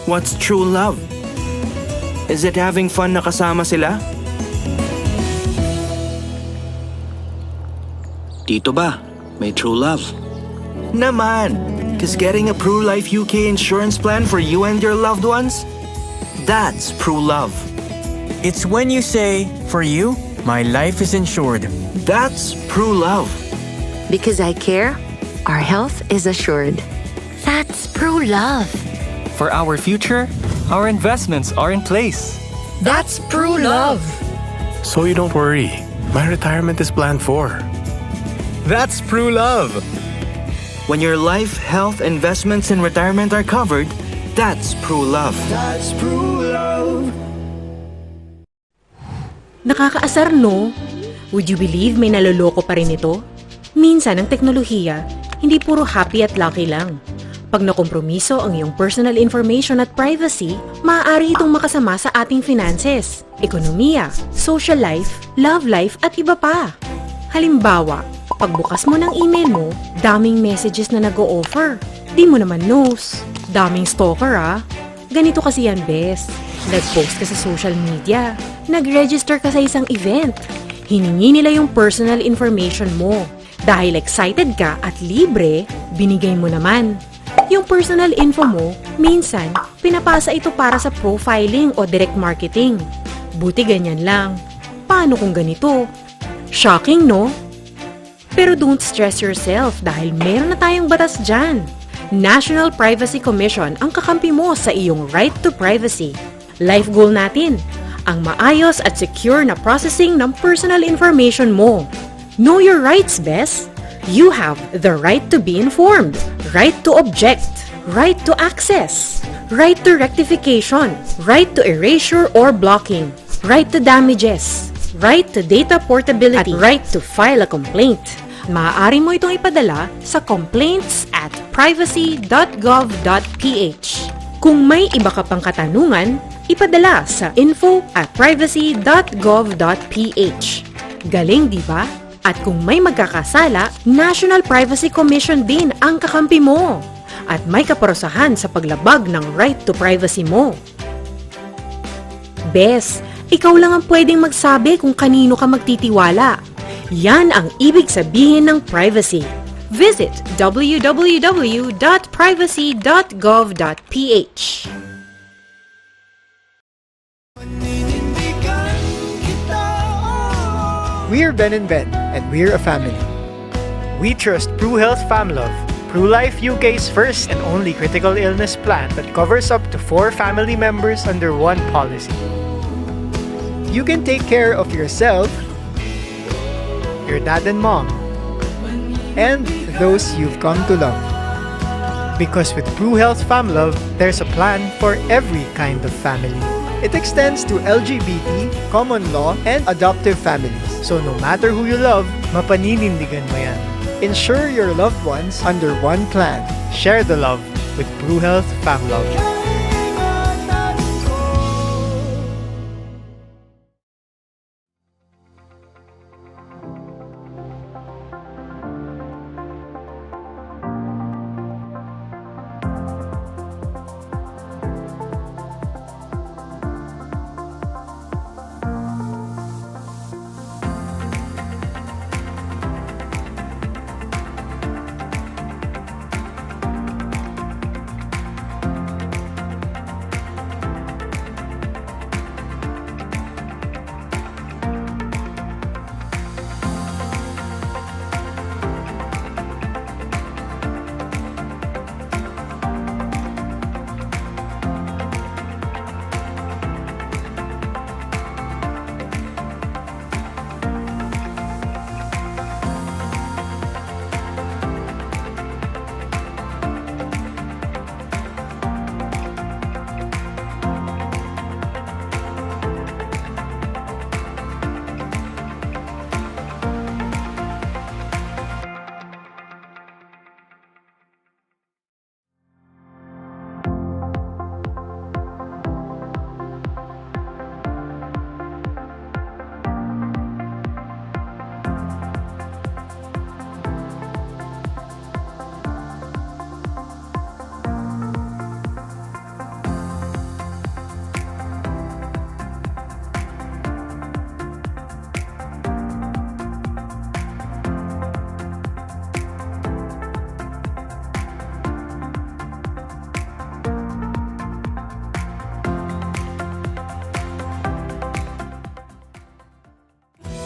What's true love? Is it having fun na kasama sila? Dito ba? May true love? Naman! Cause getting a Pru Life UK insurance plan for you and your loved ones? That's Pru love. It's when you say, for you, my life is insured. That's Pru love. Because I care, our health is assured. That's Pru love. For our future, our investments are in place. That's Pru love. So you don't worry. My retirement is planned for. That's Pru love. When your life, health, investments, and retirement are covered, that's Pru love. That's Pru love. Nakakaasar, no? Would you believe may naloloko pa rin ito? Minsan ang teknolohiya, hindi puro happy at lucky lang. Pag nakompromiso ang iyong personal information at privacy, maaari itong makasama sa ating finances, ekonomiya, social life, love life at iba pa. Halimbawa, pagbukas mo ng email mo, daming messages na nag-o-offer. Di mo naman knows. Daming stalker Ganito kasi yan, bes. Nag-post ka sa social media. Nag-register ka sa isang event. Hiningi nila yung personal information mo. Dahil excited ka at libre, binigay mo naman. Yung personal info mo, minsan, pinapasa ito para sa profiling o direct marketing. Buti ganyan lang. Paano kung ganito? Shocking, no? Pero don't stress yourself dahil meron na tayong batas dyan. National Privacy Commission ang kakampi mo sa iyong right to privacy. Life goal natin, ang maayos at secure na processing ng personal information mo. Know your rights, bes. You have the right to be informed, right to object, right to access, right to rectification, right to erasure or blocking, right to damages, right to data portability, at right to file a complaint. Maaari mo itong ipadala sa complaints@privacy.gov.ph. Kung may iba ka pang katanungan, ipadala sa info@privacy.gov.ph. Galing, di ba? At kung may magkakasala, National Privacy Commission din ang kakampi mo. At may kaparusahan sa paglabag ng right to privacy mo. Bes, ikaw lang ang pwedeng magsabi kung kanino ka magtitiwala. Yan ang ibig sabihin ng privacy. Visit www.privacy.gov.ph. We're Ben and Ben, and we're a family. We trust Pru Health FamLove, Pru Life UK's first and only critical illness plan that covers up to 4 family members under one policy. You can take care of yourself, your dad and mom, and those you've come to love. Because with Pru Health FamLove, there's a plan for every kind of family. It extends to LGBT, common law, and adoptive families. So no matter who you love, mapaninindigan mo yan. Insure your loved ones under one plan. Share the love with Pru Health FamLove.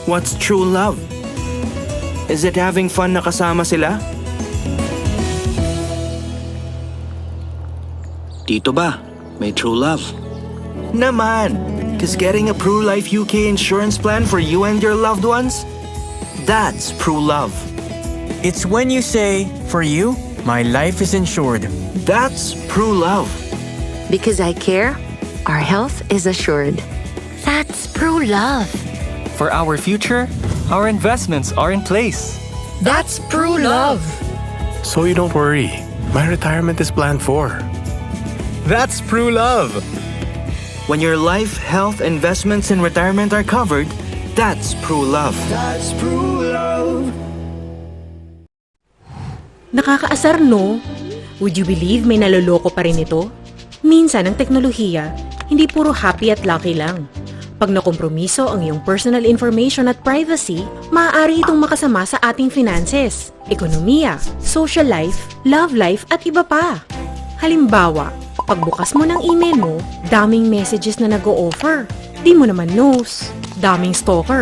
What's true love? Is it having fun na kasama sila? Dito ba? May true love. Naman! Cause getting a PruLife UK insurance plan for you and your loved ones? That's true love. It's when you say, for you, my life is insured. That's true love. Because I care, our health is assured. That's true love. For our future, our investments are in place. That's true love. So you don't worry. My retirement is planned for. That's true love. When your life, health, investments, and retirement are covered, that's true love. That's true love. Nakakaasar, no? Would you believe may naloloko pa rin ito? Minsan ang teknolohiya, hindi puro happy at lucky lang. Pag nakompromiso ang iyong personal information at privacy, maaari itong makasama sa ating finances, ekonomiya, social life, love life at iba pa. Halimbawa, pagbukas mo ng email mo, daming messages na nag-o-offer. Di mo naman knows. Daming stalker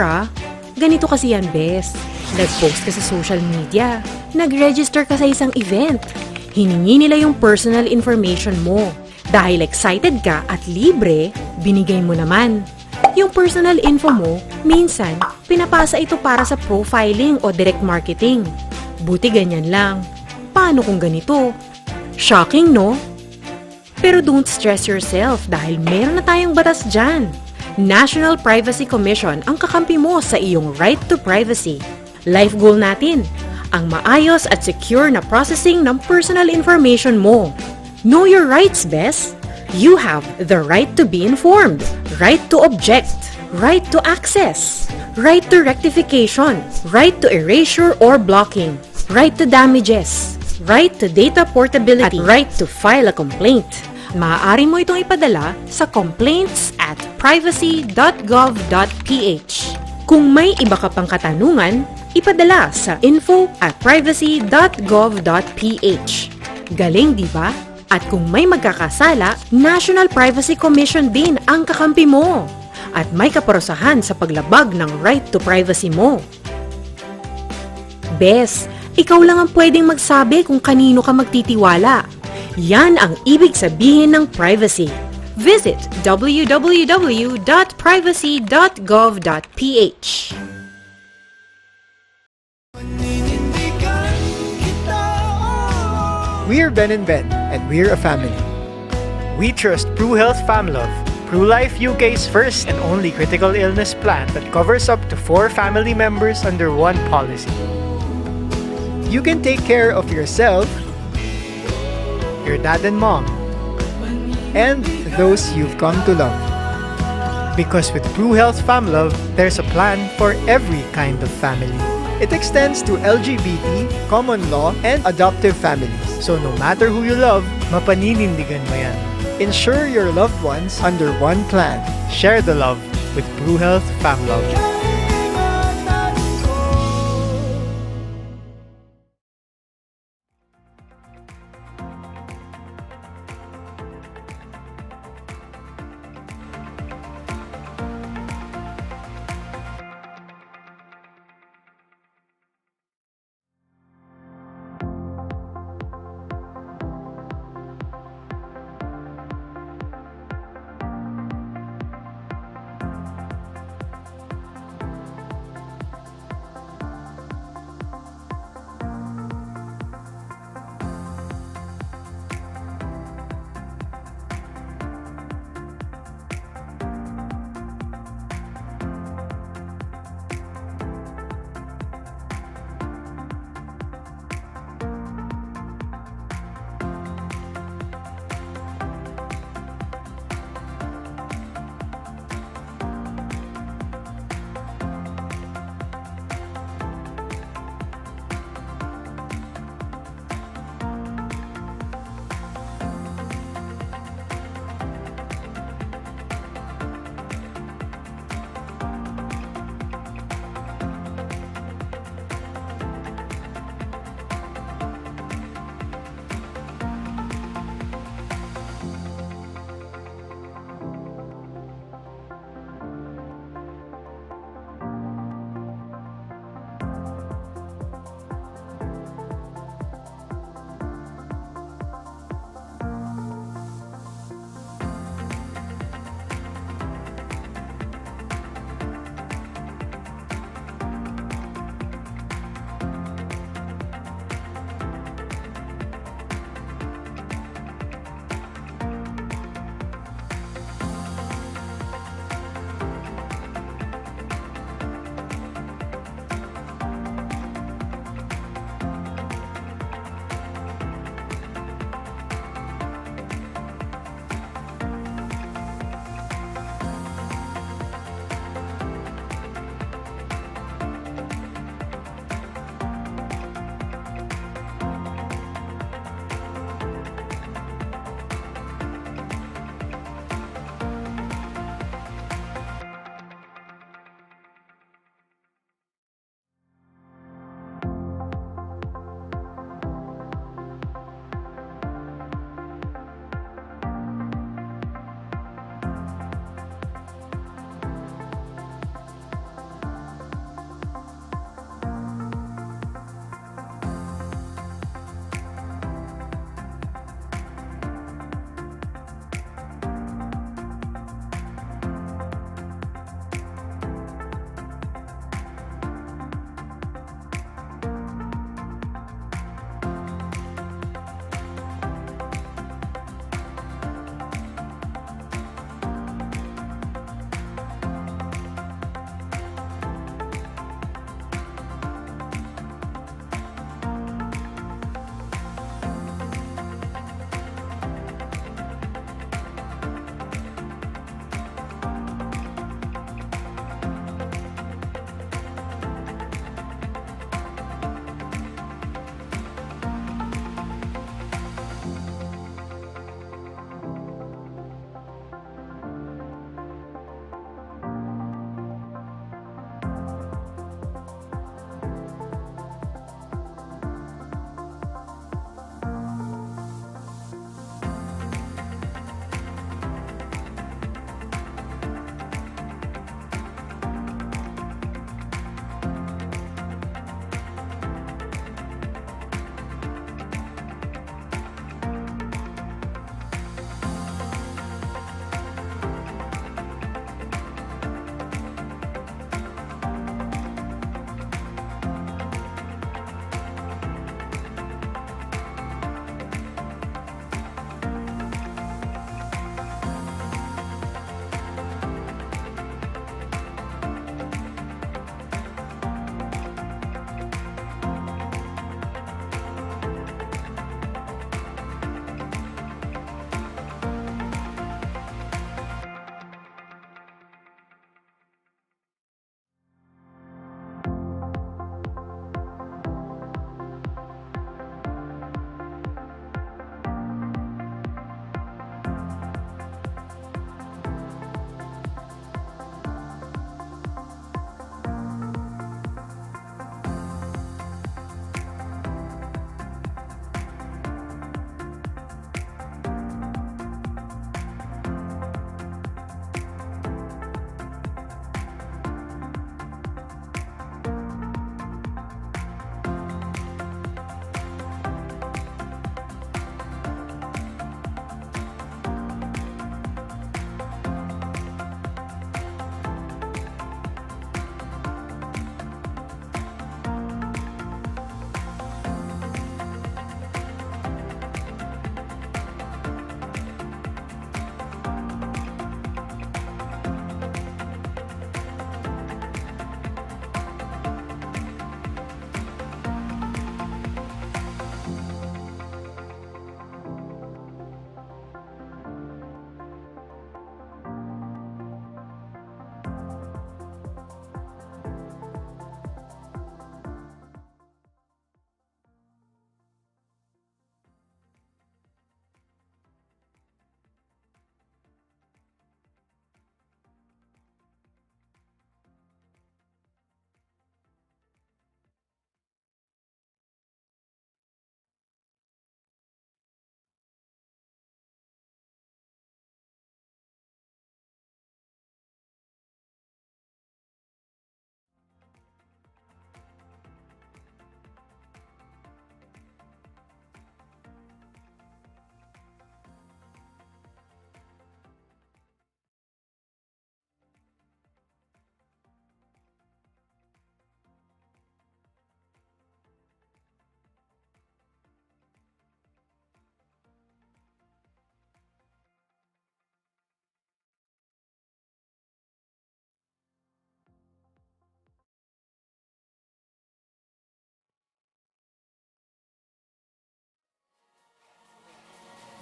Ganito kasi yan, bes. Nag-post ka sa social media. Nag-register ka sa isang event. Hiningi nila yung personal information mo. Dahil excited ka at libre, binigay mo naman. Yung personal info mo, minsan, pinapasa ito para sa profiling o direct marketing. Buti ganyan lang. Paano kung ganito? Shocking, no? Pero don't stress yourself dahil meron na tayong batas dyan. National Privacy Commission ang kakampi mo sa iyong right to privacy. Life goal natin, ang maayos at secure na processing ng personal information mo. Know your rights, bes. You have the right to be informed, right to object, right to access, right to rectification, right to erasure or blocking, right to damages, right to data portability, at right to file a complaint. Maaari mo itong ipadala sa complaints@privacy.gov.ph. Kung may iba ka pang katanungan, ipadala sa info@privacy.gov.ph. Galing, di ba? At kung may magkakasala, National Privacy Commission din ang kakampi mo. At may kaparusahan sa paglabag ng right to privacy mo. Bes, ikaw lang ang pwedeng magsabi kung kanino ka magtitiwala. Yan ang ibig sabihin ng privacy. Visit www.privacy.gov.ph. We're Ben and Ben, and we're a family. We trust PruHealth FamLove, PruLife UK's first and only critical illness plan that covers up to 4 family members under one policy. You can take care of yourself, your dad and mom, and those you've come to love. Because with PruHealth FamLove, there's a plan for every kind of family. It extends to LGBT, common law, and adoptive families. So no matter who you love, mapaninindigan mo yan. Insure your loved ones under one plan. Share the love with PruHealth FamLove.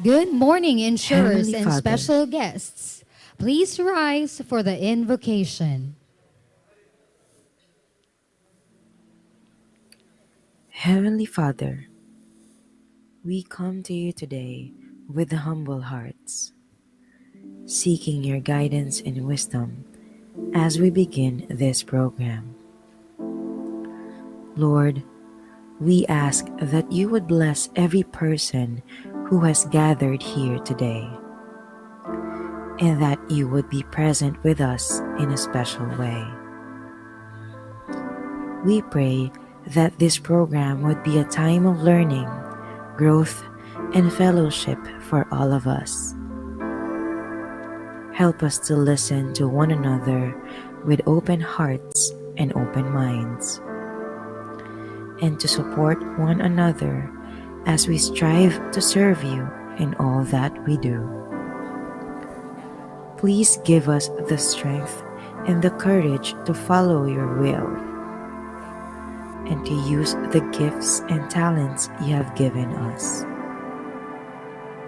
Good morning, insurers Heavenly and Father. special guests. Please rise for the invocation. Heavenly Father, we come to you today with humble hearts, seeking your guidance and wisdom as we begin this program. Lord, we ask that you would bless every person who has gathered here today, and that you would be present with us in a special way. We pray that this program would be a time of learning, growth, and fellowship for all of us. Help us to listen to one another with open hearts and open minds, and to support one another as we strive to serve you in all that we do. Please give us the strength and the courage to follow your will, and to use the gifts and talents you have given us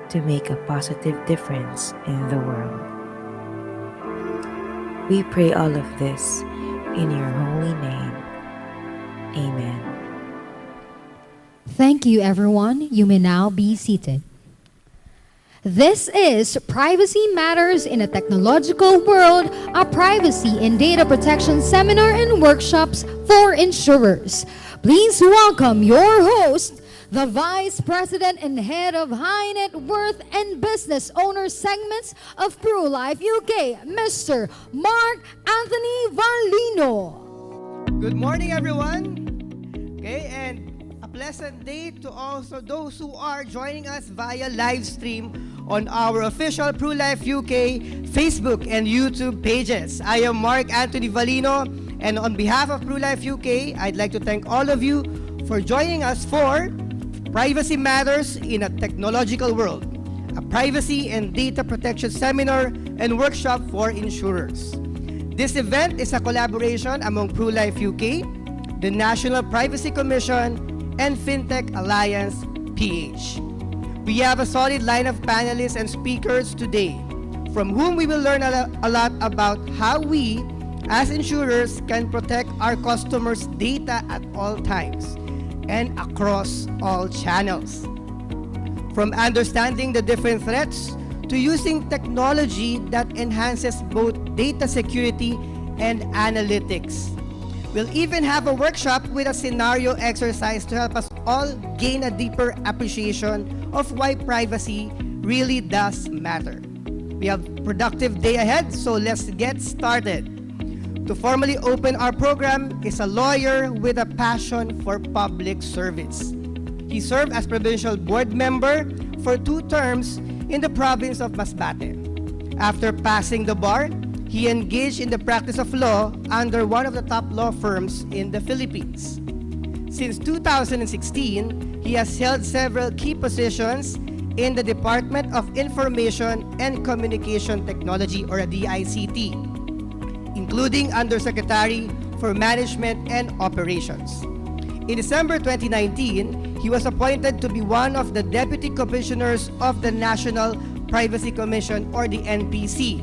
to make a positive difference in the world. We pray all of this in your holy name. Amen. Thank you, everyone. You may now be seated. This is Privacy Matters in a Technological World, a privacy and data protection seminar and workshops for insurers. Please welcome your host, the Vice President and Head of High Net Worth and Business Owner segments of PruLife UK, Mr. Mark Anthony Valino. Good morning, everyone. Okay, and a pleasant day to also those who are joining us via live stream on our official PruLife UK Facebook and YouTube pages. I am Mark Anthony Valino, and on behalf of PruLife UK, I'd like to thank all of you for joining us for Privacy Matters in a Technological World, a privacy and data protection seminar and workshop for insurers. This event is a collaboration among PruLife UK, the National Privacy Commission, and FinTech Alliance PH. We have a solid line of panelists and speakers today, from whom we will learn a lot about how we, as insurers, can protect our customers' data at all times and across all channels. From understanding the different threats to using technology that enhances both data security and analytics. We'll even have a workshop with a scenario exercise to help us all gain a deeper appreciation of why privacy really does matter. We have a productive day ahead, so let's get started. To formally open our program is a lawyer with a passion for public service. He served as provincial board member for 2 terms in the province of Masbate. After passing the bar, he engaged in the practice of law under one of the top law firms in the Philippines. Since 2016, he has held several key positions in the Department of Information and Communication Technology, or a DICT, including Undersecretary for Management and Operations. In December 2019, he was appointed to be one of the Deputy Commissioners of the National Privacy Commission, or the NPC.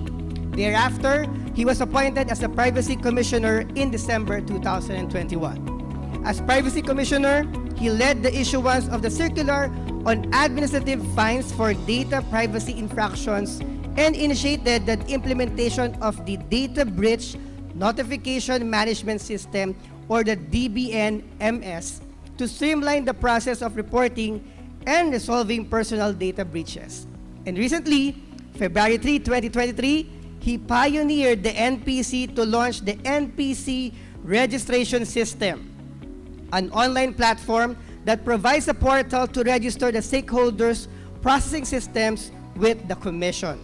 Thereafter, he was appointed as a Privacy Commissioner in December 2021. As Privacy Commissioner, he led the issuance of the Circular on Administrative Fines for Data Privacy Infractions and initiated the implementation of the Data Breach Notification Management System, or the DBN-MS, to streamline the process of reporting and resolving personal data breaches. And recently, February 3, 2023, he pioneered the NPC to launch the NPC Registration System, an online platform that provides a portal to register the stakeholders' processing systems with the Commission.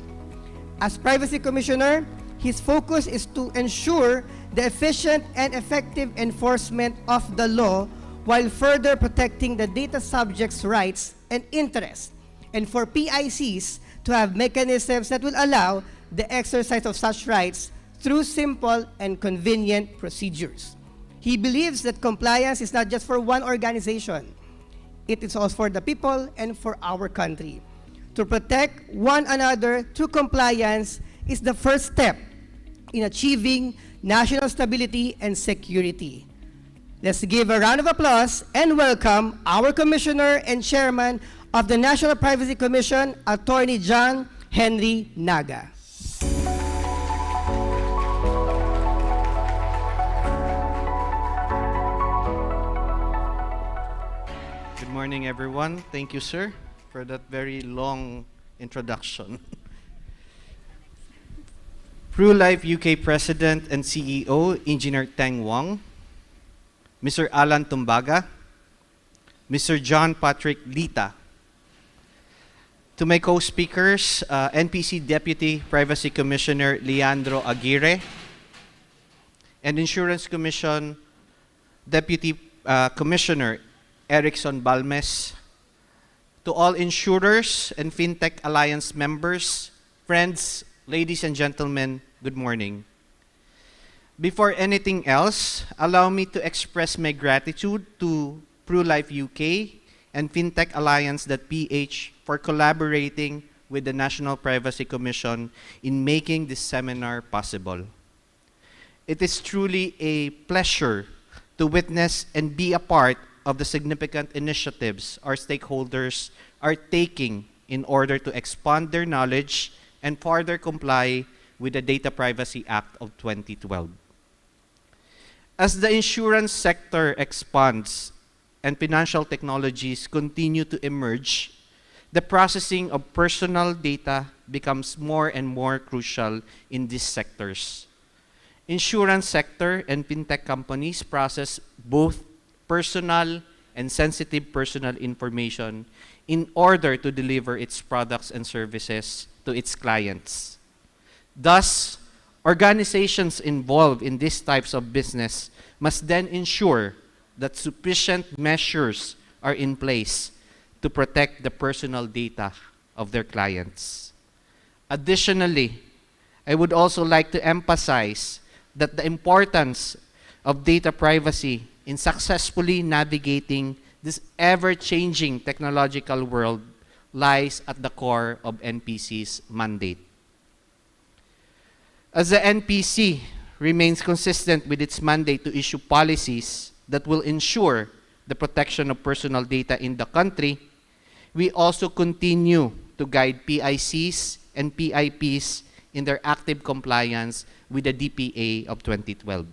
As Privacy Commissioner, his focus is to ensure the efficient and effective enforcement of the law while further protecting the data subjects' rights and interests, and for PICs to have mechanisms that will allow the exercise of such rights through simple and convenient procedures. He believes that compliance is not just for one organization. It is also for the people and for our country. to protect one another through compliance is the first step in achieving national stability and security. Let's give a round of applause and welcome our Commissioner and Chairman of the National Privacy Commission, Attorney John Henry Naga. Good morning, everyone. Thank you, sir, for that very long introduction. PruLife UK President and CEO, Engineer Teng Wong, Mr. Alan Tumbaga, Mr. John Patrick Lita. To my co-speakers, NPC Deputy Privacy Commissioner Leandro Aguirre, and Insurance Commission Deputy Commissioner Erickson Balmes, to all insurers and FinTech Alliance members, friends, ladies and gentlemen, good morning. Before anything else, allow me to express my gratitude to PruLife UK and FinTech Alliance.ph for collaborating with the National Privacy Commission in making this seminar possible. It is truly a pleasure to witness and be a part of the significant initiatives our stakeholders are taking in order to expand their knowledge and further comply with the Data Privacy Act of 2012. As the insurance sector expands and financial technologies continue to emerge, the processing of personal data becomes more and more crucial in these sectors. Insurance sector and fintech companies process both personal and sensitive personal information in order to deliver its products and services to its clients. Thus, organizations involved in these types of business must then ensure that sufficient measures are in place to protect the personal data of their clients. Additionally, I would also like to emphasize that the importance of data privacy in successfully navigating this ever-changing technological world lies at the core of NPC's mandate. As the NPC remains consistent with its mandate to issue policies that will ensure the protection of personal data in the country, we also continue to guide PICs and PIPs in their active compliance with the DPA of 2012.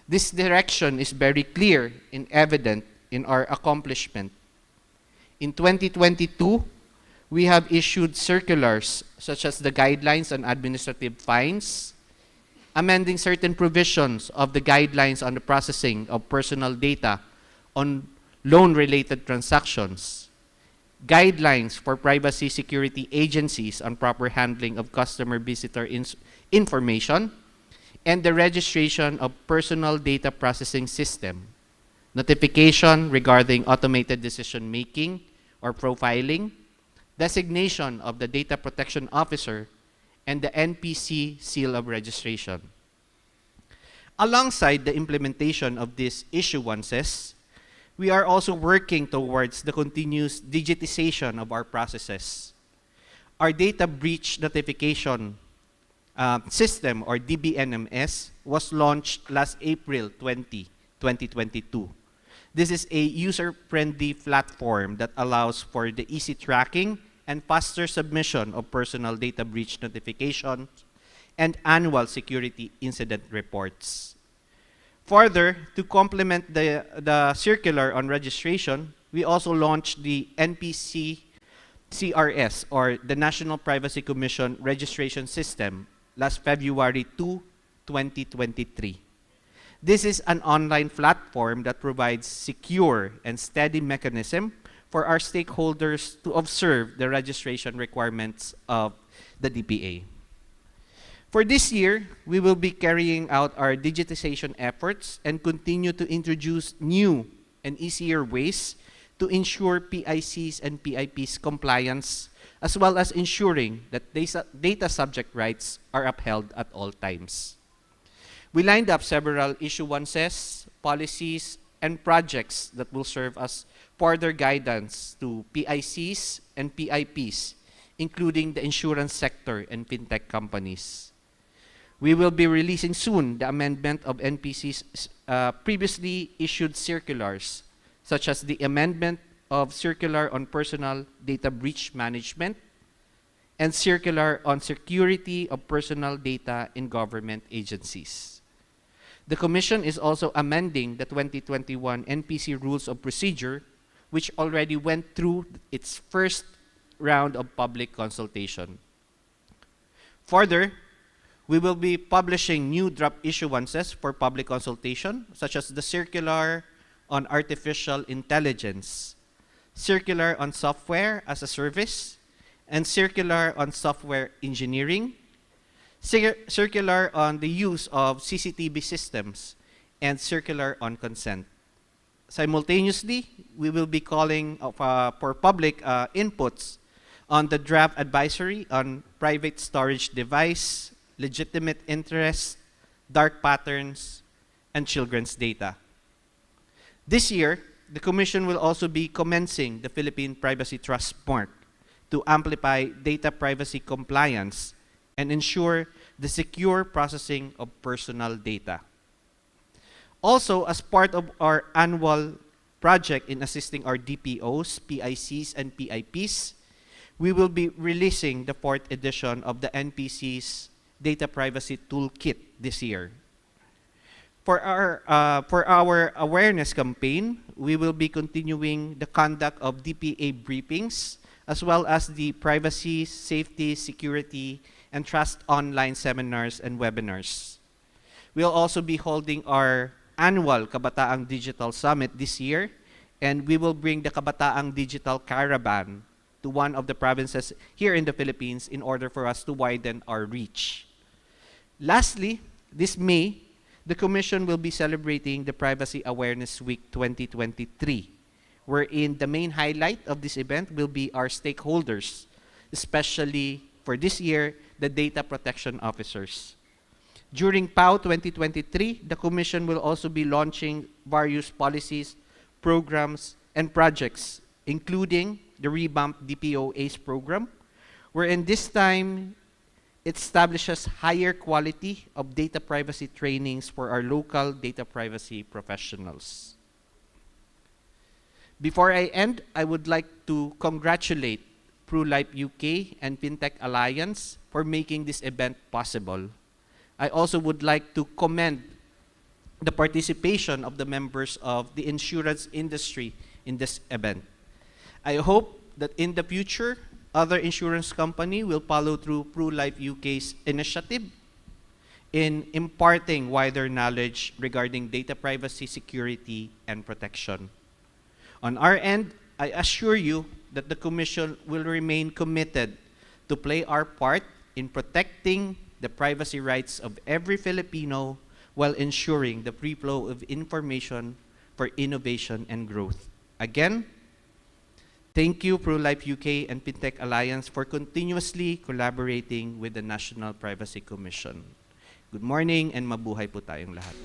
This direction is very clear and evident in our accomplishment. In 2022, we have issued circulars such as the Guidelines on Administrative Fines, amending certain provisions of the Guidelines on the Processing of Personal Data on Loan-Related Transactions, Guidelines for Privacy Security Agencies on Proper Handling of Customer Visitor Information, and the Registration of Personal Data Processing System, notification regarding automated decision-making or profiling, designation of the Data Protection Officer, and the NPC Seal of Registration. Alongside the implementation of these issuances, we are also working towards the continuous digitization of our processes. Our Data Breach Notification System, or DBNMS, was launched last April 2022. This is a user-friendly platform that allows for the easy tracking and faster submission of personal data breach notifications and annual security incident reports. Further, to complement the circular on registration, we also launched the NPC CRS, or the National Privacy Commission Registration System, last February 2, 2023. This is an online platform that provides secure and steady mechanism for our stakeholders to observe the registration requirements of the DPA. For this year, we will be carrying out our digitization efforts and continue to introduce new and easier ways to ensure PICs and PIPs compliance, as well as ensuring that data subject rights are upheld at all times. We lined up several issuances, policies, and projects that will serve as further guidance to PICs and PIPs, including the insurance sector and fintech companies. We will be releasing soon the amendment of NPC's previously issued circulars, such as the amendment of Circular on Personal Data Breach Management and Circular on Security of Personal Data in Government Agencies. The Commission is also amending the 2021 NPC Rules of Procedure, which already went through its first round of public consultation. Further, we will be publishing new draft issuances for public consultation, such as the Circular on Artificial Intelligence, Circular on Software as a Service, and Circular on Software Engineering, Circular on the use of CCTV systems, and Circular on Consent. Simultaneously, we will be calling for public inputs on the draft advisory on private storage device, legitimate interest, dark patterns, and children's data. This year, the Commission will also be commencing the Philippine Privacy Trust Mark to amplify data privacy compliance and ensure the secure processing of personal data. Also, as part of our annual project in assisting our DPOs, PICs, and PIPs, we will be releasing the 4th edition of the NPC's Data Privacy Toolkit this year. For our awareness campaign, we will be continuing the conduct of DPA briefings, as well as the privacy, safety, security, and trust online seminars and webinars. We'll also be holding our annual Kabataang Digital Summit this year, and we will bring the Kabataang Digital Caravan to one of the provinces here in the Philippines in order for us to widen our reach. Lastly, this May, the Commission will be celebrating the Privacy Awareness Week 2023, wherein the main highlight of this event will be our stakeholders, especially for this year, the data protection officers. During PAO 2023, the Commission will also be launching various policies, programs, and projects, including the revamped DPO ACE program, wherein this time it establishes higher quality of data privacy trainings for our local data privacy professionals. Before I end, I would like to congratulate PruLife UK and FinTech Alliance for making this event possible. I also would like to commend the participation of the members of the insurance industry in this event. I hope that in the future, other insurance companies will follow through PruLife UK's initiative in imparting wider knowledge regarding data privacy, security, and protection. On our end, I assure you that the Commission will remain committed to play our part in protecting the privacy rights of every Filipino while ensuring the free flow of information for innovation and growth. Again, thank you, PruLife UK and FinTech Alliance, for continuously collaborating with the National Privacy Commission. Good morning and mabuhay po tayong lahat.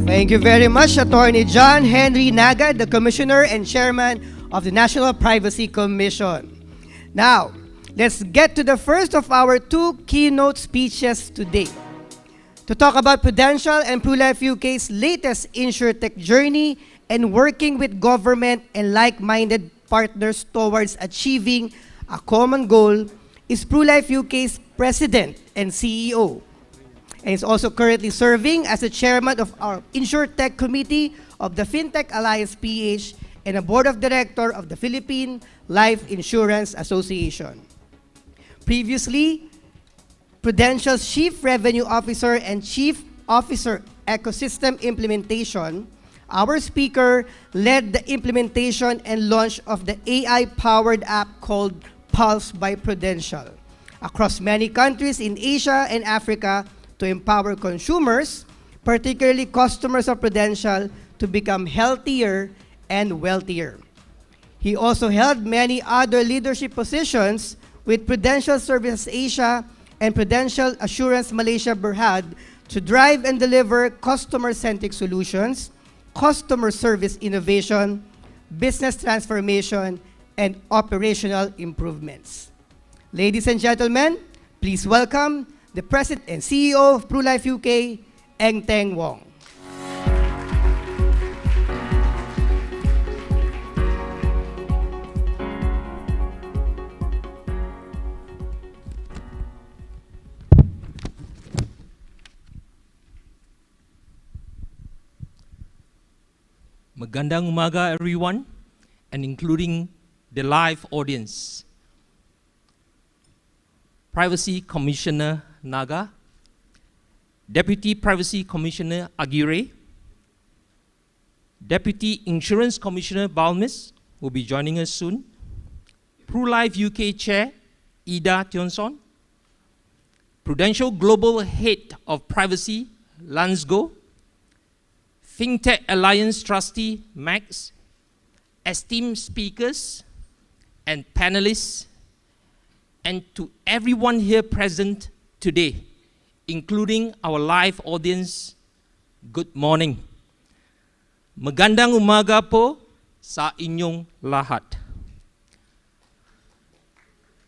Thank you very much, Attorney John Henry Naga, the Commissioner and Chairman of the National Privacy Commission. Now, let's get to the first of our two keynote speeches today. To talk about Prudential and PruLife UK's latest InsurTech journey and working with government and like-minded partners towards achieving a common goal is PruLife UK's President and CEO. And is also currently serving as the chairman of our InsurTech Committee of the FinTech Alliance PH and a board of director of the Philippine Life Insurance Association. Previously, Prudential's Chief Revenue Officer and Chief Officer Ecosystem Implementation, our speaker led the implementation and launch of the AI-powered app called Pulse by Prudential across many countries in Asia and Africa to empower consumers, particularly customers of Prudential, to become healthier and wealthier. He also held many other leadership positions with Prudential Services Asia and Prudential Assurance Malaysia Berhad to drive and deliver customer-centric solutions, customer service innovation, business transformation, and operational improvements. Ladies and gentlemen, please welcome the President and CEO of PruLife UK, Eng Teng Wong. Magandang umaga, everyone, and including the live audience. Privacy Commissioner Naga, Deputy Privacy Commissioner Aguirre, Deputy Insurance Commissioner Balmis will be joining us soon, PruLife UK Chair Ida Tionson, Prudential Global Head of Privacy Lansgo, FinTech Alliance Trustee Max, esteemed speakers and panelists, and to everyone here present today, including our live audience, good morning. Magandang umaga po sa inyong lahat.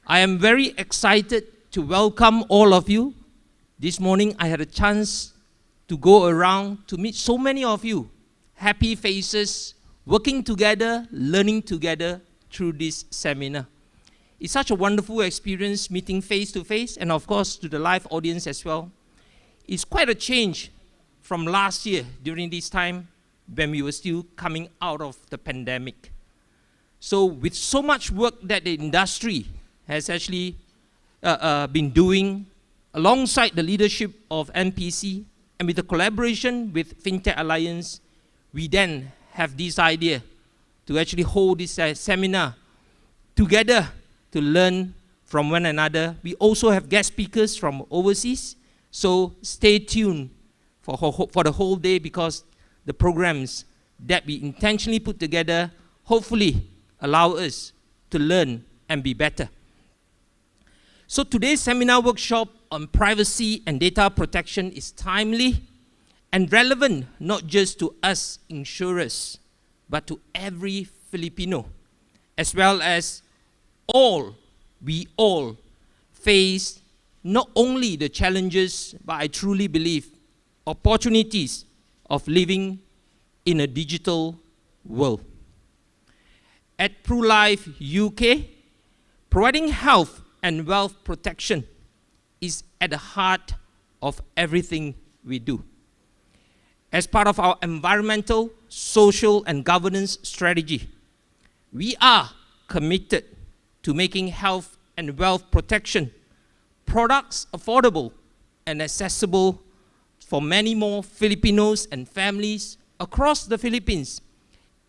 I am very excited to welcome all of you. This morning I had a chance to go around to meet so many of you, happy faces, working together, learning together through this seminar. It's such a wonderful experience meeting face to face, and of course to the live audience as well. It's quite a change from last year during this time when we were still coming out of the pandemic. So with so much work that the industry has actually been doing alongside the leadership of MPC, and with the collaboration with FinTech Alliance, we then have this idea to actually hold this seminar together to learn from one another. We also have guest speakers from overseas, so stay tuned for the whole day, because the programs that we intentionally put together hopefully allow us to learn and be better. So today's seminar workshop on privacy and data protection is timely and relevant not just to us insurers, but to every Filipino, as well as we all face not only the challenges, but I truly believe opportunities of living in a digital world. At PruLife UK, providing health and wealth protection is at the heart of everything we do. As part of our environmental, social, and governance strategy, we are committed to making health and wealth protection products affordable and accessible for many more Filipinos and families across the Philippines,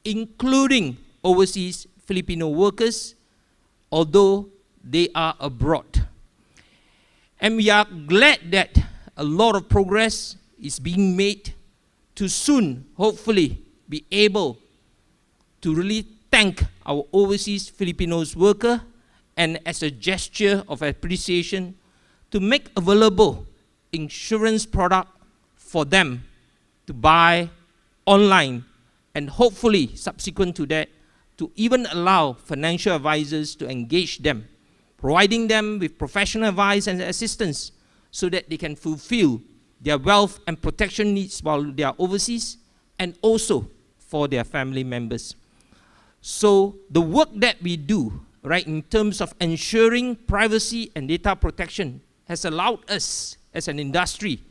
including overseas Filipino workers, although they are abroad. And we are glad that a lot of progress is being made to soon, hopefully, be able to really thank our overseas Filipinos worker, and as a gesture of appreciation, to make available insurance product for them to buy online, and hopefully, subsequent to that, to even allow financial advisors to engage them, providing them with professional advice and assistance so that they can fulfill their wealth and protection needs while they are overseas, and also for their family members. So the work that we do, right, in terms of ensuring privacy and data protection has allowed us as an industry,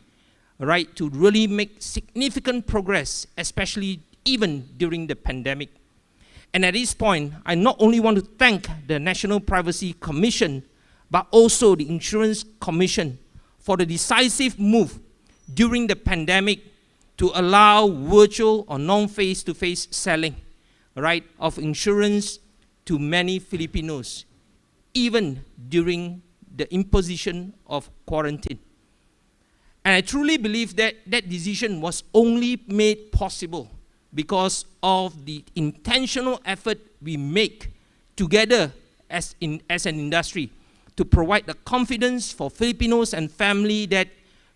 right, to really make significant progress, especially even during the pandemic. And at this point, I not only want to thank the National Privacy Commission, but also the Insurance Commission for the decisive move during the pandemic to allow virtual or non-face-to-face selling, right, of insurance to many Filipinos, even during the imposition of quarantine. And I truly believe that that decision was only made possible because of the intentional effort we make together as an industry to provide the confidence for Filipinos and family that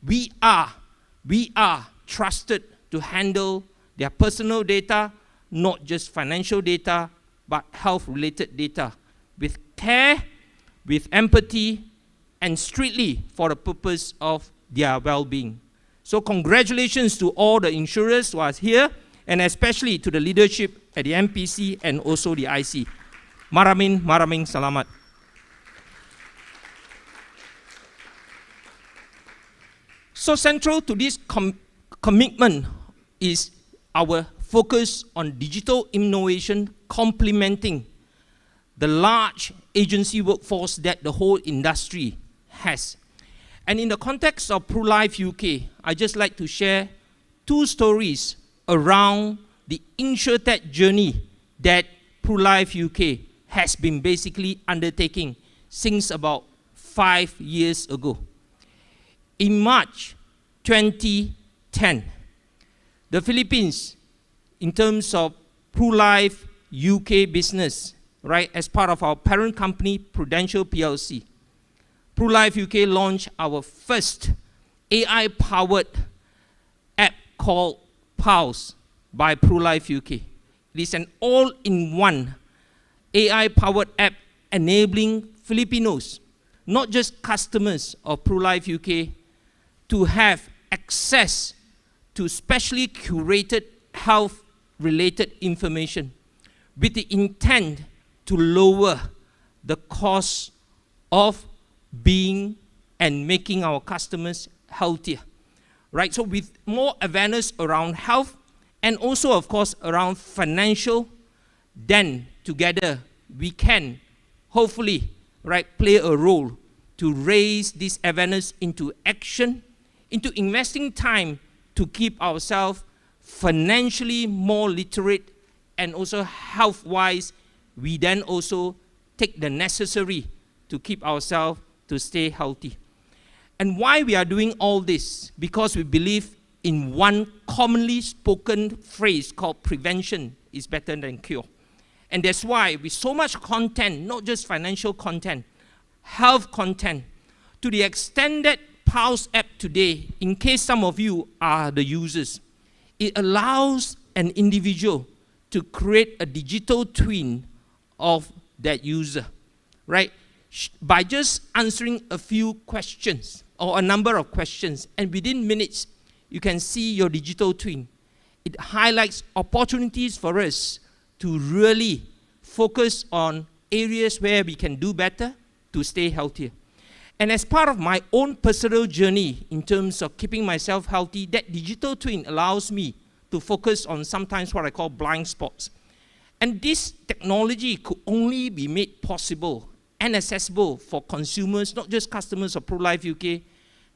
we are trusted to handle their personal data, not just financial data, but health-related data, with care, with empathy, and strictly for the purpose of their well-being. So congratulations to all the insurers who are here, and especially to the leadership at the MPC and also the IC. Maraming salamat. So central to this commitment is our focus on digital innovation complementing the large agency workforce that the whole industry has. And in the context of PruLife UK, I'd just like to share two stories around the InsurTech journey that PruLife UK has been basically undertaking since about 5 years ago. In March 2010, the Philippines, in terms of PruLife UK business, right, as part of our parent company, Prudential PLC, PruLife UK launched our first AI-powered app called Pulse by PruLife UK. It is an all-in-one AI-powered app enabling Filipinos, not just customers of PruLife UK, to have access to specially curated health-related information with the intent to lower the cost of being and making our customers healthier, right? So with more awareness around health and also, of course, around financial, then together we can hopefully, right, play a role to raise this awareness into action, into investing time to keep ourselves financially more literate, and also health-wise, we then also take the necessary to keep ourselves to stay healthy. And why we are doing all this? Because we believe in one commonly spoken phrase called prevention is better than cure. And that's why with so much content, not just financial content, health content, to the extent that Pulse app today, in case some of you are the users, it allows an individual to create a digital twin of that user, right? By just answering a few questions or a number of questions, and within minutes, you can see your digital twin. It highlights opportunities for us to really focus on areas where we can do better to stay healthier. And as part of my own personal journey in terms of keeping myself healthy, that digital twin allows me to focus on sometimes what I call blind spots. And this technology could only be made possible and accessible for consumers, not just customers of PruLife UK,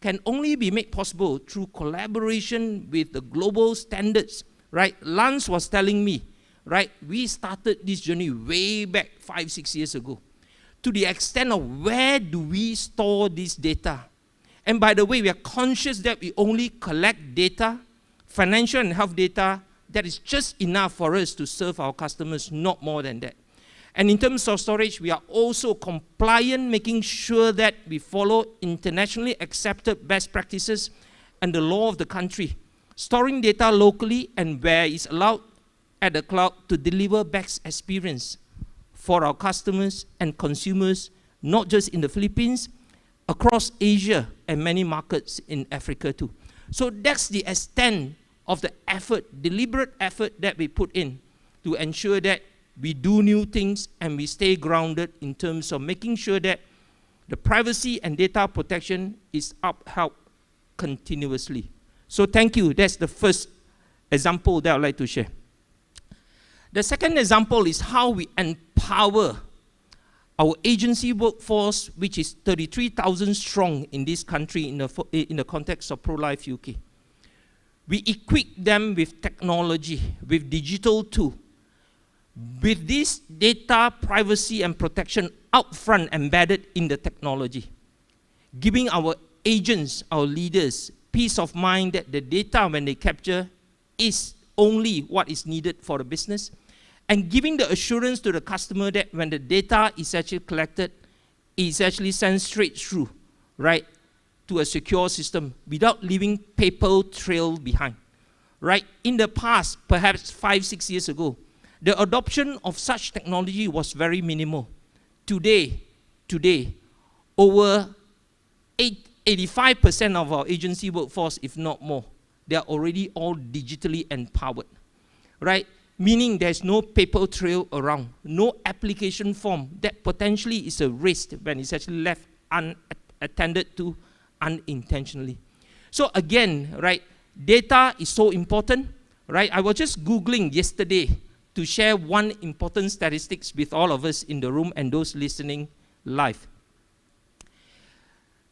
can only be made possible through collaboration with the global standards, right? Lance was telling me, right, we started this journey way back 5-6 years ago, to the extent of where do we store this data. And by the way, we are conscious that we only collect data, financial and health data, that is just enough for us to serve our customers, not more than that. And in terms of storage, we are also compliant, making sure that we follow internationally accepted best practices and the law of the country, storing data locally and where it's allowed at the cloud to deliver best experience for our customers and consumers, not just in the Philippines, across Asia and many markets in Africa too. So that's the extent of the effort, deliberate effort that we put in to ensure that we do new things and we stay grounded in terms of making sure that the privacy and data protection is upheld continuously. So thank you. That's the first example that I'd like to share. The second example is how we empower our agency workforce, which is 33,000 strong in this country in the context of PruLife UK. We equip them with technology, with digital tools, with this data privacy and protection upfront embedded in the technology, giving our agents, our leaders, peace of mind that the data when they capture is only what is needed for the business, and giving the assurance to the customer that when the data is actually collected, is actually sent straight through, right, to a secure system without leaving paper trail behind, right? In the past, perhaps 5-6 years ago, the adoption of such technology was very minimal. Today, over 85% of our agency workforce, if not more, they are already all digitally empowered, right? Meaning there's no paper trail around, no application form that potentially is a risk when it's actually left unattended to unintentionally. So again, right, data is so important, right? I was just Googling yesterday to share one important statistics with all of us in the room and those listening live.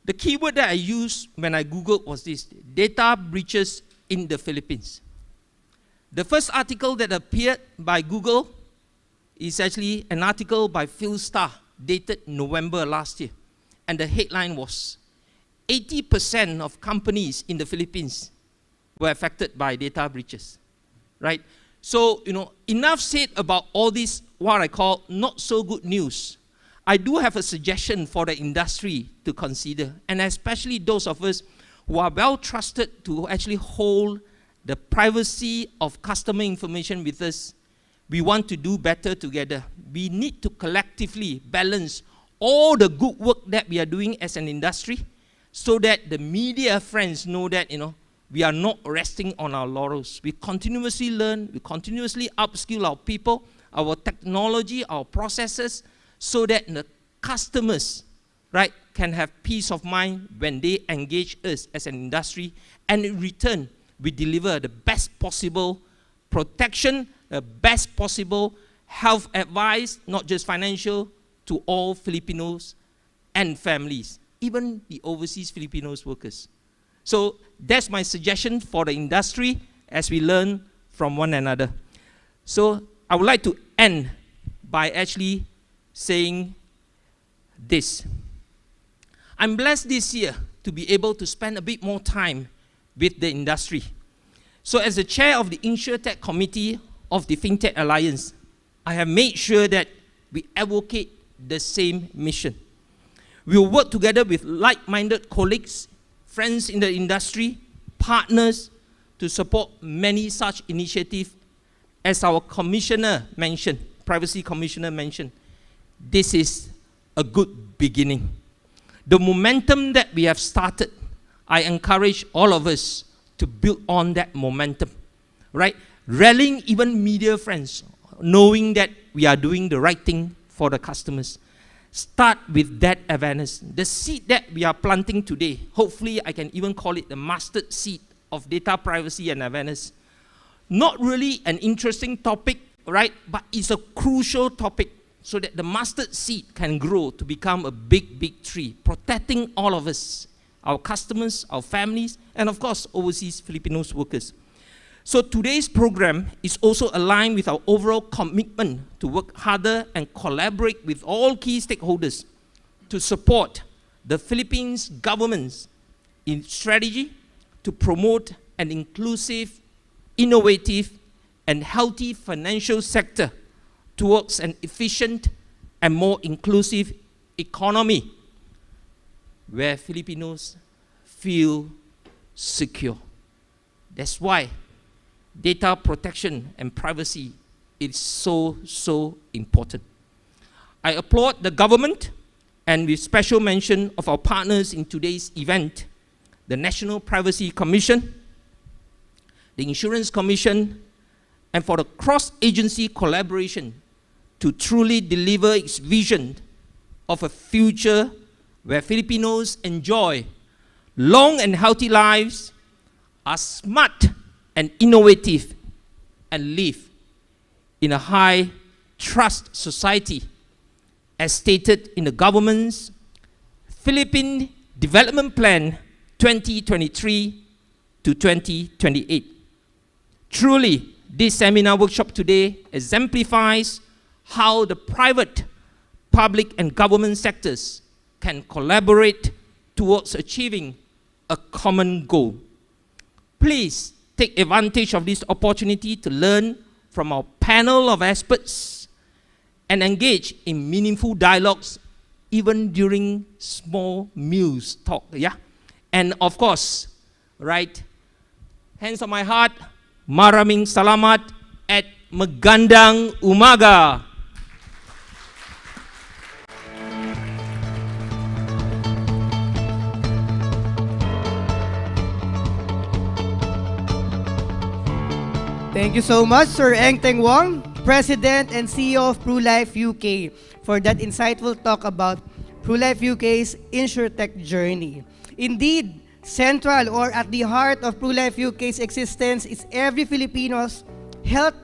The keyword that I used when I Googled was this: data breaches in the Philippines. The first article that appeared by Google is actually an article by Phil Starr, dated November last year. And the headline was, 80% of companies in the Philippines were affected by data breaches, right? So, enough said about all this, what I call not so good news. I do have a suggestion for the industry to consider, and especially those of us who are well trusted to actually hold the privacy of customer information with us. We want to do better together. We need to collectively balance all the good work that we are doing as an industry so that the media friends know that, we are not resting on our laurels. We continuously learn, we continuously upskill our people, our technology, our processes, so that the customers, right, can have peace of mind when they engage us as an industry, and in return, we deliver the best possible protection, the best possible health advice, not just financial, to all Filipinos and families, even the overseas Filipinos workers. So that's my suggestion for the industry as we learn from one another. So I would like to end by actually saying this. I'm blessed this year to be able to spend a bit more time with the industry. So as the chair of the InsurTech Committee of the FinTech Alliance, I have made sure that we advocate the same mission. We will work together with like-minded colleagues, friends in the industry, partners, to support many such initiatives. As our commissioner mentioned, Privacy Commissioner mentioned, this is a good beginning. The momentum that we have started, I encourage all of us to build on that momentum, right? Rallying even media friends, knowing that we are doing the right thing for the customers. Start with that awareness. The seed that we are planting today, hopefully I can even call it the mustard seed of data privacy and awareness. Not really an interesting topic, right? But it's a crucial topic so that the mustard seed can grow to become a big, big tree, protecting all of us, our customers, our families, and of course, overseas Filipinos workers. So today's program is also aligned with our overall commitment to work harder and collaborate with all key stakeholders to support the Philippines government's strategy to promote an inclusive, innovative, and healthy financial sector towards an efficient and more inclusive economy where Filipinos feel secure. That's why data protection and privacy is so, so important. I applaud the government, and with special mention of our partners in today's event, the National Privacy Commission, the Insurance Commission, and for the cross-agency collaboration to truly deliver its vision of a future where Filipinos enjoy long and healthy lives, are smart and innovative, and live in a high-trust society, as stated in the government's Philippine Development Plan 2023 to 2028. Truly, this seminar workshop today exemplifies how the private, public, and government sectors can collaborate towards achieving a common goal. Please take advantage of this opportunity to learn from our panel of experts and engage in meaningful dialogues even during small meals talk, yeah? And of course, right, hands on my heart, maraming salamat at magandang umaga. Thank you so much, Sir Engteng Wong, President and CEO of PruLife UK, for that insightful talk about PruLife UK's InsurTech journey. Indeed, central or at the heart of PruLife UK's existence is every Filipino's health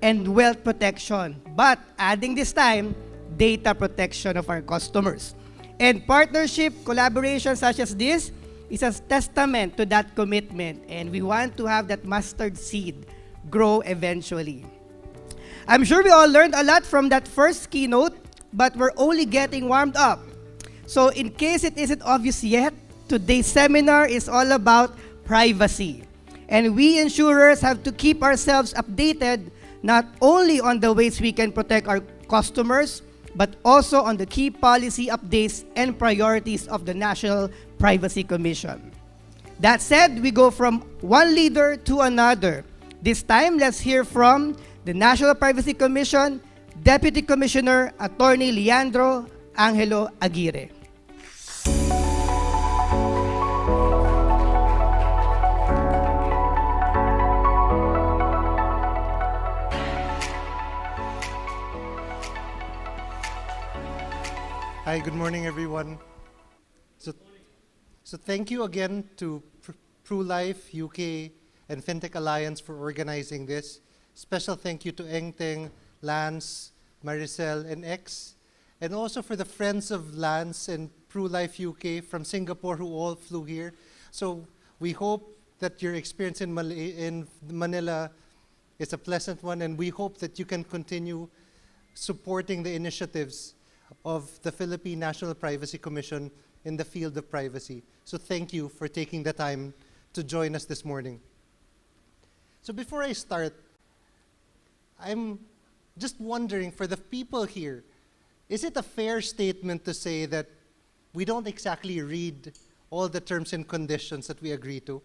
and wealth protection, but adding this time, data protection of our customers. And partnership collaboration such as this is a testament to that commitment, and we want to have that mustard seed grow eventually. I'm sure we all learned a lot from that first keynote, but we're only getting warmed up. So in case it isn't obvious yet, today's seminar is all about privacy. And we insurers have to keep ourselves updated not only on the ways we can protect our customers, but also on the key policy updates and priorities of the National Privacy Commission. That said, we go from one leader to another. This time, let's hear from the National Privacy Commission Deputy Commissioner Attorney Leandro Angelo Aguirre. Hi, good morning, everyone. So thank you again to PruLife UK and FinTech Alliance for organizing this. Special thank you to Engteng, Lance, Maricel, and X, and also for the friends of Lance and PruLife UK from Singapore who all flew here. So we hope that your experience in Manila is a pleasant one, and we hope that you can continue supporting the initiatives of the Philippine National Privacy Commission in the field of privacy. So thank you for taking the time to join us this morning. So before I start, I'm just wondering, for the people here, is it a fair statement to say that we don't exactly read all the terms and conditions that we agree to?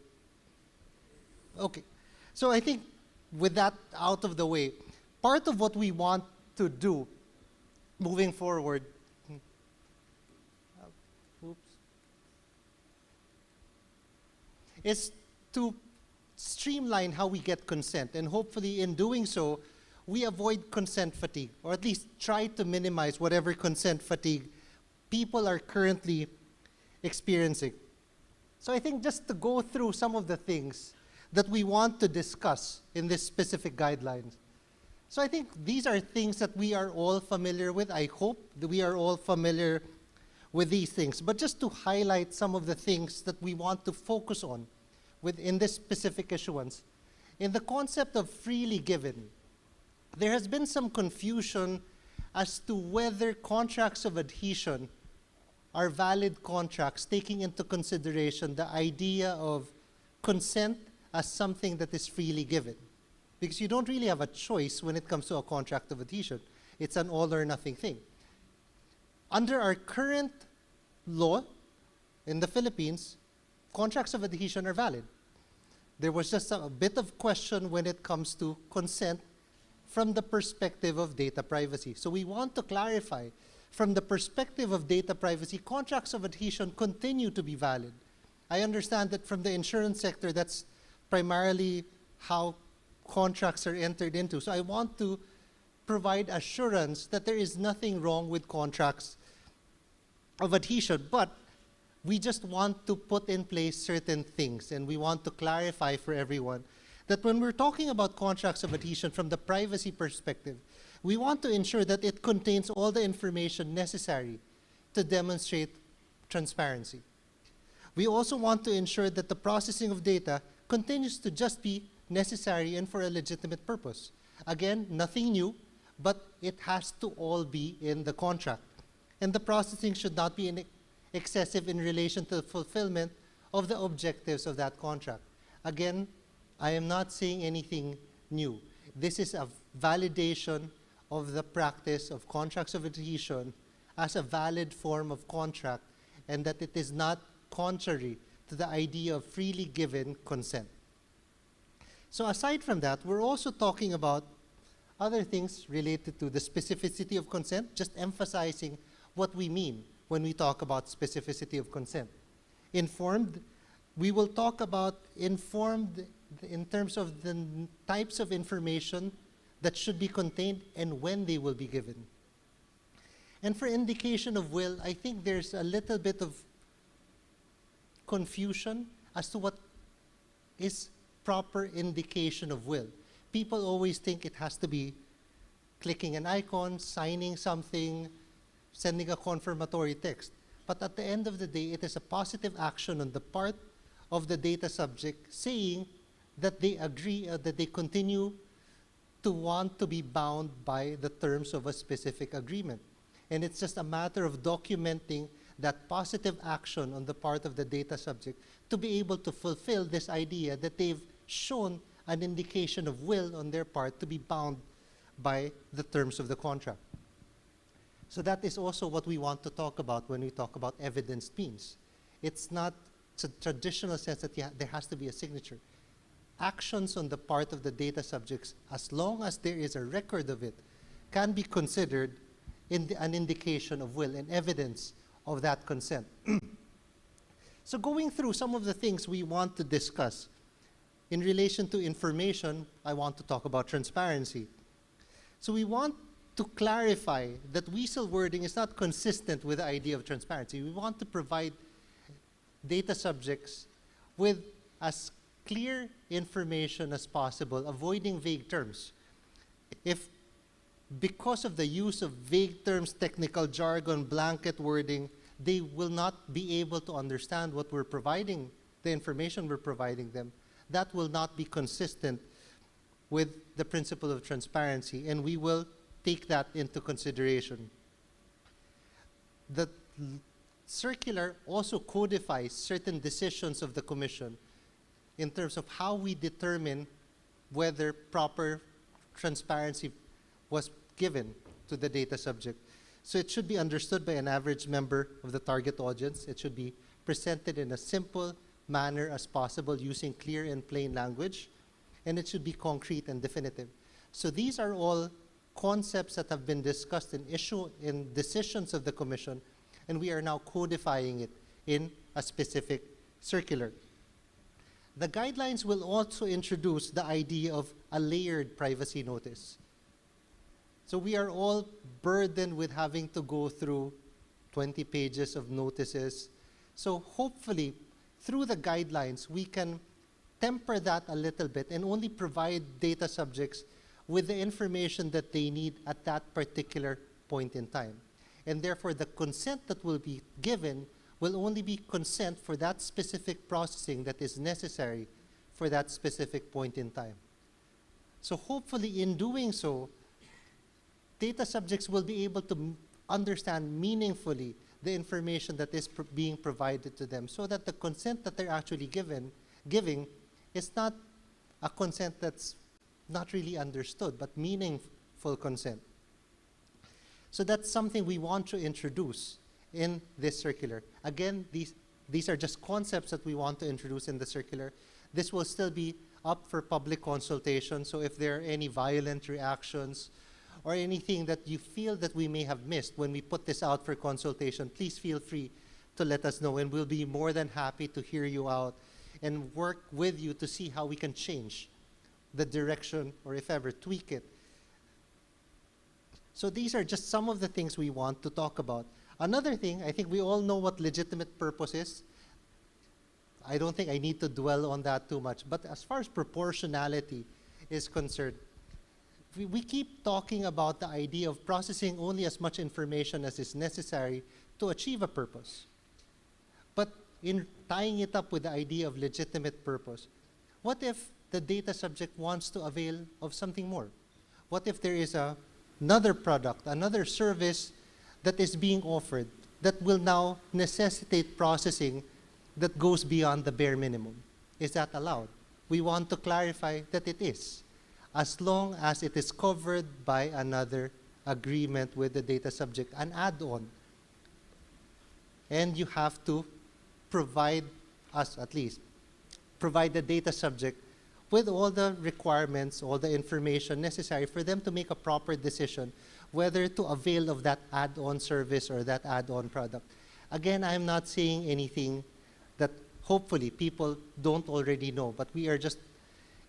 Okay, so I think with that out of the way, part of what we want to do moving forward, is to streamline how we get consent, and hopefully in doing so, we avoid consent fatigue, or at least try to minimize whatever consent fatigue people are currently experiencing. So I think just to go through some of the things that we want to discuss in this specific guidelines. So I think these are things that we are all familiar with. I hope that we are all familiar with these things. But just to highlight some of the things that we want to focus on within this specific issuance. In the concept of freely given, there has been some confusion as to whether contracts of adhesion are valid contracts, taking into consideration the idea of consent as something that is freely given. Because you don't really have a choice when it comes to a contract of adhesion. It's an all or nothing thing. Under our current law in the Philippines, contracts of adhesion are valid. There was just a bit of question when it comes to consent from the perspective of data privacy. So we want to clarify, from the perspective of data privacy, contracts of adhesion continue to be valid. I understand that from the insurance sector, that's primarily how contracts are entered into. So I want to provide assurance that there is nothing wrong with contracts of adhesion, but we just want to put in place certain things, and we want to clarify for everyone that when we're talking about contracts of adhesion from the privacy perspective, we want to ensure that it contains all the information necessary to demonstrate transparency. We also want to ensure that the processing of data continues to just be necessary and for a legitimate purpose. Again, nothing new, but it has to all be in the contract. And the processing should not be excessive in relation to the fulfillment of the objectives of that contract. Again, I am not saying anything new. This is a validation of the practice of contracts of adhesion as a valid form of contract and that it is not contrary to the idea of freely given consent. So aside from that, we're also talking about other things related to the specificity of consent, just emphasizing what we mean when we talk about specificity of consent. Informed, we will talk about informed in terms of the types of information that should be contained and when they will be given. And for indication of will, I think there's a little bit of confusion as to what is proper indication of will. People always think it has to be clicking an icon, signing something, sending a confirmatory text. But at the end of the day, it is a positive action on the part of the data subject saying that they agree, that they continue to want to be bound by the terms of a specific agreement. And it's just a matter of documenting that positive action on the part of the data subject to be able to fulfill this idea that they've shown an indication of will on their part to be bound by the terms of the contract. So that is also what we want to talk about when we talk about evidenced means. It's not a traditional sense that there has to be a signature. Actions on the part of the data subjects, as long as there is a record of it, can be considered an indication of will and evidence of that consent. So going through some of the things we want to discuss, in relation to information, I want to talk about transparency. So we want to clarify that WESL wording is not consistent with the idea of transparency. We want to provide data subjects with as clear information as possible, avoiding vague terms. If because of the use of vague terms, technical jargon, blanket wording, they will not be able to understand what we're providing, the information we're providing them, that will not be consistent with the principle of transparency, and we will take that into consideration. The circular also codifies certain decisions of the Commission in terms of how we determine whether proper transparency was given to the data subject. So it should be understood by an average member of the target audience. It should be presented in a simple manner as possible using clear and plain language, and it should be concrete and definitive. So these are all concepts that have been discussed in decisions of the Commission, and we are now codifying it in a specific circular. The guidelines will also introduce the idea of a layered privacy notice. So we are all burdened with having to go through 20 pages of notices. So hopefully, through the guidelines, we can temper that a little bit and only provide data subjects with the information that they need at that particular point in time. And therefore, the consent that will be given will only be consent for that specific processing that is necessary for that specific point in time. So hopefully, in doing so, data subjects will be able to understand meaningfully the information that is being provided to them, so that the consent that they're actually giving is not a consent that's not really understood, but meaningful consent. So that's something we want to introduce in this circular. Again, these are just concepts that we want to introduce in the circular. This will still be up for public consultation, so if there are any violent reactions or anything that you feel that we may have missed when we put this out for consultation, please feel free to let us know, and we'll be more than happy to hear you out and work with you to see how we can change the direction or, if ever, tweak it. So these are just some of the things we want to talk about. Another thing, I think we all know what legitimate purpose is. I don't think I need to dwell on that too much. But as far as proportionality is concerned, we keep talking about the idea of processing only as much information as is necessary to achieve a purpose. But in tying it up with the idea of legitimate purpose, what if the data subject wants to avail of something more? What if there is another product, another service that is being offered that will now necessitate processing that goes beyond the bare minimum? Is that allowed? We want to clarify that it is, as long as it is covered by another agreement with the data subject, an add-on and you have to provide us, at least, provide the data subject with all the requirements, all the information necessary for them to make a proper decision whether to avail of that add-on service or that add-on product. Again, I'm not saying anything that hopefully people don't already know, but we are just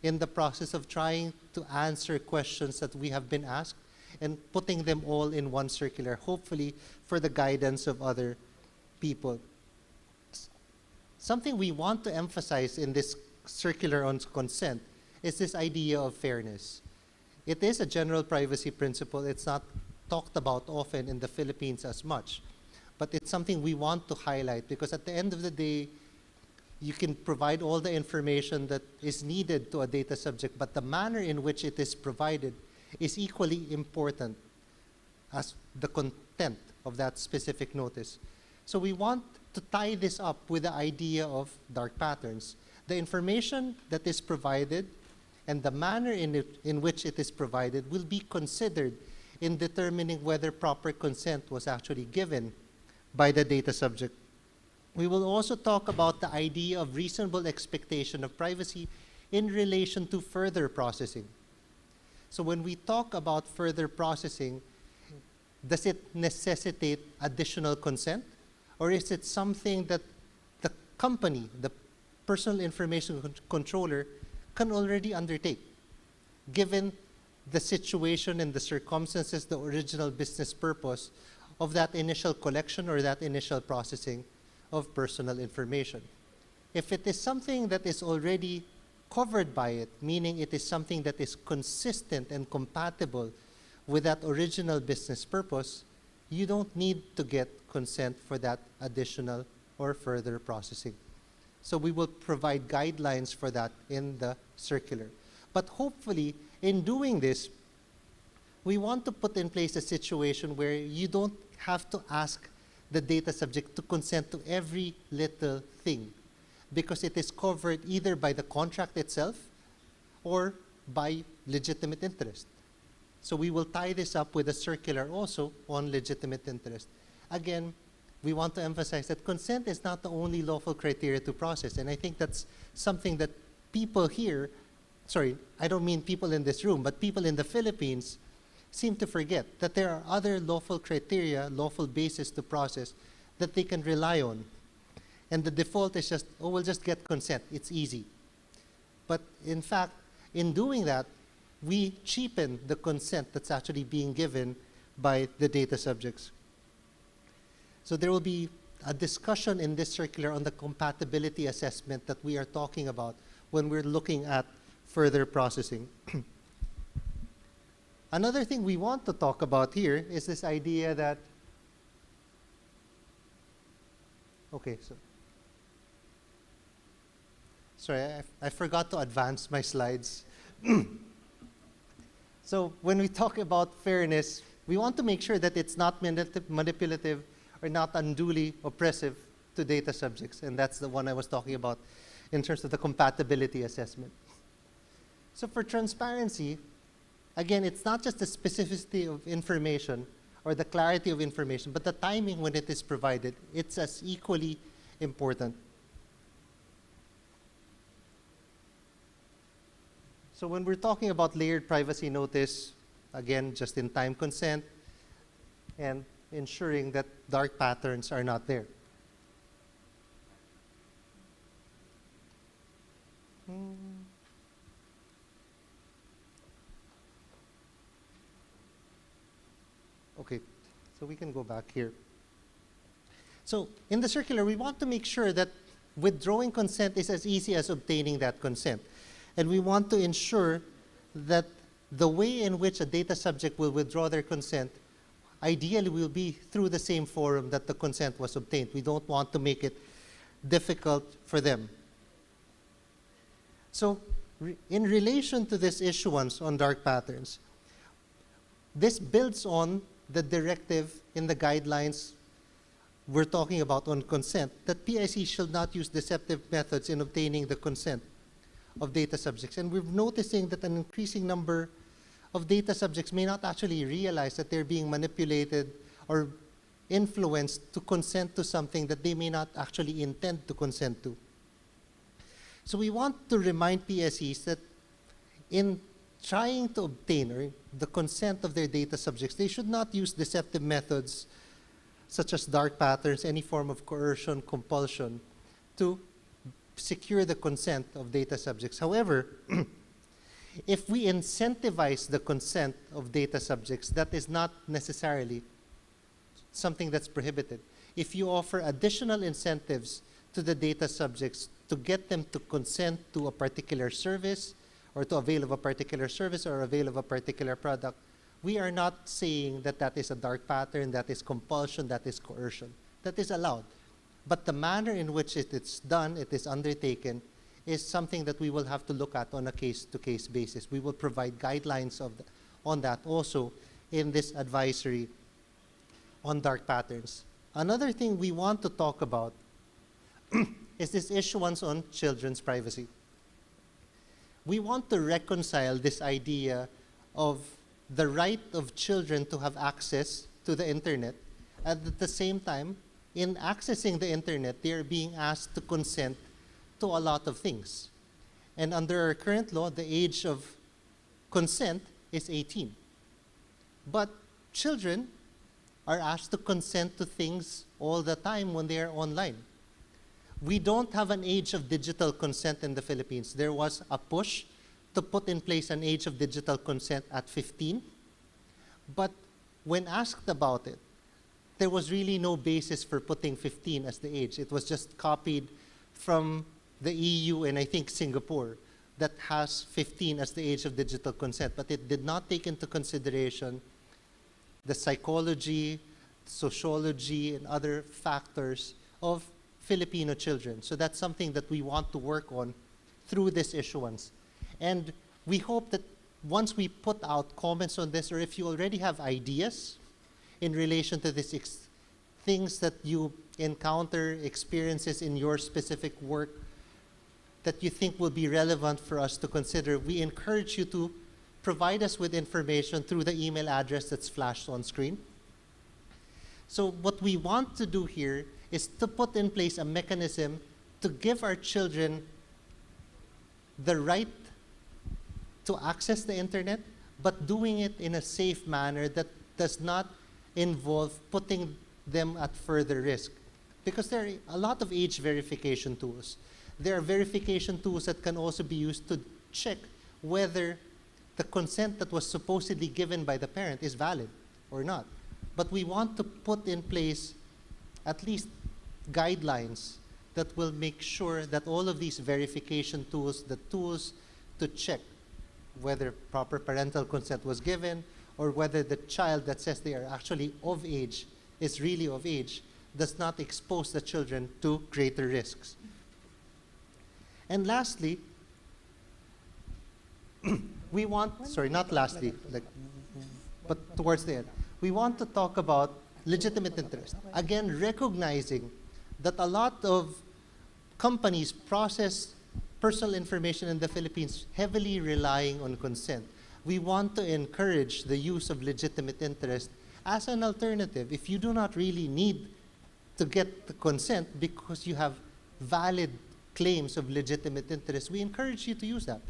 in the process of trying to answer questions that we have been asked and putting them all in one circular, hopefully for the guidance of other people. Something we want to emphasize in this circular on consent is this idea of fairness. It is a general privacy principle. It's not talked about often in the Philippines as much, but it's something we want to highlight because at the end of the day, you can provide all the information that is needed to a data subject, but the manner in which it is provided is equally important as the content of that specific notice. So we want to tie this up with the idea of dark patterns. The information that is provided and the manner in which it is provided will be considered in determining whether proper consent was actually given by the data subject. We will also talk about the idea of reasonable expectation of privacy in relation to further processing. So when we talk about further processing, does it necessitate additional consent? Or is it something that the company, the personal information controller, can already undertake, given the situation and the circumstances, the original business purpose of that initial collection or that initial processing of personal information? If it is something that is already covered by it, meaning it is something that is consistent and compatible with that original business purpose, you don't need to get consent for that additional or further processing. So we will provide guidelines for that in the circular. But hopefully, in doing this, we want to put in place a situation where you don't have to ask the data subject to consent to every little thing, because it is covered either by the contract itself or by legitimate interest. So we will tie this up with a circular also on legitimate interest. Again, we want to emphasize that consent is not the only lawful criteria to process. And I think that's something that people here, sorry, I don't mean people in this room, but people in the Philippines seem to forget that there are other lawful criteria, lawful basis to process that they can rely on. And the default is just, oh, we'll just get consent. It's easy. But in fact, in doing that, we cheapen the consent that's actually being given by the data subjects. So there will be a discussion in this circular on the compatibility assessment that we are talking about when we're looking at further processing. Another thing we want to talk about here is this idea that, okay, so, sorry, I forgot to advance my slides. So when we talk about fairness, we want to make sure that it's not manipulative or not unduly oppressive to data subjects. And that's the one I was talking about in terms of the compatibility assessment. So for transparency, again, it's not just the specificity of information or the clarity of information, but the timing when it is provided. It's as equally important. So when we're talking about layered privacy notice, again, just-in-time consent, and ensuring that dark patterns are not there. Okay, so we can go back here. So in the circular, we want to make sure that withdrawing consent is as easy as obtaining that consent. And we want to ensure that the way in which a data subject will withdraw their consent ideally will be through the same forum that the consent was obtained. We don't want to make it difficult for them. So in relation to this issuance on dark patterns, this builds on the directive in the guidelines we're talking about on consent, that PIC shall not use deceptive methods in obtaining the consent of data subjects. And we're noticing that an increasing number of data subjects may not actually realize that they're being manipulated or influenced to consent to something that they may not actually intend to consent to. So we want to remind PSEs that in trying to obtain the consent of their data subjects, they should not use deceptive methods such as dark patterns, any form of coercion, compulsion, to secure the consent of data subjects. However, if we incentivize the consent of data subjects, that is not necessarily something that's prohibited. If you offer additional incentives to the data subjects to get them to consent to a particular service or to avail of a particular service or avail of a particular product, we are not saying that that is a dark pattern, that is compulsion, that is coercion. That is allowed. But the manner in which it is done, it is undertaken, is something that we will have to look at on a case-to-case basis. We will provide guidelines on that also in this advisory on dark patterns. Another thing we want to talk about is this issuance on children's privacy. We want to reconcile this idea of the right of children to have access to the internet, and at the same time, in accessing the internet, they are being asked to consent to a lot of things. And under our current law, the age of consent is 18. But children are asked to consent to things all the time when they are online. We don't have an age of digital consent in the Philippines. There was a push to put in place an age of digital consent at 15. But when asked about it, there was really no basis for putting 15 as the age. It was just copied from the EU and I think Singapore that has 15 as the age of digital consent, but it did not take into consideration the psychology, sociology, and other factors of Filipino children. So that's something that we want to work on through this issuance. And we hope that once we put out comments on this, or if you already have ideas in relation to this things that you encounter, experiences in your specific work that you think will be relevant for us to consider, we encourage you to provide us with information through the email address that's flashed on screen. So what we want to do here is to put in place a mechanism to give our children the right to access the internet, but doing it in a safe manner that does not involve putting them at further risk. Because there are a lot of age verification tools. There are verification tools that can also be used to check whether the consent that was supposedly given by the parent is valid or not. But we want to put in place at least guidelines that will make sure that all of these verification tools, the tools to check whether proper parental consent was given or whether the child that says they are actually of age is really of age, does not expose the children to greater risks. And lastly, we want, sorry, not lastly, but towards the end, we want to talk about legitimate interest. Again, recognizing that a lot of companies process personal information in the Philippines heavily relying on consent. We want to encourage the use of legitimate interest as an alternative. If you do not really need to get the consent because you have valid claims of legitimate interest, we encourage you to use that.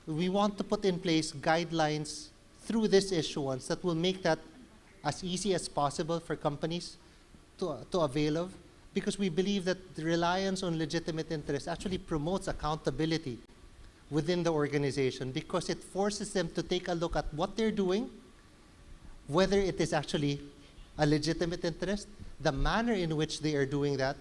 We want to put in place guidelines through this issuance that will make that as easy as possible for companies to avail of, because we believe that the reliance on legitimate interest actually promotes accountability within the organization, because it forces them to take a look at what they're doing, whether it is actually a legitimate interest, the manner in which they are doing that,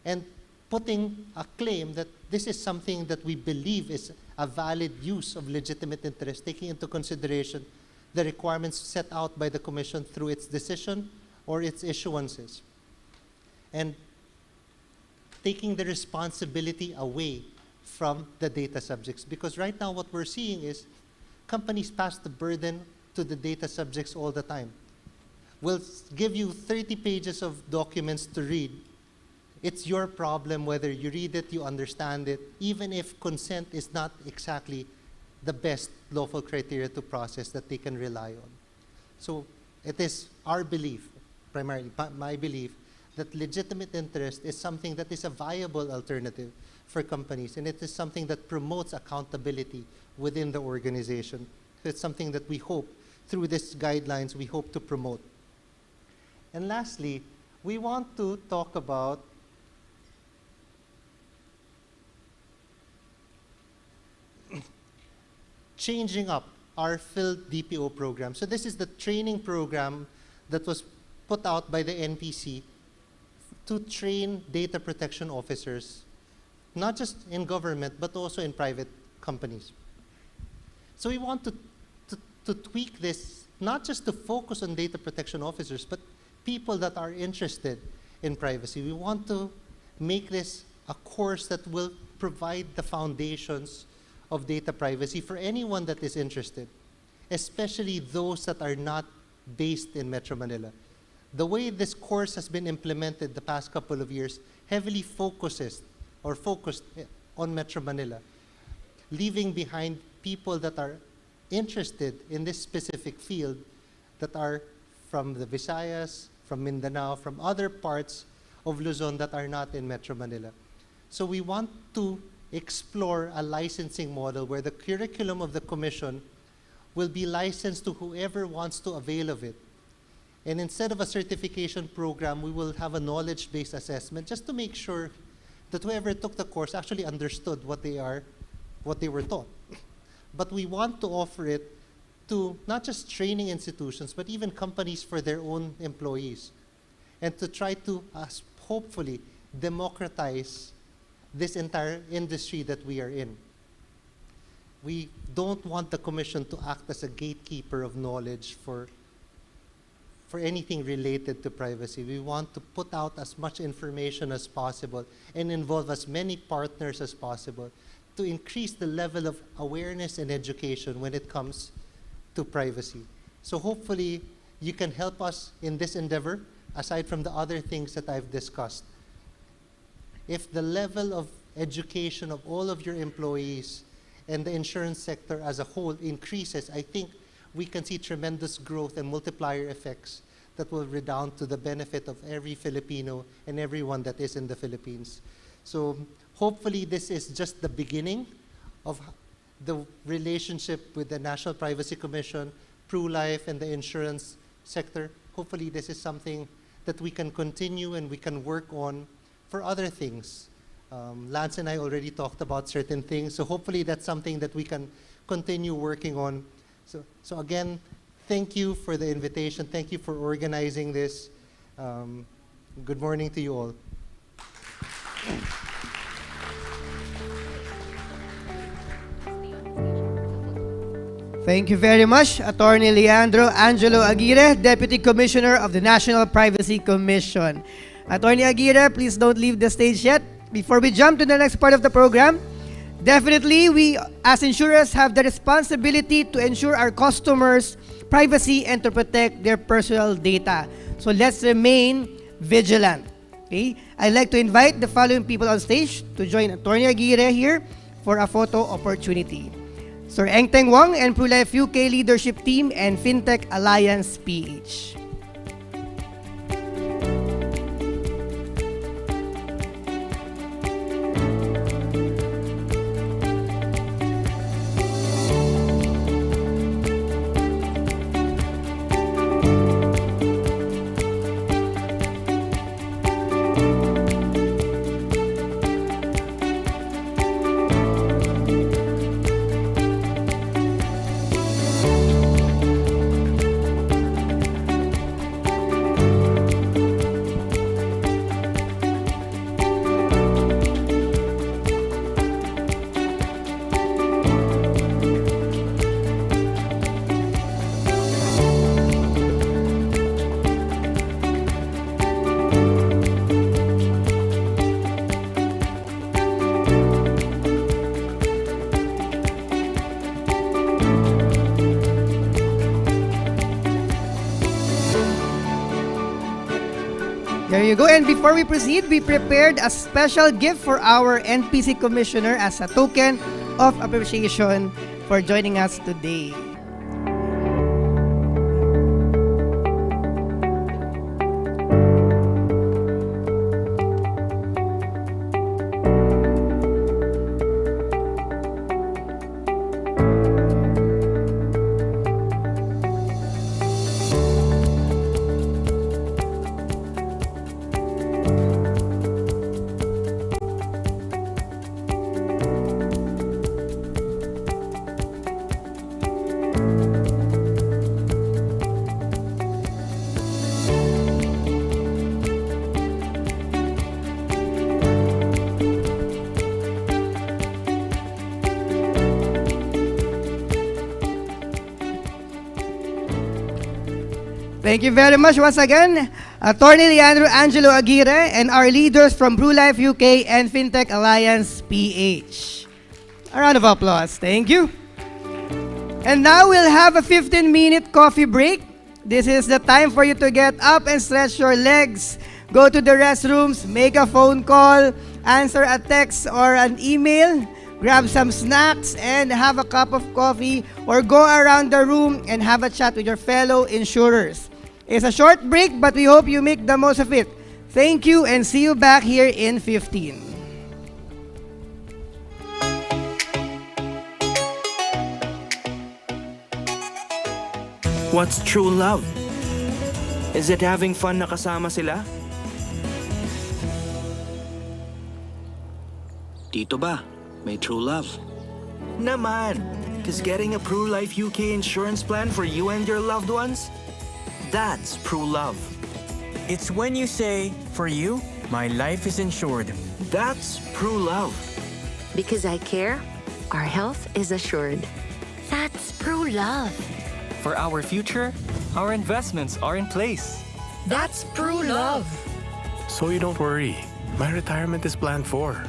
and putting a claim that this is something that we believe is a valid use of legitimate interest, taking into consideration the requirements set out by the Commission through its decision or its issuances. And taking the responsibility away from the data subjects. Because right now what we're seeing is companies pass the burden to the data subjects all the time. We'll give you 30 pages of documents to read. It's your problem whether you read it, you understand it, even if consent is not exactly the best lawful criteria to process that they can rely on. So it is our belief primarily my belief, that legitimate interest is something that is a viable alternative for companies, and it is something that promotes accountability within the organization. It's something that we hope, through these guidelines, we hope to promote. And lastly, we want to talk about changing up our field DPO program. So this is the training program that was put out by the NPC to train data protection officers, not just in government, but also in private companies. So we want to tweak this, not just to focus on data protection officers, but people that are interested in privacy. We want to make this a course that will provide the foundations of data privacy for anyone that is interested, especially those that are not based in Metro Manila. The way this course has been implemented the past couple of years heavily focused on Metro Manila, leaving behind people that are interested in this specific field that are from the Visayas, from Mindanao, from other parts of Luzon that are not in Metro Manila. So we want to explore a licensing model where the curriculum of the commission will be licensed to whoever wants to avail of it. And instead of a certification program, we will have a knowledge-based assessment just to make sure that whoever took the course actually understood what they were taught. But we want to offer it to not just training institutions, but even companies for their own employees, and to try to hopefully democratize this entire industry that we are in. We don't want the commission to act as a gatekeeper of knowledge for anything related to privacy. We want to put out as much information as possible and involve as many partners as possible to increase the level of awareness and education when it comes to privacy. So hopefully you can help us in this endeavor, aside from the other things that I've discussed. If the level of education of all of your employees and the insurance sector as a whole increases, I think we can see tremendous growth and multiplier effects that will redound to the benefit of every Filipino and everyone that is in the Philippines. So hopefully this is just the beginning of the relationship with the National Privacy Commission, PruLife, and the insurance sector. Hopefully this is something that we can continue and we can work on for other things. Lance and I already talked about certain things, so hopefully that's something that we can continue working on. So again, thank you for the invitation. Thank you for organizing this. Good morning to you all. Thank you very much, Attorney Leandro Angelo Aguirre, Deputy Commissioner of the National Privacy Commission. Attorney Aguirre, please don't leave the stage yet. Before we jump to the next part of the program, definitely we as insurers have the responsibility to ensure our customers' privacy and to protect their personal data. So let's remain vigilant. Okay? I'd like to invite the following people on stage to join Attorney Aguirre here for a photo opportunity. Sir Engteng Wong and PruLife UK Leadership Team and FinTech Alliance PH. There you go. And before we proceed, we prepared a special gift for our NPC Commissioner as a token of appreciation for joining us today. Thank you very much once again, Attorney Leandro Angelo Aguirre and our leaders from BrewLife UK and FinTech Alliance PH. A round of applause. Thank you. And now we'll have a 15-minute coffee break. This is the time for you to get up and stretch your legs, go to the restrooms, make a phone call, answer a text or an email, grab some snacks and have a cup of coffee, or go around the room and have a chat with your fellow insurers. It's a short break, but we hope you make the most of it. Thank you and see you back here in 15. What's true love? Is it having fun na kasama sila? Dito ba? May true love. Naman, cause getting a PruLife UK insurance plan for you and your loved ones, that's true love. It's when you say, for you, my life is insured. That's true love. Because I care, our health is assured. That's true love. For our future, our investments are in place. That's true love. So you don't worry. My retirement is planned for.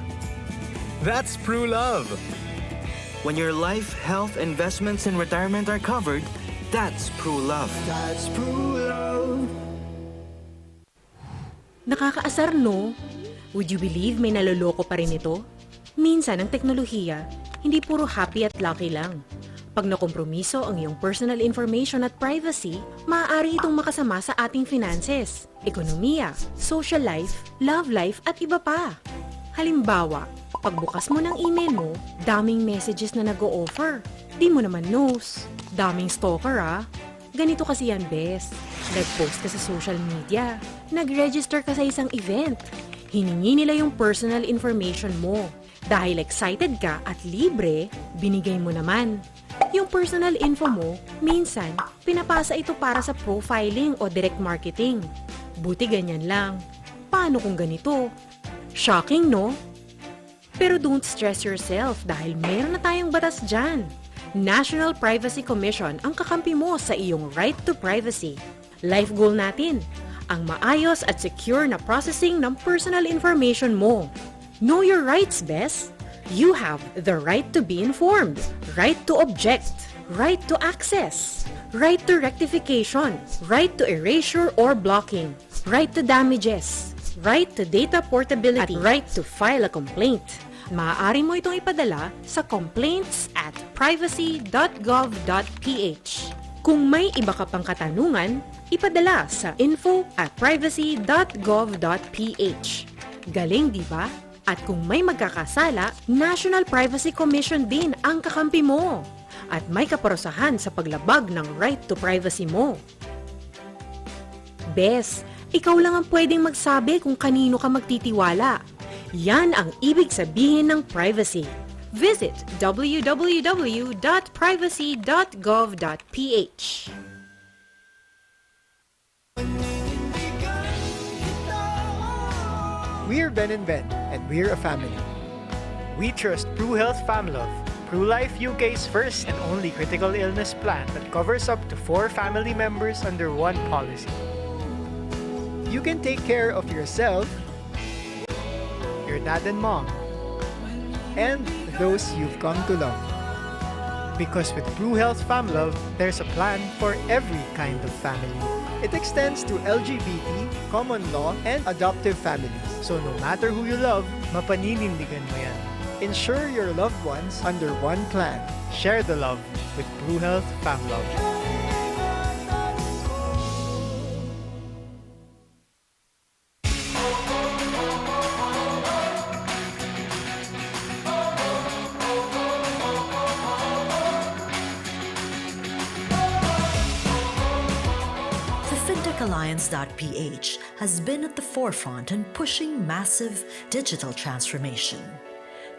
That's true love. When your life, health, investments, and retirement are covered, that's true love. That's true love. Nakakaasar, no? Would you believe may naloloko pa rin ito? Minsan ang teknolohiya, hindi puro happy at lucky lang. Pag nakompromiso ang iyong personal information at privacy, maaari itong makasama sa ating finances, ekonomiya, social life, love life at iba pa. Halimbawa, pagbukas mo ng email mo, daming messages na nag-o-offer. Di mo naman knows. Daming stalker Ganito kasi yan, bes. Nag-post ka sa social media. Nag-register ka sa isang event. Hiningi nila yung personal information mo. Dahil excited ka at libre, binigay mo naman. Yung personal info mo, minsan, pinapasa ito para sa profiling o direct marketing. Buti ganyan lang. Paano kung ganito? Shocking, no? Pero don't stress yourself dahil meron na tayong batas dyan. National Privacy Commission ang kakampi mo sa iyong right to privacy. Life goal natin, ang maayos at secure na processing ng personal information mo. Know your rights, bes. You have the right to be informed, right to object, right to access, right to rectification, right to erasure or blocking, right to damages, right to data portability, at right to file a complaint. Maaari mo itong ipadala sa complaints@privacy.gov.ph. Kung may iba ka pang katanungan, ipadala sa info@privacy.gov.ph. Galing, di ba? At kung may magkakasala, National Privacy Commission din ang kakampi mo. At may kaparusahan sa paglabag ng right to privacy mo. Bes, ikaw lang ang pwedeng magsabi kung kanino ka magtitiwala. Yan ang ibig sabihin ng privacy. Visit www.privacy.gov.ph. We're Ben and Ben, and we're a family. We trust PruHealth FamLove, PruLife UK's first and only critical illness plan that covers up to 4 family members under one policy. You can take care of yourself, your dad and mom, and those you've come to love. Because with PruHealth FamLove, there's a plan for every kind of family. It extends to LGBT, common law, and adoptive families. So no matter who you love, mapaninindigan mo yan. Insure your loved ones under one plan. Share the love with PruHealth FamLove. Alliance.ph has been at the forefront in pushing massive digital transformation.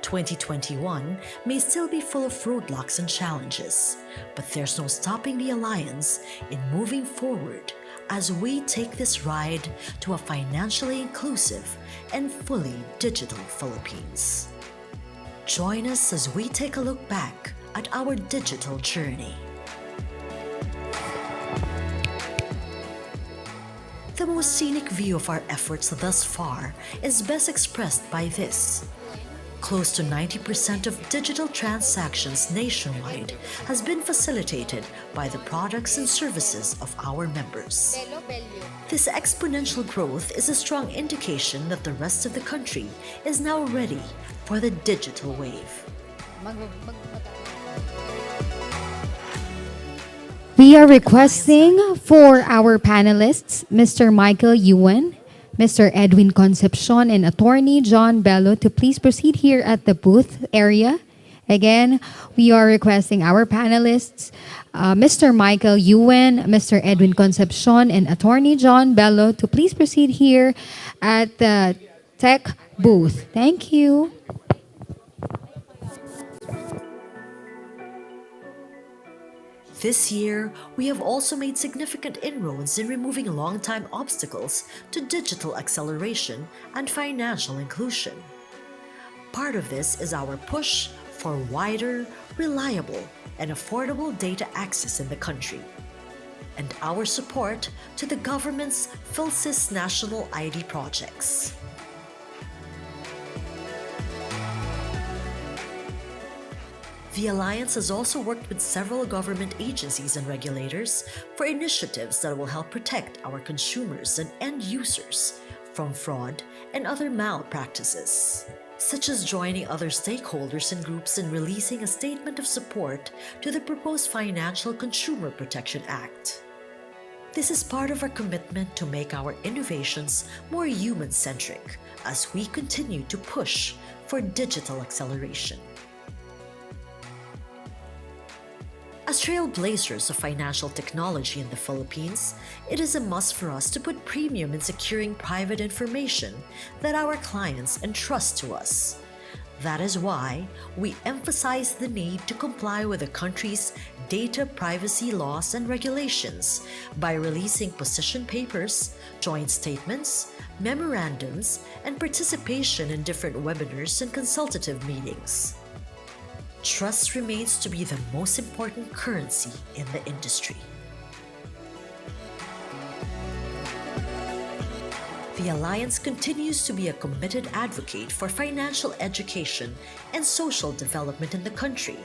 2021 may still be full of roadblocks and challenges, but there's no stopping the Alliance in moving forward as we take this ride to a financially inclusive and fully digital Philippines. Join us as we take a look back at our digital journey. The most scenic view of our efforts thus far is best expressed by this. Close to 90% of digital transactions nationwide has been facilitated by the products and services of our members. This exponential growth is a strong indication that the rest of the country is now ready for the digital wave. We are requesting for our panelists, Mr. Michael Yuen, Mr. Edwin Concepcion, and Attorney John Bello to please proceed here at the booth area. Again, we are requesting our panelists, Mr. Michael Yuen, Mr. Edwin Concepcion, and Attorney John Bello to please proceed here at the tech booth. Thank you. This year, we have also made significant inroads in removing long-time obstacles to digital acceleration and financial inclusion. Part of this is our push for wider, reliable, and affordable data access in the country, and our support to the government's PhilSys national ID projects. The Alliance has also worked with several government agencies and regulators for initiatives that will help protect our consumers and end users from fraud and other malpractices, such as joining other stakeholders and groups in releasing a statement of support to the proposed Financial Consumer Protection Act. This is part of our commitment to make our innovations more human-centric as we continue to push for digital acceleration. As trailblazers of financial technology in the Philippines, it is a must for us to put premium in securing private information that our clients entrust to us. That is why we emphasize the need to comply with the country's data privacy laws and regulations by releasing position papers, joint statements, memorandums, and participation in different webinars and consultative meetings. Trust remains to be the most important currency in the industry. The Alliance continues to be a committed advocate for financial education and social development in the country.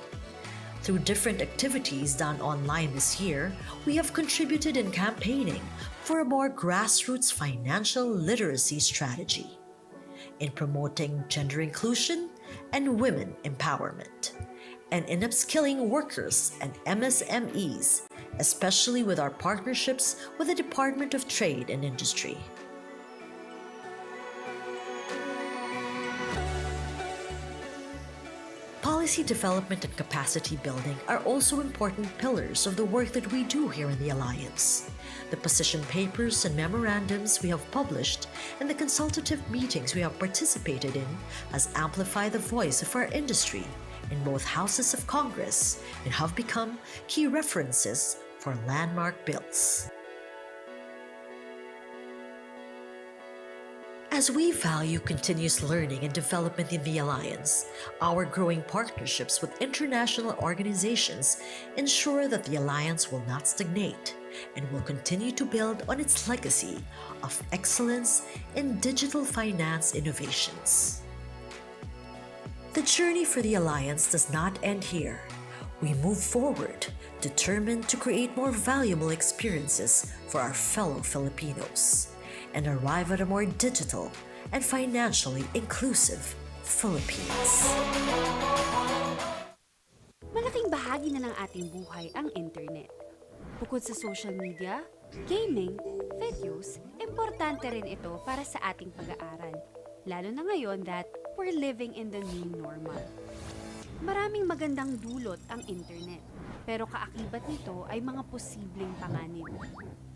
Through different activities done online this year, we have contributed in campaigning for a more grassroots financial literacy strategy, in promoting gender inclusion and women empowerment, and in upskilling workers and MSMEs, especially with our partnerships with the Department of Trade and Industry. Policy development and capacity building are also important pillars of the work that we do here in the Alliance. The position papers and memorandums we have published and the consultative meetings we have participated in has amplified the voice of our industry in both houses of Congress and have become key references for landmark bills. As we value continuous learning and development in the Alliance, our growing partnerships with international organizations ensure that the Alliance will not stagnate and will continue to build on its legacy of excellence in digital finance innovations. The journey for the Alliance does not end here. We move forward, determined to create more valuable experiences for our fellow Filipinos and arrive at a more digital and financially inclusive Philippines. Malaking bahagi na ng ating buhay ang internet. Bukod sa social media, gaming, videos, importante rin ito para sa ating pag-aaral. Lalo na ngayon that we're living in the new normal. Maraming magandang dulot ang internet, pero kaakibat nito ay mga posibleng panganib.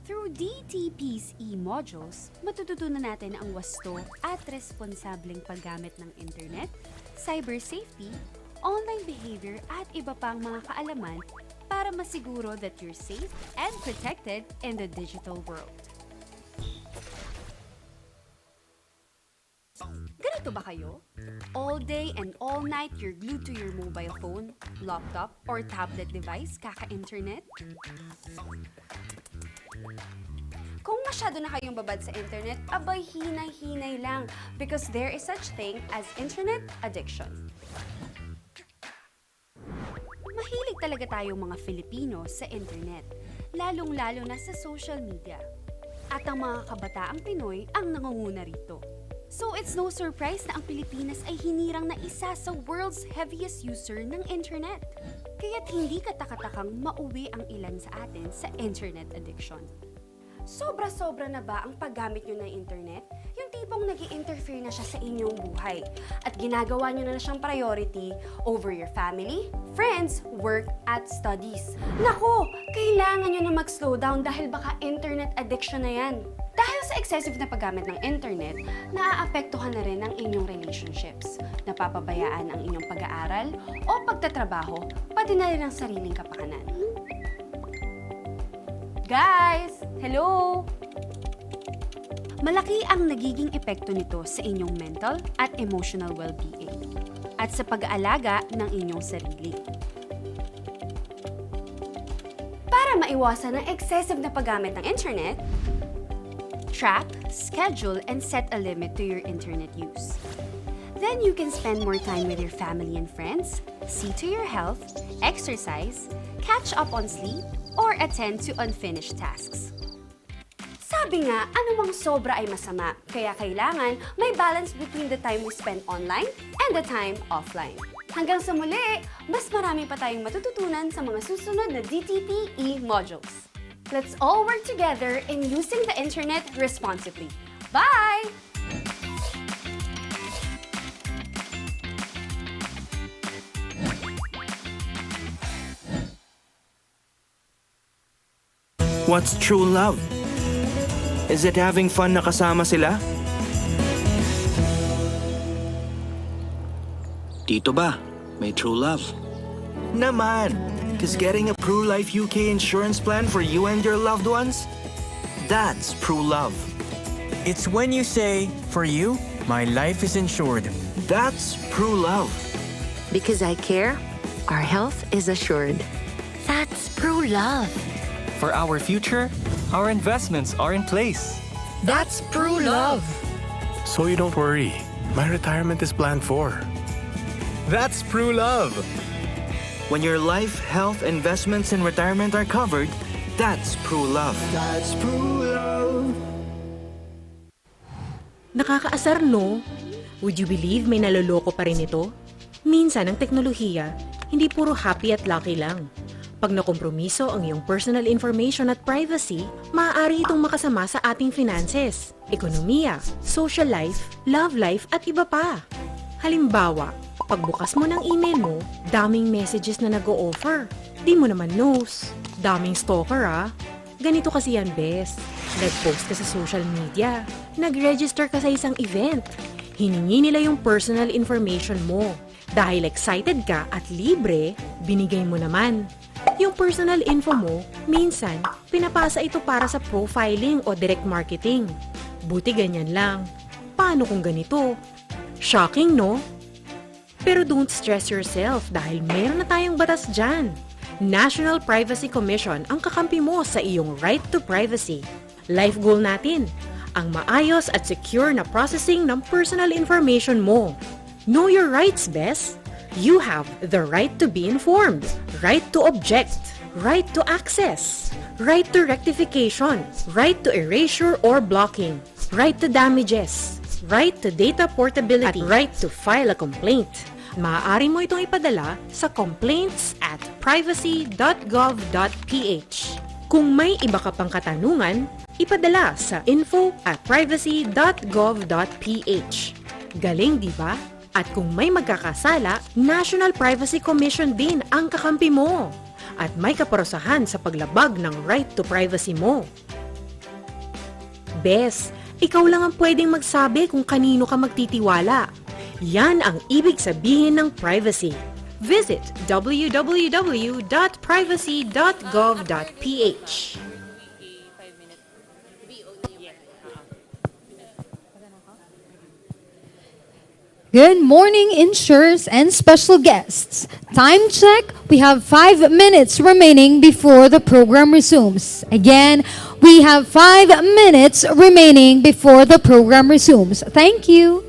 Through DTP's e-modules, matututunan natin ang wasto at responsableng paggamit ng internet, cyber safety, online behavior at iba pang mga kaalaman para masiguro that you're safe and protected in the digital world. Ganito ba kayo? All day and all night you're glued to your mobile phone, laptop, or tablet device kaka-internet? Kung masyado na kayong babad sa internet, abay hinay-hinay lang because there is such thing as internet addiction. Mahilig talaga tayong mga Filipino sa internet, lalong-lalo na sa social media. At ang mga kabataang Pinoy ang nangunguna rito. So it's no surprise na ang Pilipinas ay hinirang na isa sa world's heaviest user ng internet. Kaya't hindi katakatakang mauwi ang ilan sa atin sa internet addiction. Sobra-sobra na ba ang paggamit nyo ng internet? Yung tipong nag-i-interfere na siya sa inyong buhay at ginagawa nyo na siyang priority over your family, friends, work, at studies. Nako, kailangan nyo na mag-slow down dahil baka internet addiction na yan. Dahil sa excessive na paggamit ng internet, naaapektuhan na rin ang inyong relationships. Napapabayaan ang inyong pag-aaral o pagtatrabaho, pati na rin ang sariling kapakanan. Guys! Hello! Malaki ang nagiging epekto nito sa inyong mental at emotional well-being at sa pag-aalaga ng inyong sarili. Para maiwasan ang excessive na paggamit ng internet, track, schedule, and set a limit to your internet use. Then you can spend more time with your family and friends, see to your health, exercise, catch up on sleep, or attend to unfinished tasks. Sabi nga, anumang sobra ay masama, kaya kailangan may balance between the time we spend online and the time offline. Hanggang sa muli, mas marami pa tayong matututunan sa mga susunod na DTPE modules. Let's all work together in using the internet responsibly. Bye! What's true love? Is it having fun na kasama sila? Dito ba? May true love? Naman! Cause getting a PruLife UK insurance plan for you and your loved ones? That's true love. It's when you say, for you, my life is insured. That's true love. Because I care, our health is assured. That's true love. For our future, our investments are in place. That's true love. So you don't worry. My retirement is planned for. That's true love. When your life, health, investments, and retirement are covered, that's true love. That's true love. Nakakaasar, no? Would you believe may naloloko pa rin ito? Minsan ang teknolohiya, hindi puro happy at lucky lang. Pag nakompromiso ang iyong personal information at privacy, maaari itong makasama sa ating finances, ekonomiya, social life, love life at iba pa. Halimbawa, pagbukas mo ng email mo, daming messages na nag-o-offer. Di mo naman knows. Daming stalker ah. Ganito kasi yan, bes. Nag-post ka sa social media. Nag-register ka sa isang event. Hiningi nila yung personal information mo. Dahil excited ka at libre, binigay mo naman. Yung personal info mo, minsan, pinapasa ito para sa profiling o direct marketing. Buti ganyan lang. Paano kung ganito? Shocking, no? Pero don't stress yourself dahil meron na tayong batas dyan. National Privacy Commission ang kakampi mo sa iyong right to privacy. Life goal natin, ang maayos at secure na processing ng personal information mo. Know your rights, bes. You have the right to be informed, right to object, right to access, right to rectification, right to erasure or blocking, right to damages, right to data portability, at right to file a complaint. Maaari mo itong ipadala sa complaints@privacy.gov.ph. Kung may iba ka pang katanungan, ipadala sa info@privacy.gov.ph. Galing, di ba? At kung may magkakasala, National Privacy Commission din ang kakampi mo. At may kaparusahan sa paglabag ng right to privacy mo. Bes, ikaw lang ang pwedeng magsabi kung kanino ka magtitiwala. Yan ang ibig sabihin ng privacy. Visit www.privacy.gov.ph. Good morning, insurers and special guests. Time check. We have 5 minutes remaining before the program resumes. Again, We have 5 minutes remaining before the program resumes. Thank you.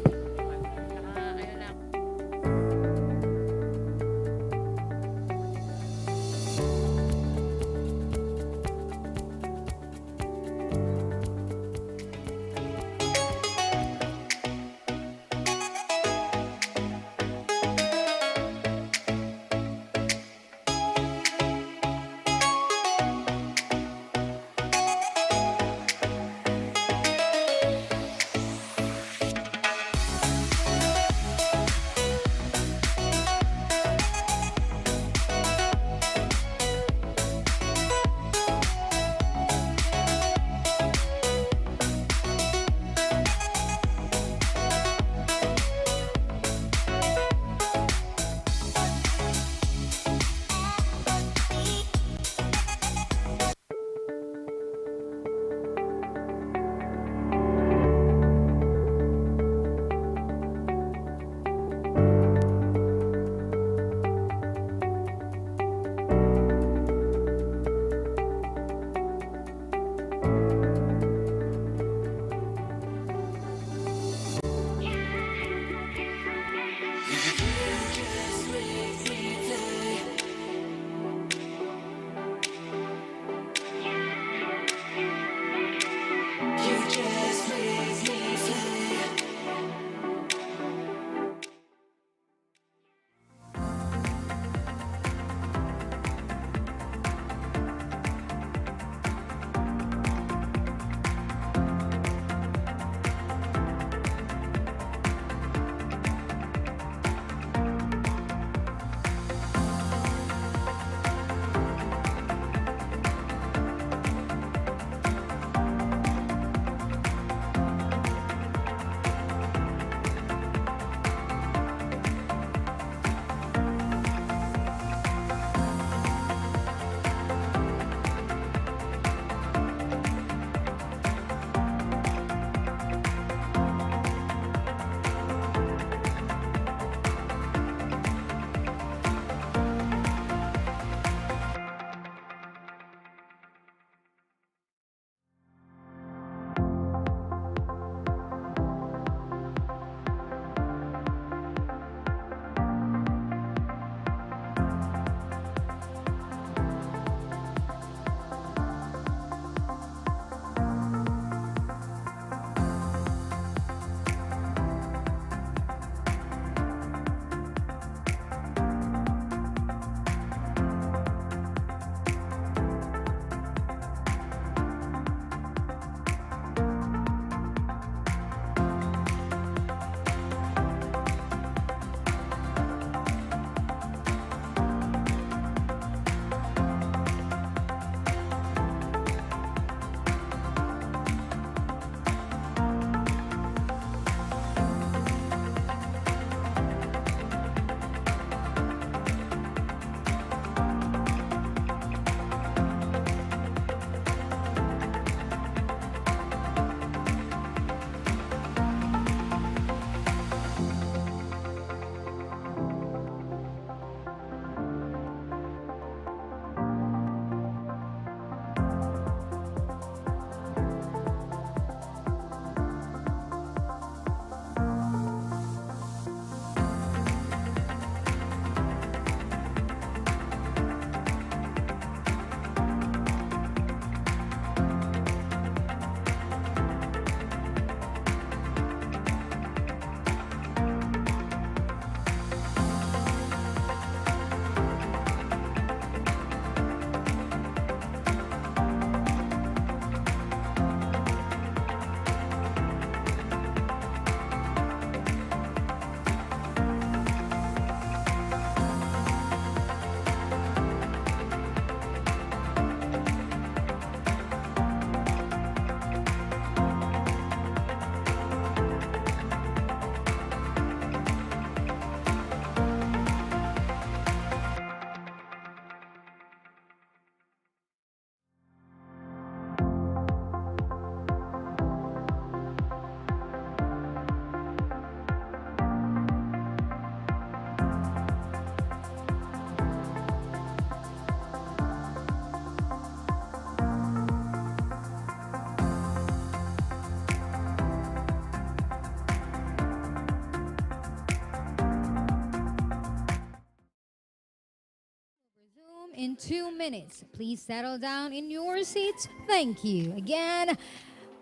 in 2 minutes. Please settle down in your seats. Thank you. Again,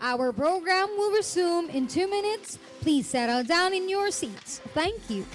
our program will resume in 2 minutes. Please settle down in your seats. Thank you.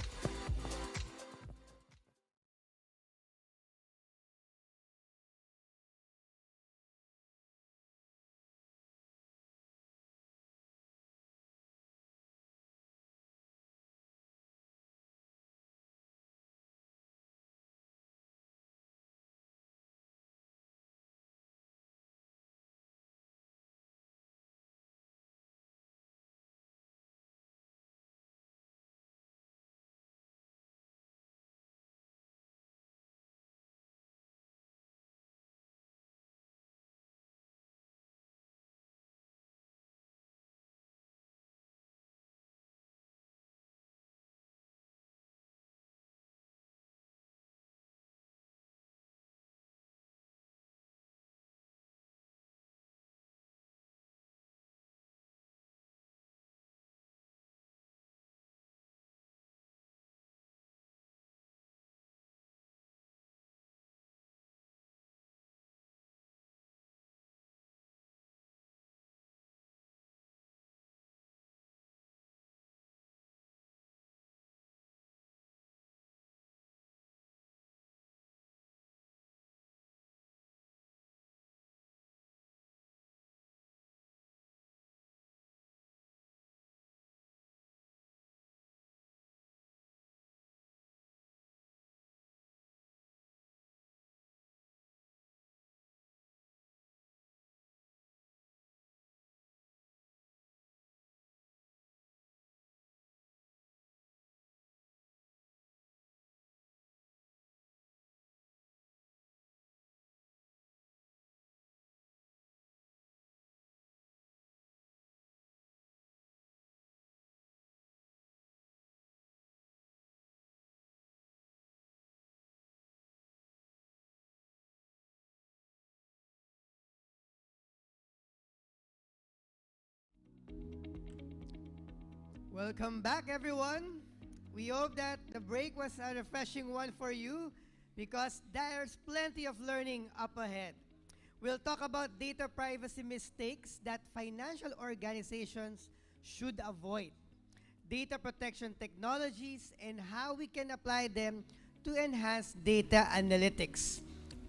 Welcome back, everyone. We hope that the break was a refreshing one for you because there's plenty of learning up ahead. We'll talk about data privacy mistakes that financial organizations should avoid, data protection technologies, and how we can apply them to enhance data analytics.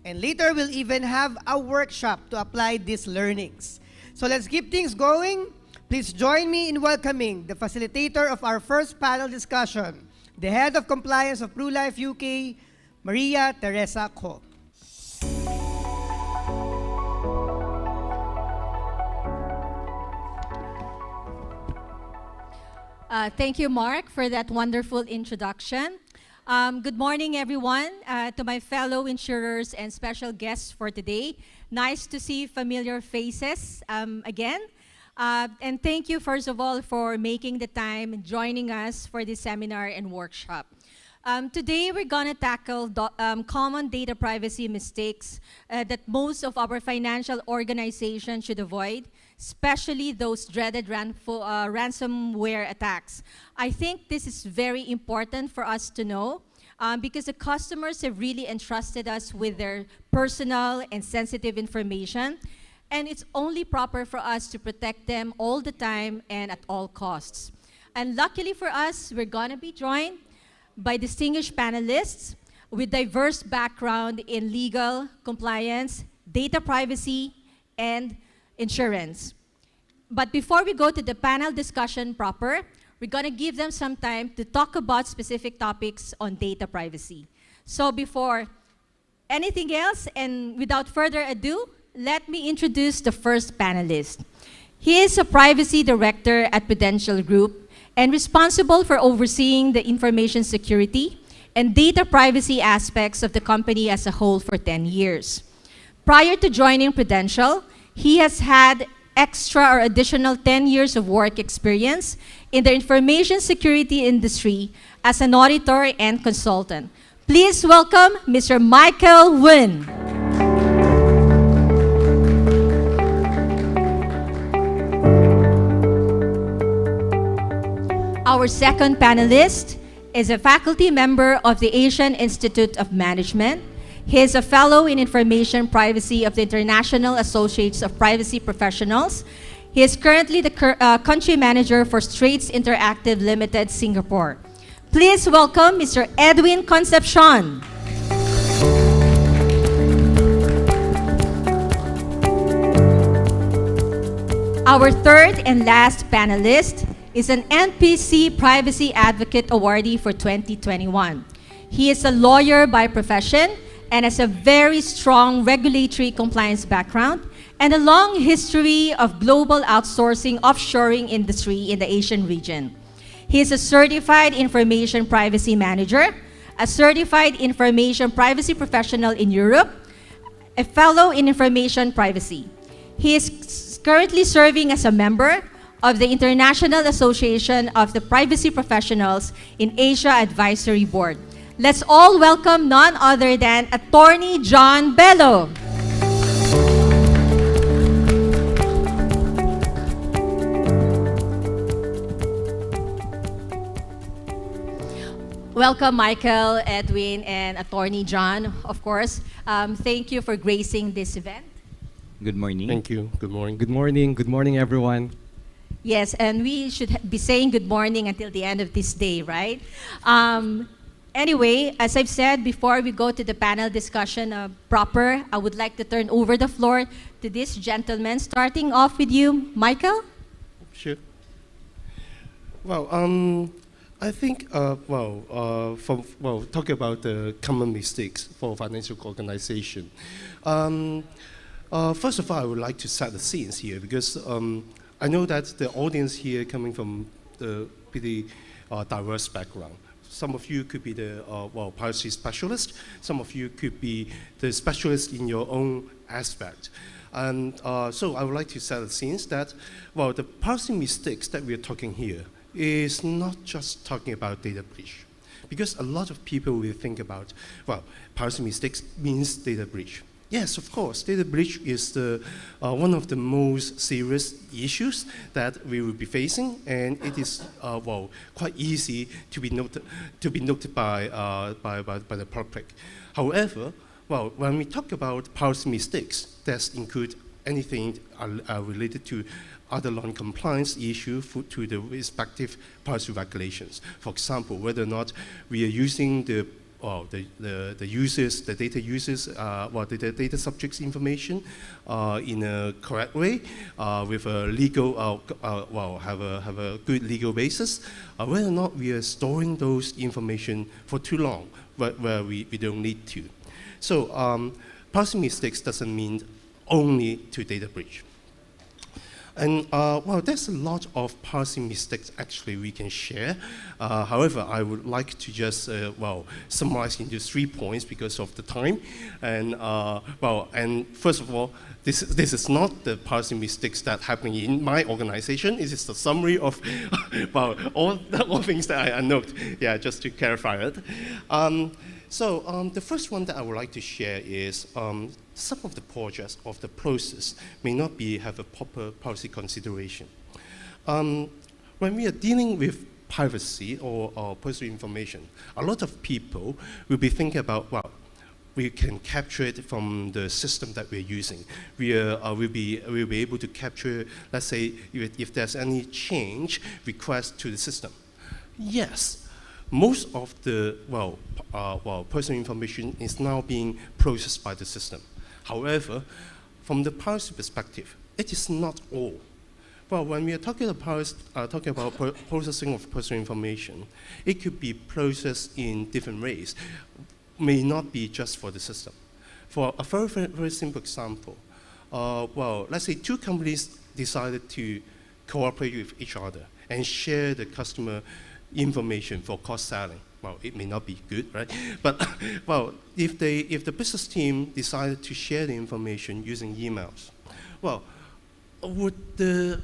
And later, we'll even have a workshop to apply these learnings. So let's keep things going. Please join me in welcoming the facilitator of our first panel discussion, the Head of Compliance of PruLife UK, Maria Teresa Ko. Thank you, Mark, for that wonderful introduction. Good morning, everyone, to my fellow insurers and special guests for today. Nice to see familiar faces again. And thank you, first of all, for making the time joining us for this seminar and workshop. Today, we're going to tackle common data privacy mistakes that most of our financial organizations should avoid, especially those dreaded ransomware attacks. I think this is very important for us to know because the customers have really entrusted us with their personal and sensitive information, and it's only proper for us to protect them all the time and at all costs. And luckily for us, we're going to be joined by distinguished panelists with diverse background in legal, compliance, data privacy, and insurance. But before we go to the panel discussion proper, we're going to give them some time to talk about specific topics on data privacy. So before anything else, and without further ado, let me introduce the first panelist. He is a privacy director at Prudential Group and responsible for overseeing the information security and data privacy aspects of the company as a whole for 10 years. Prior to joining Prudential, he has had extra or additional 10 years of work experience in the information security industry as an auditor and consultant. Please welcome Mr. Michael Wynn. Our second panelist is a faculty member of the Asian Institute of Management. He is a fellow in information privacy of the International Associates of Privacy Professionals. He is currently the country manager for Straits Interactive Limited, Singapore. Please welcome Mr. Edwin Concepcion. Our third and last panelist is an NPC Privacy Advocate Awardee for 2021. He is a lawyer by profession and has a very strong regulatory compliance background and a long history of global outsourcing offshoring industry in the Asian region. He is a certified information privacy manager, a certified information privacy professional in Europe, a fellow in information privacy. He is currently serving as a member of the International Association of the Privacy Professionals in Asia Advisory Board. Let's all welcome none other than Attorney John Bello. Welcome, Michael, Edwin, and Attorney John, of course. Thank you for gracing this event. Good morning. Thank you. Good morning. Good morning. Good morning, everyone. Yes, and we should be saying good morning until the end of this day, right? Anyway, as I've said, before we go to the panel discussion proper, I would like to turn over the floor to this gentleman, starting off with you, Michael. Sure. Well, I think, talking about the common mistakes for financial organization. First of all, I would like to set the scenes here because I know that the audience here coming from the pretty diverse background. Some of you could be the privacy specialist. Some of you could be the specialist in your own aspect. And so I would like to set the scenes that, the privacy mistakes that we are talking here is not just talking about data breach. Because a lot of people will think about, privacy mistakes means data breach. Yes, of course, data breach is one of the most serious issues that we will be facing, and it is quite easy to be noted by the public. However, when we talk about privacy mistakes, that include anything related to other non-compliance issue to the respective privacy regulations. For example, whether or not we are using the data users, the data subjects information in a correct way, with a legal, have a good legal basis, whether or not we are storing those information for too long, where we don't need to. So, privacy mistakes doesn't mean only to data breach. And there's a lot of privacy mistakes actually we can share. However, I would like to just summarize into 3 points because of the time. And and first of all, this is not the privacy mistakes that happen in my organization. It is the summary of all things that I note. Yeah, just to clarify it. So the first one that I would like to share is some of the projects of the process may not have a proper policy consideration. When we are dealing with privacy or personal information, a lot of people will be thinking about, we can capture it from the system that we're using. We'll be able to capture, let's say, if there's any change request to the system. Yes. Most of the personal information is now being processed by the system. However, from the privacy perspective, it is not all. Well, when we are talking about processing of personal information, it could be processed in different ways. May not be just for the system. For a very, very, very simple example, let's say 2 companies decided to cooperate with each other and share the customer information for cross-selling. Well, it may not be good, right? But if the business team decided to share the information using emails, would the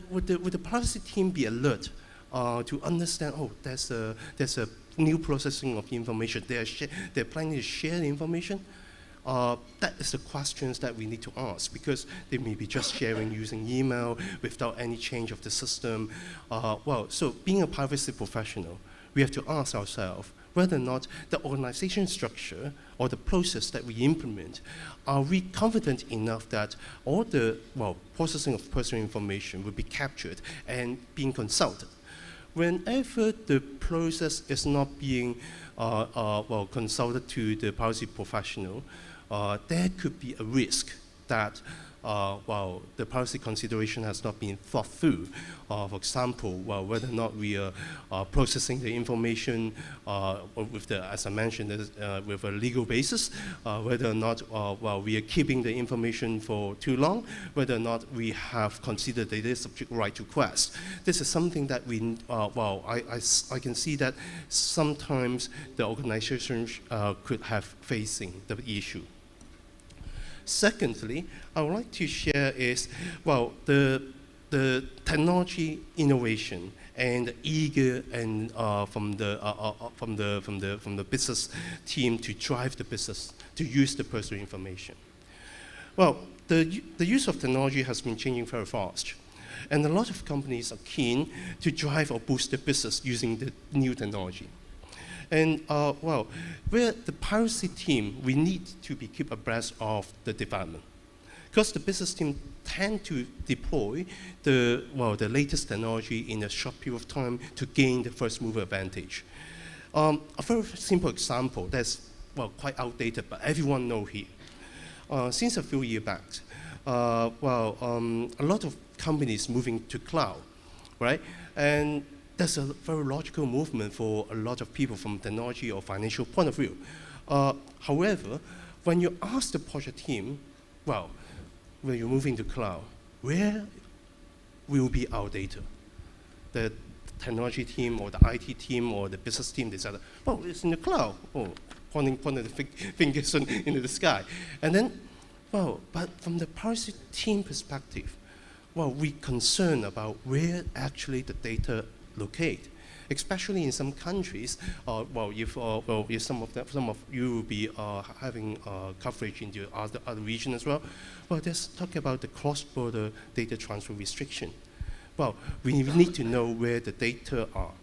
privacy team be alert to understand? Oh, there's a new processing of information. They're planning to share the information. That is the questions that we need to ask because they may be just sharing using email without any change of the system. So being a privacy professional, we have to ask ourselves whether or not the organization structure or the process that we implement, are we confident enough that all the processing of personal information will be captured and being consulted. Whenever the process is not being consulted to the privacy professional, there could be a risk that the privacy consideration has not been thought through. For example, whether or not we are processing the information with the, as I mentioned, with a legal basis, whether or not we are keeping the information for too long, whether or not we have considered that it is subject right to request. This is something that we, I can see that sometimes the organization could have facing the issue. Secondly, I would like to share is, the technology innovation and eager and from the business team to drive the business to use the personal information. Well, the use of technology has been changing very fast, and a lot of companies are keen to drive or boost their business using the new technology. And we're the privacy team, we need to be keep abreast of the development, because the business team tend to deploy the latest technology in a short period of time to gain the first mover advantage. A very simple example that's quite outdated, but everyone knows here. Since a few years back, a lot of companies moving to cloud, right? And that's a very logical movement for a lot of people from technology or financial point of view. However, when you ask the project team, when you're moving to cloud, where will be our data? The technology team or the IT team or the business team decided, it's in the cloud. Pointing the fingers into the sky. And then, but from the privacy team perspective, we're concerned about where actually the data locate, especially in some countries. If some of you will be having coverage into other regions as well. Let's talk about the cross-border data transfer restriction. We need to know where the data are.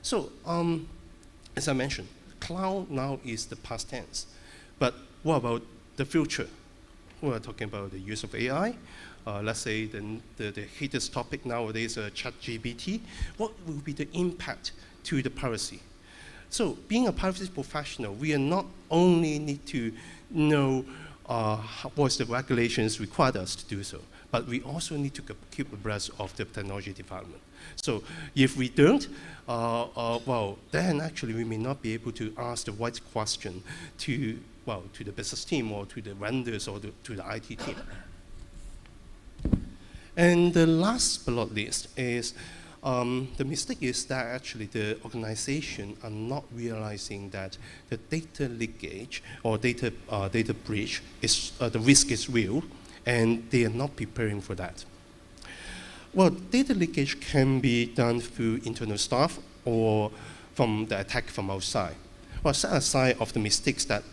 So, as I mentioned, cloud now is the past tense. But what about the future? We're talking about the use of AI. Let's say the hottest topic nowadays, ChatGPT. What will be the impact to the privacy? So being a privacy professional, we are not only need to know what the regulations require us to do so, but we also need to keep abreast of the technology development. So if we don't, then actually we may not be able to ask the right question to the business team or to the vendors or to the IT team. And the last but not least is the mistake is that actually the organization are not realizing that the data leakage or data breach is the risk is real, and they are not preparing for that. Data leakage can be done through internal staff or from the attack from outside. Set aside of the mistakes that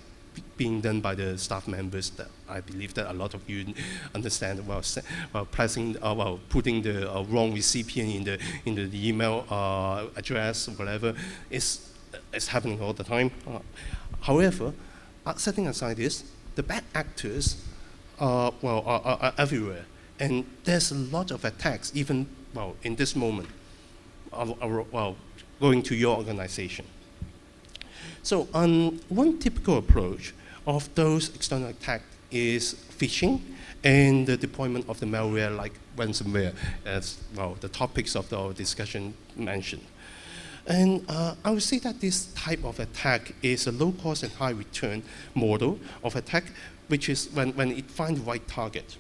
being done by the staff members that I believe that a lot of you understand, putting the wrong recipient in the email address or whatever is happening all the time. However, setting aside this, the bad actors are everywhere, and there's a lot of attacks even in this moment going to your organization. So one typical approach of those external attacks is phishing and the deployment of the malware like ransomware, as the topics of our discussion mentioned. And I would say that this type of attack is a low cost and high return model of attack, which is when it finds the right target.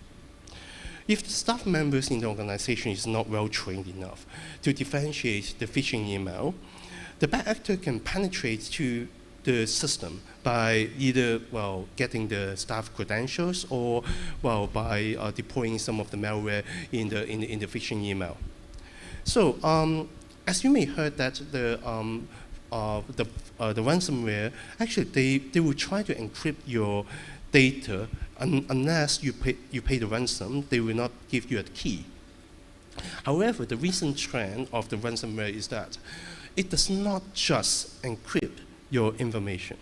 If the staff members in the organization is not well trained enough to differentiate the phishing email, the bad actor can penetrate to the system by either getting the staff credentials or by deploying some of the malware in the phishing email. So as you may heard that the ransomware actually they will try to encrypt your data unless you pay the ransom. They will not give you a key. However, the recent trend of the ransomware is that it does not just encrypt your information.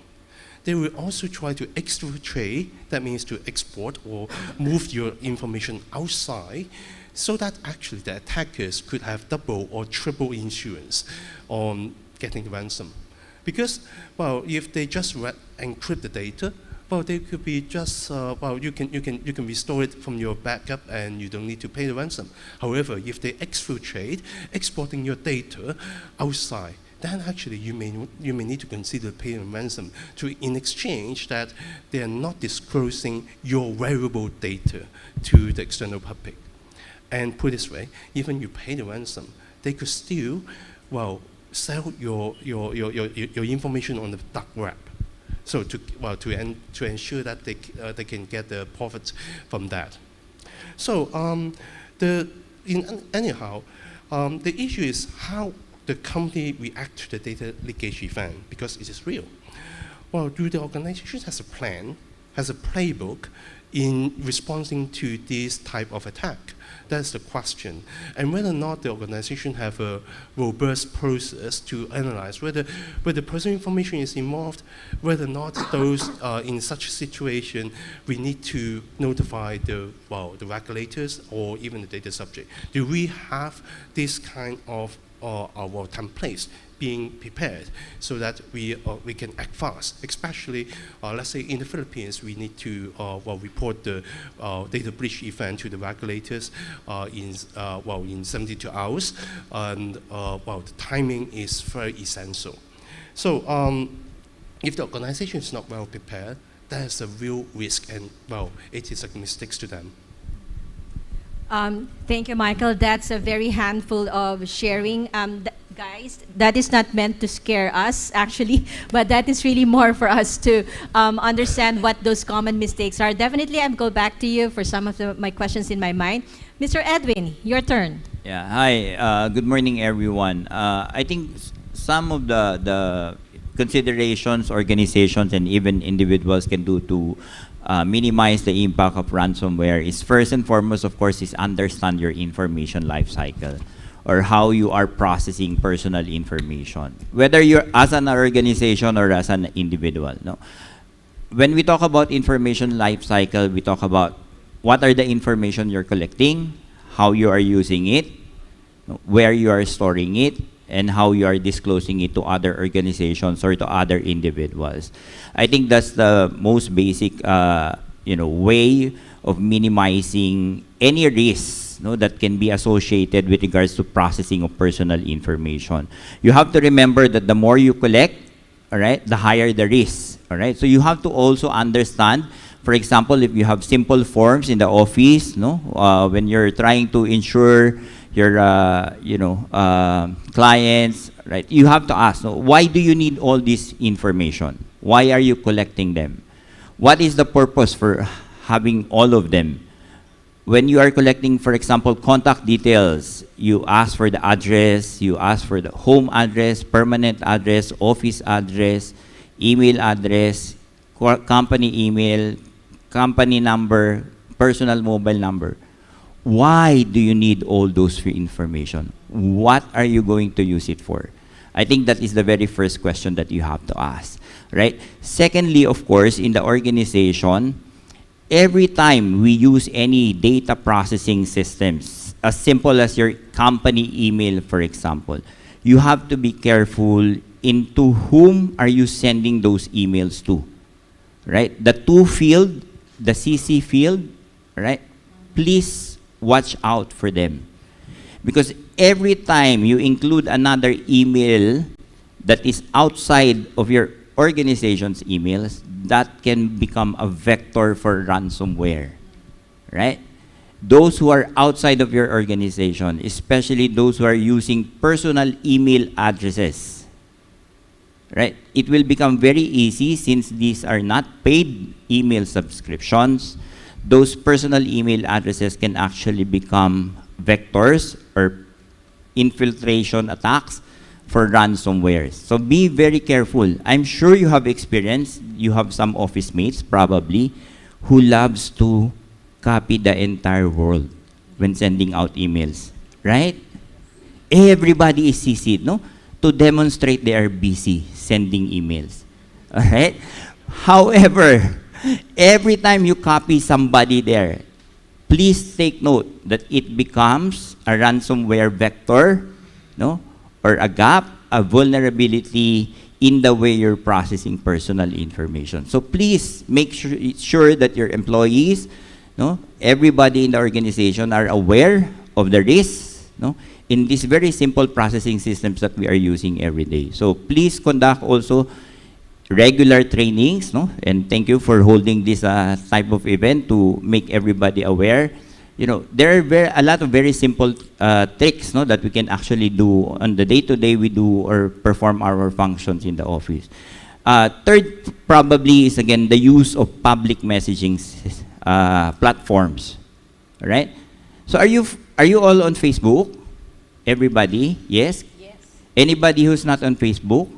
They will also try to exfiltrate, that means to export or move your information outside, so that actually the attackers could have double or triple insurance on getting the ransom. Because, well, if they just encrypt the data, well, they could be just, well, you can restore it from your backup and you don't need to pay the ransom. However, if they exfiltrate, exporting your data outside, then actually you may need to consider paying ransom in exchange that they are not disclosing your valuable data to the external public. And put this way, even you pay the ransom, they could still, well, sell your information on the dark web. So to ensure that they can get the profits from that. So anyhow, the issue is how the company react to the data leakage event, because it is real. Well, do the organization has a plan, has a playbook in responding to this type of attack? That's the question. And whether or not the organization have a robust process to analyze whether personal information is involved, whether or not those in such a situation we need to notify the regulators or even the data subject. Do we have this kind of our templates being prepared so that we can act fast? Especially, let's say in the Philippines, we need to report the data breach event to the regulators in 72 hours, and the timing is very essential. So if the organization is not well prepared, there's a real risk, and it is a mistake to them. Thank you, Michael. That's a very handful of sharing. Guys, that is not meant to scare us, actually, but that is really more for us to understand what those common mistakes are. Definitely, I'll go back to you for some of my questions in my mind. Mr. Edwin, your turn. Yeah, hi. Good morning, everyone. I think some of the considerations organizations and even individuals can do to minimize the impact of ransomware is, first and foremost, of course, is understand your information life cycle, or how you are processing personal information, whether you're as an organization or as an individual. No? When we talk about information life cycle, we talk about what are the information you're collecting, how you are using it, where you are storing it, and how you are disclosing it to other organizations or to other individuals. I think that's the most basic way of minimizing any risks that can be associated with regards to processing of personal information. You have to remember that the more you collect, all right, the higher the risk. All right, so you have to also understand, for example, if you have simple forms in the office, when you're trying to insure your clients, right? You have to ask, why do you need all this information? Why are you collecting them? What is the purpose for having all of them? When you are collecting, for example, contact details, you ask for the address, you ask for the home address, permanent address, office address, email address, company email, company number, personal mobile number. Why do you need all those information? What are you going to use it for? I think that is the very first question that you have to ask, right? Secondly, of course, in the organization, every time we use any data processing systems, as simple as your company email, for example, you have to be careful into whom are you sending those emails to, right? The to field, the CC field, right? Please watch out for them. Because every time you include another email that is outside of your organization's emails, that can become a vector for ransomware, right? Those who are outside of your organization, especially those who are using personal email addresses, right? It will become very easy, since these are not paid email subscriptions. Those personal email addresses can actually become vectors or infiltration attacks for ransomware. So be very careful. I'm sure you have experience, you have some office mates probably who loves to copy the entire world when sending out emails, right? Everybody is CC'd, no? to demonstrate they are busy sending emails. All right? However, every time you copy somebody there, please take note that it becomes a ransomware vector, no, or a gap, a vulnerability in the way you're processing personal information. So please make sure that your employees, no, everybody in the organization are aware of the risks, no, in these very simple processing systems that we are using every day. So please conduct also regular trainings, no, and thank you for holding this type of event to make everybody aware. You know, there are a lot of very simple tricks, no, that we can actually do on the day-to-day we do or perform our functions in the office. Third, probably is again the use of public messaging platforms. All right. So are you all on Facebook? Everybody? Yes. Yes. Anybody who's not on Facebook?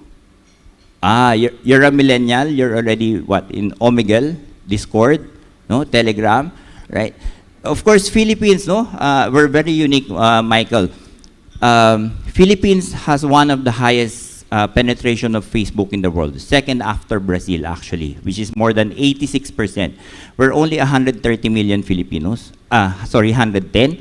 You're a millennial. You're already what, in Omegle, Discord, no, Telegram, right? Of course, Philippines, no, we're very unique, Michael. Philippines has one of the highest penetration of Facebook in the world, second after Brazil, actually, which is more than 86%. We're only 130 million Filipinos, 110,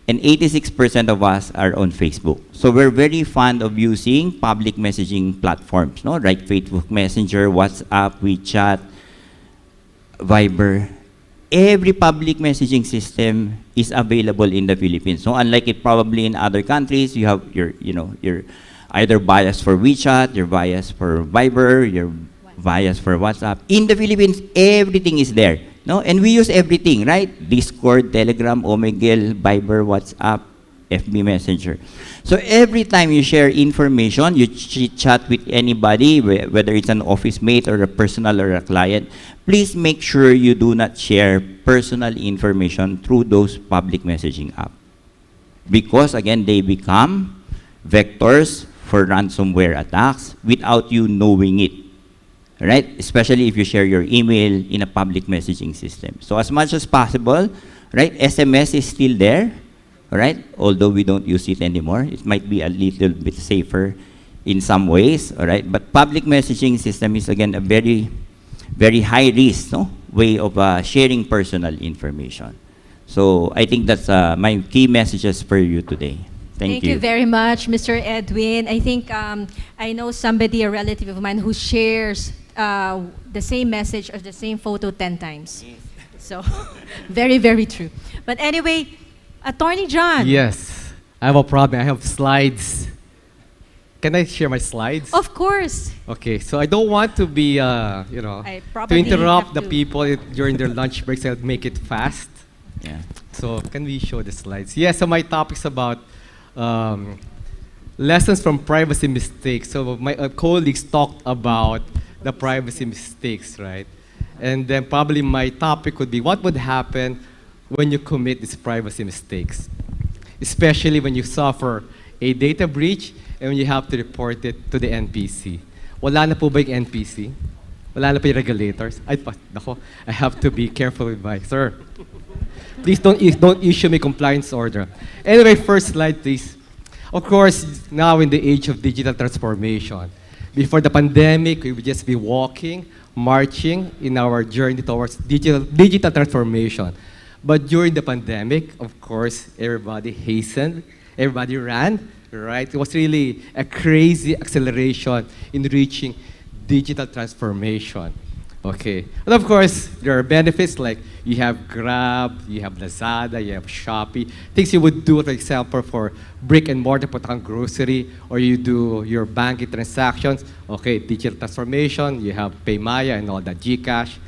and 86% of us are on Facebook. So we're very fond of using public messaging platforms, no, like Facebook Messenger, WhatsApp, WeChat, Viber. Every public messaging system is available in the Philippines. So unlike it probably in other countries, you have you're either biased for WeChat, you're biased for Viber, you're biased for WhatsApp. In the Philippines, everything is there, no? And we use everything, right? Discord, Telegram, Omegle, Viber, WhatsApp, FB Messenger. So every time you share information, you chat with anybody, whether it's an office mate or a personal or a client, please make sure you do not share personal information through those public messaging apps. Because again, they become vectors for ransomware attacks without you knowing it, right? Especially if you share your email in a public messaging system. So as much as possible, right, SMS is still there, all right? Although we don't use it anymore, it might be a little bit safer in some ways, all right? But public messaging system is again a very, very high risk, no, way of sharing personal information. So I think that's my key messages for you today. Thank you. Thank you very much, Mr. Edwin. I think I know somebody, a relative of mine, who shares the same message or the same photo 10 times. So very, very true. But anyway, Attorney John. Yes, I have a problem. I have slides. Can I share my slides? Of course. Okay, so I don't want to be, to interrupt the people during their lunch breaks. I'll make it fast. Yeah. So can we show the slides? Yeah, so my topic's about lessons from privacy mistakes. So my colleagues talked about the privacy mistakes, right? And then probably my topic would be what would happen when you commit these privacy mistakes, especially when you suffer a data breach and when you have to report it to the NPC. Wala na po ba yung NPC? Wala na po yung regulators? Ay, nako, I have to be careful with my, sir. Please don't issue me compliance order. Anyway, first slide, please. Of course, now in the age of digital transformation, before the pandemic, we would just be walking, marching in our journey towards digital transformation. But during the pandemic, of course, everybody hastened, everybody ran, right? It was really a crazy acceleration in reaching digital transformation. Okay, and of course, there are benefits like you have Grab, you have Lazada, you have Shopee, things you would do, for example, for brick and mortar, putang grocery, or you do your banking transactions. Okay, digital transformation, you have Paymaya and all that, GCash,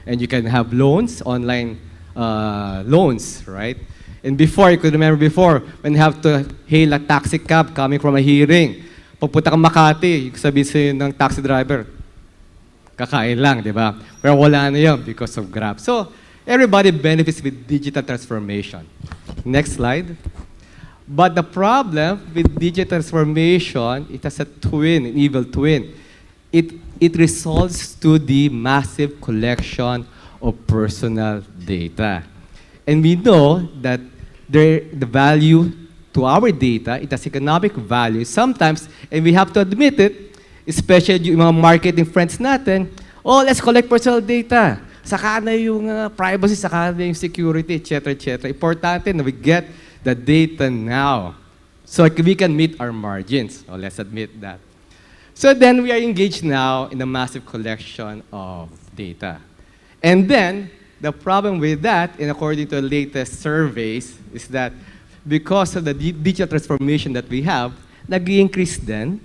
and you can have loans, online loans, right? And before, you could remember before, when you have to hail a taxi cab coming from a hearing, pagpunta kang Makati, sabihin sa'yo ng taxi driver, kakain lang, di ba? Pero wala na yun because of Grab. So, everybody benefits with digital transformation. Next slide. But the problem with digital transformation, it has a twin, an evil twin. It results to the massive collection of personal data. And we know that the value to our data, it has economic value. Sometimes, and we have to admit it, especially yung mga marketing friends natin, oh, let's collect personal data. Saka na yung privacy, saka na yung security, etc., etc. Importante na we get the data now so we can meet our margins. Oh, let's admit that. So then we are engaged now in a massive collection of data. And then, the problem with that, and according to the latest surveys, is that because of the digital transformation that we have, nag-increase din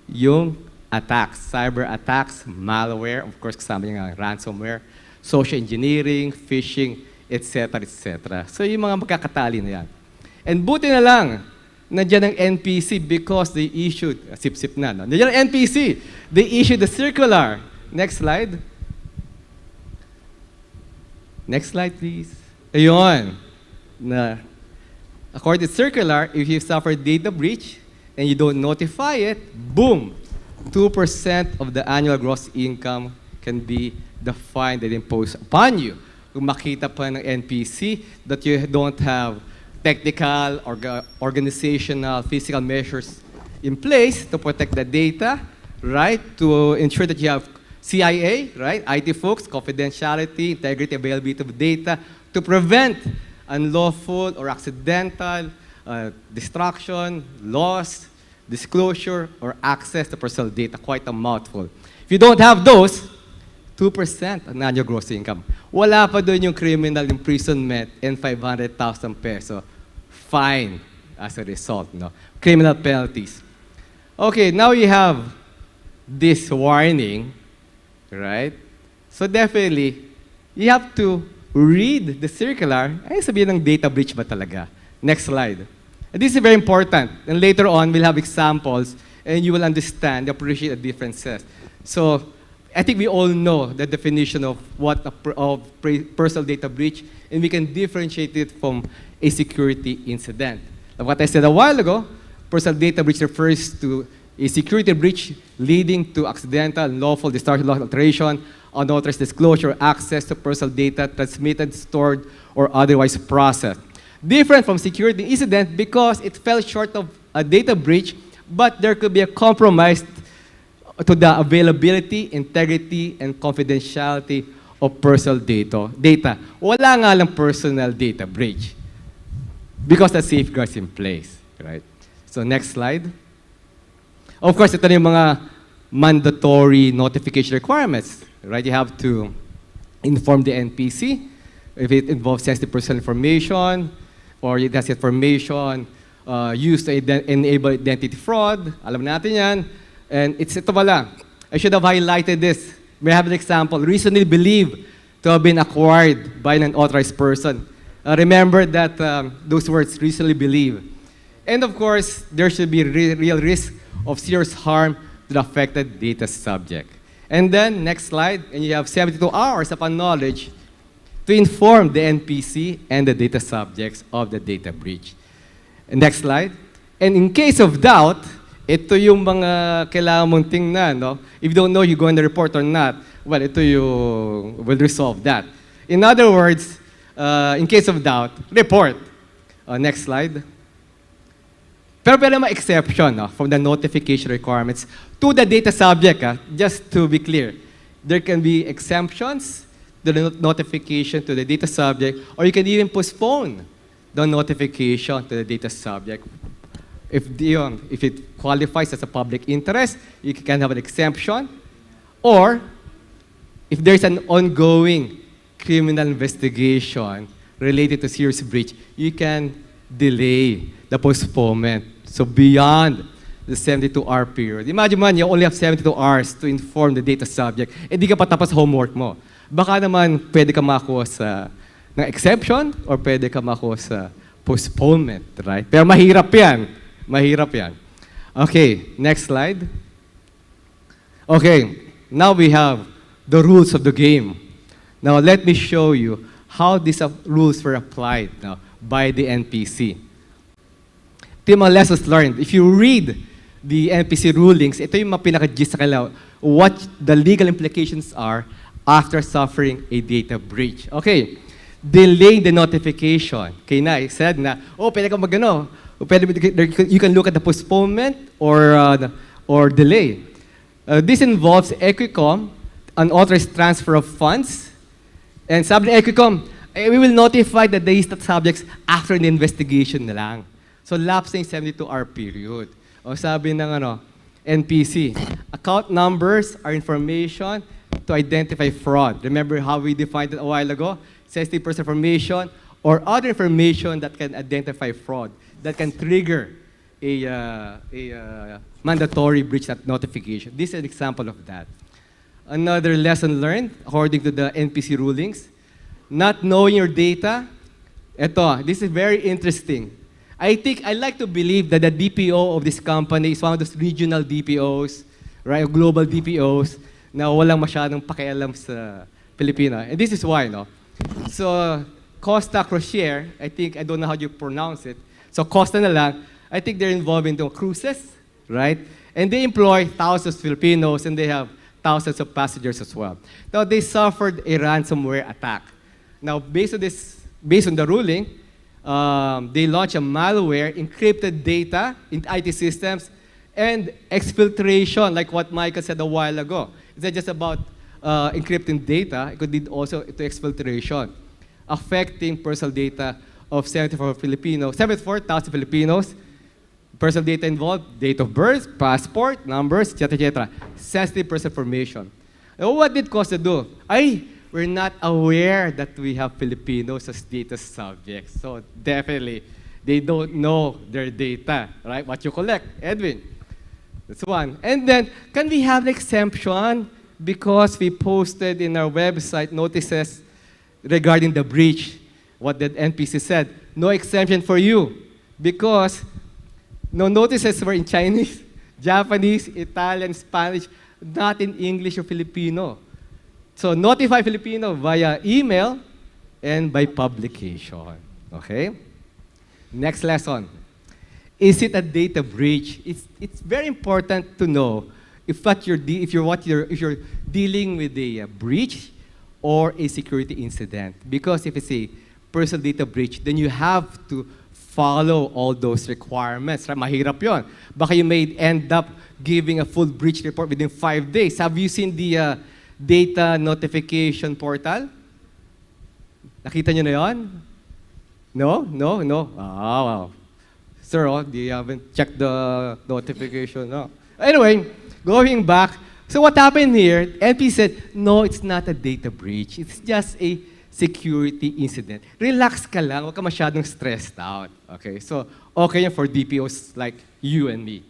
yung attacks, cyber attacks, malware, of course kasama yung ransomware, social engineering, phishing, etc., etc. So yung mga magkakatali na yan. And buti na lang, nandiyan ang NPC because they issued, sip-sip na, no? Nandiyan ang NPC, they issued the circular. Next slide. Next slide, please. Ayun. Na, according to circular, if you suffer data breach and you don't notify it, boom, 2% of the annual gross income can be the fine that imposed upon you. Kung makita pa ng NPC that you don't have technical, organizational, physical measures in place to protect the data, right? To ensure that you have CIA, right? IT folks, confidentiality, integrity, availability of data, to prevent unlawful or accidental destruction, loss, disclosure, or access to personal data. Quite a mouthful. If you don't have those, 2% ang annual gross income. Wala pa doon yung criminal imprisonment and 500,000 peso fine as a result, no? Criminal penalties. Okay, now you have this warning, right? So definitely, you have to read the circular. Ay, sabihin ng data breach ba talaga? Next slide. And this is very important. And later on, we'll have examples, and you will understand, appreciate the differences. So, I think we all know the definition of what of personal data breach, and we can differentiate it from a security incident. Like what I said a while ago, personal data breach refers to a security breach leading to accidental, unlawful, destruction, loss, alteration, unauthorized disclosure, access to personal data transmitted, stored, or otherwise processed. Different from security incident because it fell short of a data breach, but there could be a compromise to the availability, integrity, and confidentiality of personal data. Wala nga lang personal data breach because the safeguards in place, right? So next slide. Of course, ito na yung mga mandatory notification requirements, right? You have to inform the NPC if it involves sensitive personal information or it has information used to enable identity fraud. Alam natin yan. And it's ito pala. I should have highlighted this. May I have an example. Recently believed to have been acquired by an unauthorized person. Remember that those words, recently believed. And of course, there should be real risk of serious harm to the affected data subject. And then, next slide, and you have 72 hours upon knowledge to inform the NPC and the data subjects of the data breach. And next slide. And in case of doubt, ito yung mga kailangan mong tingnan, no? If you don't know you're going to report or not, well, ito yung will resolve that. In other words, in case of doubt, report. Next slide. Pero pwede may exception, no, from the notification requirements to the data subject. Just to be clear, there can be exemptions to the notification to the data subject, or you can even postpone the notification to the data subject. If it qualifies as a public interest, you can have an exemption. Or if there's an ongoing criminal investigation related to serious breach, you can delay the postponement. So beyond the 72-hour period. Imagine man, you only have 72 hours to inform the data subject, di ka pa tapos homework mo. Baka naman pwede ka makuha sa ng exception or pwede ka makuha sa postponement, right? Pero mahirap yan. Mahirap yan. Okay, next slide. Okay, now we have the rules of the game. Now let me show you how these rules were applied now by the NPC. Ito yung mga lessons learned. If you read the NPC rulings, ito yung mga pinaka-gist sa kanila, what the legal implications are after suffering a data breach. Okay, delay the notification. Okay na, I said na, oh, pwede ka You can look at the postponement or delay. This involves Equicom, unauthorized transfer of funds, and sabi ng Equicom, we will notify the data subjects after the investigation na lang. So lapsing 72-hour period. O sabi ng NPC, account numbers are information to identify fraud. Remember how we defined it a while ago? Sensitive personal information or other information that can identify fraud, that can trigger a mandatory breach notification. This is an example of that. Another lesson learned, according to the NPC rulings, not knowing your data. This is very interesting. I like to believe that the DPO of this company is one of those regional DPOs, right, or global DPOs, na walang masyadong pakialam sa Pilipino. And this is why, no? So, Costa Crociere, I don't know how you pronounce it. So, Costa na lang, I think they're involved in cruises, right? And they employ thousands of Filipinos, and they have thousands of passengers as well. Now, they suffered a ransomware attack. Now, based on the ruling, they launched a malware, encrypted data in IT systems, and exfiltration, like what Michael said a while ago. It's not just about encrypting data, it could lead also to exfiltration, affecting personal data of 74,000 Filipinos. Personal data involved, date of birth, passport, numbers, etc. Sensitive personal information. And what did Costa do? We're not aware that we have Filipinos as data subjects. So definitely, they don't know their data, right? What you collect, Edwin. That's one. And then, can we have the exemption because we posted in our website notices regarding the breach? What the NPC said, no exemption for you because no notices were in Chinese, Japanese, Italian, Spanish, not in English or Filipino. So notify Filipino via email and by publication. Okay? Next lesson. Is it a data breach? It's very important to know if you're dealing with a breach or a security incident. Because if it's a personal data breach, then you have to follow all those requirements. Right? Mahirap yun. Baka you may end up giving a full breach report within 5 days. Have you seen the data notification portal? Nakita nyo na yun? No? Wow. Sir, you haven't checked the notification. No. Anyway, going back, so what happened here, NP said, no, it's not a data breach. It's just a security incident. Relax ka lang, huwag ka masyadong stressed out. Okay, so okay yan for DPOs like you and me.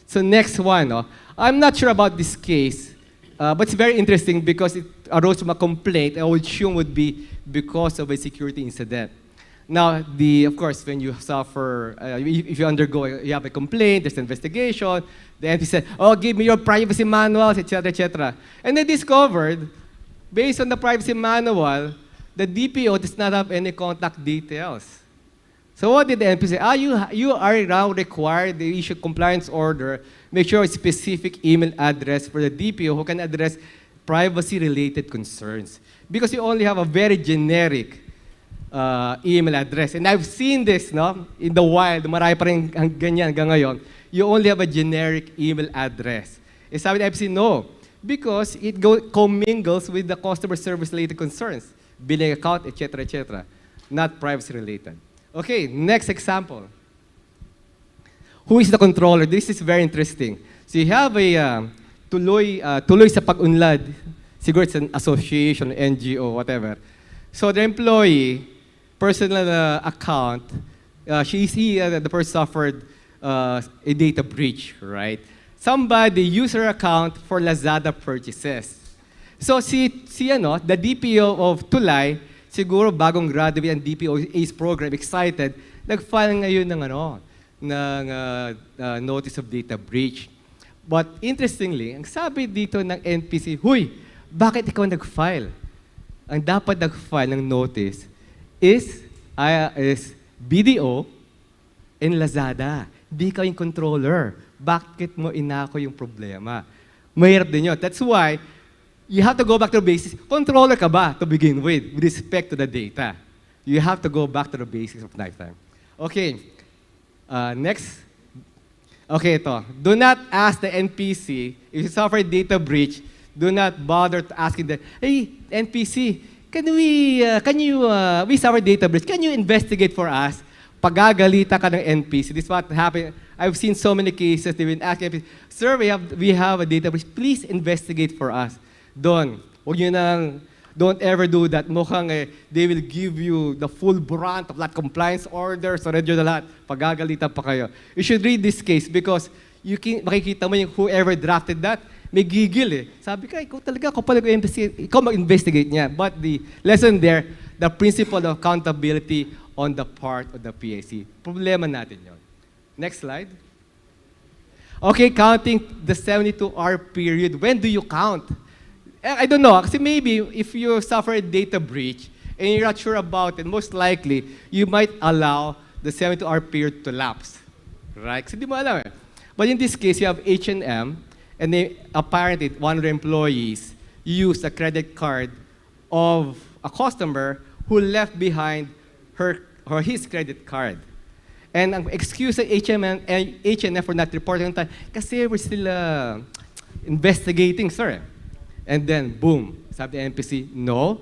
So next one, I'm not sure about this case, but it's very interesting because it arose from a complaint I would assume would be because of a security incident. Now, of course, when you suffer, if you have a complaint, there's an investigation, the NP said, give me your privacy manuals, etc. And they discovered, based on the privacy manual, the DPO does not have any contact details. So what did the NP say? You are now required to issue compliance order, make sure a specific email address for the DPO who can address privacy-related concerns. Because you only have a very generic email address. And I've seen this, in the wild, marami pa rin ganyan hanggang ngayon. You only have a generic email address. And sabi ng NPC, no, because it commingles with the customer service-related concerns, billing account, etc., not privacy-related. Okay, next example. Who is the controller? This is very interesting. So you have a tuloy sa pag-unlad, siguro it's an association, NGO, whatever. So the employee, personal account, the person suffered a data breach, right? Somebody used her account for Lazada purchases. So the DPO of Tulay, siguro bagong graduate ang DPO ACE program, excited, nag-file ngayon ng notice of data breach. But interestingly, ang sabi dito ng NPC, huy, bakit ikaw nag-file? Ang dapat nag-file ng notice is BDO and Lazada. Di ka yung controller. Bakit mo inako yung problema? Mahirap din yun. That's why you have to go back to the basics. Controller ka ba to begin with respect to the data? You have to go back to the basics of lifetime. Okay. Next. Okay, ito. Do not ask the NPC if you suffer data breach. Do not bother to asking them, hey, NPC, we suffer data breach. Can you investigate for us? Pagagalita ka ng NPC. This is what happened. I've seen so many cases. They've been asking NPC, sir, we have a data breach. Please investigate for us. Don't ever do that. Mukhang they will give you the full brunt of that compliance order. So read nyo na lahat. Pagagalitan pa kayo. You should read this case because makikita mo yung whoever drafted that, may gigil eh. Sabi ka, ikaw talaga, ikaw mag-investigate niya. But the lesson there, the principle of accountability on the part of the PAC. Problema natin yon. Next slide. Okay, counting the 72-hour period. When do you count? I don't know, kasi maybe if you suffer a data breach and you're not sure about it, most likely, you might allow the 72-hour period to lapse. Right? Kasi di mo alam eh. But in this case, you have H&M, and apparently one of the employees used a credit card of a customer who left behind his credit card. And ang excuse sa H&M for not reporting on time, kasi we're still investigating, sir. And then, boom, sabi the NPC, no,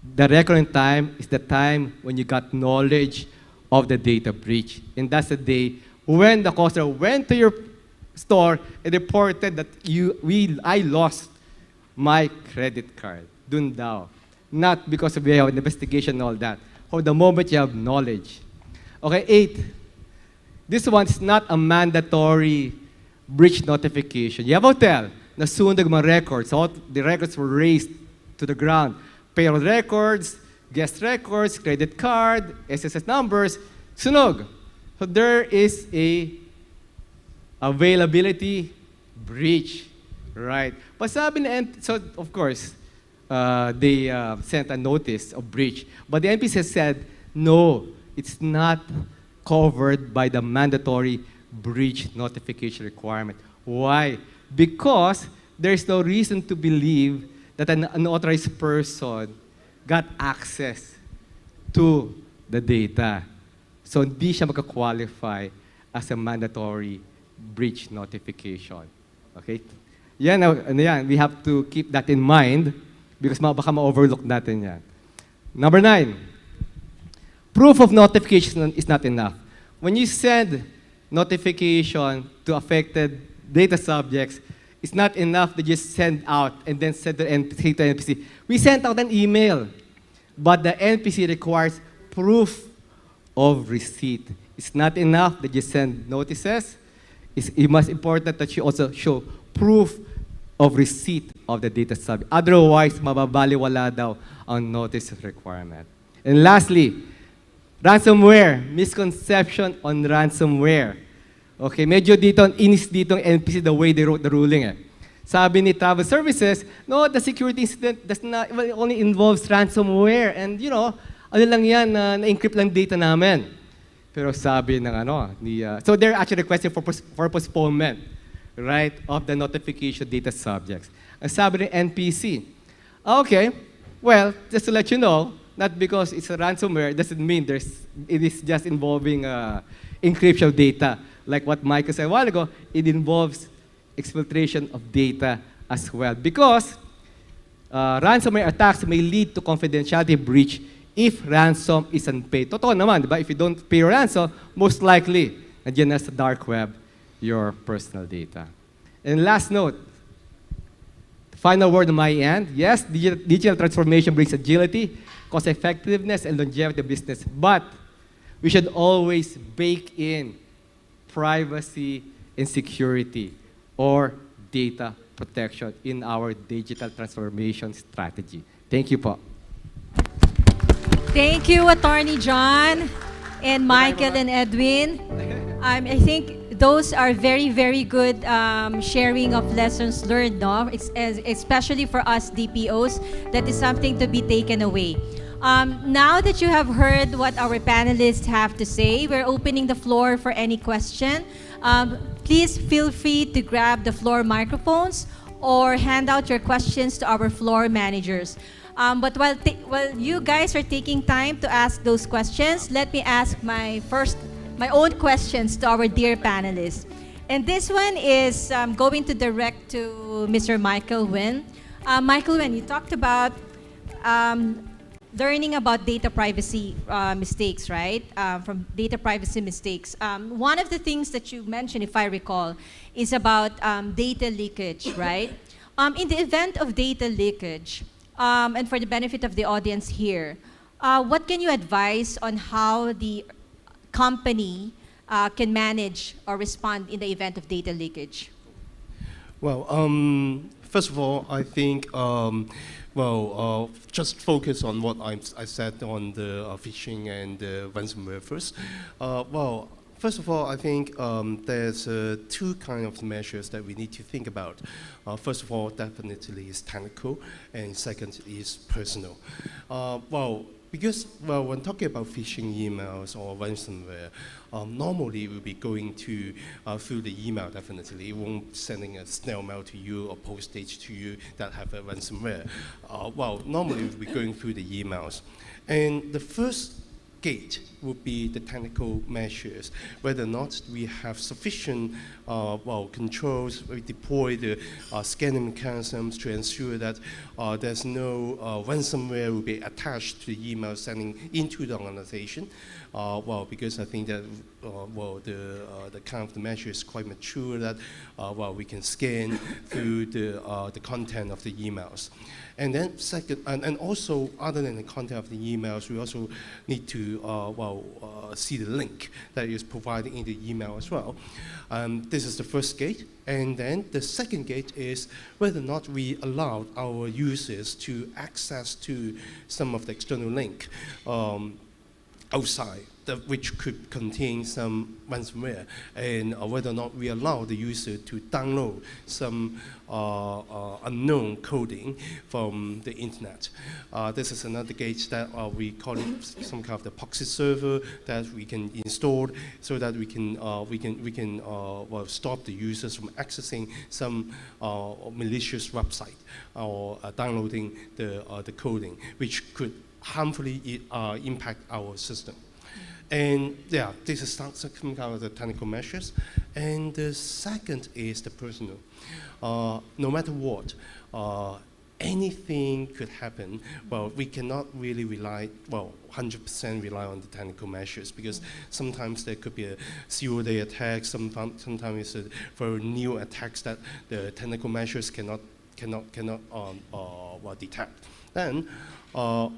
the record time is the time when you got knowledge of the data breach. And that's the day when the customer went to your store and reported that I lost my credit card. Dun daw. Not because of your investigation and all that. Or the moment you have knowledge. Okay, 8. This one is not a mandatory breach notification. You have a hotel. Nasunog mga records. So the records were raised to the ground. Payroll records, guest records, credit card, SSS numbers, sunog. So there is a availability breach, right? But sabi na, so of course, they sent a notice of breach. But the NPC said, no, it's not covered by the mandatory breach notification requirement. Why? Because there's no reason to believe that an unauthorized person got access to the data. So hindi siya magka-qualify as a mandatory breach notification. Okay? Yan, we have to keep that in mind because baka ma-overlook natin yan. Number 9, proof of notification is not enough. When you send notification to affected data subjects, it's not enough to just send out and then send to the NPC. We sent out an email, but the NPC requires proof of receipt. It's not enough to just send notices. It's must important that you also show proof of receipt of the data subject. Otherwise, mababaliwala daw ang notice requirement. And lastly, ransomware, misconception on ransomware. Okay, medyo inis dito ang NPC the way they wrote the ruling eh. Sabi ni Travel Services, no, the security incident only involves ransomware and ano lang yan, na-encrypt lang data namin. Pero sabi ng so they're actually requesting for postponement, right, of the notification data subjects. Ang sabi ng NPC, okay, well, just to let you know, not because it's a ransomware, doesn't mean it is just involving encryption of data. Like what Michael said a while ago, it involves exfiltration of data as well. Because ransomware attacks may lead to confidentiality breach if ransom is unpaid. Totoo naman, diba? If you don't pay your ransom, most likely, nandiyan na sa dark web, your personal data. And last note, final word on my end, yes, digital transformation brings agility, cost effectiveness, and longevity of business. But we should always bake in privacy and security or data protection in our digital transformation strategy. Thank you po. Thank you, Attorney John and Michael and Edwin. I think those are very, very good sharing of lessons learned, no? Especially for us DPOs, that is something to be taken away. Now that you have heard what our panelists have to say, we're opening the floor for any question. Please feel free to grab the floor microphones or hand out your questions to our floor managers. But while you guys are taking time to ask those questions, let me ask my my own questions to our dear panelists. And this one is going to direct to Mr. Michael Wynn. Michael Wynn, you talked about learning about data privacy mistakes, right? From data privacy mistakes. One of the things that you mentioned, if I recall, is about data leakage, right? In the event of data leakage, and for the benefit of the audience here, what can you advise on how the company can manage or respond in the event of data leakage? Well, first of all, I think, just focus on what I said on the phishing and ransomware first. First of all, I think there's two kind of measures that we need to think about. First of all, definitely is technical, and second is personal. Because when talking about phishing emails or ransomware, normally we'll be going to through the email. Definitely, it won't sending a snail mail to you or postage to you that have a ransomware. Normally we'll be going through the emails, and the first gate would be the technical measures, whether or not we have sufficient controls, we deploy the scanning mechanisms to ensure that there's no ransomware will be attached to the email sending into the organization. Because I think that the kind of the measure is quite mature that we can scan through the content of the emails. And then second, and also other than the content of the emails, we also need to see the link that is provided in the email as well. This is the first gate. And then the second gate is whether or not we allow our users to access to some of the external link outside, which could contain some ransomware, and whether or not we allow the user to download some unknown coding from the internet. This is another gate that we call it some kind of the proxy server that we can install so that we can stop the users from accessing some malicious website or downloading the coding, which could harmfully impact our system. And yeah, this is some kind of the technical measures. And the second is the personal. No matter what, anything could happen. We cannot really rely, 100% rely on the technical measures, because sometimes there could be a zero-day attack, sometimes it's a very new attacks that the technical measures cannot detect. Then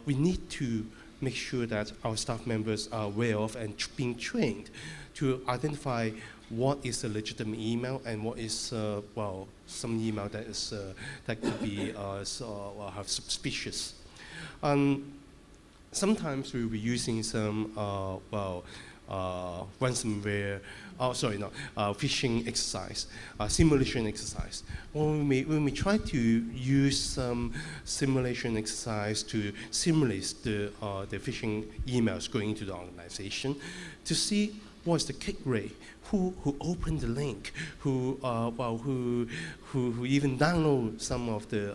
we need to make sure that our staff members are aware of and being trained to identify what is a legitimate email and what is some email that is that could be have suspicious. Sometimes we'll be using some ransomware, phishing exercise, simulation exercise. When we try to use some simulation exercise to simulate the phishing emails going into the organization, to see what's the click rate, who opened the link, who even download some of the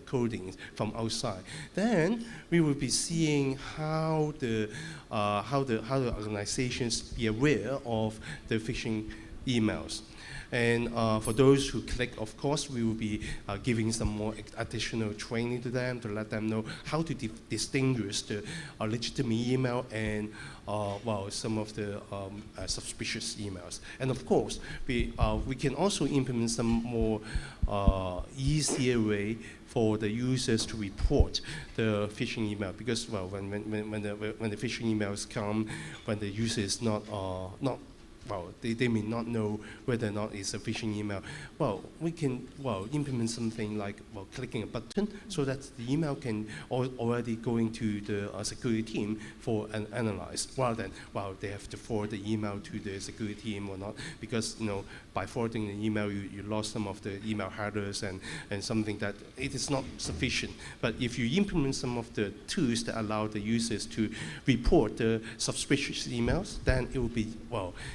codings from outside. Then we will be seeing how the organizations be aware of the phishing emails. And for those who click, of course, we will be giving some more additional training to them to let them know how to distinguish the legitimate email and some of the suspicious emails. And of course, we can also implement some more easier way for the users to report the phishing email, because when the phishing emails come, when the user is not they may not know whether or not it's a phishing email. We can implement something like clicking a button so that the email can already go into the security team for an analyze, rather than they have to forward the email to the security team or not, because by forwarding the email you lost some of the email headers and something that it is not sufficient. But if you implement some of the tools that allow the users to report the suspicious emails, then it will be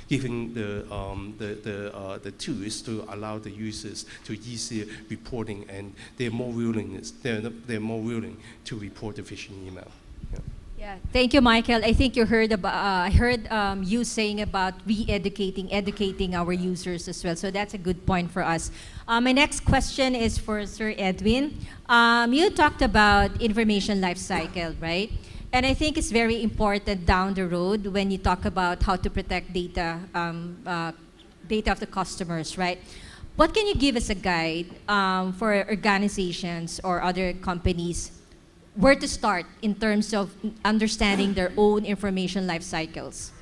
giving the tools to allow the users to easier reporting, and they're more willing to report the phishing email. Yeah. Yeah, thank you, Michael. I think you heard about. I heard you saying about educating our users as well. So that's a good point for us. My next question is for Sir Edwin. You talked about information life cycle, right? And I think it's very important down the road when you talk about how to protect data, data of the customers, right? What can you give us a guide for organizations or other companies where to start in terms of understanding their own information life cycles?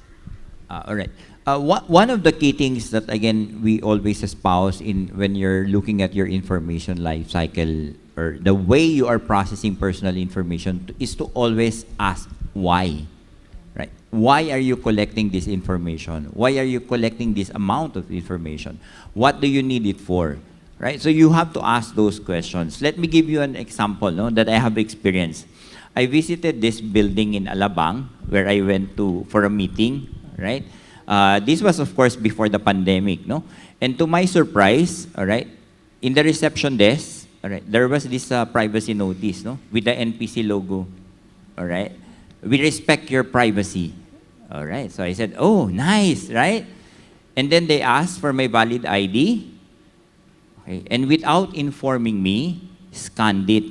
All right. One of the key things that, again, we always espouse in when you're looking at your information life cycle or the way you are processing personal information is to always ask why. Right? Why are you collecting this information? Why are you collecting this amount of information? What do you need it for? Right? So you have to ask those questions. Let me give you an example, no, that I have experienced. I visited this building in Alabang where I went to for a meeting, right? This was, of course, before the pandemic, no? And to my surprise, all right, in the reception desk, all right, there was this privacy notice, no, with the NPC logo, all right? We respect your privacy, all right? So I said, oh, nice, right? And then they asked for my valid ID, okay, and without informing me, scanned it.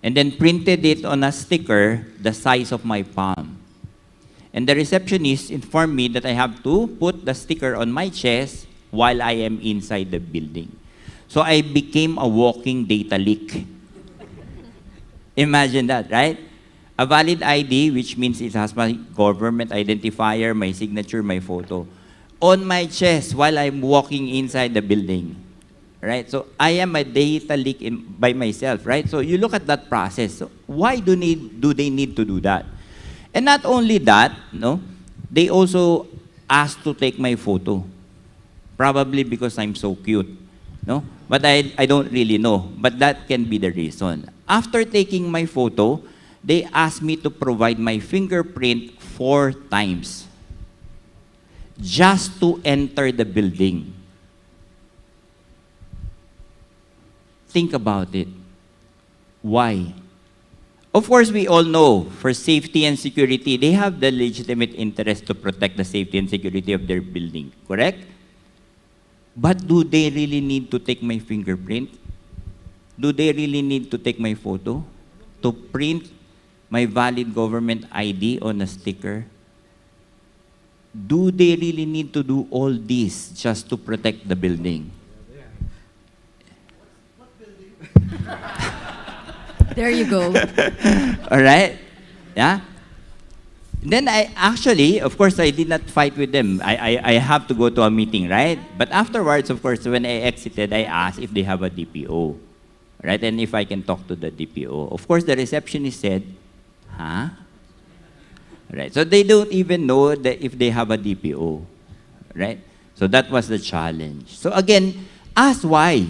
And then printed it on a sticker the size of my palm. And the receptionist informed me that I have to put the sticker on my chest while I am inside the building. So I became a walking data leak. Imagine that, right? A valid ID, which means it has my government identifier, my signature, my photo, on my chest while I'm walking inside the building. Right? So I am a data leak by myself, right? So you look at that process. So why do they need to do that? And not only that, no, they also asked to take my photo. Probably because I'm so cute, no? But I don't really know. But that can be the reason. After taking my photo, they asked me to provide my fingerprint 4 times just to enter the building. Think about it. Why? Of course, we all know, for safety and security, they have the legitimate interest to protect the safety and security of their building, correct? But do they really need to take my fingerprint? Do they really need to take my photo? To print my valid government ID on a sticker? Do they really need to do all this just to protect the building? There you go. All right? Yeah? Then I actually, of course, I did not fight with them. I have to go to a meeting, right? But afterwards, of course, when I exited, I asked if they have a DPO, right? And if I can talk to the DPO. Of course, the receptionist said, huh? Right? So they don't even know that if they have a DPO, right? So that was the challenge. So again, ask why.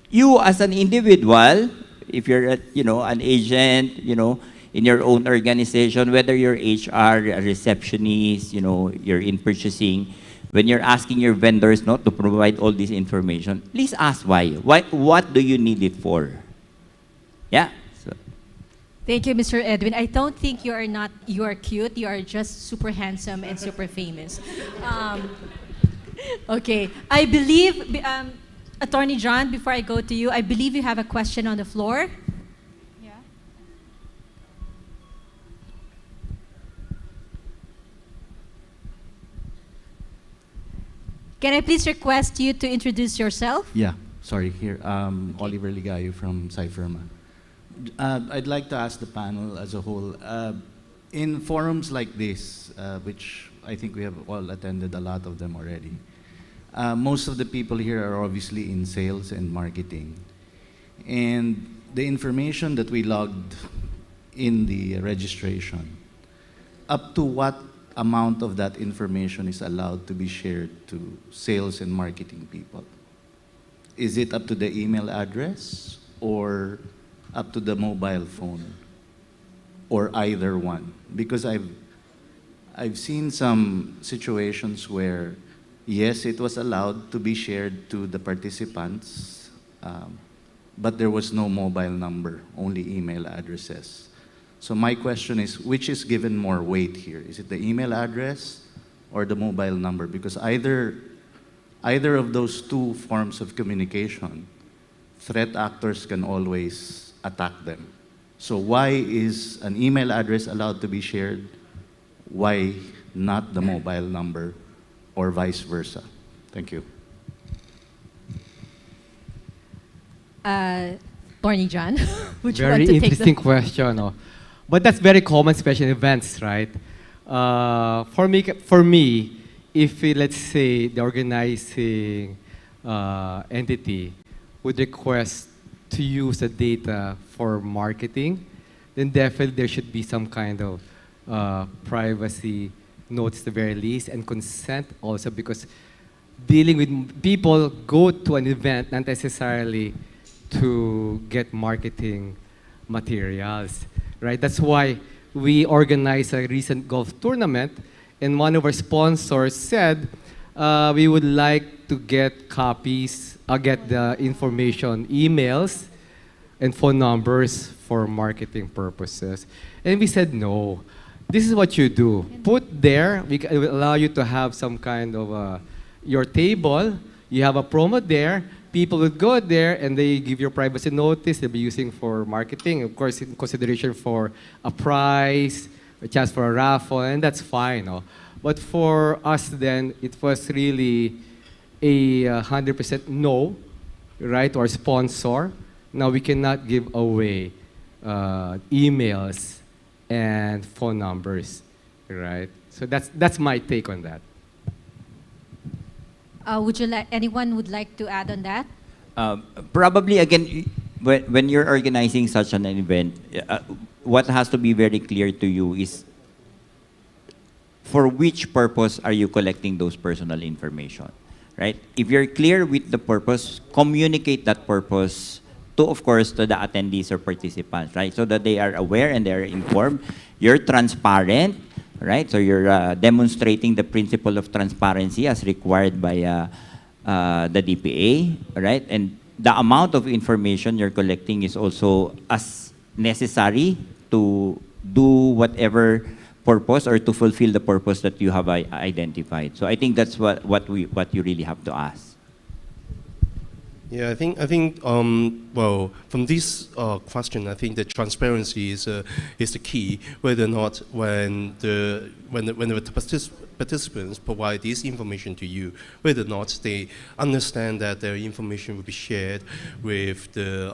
You as an individual, if you're an agent, in your own organization, whether you're HR, a receptionist, you're in purchasing, when you're asking your vendors not to provide all this information, please ask why. What do you need it for? Yeah. So. Thank you, Mr. Edwin. I don't think you are cute. You are just super handsome and super famous. Okay. I believe, Attorney John, before I go to you, I believe you have a question on the floor. Yeah. Can I please request you to introduce yourself? Yeah, sorry. Here, Oliver Ligayo from Cypherma. I'd like to ask the panel as a whole, in forums like this, which I think we have all attended a lot of them already, most of the people here are obviously in sales and marketing. And the information that we logged in the registration, up to what amount of that information is allowed to be shared to sales and marketing people? Is it up to the email address or up to the mobile phone? Or either one? Because I've seen some situations where yes, it was allowed to be shared to the participants, but there was no mobile number, only email addresses. So my question is, which is given more weight here? Is it the email address or the mobile number? Because either of those two forms of communication, threat actors can always attack them. So why is an email address allowed to be shared? Why not the mobile number or vice versa? Thank you. Attorney John, would you Very want to take interesting question. No? But that's very common, especially in events, right? For me, if let's say the organizing entity would request to use the data for marketing, then definitely there should be some kind of privacy notice at the very least, and consent also, because dealing with people go to an event not necessarily to get marketing materials, right? That's why we organized a recent golf tournament, and one of our sponsors said we would like to get copies, get the information, emails, and phone numbers for marketing purposes. And we said no. This is what you do. Put there, it will allow you to have some kind of your table. You have a promo there. People would go there and they give you privacy notice. They'll be using for marketing, of course, in consideration for a prize, a chance for a raffle, and that's fine. No? But for us then, it was really a 100% no, right, to our sponsor. Now we cannot give away emails and phone numbers, right? So that's my take on that. Would you like anyone would like to add on that? Probably again, when you're organizing such an event, what has to be very clear to you is for which purpose are you collecting those personal information, right? If you're clear with the purpose, communicate that purpose to, of course, to the attendees or participants, right? So that they are aware and they're informed. You're transparent, right? So you're demonstrating the principle of transparency as required by the DPA, right? And the amount of information you're collecting is also as necessary to do whatever purpose or to fulfill the purpose that you have identified. So I think that's what you really have to ask. Yeah, I think well, from this question, I think that transparency is the key. Whether or not when the participants provide this information to you, whether or not they understand that their information will be shared with the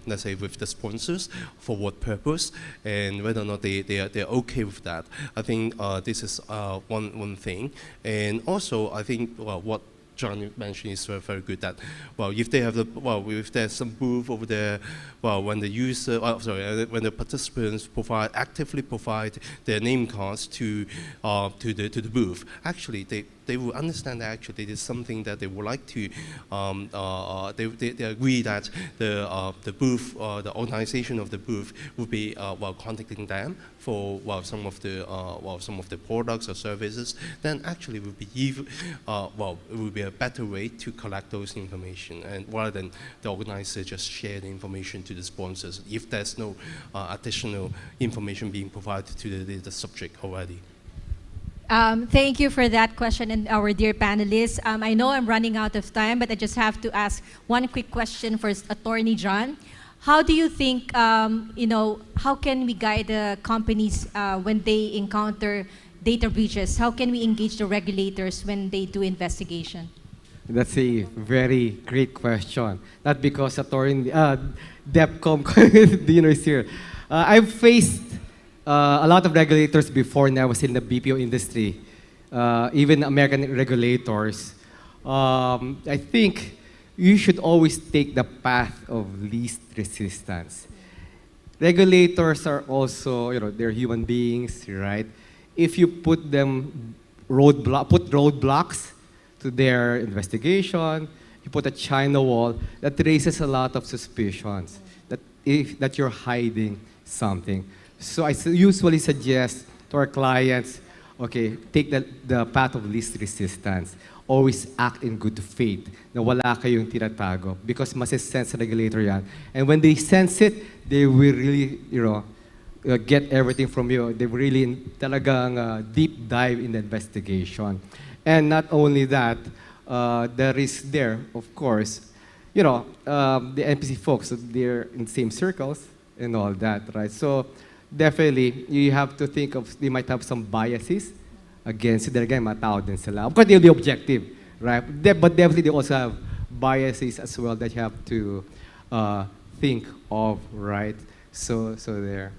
let's say with the sponsors for what purpose, and whether or not they're okay with that. I think this is one thing, and also I think what John mentioned is very good. That if they have if there's some booth over there, when the user, when the participants actively provide their name cards to the booth, actually they will understand that actually it is something that they would like to. They agree that the booth, the organization of the booth, will be contacting them for some of the products or services. Then actually will be it will be a better way to collect those information, and rather than the organizer just share the information to the sponsors if there's no additional information being provided to the subject already. Thank you for that question, and our dear panelists. I know I'm running out of time, but I just have to ask one quick question for Attorney John. How do you think, how can we guide the companies when they encounter data breaches? How can we engage the regulators when they do investigation? That's a very great question. Not because Attorney DepCom Dino is here. I've faced a lot of regulators before, and I was in the BPO industry, even American regulators. I think you should always take the path of least resistance. Regulators are also, they're human beings, right? If you put them roadblocks to their investigation, you put a China wall, that raises a lot of suspicions that you're hiding something. So I usually suggest to our clients, okay, take the path of least resistance. Always act in good faith na wala kayong tinatago, because masisense sa regulator yan. And when they sense it, they will really, get everything from you. They really talagang deep dive in the investigation. And not only that, the risk there, of course, you know, the NPC folks, they're in the same circles and all that, right? So definitely, you have to think of, they might have some biases against, sila again, matao din sila. Of course, they'll be objective, right? But definitely, they also have biases as well that you have to think of, right? So there.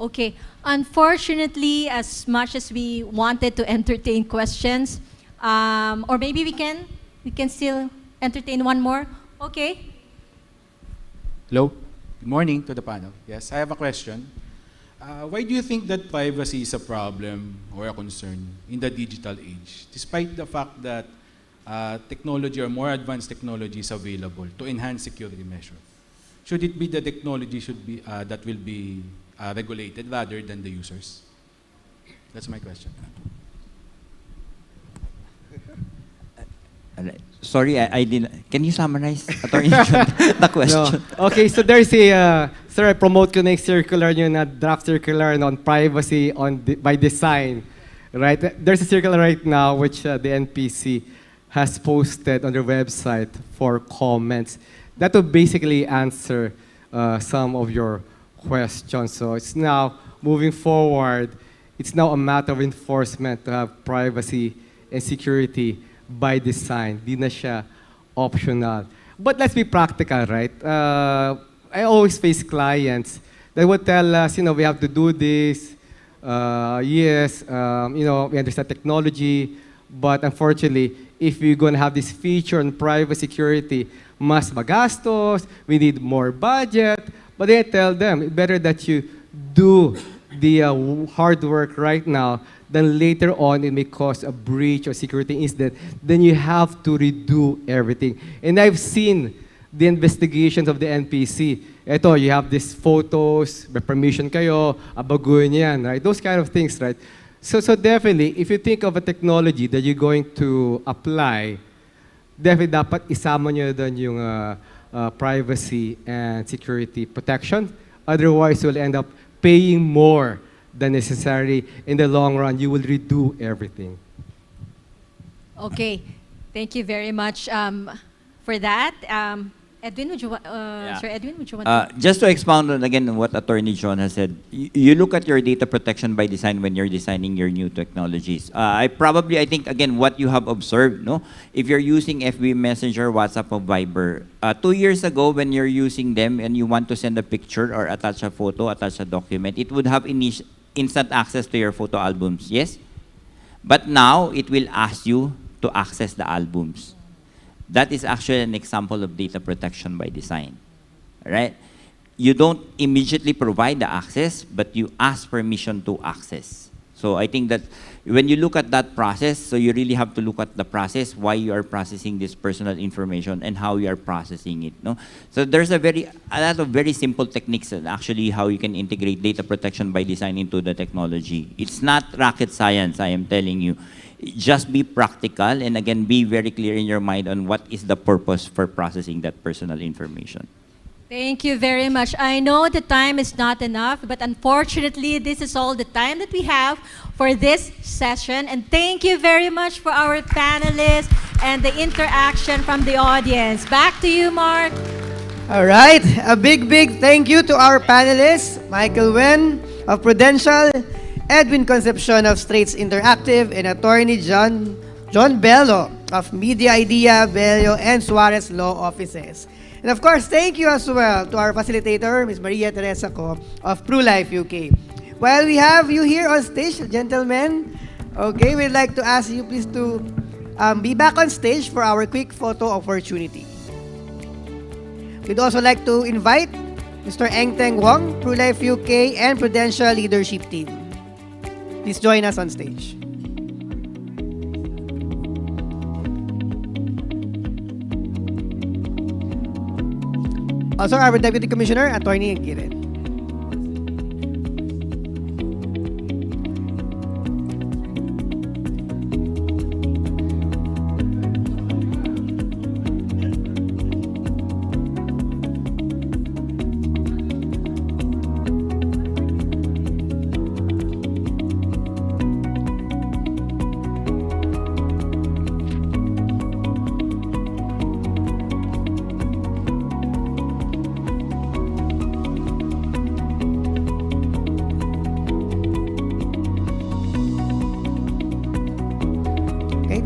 Okay. Unfortunately, as much as we wanted to entertain questions, or maybe we can still entertain one more. Okay. Hello. Good morning to the panel. Yes, I have a question. Why do you think that privacy is a problem or a concern in the digital age, despite the fact that technology or more advanced technology is available to enhance security measures? Should it be the technology that will be regulated rather than the users? That's my question. Sorry, I didn't. Can you summarize, Attorney John, the question? No. Okay, so there's a, sir, I promote ko na yung circular nyo na draft circular on privacy by design, right? There's a circular right now which the NPC has posted on their website for comments. That will basically answer some of your questions. So it's now, moving forward, it's now a matter of enforcement to have privacy and security by design. Di na siya optional. But let's be practical, right? I always face clients that would tell us, you know, we have to do this. Yes, you know, we understand technology, but unfortunately, if we're going to have this feature on privacy security, mas magastos, we need more budget. But I tell them, it's better that you do the hard work right now, then later on it may cause a breach or security incident, then you have to redo everything. And I've seen the investigations of the NPC. Ito, you have these photos, may permission kayo, abaguhin yan, right? Those kind of things, right? So definitely, if you think of a technology that you're going to apply, definitely dapat isama nyo doon yung privacy and security protection. Otherwise, you'll end up paying more than necessary. In the long run, you will redo everything. Okay. Thank you very much for that. Edwin, would you want, Sir Edwin, would you want to? Just to expound on again what Attorney John has said, you look at your data protection by design when you're designing your new technologies. I think again what you have observed, no, if you're using FB Messenger, WhatsApp, or Viber, 2 years ago when you're using them and you want to send a picture or attach a photo, attach a document, it would have instant access to your photo albums, yes? But now it will ask you to access the albums. That is actually an example of data protection by design, right? You don't immediately provide the access, but you ask permission to access. So I think that when you look at that process, so you really have to look at the process, why you are processing this personal information and how you are processing it, no? So there's a lot of very simple techniques and actually how you can integrate data protection by design into the technology. It's not rocket science, I am telling you. Just be practical and again, be very clear in your mind on what is the purpose for processing that personal information. Thank you very much. I know the time is not enough, but unfortunately, this is all the time that we have for this session. And thank you very much for our panelists and the interaction from the audience. Back to you, Mark. All right. A big thank you to our panelists, Michael Wen of Prudential, Edwin Concepcion of Straits Interactive, and Attorney John Bello of Media Idea, Bello, and Suarez Law Offices. And of course, thank you as well to our facilitator, Ms. Maria Teresa Co of PruLife UK. While we have you here on stage, gentlemen, okay, we'd like to ask you please to be back on stage for our quick photo opportunity. We'd also like to invite Mr. Engteng Wong, PruLife UK, and Prudential Leadership Team. Please join us on stage. Also, our Deputy Commissioner, Attorney Giren.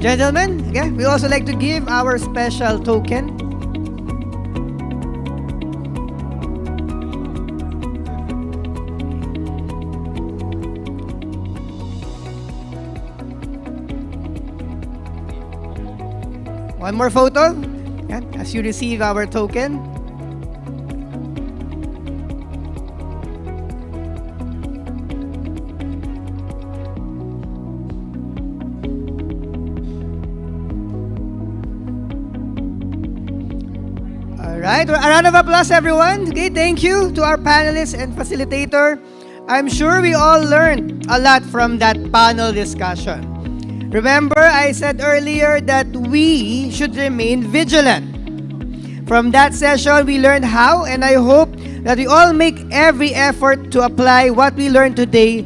Gentlemen, okay, we also like to give our special token. One more photo, yan, as you receive our token. Alright, a round of applause everyone. Okay, thank you to our panelists and facilitator. I'm sure we all learned a lot from that panel discussion. Remember, I said earlier that we should remain vigilant. From that session, we learned how, and I hope that we all make every effort to apply what we learned today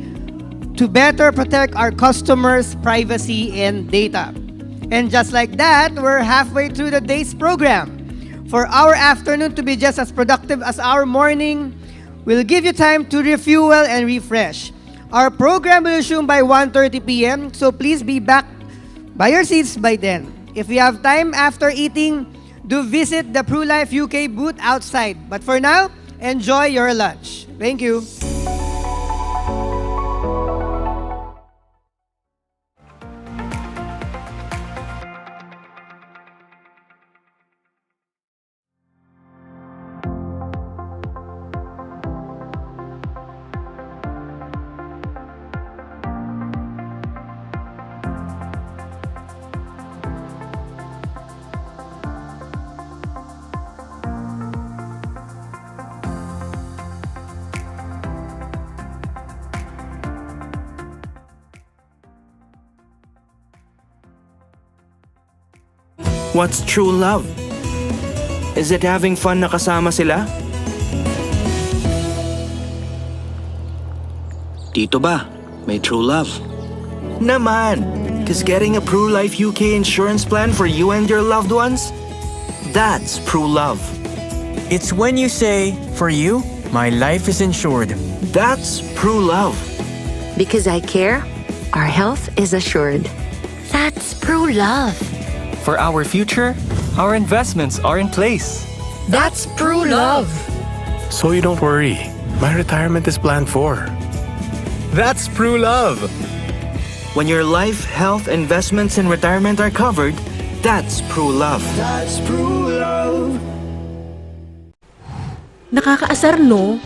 to better protect our customers' privacy and data. And just like that, we're halfway through the day's program. For our afternoon to be just as productive as our morning, we'll give you time to refuel and refresh. Our program will resume by 1:30 p.m., so please be back by your seats by then. If you have time after eating, do visit the PruLife UK booth outside. But for now, enjoy your lunch. Thank you. What's true love? Is it having fun na kasama sila? Dito ba? May true love? Naman! Cause getting a PruLife UK insurance plan for you and your loved ones? That's true love. It's when you say, for you, my life is insured. That's true love. Because I care, our health is assured. That's true love. For our future, our investments are in place. That's true love. So you don't worry. My retirement is planned for. That's true love. When your life, health, investments, and retirement are covered, that's true love. That's true love. Nakakaasar, no?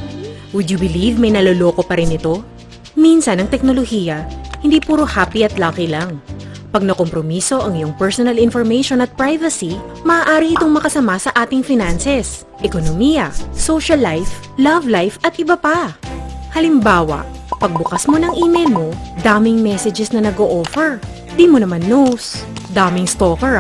Would you believe may naloloko pa rin ito? Minsan ang teknolohiya, hindi puro happy at lucky lang. Pag nakompromiso ang iyong personal information at privacy, maaari itong makasama sa ating finances, ekonomiya, social life, love life at iba pa. Halimbawa, pagbukas mo ng email mo, daming messages na nag-o-offer. Di mo naman knows. Daming stalker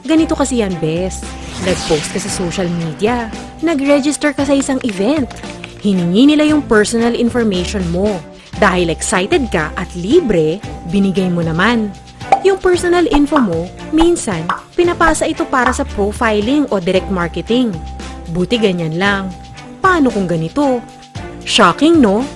Ganito kasi yan, bes. Nag-post ka sa social media. Nag-register ka sa isang event. Hiningi nila yung personal information mo. Dahil excited ka at libre, binigay mo naman. Yung personal info mo, minsan, pinapasa ito para sa profiling o direct marketing. Buti ganyan lang. Paano kung ganito? Shocking, no?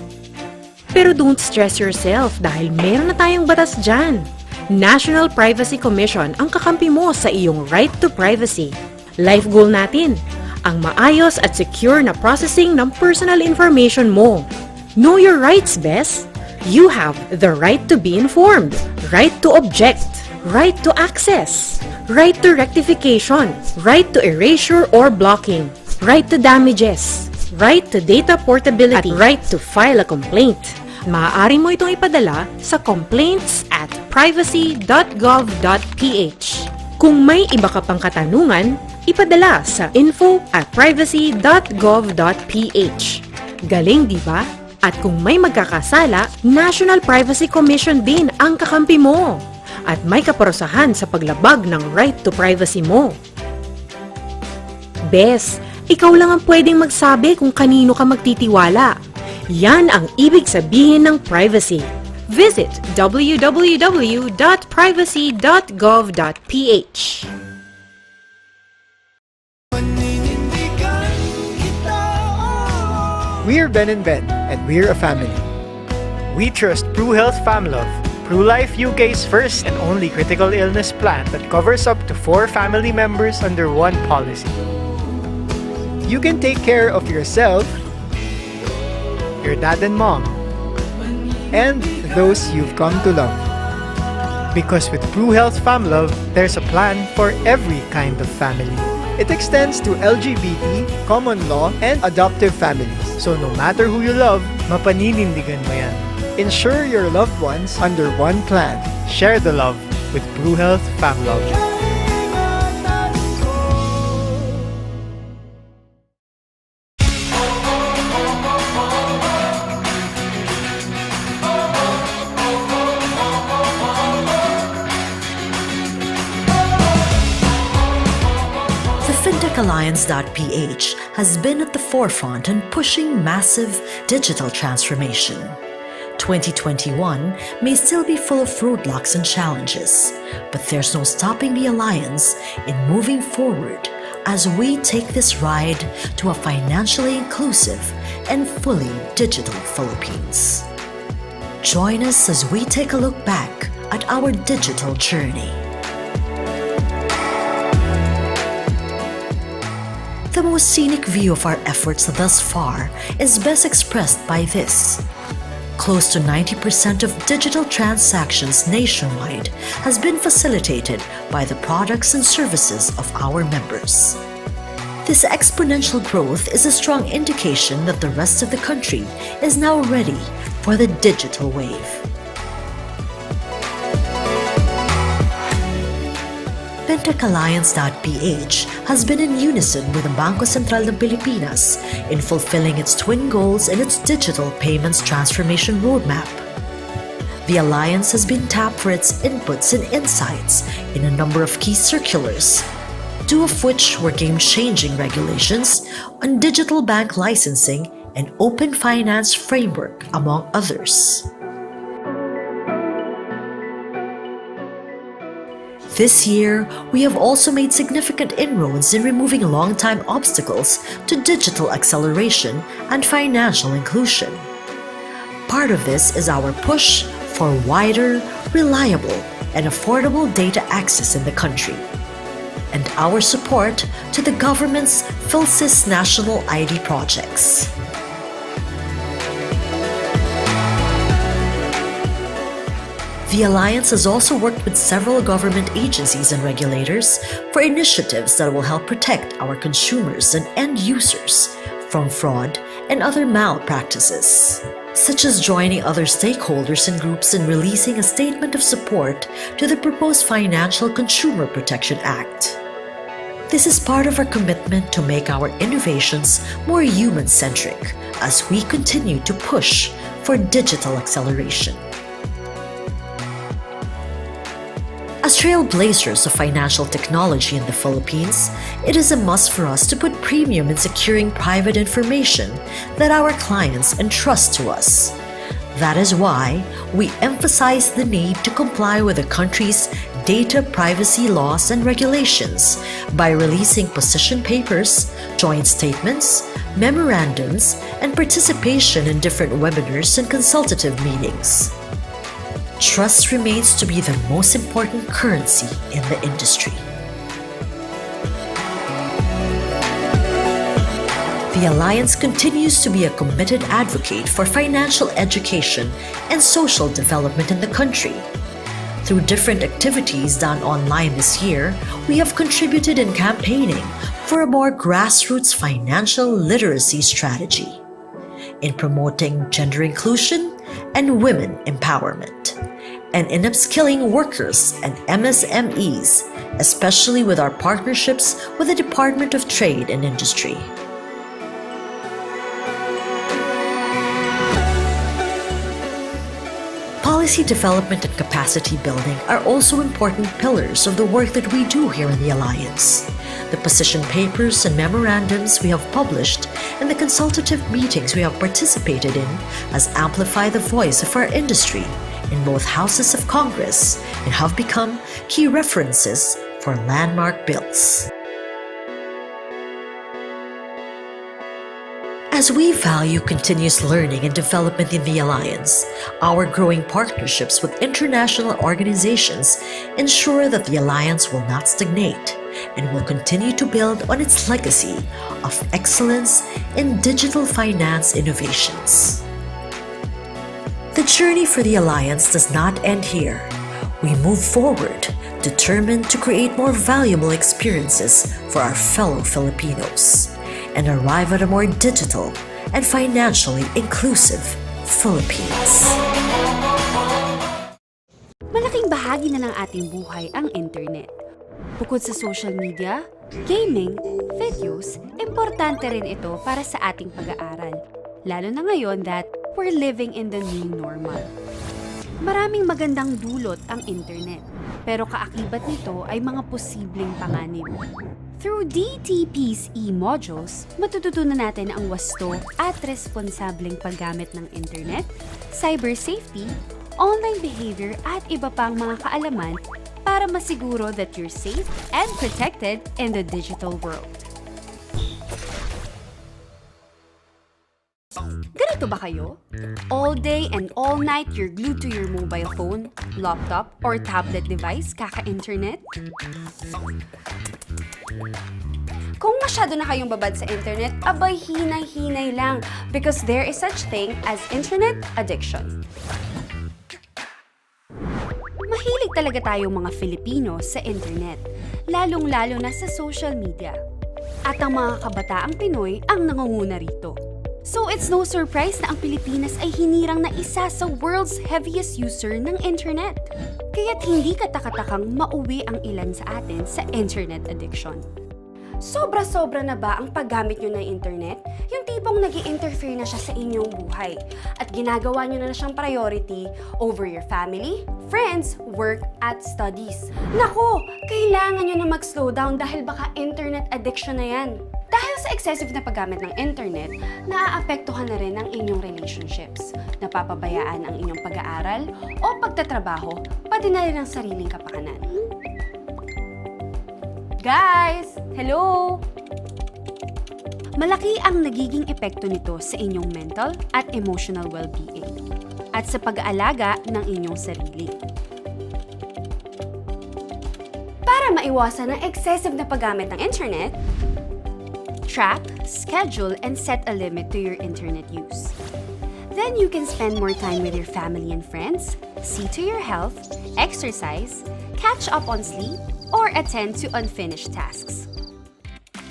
Pero don't stress yourself dahil meron na tayong batas dyan. National Privacy Commission ang kakampi mo sa iyong right to privacy. Life goal natin, ang maayos at secure na processing ng personal information mo. Know your rights, bes. You have the right to be informed, right to object, right to access, right to rectification, right to erasure or blocking, right to damages, right to data portability, at right to file a complaint. Maaari mo itong ipadala sa complaints@privacy.gov.ph. Kung may iba ka pang katanungan, ipadala sa info@privacy.gov.ph. Galing, di ba? At kung may magkakasala, National Privacy Commission din ang kakampi mo. At may kaparusahan sa paglabag ng right to privacy mo. Bes, ikaw lang ang pwedeng magsabi kung kanino ka magtitiwala. Yan ang ibig sabihin ng privacy. Visit www.privacy.gov.ph. We're Ben and Ben, and we're a family. We trust PruHealth FamLove, PruLife UK's first and only critical illness plan that covers up to 4 family members under one policy. You can take care of yourself, your dad and mom, and those you've come to love. Because with PruHealth FamLove, there's a plan for every kind of family. It extends to LGBT, common law, and adoptive families. So no matter who you love, mapaninindigan mo yan. Insure your loved ones under one plan. Share the love with PruHealth FamLove. FintechAlliance.ph has been at the forefront in pushing massive digital transformation. 2021 may still be full of roadblocks and challenges, but there's no stopping the Alliance in moving forward as we take this ride to a financially inclusive and fully digital Philippines. Join us as we take a look back at our digital journey. The most scenic view of our efforts thus far is best expressed by this. Close to 90% of digital transactions nationwide has been facilitated by the products and services of our members. This exponential growth is a strong indication that the rest of the country is now ready for the digital wave. FintechAlliance.ph has been in unison with the Bangko Sentral ng Pilipinas in fulfilling its twin goals in its digital payments transformation roadmap. The Alliance has been tapped for its inputs and insights in a number of key circulars, 2 of which were game-changing regulations on digital bank licensing and open finance framework, among others. This year, we have also made significant inroads in removing long-time obstacles to digital acceleration and financial inclusion. Part of this is our push for wider, reliable, and affordable data access in the country, and our support to the government's PhilSys national ID projects. The Alliance has also worked with several government agencies and regulators for initiatives that will help protect our consumers and end users from fraud and other malpractices, such as joining other stakeholders and groups in releasing a statement of support to the proposed Financial Consumer Protection Act. This is part of our commitment to make our innovations more human-centric as we continue to push for digital acceleration. As trailblazers of financial technology in the Philippines, it is a must for us to put premium in securing private information that our clients entrust to us. That is why we emphasize the need to comply with the country's data privacy laws and regulations by releasing position papers, joint statements, memorandums, and participation in different webinars and consultative meetings. Trust remains to be the most important currency in the industry. The Alliance continues to be a committed advocate for financial education and social development in the country. Through different activities done online this year, we have contributed in campaigning for a more grassroots financial literacy strategy, in promoting gender inclusion and women empowerment, and in upskilling workers and MSMEs, especially with our partnerships with the Department of Trade and Industry. Policy development and capacity building are also important pillars of the work that we do here in the Alliance. The position papers and memorandums we have published and the consultative meetings we have participated in has amplified the voice of our industry in both houses of Congress and have become key references for landmark bills. As we value continuous learning and development in the Alliance, our growing partnerships with international organizations ensure that the Alliance will not stagnate and will continue to build on its legacy of excellence in digital finance innovations. The journey for the Alliance does not end here. We move forward, determined to create more valuable experiences for our fellow Filipinos and arrive at a more digital and financially inclusive Philippines. Malaking bahagi na ng ating buhay ang internet. Bukod sa social media, gaming, videos, importante rin ito para sa ating pag-aaral. Lalo na ngayon that we're living in the new normal. Maraming magandang dulot ang internet, pero kaakibat nito ay mga posibleng panganib. Through DTP's e-modules, matututunan natin ang wasto at responsableng paggamit ng internet, cyber safety, online behavior at iba pang mga kaalaman para masiguro that you're safe and protected in the digital world. Ganito ba kayo? All day and all night you're glued to your mobile phone, laptop, or tablet device kaka-internet? Kung masyado na kayong babad sa internet, abay hinay-hinay lang because there is such thing as internet addiction. Mahilig talaga tayong mga Filipino sa internet, lalong-lalo na sa social media. At ang mga kabataang Pinoy ang nangunguna rito. So it's no surprise na ang Pilipinas ay hinirang na isa sa world's heaviest user ng internet. Kaya't hindi katakatakang mauwi ang ilan sa atin sa internet addiction. Sobra-sobra na ba ang paggamit nyo ng internet? Yung tipong nag-i-interfere na siya sa inyong buhay at ginagawa nyo na siyang priority over your family, friends, work, at studies. Naku, kailangan nyo na mag-slow down dahil baka internet addiction na yan. Dahil sa excessive na paggamit ng internet, naaapektuhan na rin ang inyong relationships, napapabayaan ang inyong pag-aaral o pagtatrabaho, pati na rin ang sariling kapakanan. Guys! Hello! Malaki ang nagiging epekto nito sa inyong mental at emotional well-being at sa pag-aalaga ng inyong sarili. Para maiwasan ang excessive na paggamit ng internet, track, schedule, and set a limit to your internet use. Then you can spend more time with your family and friends, see to your health, exercise, catch up on sleep, or attend to unfinished tasks.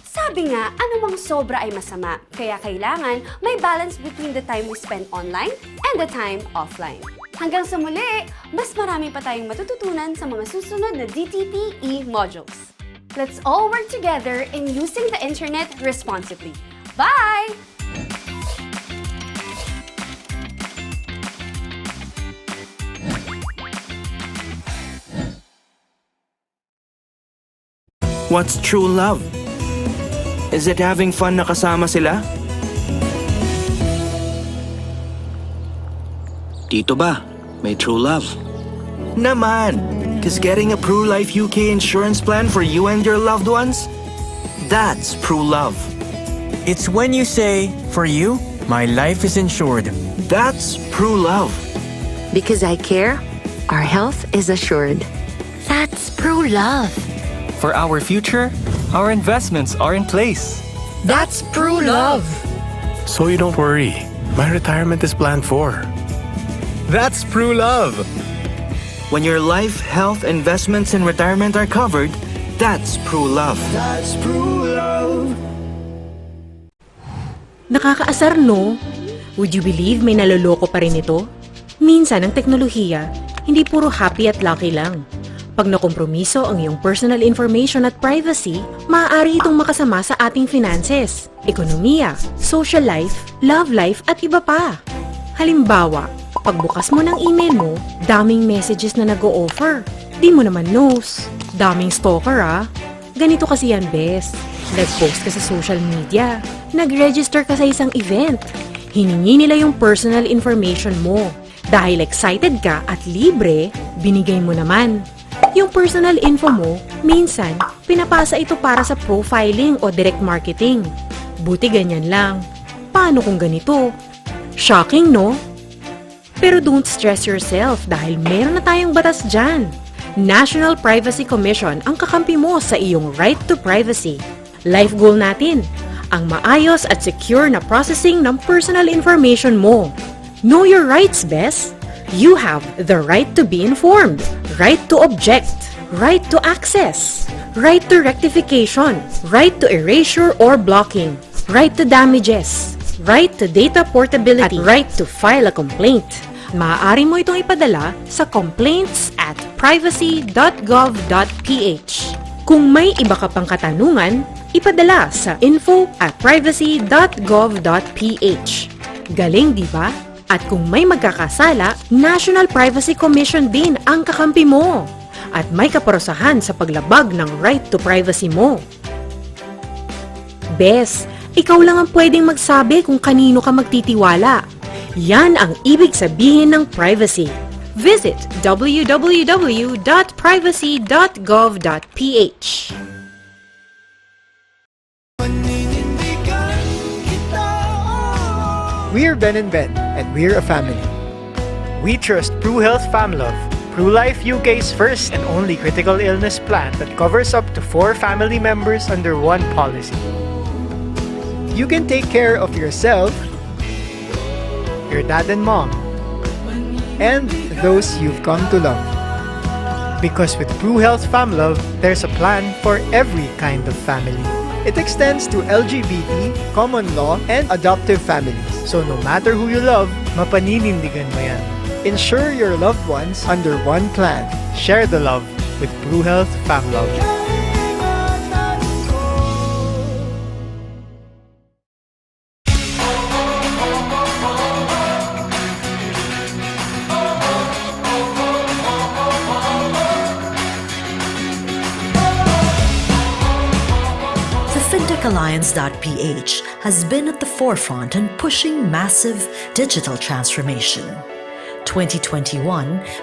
Sabi nga, anumang sobra ay masama, kaya kailangan may balance between the time we spend online and the time offline. Hanggang sa muli, mas marami pa tayong matututunan sa mga susunod na DTP e-modules. Let's all work together in using the internet responsibly. Bye! What's true love? Is it having fun na kasama sila? Dito ba? May true love? Naman! Cause getting a PruLife UK insurance plan for you and your loved ones? That's true love. It's when you say, for you, my life is insured. That's true love. Because I care, our health is assured. That's true love. For our future, our investments are in place. That's true love. So you don't worry. My retirement is planned for. That's true love. When your life, health, investments, and retirement are covered, that's true love. That's true love. Nakakaasar, no? Would you believe may naloloko pa rin ito? Minsan ang teknolohiya, hindi puro happy at lucky lang. Pag nakompromiso ang iyong personal information at privacy, maaari itong makasama sa ating finances, ekonomiya, social life, love life at iba pa. Halimbawa, pagbukas mo ng email mo, daming messages na nag-o-offer. Di mo naman knows. Daming stalker ah. Ganito kasi yan, bes. Nag-post ka sa social media. Nag-register ka sa isang event. Hiningi nila yung personal information mo. Dahil excited ka at libre, binigay mo naman. Yung personal info mo, minsan, pinapasa ito para sa profiling o direct marketing. Buti ganyan lang. paano kung ganito? Shocking, no? Pero don't stress yourself dahil meron na tayong batas dyan. National Privacy Commission ang kakampi mo sa iyong right to privacy. Life goal natin, ang maayos at secure na processing ng personal information mo. Know your rights, Bes. You have the right to be informed, right to object, right to access, right to rectification, right to erasure or blocking, right to damages, right to data portability, at right to file a complaint. Maaari mo itong ipadala sa complaints@privacy.gov.ph. Kung may iba ka pang katanungan, ipadala sa info@privacy.gov.ph. Galing, di ba? At kung may magkakasala, National Privacy Commission din ang kakampi mo. At may kaparusahan sa paglabag ng right to privacy mo. Bes, ikaw lang ang pwedeng magsabi kung kanino ka magtitiwala. Yan ang ibig sabihin ng privacy. Visit www.privacy.gov.ph. We're Ben and Ben, and we're a family. We trust Pru Health FamLove, Pru Life UK's first and only critical illness plan that covers up to 4 family members under one policy. You can take care of yourself, your dad and mom, and those you've come to love. Because with Pru Health FamLove, there's a plan for every kind of family. It extends to LGBT, common law, and adoptive families. So no matter who you love, mapaninindigan mo yan. Insure your loved ones under one plan. Share the love with Pru Health FamLove. Alliance.ph has been at the forefront in pushing massive digital transformation. 2021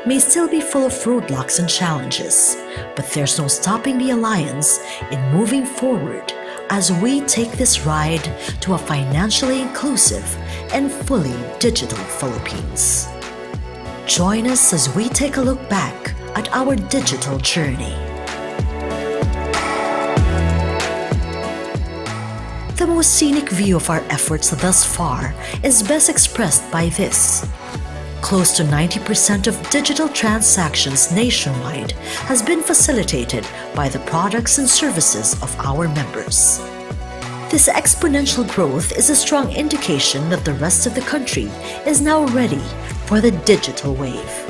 may still be full of roadblocks and challenges, but there's no stopping the Alliance in moving forward as we take this ride to a financially inclusive and fully digital Philippines. Join us as we take a look back at our digital journey. The most scenic view of our efforts thus far is best expressed by this. Close to 90% of digital transactions nationwide has been facilitated by the products and services of our members. This exponential growth is a strong indication that the rest of the country is now ready for the digital wave.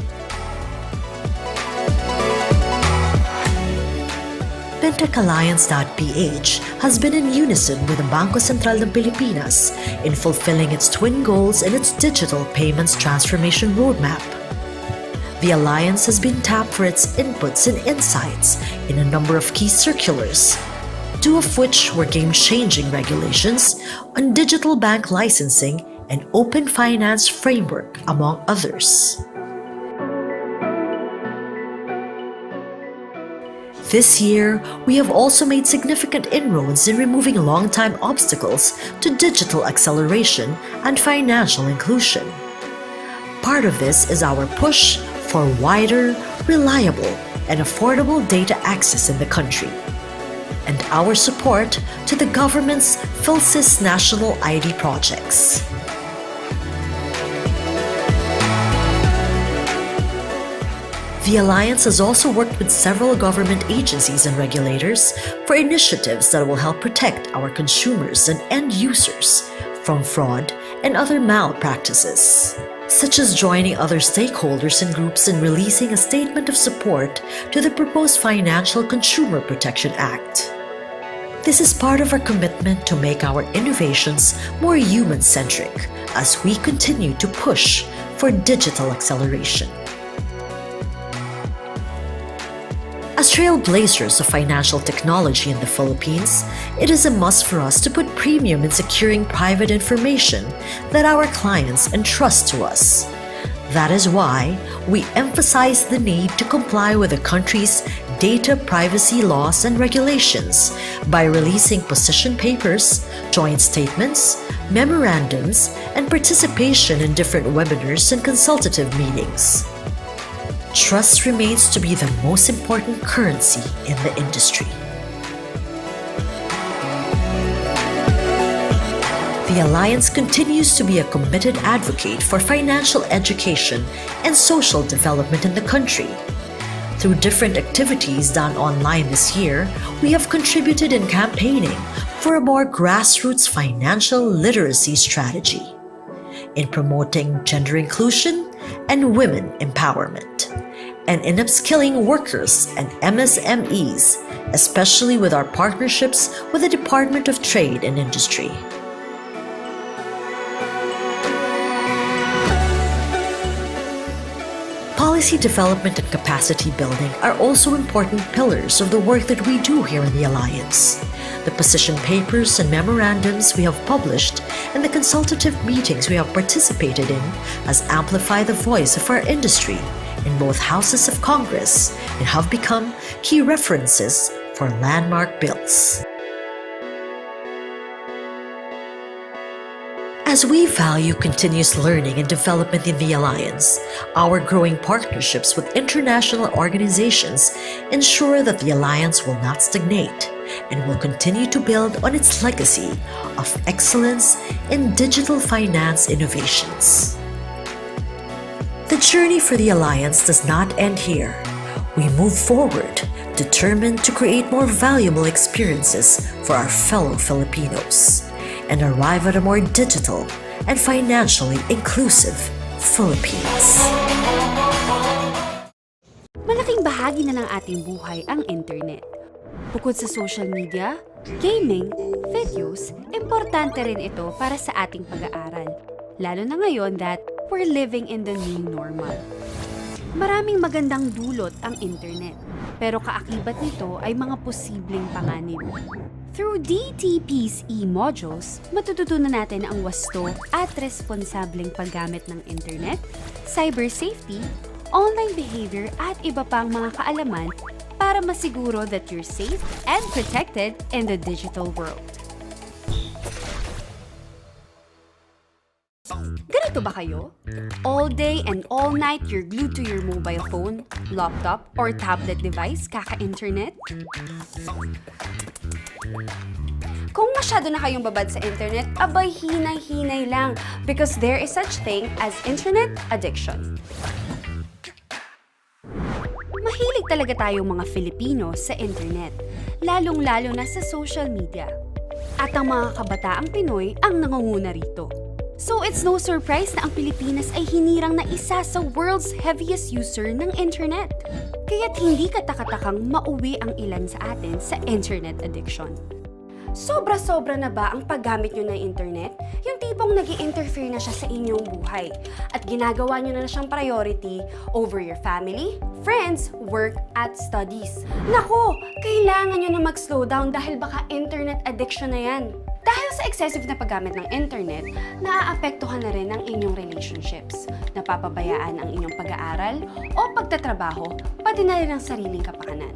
FintechAlliance.ph has been in unison with the Bangko Sentral ng Pilipinas in fulfilling its twin goals in its digital payments transformation roadmap. The Alliance has been tapped for its inputs and insights in a number of key circulars, 2 of which were game-changing regulations on digital bank licensing and open finance framework, among others. This year, we have also made significant inroads in removing long-time obstacles to digital acceleration and financial inclusion. Part of this is our push for wider, reliable, and affordable data access in the country, and our support to the government's PhilSys national ID projects. The Alliance has also worked with several government agencies and regulators for initiatives that will help protect our consumers and end users from fraud and other malpractices, such as joining other stakeholders and groups in releasing a statement of support to the proposed Financial Consumer Protection Act. This is part of our commitment to make our innovations more human-centric as we continue to push for digital acceleration. As trailblazers of financial technology in the Philippines, it is a must for us to put premium in securing private information that our clients entrust to us. That is why we emphasize the need to comply with the country's data privacy laws and regulations by releasing position papers, joint statements, memorandums, and participation in different webinars and consultative meetings. Trust remains to be the most important currency in the industry. The Alliance continues to be a committed advocate for financial education and social development in the country. Through different activities done online this year, we have contributed in campaigning for a more grassroots financial literacy strategy, in promoting gender inclusion and women empowerment, and in upskilling workers and MSMEs, especially with our partnerships with the Department of Trade and Industry. Policy development and capacity building are also important pillars of the work that we do here in the Alliance. The position papers and memorandums we have published and the consultative meetings we have participated in has amplified the voice of our industry in both houses of Congress and have become key references for landmark bills. As we value continuous learning and development in the Alliance, our growing partnerships with international organizations ensure that the Alliance will not stagnate and will continue to build on its legacy of excellence in digital finance innovations. The journey for the Alliance does not end here. We move forward, determined to create more valuable experiences for our fellow Filipinos and arrive at a more digital and financially inclusive Philippines. Malaking bahagi na ng ating buhay ang internet. Bukod sa social media, gaming, videos, importante rin ito para sa ating pag-aaral. Lalo na ngayon that we're living in the new normal. Maraming magandang dulot ang internet, pero kaakibat nito ay mga posibleng panganib. Through DTP's e-modules, matututunan natin ang wasto at responsableng paggamit ng internet, cyber safety, online behavior at iba pang mga kaalaman para masiguro that you're safe and protected in the digital world. Ganito ba kayo? All day and all night you're glued to your mobile phone, laptop, or tablet device kaka-internet? Kung masyado na kayong babad sa internet, abay hinay-hinay lang because there is such thing as internet addiction. Mahilig talaga tayong mga Filipino sa internet, lalong-lalo na sa social media. At ang mga kabataang Pinoy ang nangunguna rito. So it's no surprise na ang Pilipinas ay hinirang na isa sa world's heaviest user ng internet. Kaya't hindi katakatakang mauwi ang ilan sa atin sa internet addiction. Sobra-sobra na ba ang paggamit nyo ng internet? Yung tipong nag-i-interfere na siya sa inyong buhay at ginagawa nyo na siyang priority over your family, friends, work, at studies. Nako, kailangan nyo na mag-slow down dahil baka internet addiction na yan. Dahil sa excessive na paggamit ng internet, naaapektuhan na rin ang inyong relationships, napapabayaan ang inyong pag-aaral o pagtatrabaho, pati na rin ang sariling kapakanan.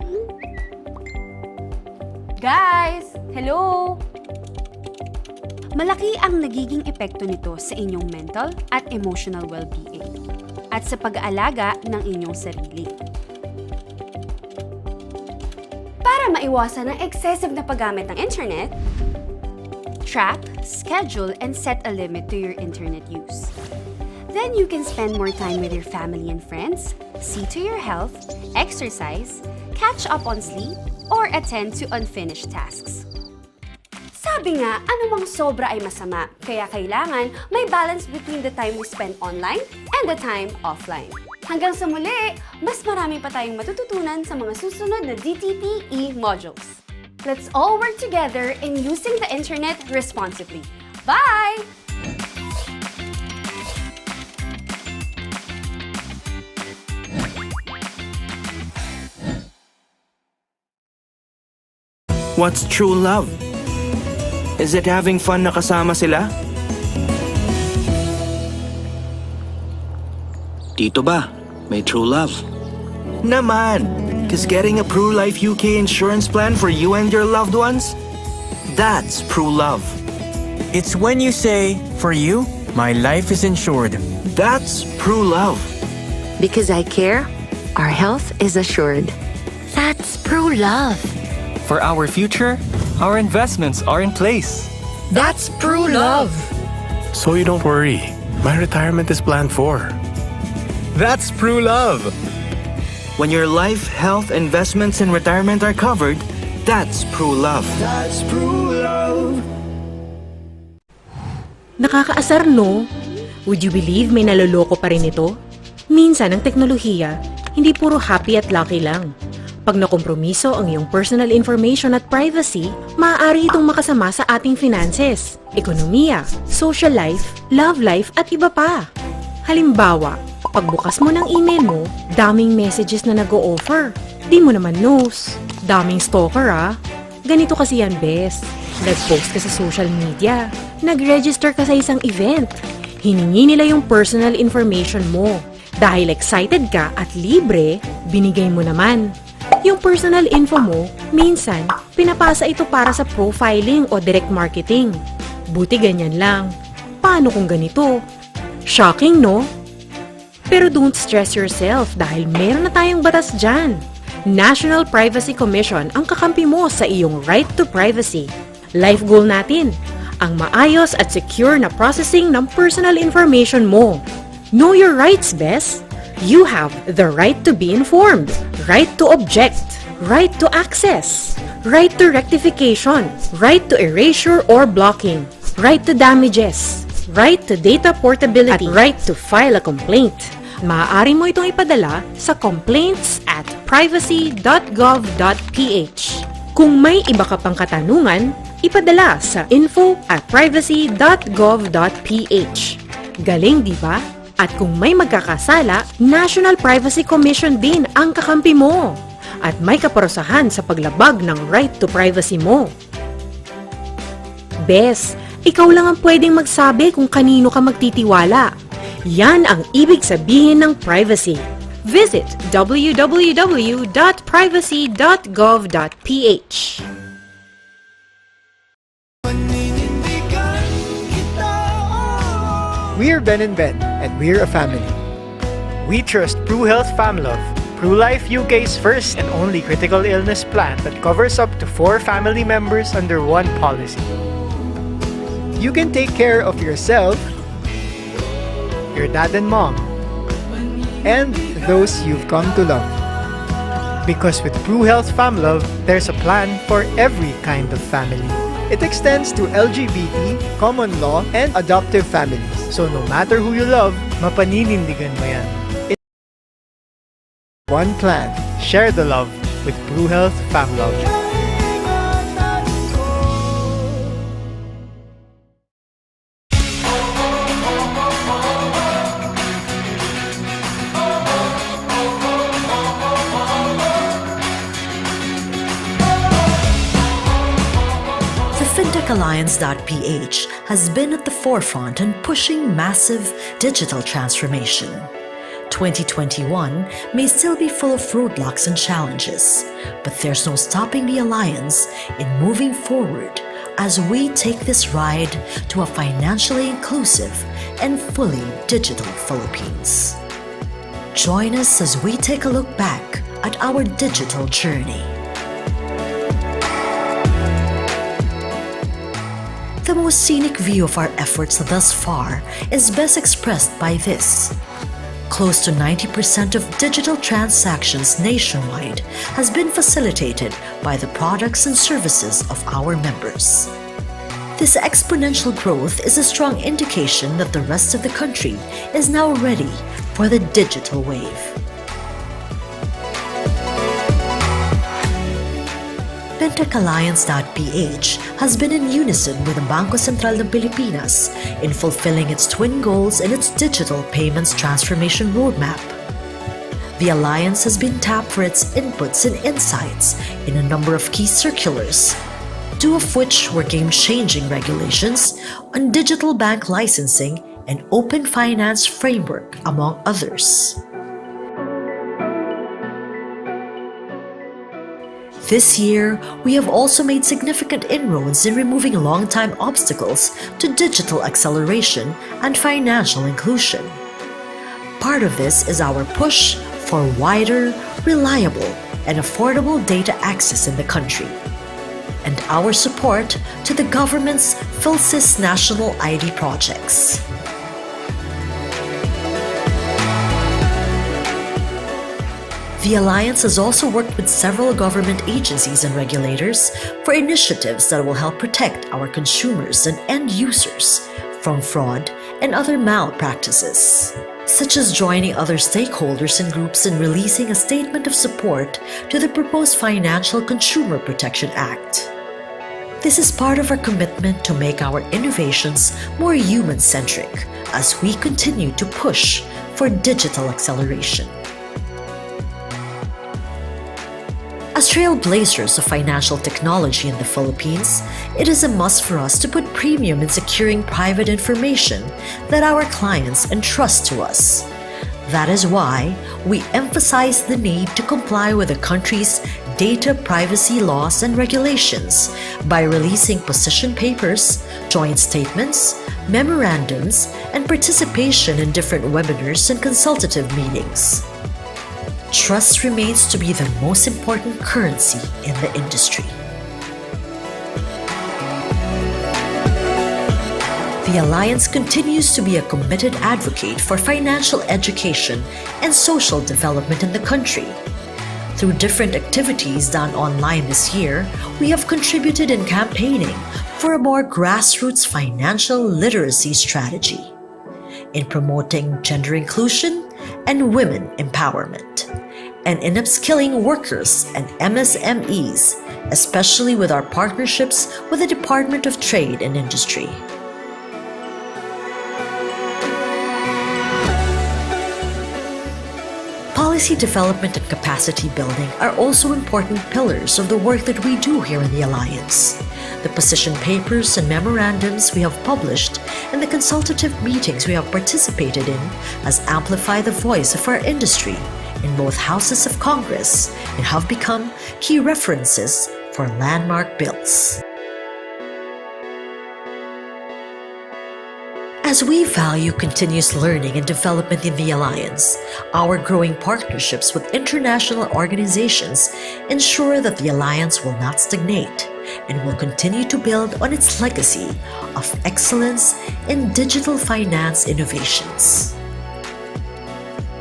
Guys! Hello! Malaki ang nagiging epekto nito sa inyong mental at emotional well-being at sa pag-aalaga ng inyong sarili. Para maiwasan ang excessive na paggamit ng internet, track, schedule, and set a limit to your internet use. Then you can spend more time with your family and friends, see to your health, exercise, catch up on sleep, or attend to unfinished tasks. Sabi nga, anumang sobra ay masama, kaya kailangan may balance between the time we spend online and the time offline. Hanggang sa muli, mas marami pa tayong matututunan sa mga susunod na DTP e-modules. Let's all work together in using the internet responsibly. Bye! What's true love? Is it having fun na kasama sila? Dito ba? May true love? Naman! Cause getting a PruLife UK insurance plan for you and your loved ones? That's true love. It's when you say, for you, my life is insured. That's true love. Because I care, our health is assured. That's true love. For our future, our investments are in place. That's true love. So you don't worry. My retirement is planned for. That's true love. When your life, health, investments, and retirement are covered, that's true love. That's true love. Nakakaasar, no? Would you believe may naloloko pa rin ito? Minsan ang teknolohiya, hindi puro happy at lucky lang. Pag nakompromiso ang iyong personal information at privacy, maaari itong makasama sa ating finances, ekonomiya, social life, love life at iba pa. Halimbawa, pagbukas mo ng email mo, daming messages na nag-o-offer. Di mo naman knows. Daming stalker Ganito kasi yan, bes. Nag-post ka sa social media. Nag-register ka sa isang event. Hiningi nila yung personal information mo. Dahil excited ka at libre, binigay mo naman. Yung personal info mo, minsan, pinapasa ito para sa profiling o direct marketing. Buti ganyan lang. Paano kung ganito? Shocking, no? Pero don't stress yourself dahil meron na tayong batas dyan. National Privacy Commission ang kakampi mo sa iyong right to privacy. Life goal natin, ang maayos at secure na processing ng personal information mo. Know your rights, bes. You have the right to be informed, right to object, right to access, right to rectification, right to erasure or blocking, right to damages, right to data portability, at right to file a complaint. Maaari mo itong ipadala sa complaints@privacy.gov.ph. Kung may iba ka pang katanungan, ipadala sa info@privacy.gov.ph. Galing, di ba? At kung may magkakasala, National Privacy Commission din ang kakampi mo. At may kaparusahan sa paglabag ng right to privacy mo. Bes, ikaw lang ang pwedeng magsabi kung kanino ka magtitiwala. Yan ang ibig sabihin ng privacy. Visit www.privacy.gov.ph. We're Ben and Ben, and we're a family. We trust Pru Health FamLove, Pru Life UK's first and only critical illness plan that covers up to 4 family members under one policy. You can take care of yourself, your dad and mom, and those you've come to love. Because with Pru Health FamLove, there's a plan for every kind of family. It extends to LGBT, common law, and adoptive families. So no matter who you love, mapaninindigan mo yan. It's one plan. Share the love with Pru Health FamLove. FintechAlliance.ph has been at the forefront in pushing massive digital transformation. 2021 may still be full of roadblocks and challenges, but there's no stopping the Alliance in moving forward as we take this ride to a financially inclusive and fully digital Philippines. Join us as we take a look back at our digital journey. The most scenic view of our efforts thus far is best expressed by this. Close to 90% of digital transactions nationwide has been facilitated by the products and services of our members. This exponential growth is a strong indication that the rest of the country is now ready for the digital wave. FintechAlliance.ph has been in unison with the Bangko Sentral ng Pilipinas in fulfilling its twin goals in its digital payments transformation roadmap. The Alliance has been tapped for its inputs and insights in a number of key circulars, 2 of which were game-changing regulations on digital bank licensing and open finance framework, among others. This year, we have also made significant inroads in removing long-time obstacles to digital acceleration and financial inclusion. Part of this is our push for wider, reliable, and affordable data access in the country, and our support to the government's PhilSys national ID projects. The Alliance has also worked with several government agencies and regulators for initiatives that will help protect our consumers and end users from fraud and other malpractices, such as joining other stakeholders and groups in releasing a statement of support to the proposed Financial Consumer Protection Act. This is part of our commitment to make our innovations more human-centric as we continue to push for digital acceleration. As trailblazers of financial technology in the Philippines, it is a must for us to put premium in securing private information that our clients entrust to us. That is why we emphasize the need to comply with the country's data privacy laws and regulations by releasing position papers, joint statements, memorandums, and participation in different webinars and consultative meetings. Trust remains to be the most important currency in the industry. The Alliance continues to be a committed advocate for financial education and social development in the country. Through different activities done online this year, we have contributed in campaigning for a more grassroots financial literacy strategy, in promoting gender inclusion and women empowerment, and in upskilling workers and MSMEs, especially with our partnerships with the Department of Trade and Industry. Policy development and capacity building are also important pillars of the work that we do here in the Alliance. The position papers and memorandums we have published and the consultative meetings we have participated in has amplified the voice of our industry in both houses of Congress and have become key references for landmark bills. As we value continuous learning and development in the Alliance, our growing partnerships with international organizations ensure that the Alliance will not stagnate and will continue to build on its legacy of excellence in digital finance innovations.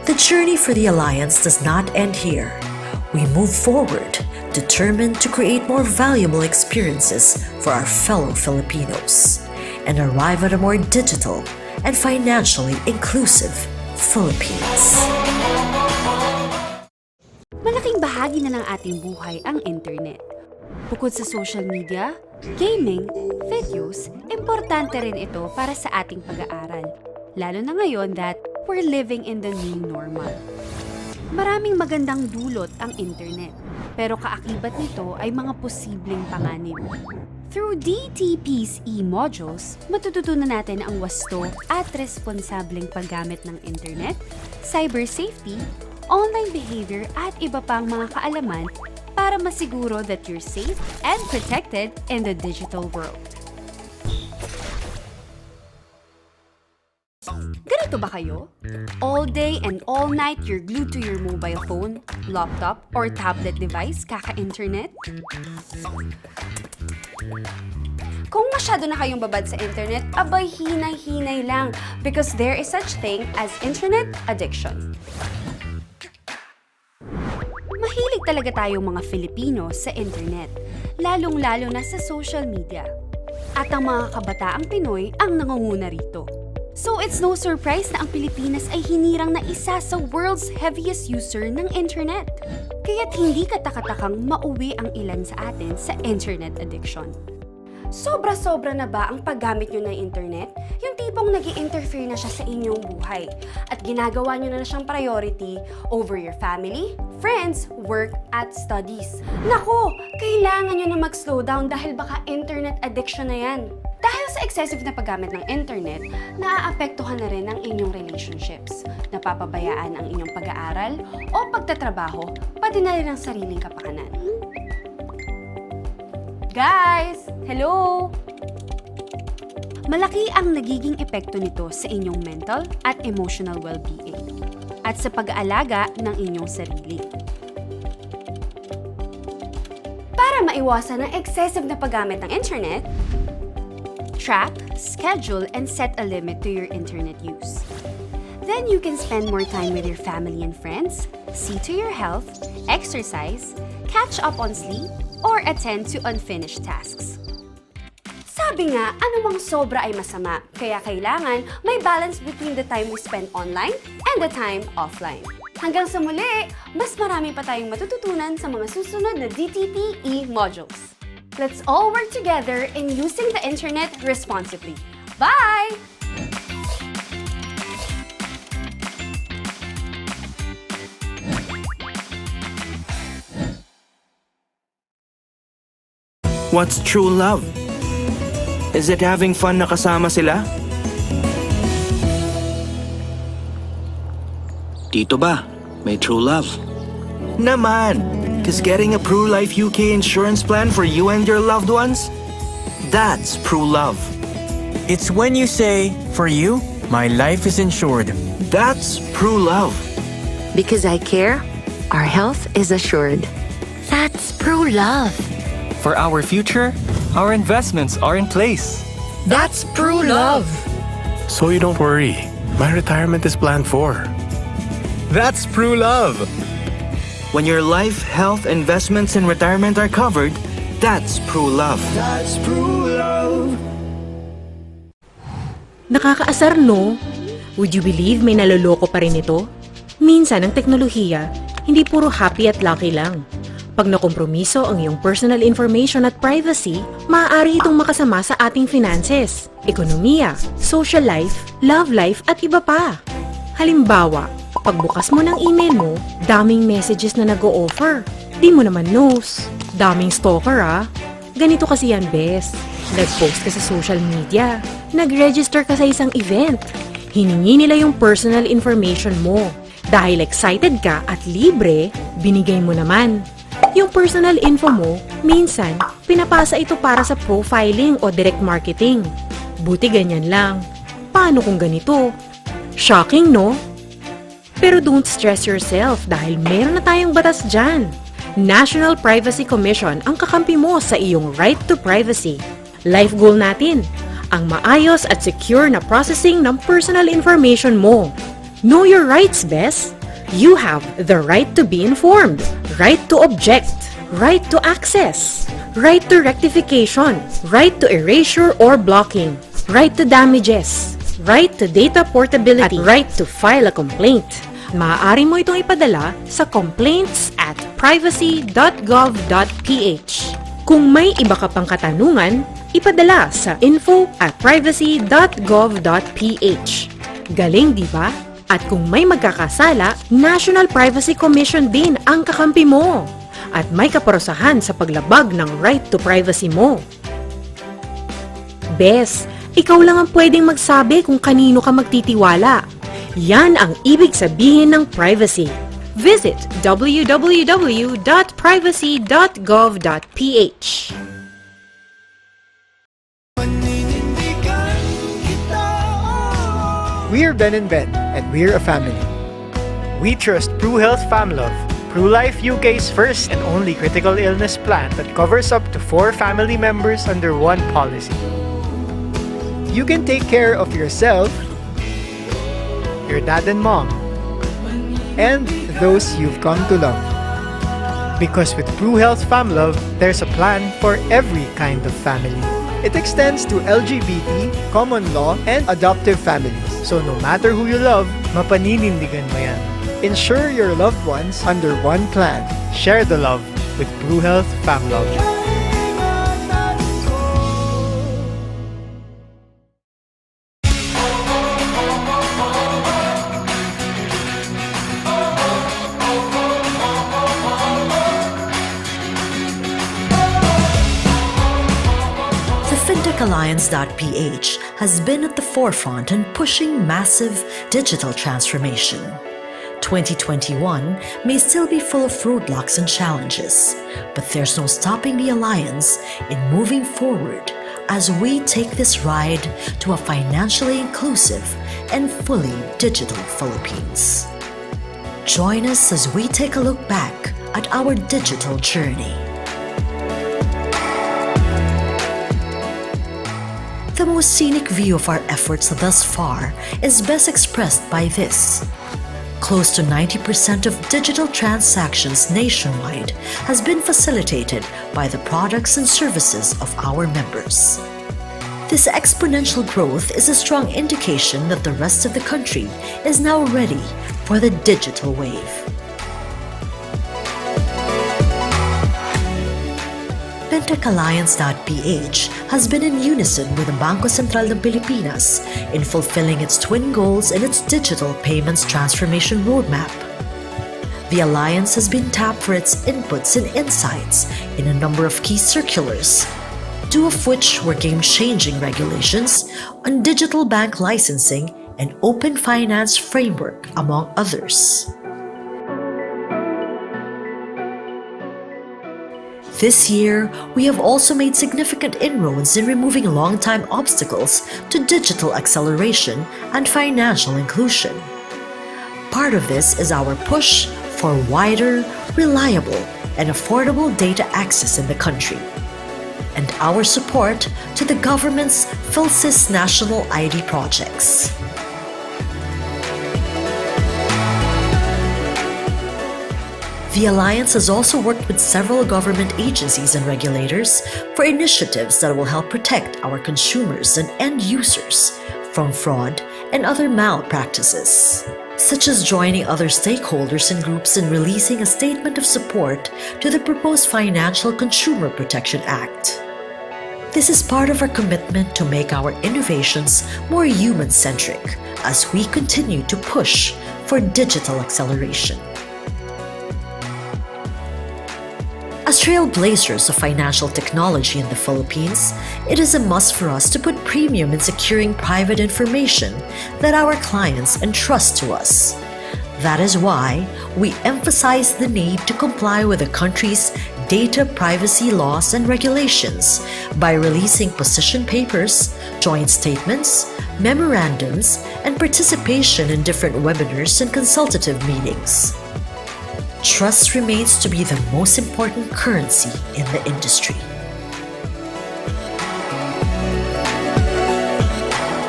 The journey for the Alliance does not end here. We move forward, determined to create more valuable experiences for our fellow Filipinos and arrive at a more digital and financially inclusive Philippines. Malaking bahagi na ng ating buhay ang internet. Bukod sa social media, gaming, videos, importante rin ito para sa ating pag-aaral. Lalo na ngayon that we're living in the new normal. Maraming magandang dulot ang internet, pero kaakibat nito ay mga posibleng panganib. Through DTP's e-modules, matututunan natin ang wasto at responsableng paggamit ng internet, cyber safety, online behavior at iba pang mga kaalaman para masiguro that you're safe and protected in the digital world. Ganito ba kayo? All day and all night you're glued to your mobile phone, laptop, or tablet device kaka-internet? Kung masyado na kayong babad sa internet, abay hinay-hinay lang because there is such thing as internet addiction. Mahilig talaga tayong mga Filipino sa internet, lalong-lalo na sa social media. At ang mga kabataang Pinoy ang nangunguna rito. So it's no surprise na ang Pilipinas ay hinirang na isa sa world's heaviest user ng internet. Kaya't hindi katakatakang mauwi ang ilan sa atin sa internet addiction. Sobra-sobra na ba ang paggamit nyo ng internet? Yung tipong nag-i-interfere na siya sa inyong buhay at ginagawa nyo na siyang priority over your family, friends, work, at studies. Naku, kailangan nyo na mag-slow down dahil baka internet addiction na yan. Dahil sa excessive na paggamit ng internet, naaapektuhan na rin ang inyong relationships, napapabayaan ang inyong pag-aaral o pagtatrabaho, pati na rin ang sariling kapakanan. Guys! Hello! Malaki ang nagiging epekto nito sa inyong mental at emotional well-being at sa pag-aalaga ng inyong sarili. Para maiwasan ang excessive na paggamit ng internet, track, schedule, and set a limit to your internet use. Then you can spend more time with your family and friends, see to your health, exercise, catch up on sleep, or attend to unfinished tasks. Sabi nga, anumang sobra ay masama, kaya kailangan may balance between the time we spend online and the time offline. Hanggang sa muli, mas marami pa tayong matututunan sa mga susunod na DTPE modules. Let's all work together in using the internet responsibly. Bye! What's true love? Is it having fun na kasama sila? Dito ba? May true love? Naman! Cause getting a PruLife UK insurance plan for you and your loved ones? That's true love. It's when you say, for you, my life is insured. That's true love. Because I care, our health is assured. That's true love. For our future, our investments are in place. That's true love. So you don't worry. My retirement is planned for. That's true love. When your life, health, investments, and retirement are covered, that's true love. That's true love. Nakakaasar, no? Would you believe may naloloko pa rin ito? Minsan ang teknolohiya, hindi puro happy at lucky lang. Pag nakompromiso ang iyong personal information at privacy, maaari itong makasama sa ating finances, ekonomiya, social life, love life at iba pa. Halimbawa, pagbukas mo ng email mo, daming messages na nag-o-offer. Di mo naman knows. Daming stalker Ganito kasi yan, bes. Nag-post ka sa social media. Nag-register ka sa isang event. Hiningi nila yung personal information mo. Dahil excited ka at libre, binigay mo naman. Yung personal info mo, minsan, pinapasa ito para sa profiling o direct marketing. Buti ganyan lang. Paano kung ganito? Shocking, no? Pero don't stress yourself dahil meron na tayong batas dyan. National Privacy Commission ang kakampi mo sa iyong right to privacy. Life goal natin, ang maayos at secure na processing ng personal information mo. Know your rights, bes. You have the right to be informed, right to object, right to access, right to rectification, right to erasure or blocking, right to damages, right to data portability, at right to file a complaint. Maaari mo itong ipadala sa complaints@privacy.gov.ph. Kung may iba ka pang katanungan, ipadala sa info@privacy.gov.ph. Galing, di ba? At kung may magkakasala, National Privacy Commission din ang kakampi mo. At may kaparusahan sa paglabag ng right to privacy mo. Bes, ikaw lang ang pwedeng magsabi kung kanino ka magtitiwala. Yan ang ibig sabihin ng privacy. Visit www.privacy.gov.ph. We're Ben and Ben, and we're a family. We trust PruHealth FamLove, PruLife UK's first and only critical illness plan that covers up to 4 family members under one policy. You can take care of yourself, your dad and mom, and those you've come to love. Because with PruHealth FamLove, there's a plan for every kind of family. It extends to LGBT, common law, and adoptive families. So no matter who you love, mapaninindigan mo yan. Insure your loved ones under one plan. Share the love with PruHealth FamLove. FintechAlliance.ph has been at the forefront in pushing massive digital transformation. 2021 may still be full of roadblocks and challenges, but there's no stopping the Alliance in moving forward as we take this ride to a financially inclusive and fully digital Philippines. Join us as we take a look back at our digital journey. The most scenic view of our efforts thus far is best expressed by this. Close to 90% of digital transactions nationwide has been facilitated by the products and services of our members. This exponential growth is a strong indication that the rest of the country is now ready for the digital wave. FintechAlliance.ph has been in unison with the Bangko Sentral ng Pilipinas in fulfilling its twin goals in its digital payments transformation roadmap. The Alliance has been tapped for its inputs and insights in a number of key circulars, two of which were game-changing regulations on digital bank licensing and open finance framework, among others. This year, we have also made significant inroads in removing long-time obstacles to digital acceleration and financial inclusion. Part of this is our push for wider, reliable, and affordable data access in the country, and our support to the government's PhilSys national ID projects. The Alliance has also worked with several government agencies and regulators for initiatives that will help protect our consumers and end users from fraud and other malpractices, such as joining other stakeholders and groups in releasing a statement of support to the proposed Financial Consumer Protection Act. This is part of our commitment to make our innovations more human-centric as we continue to push for digital acceleration. As trailblazers of financial technology in the Philippines, it is a must for us to put premium in securing private information that our clients entrust to us. That is why we emphasize the need to comply with the country's data privacy laws and regulations by releasing position papers, joint statements, memorandums, and participation in different webinars and consultative meetings. Trust remains to be the most important currency in the industry.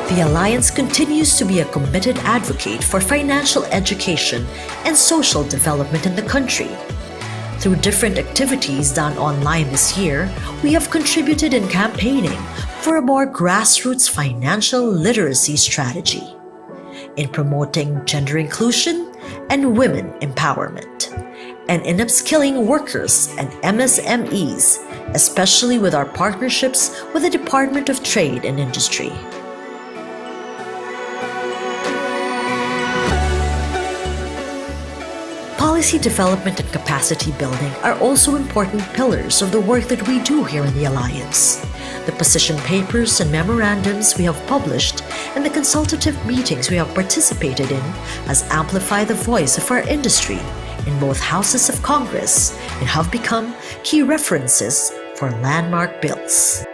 The Alliance continues to be a committed advocate for financial education and social development in the country. Through different activities done online this year, we have contributed in campaigning for a more grassroots financial literacy strategy, in promoting gender inclusion and women empowerment, and in upskilling workers and MSMEs, especially with our partnerships with the Department of Trade and Industry. Policy development and capacity building are also important pillars of the work that we do here in the Alliance. The position papers and memorandums we have published and the consultative meetings we have participated in has amplified the voice of our industry in both houses of Congress and have become key references for landmark bills.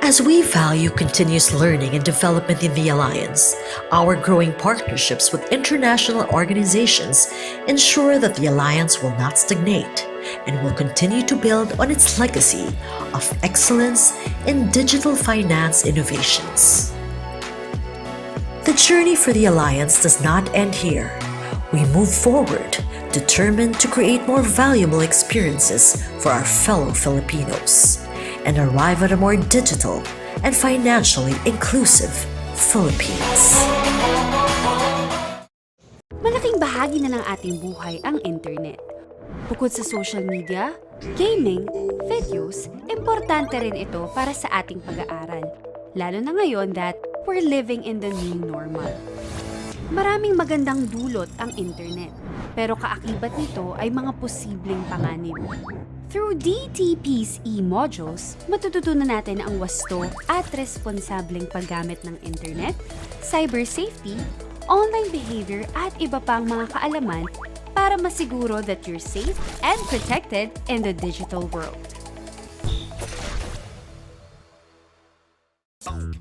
As we value continuous learning and development in the Alliance, our growing partnerships with international organizations ensure that the Alliance will not stagnate and will continue to build on its legacy of excellence in digital finance innovations. The journey for the Alliance does not end here. We move forward, determined to create more valuable experiences for our fellow Filipinos and arrive at a more digital and financially inclusive Philippines. Malaking bahagi na ng ating buhay ang internet. Bukod sa social media, gaming, videos, importante rin ito para sa ating pag-aaral. Lalo na ngayon that we're living in the new normal. Maraming magandang dulot ang internet, pero kaakibat nito ay mga posibleng panganib. Through DTP's e-modules, matututunan natin ang wasto at responsableng paggamit ng internet, cyber safety, online behavior at iba pang mga kaalaman para masiguro that you're safe and protected in the digital world.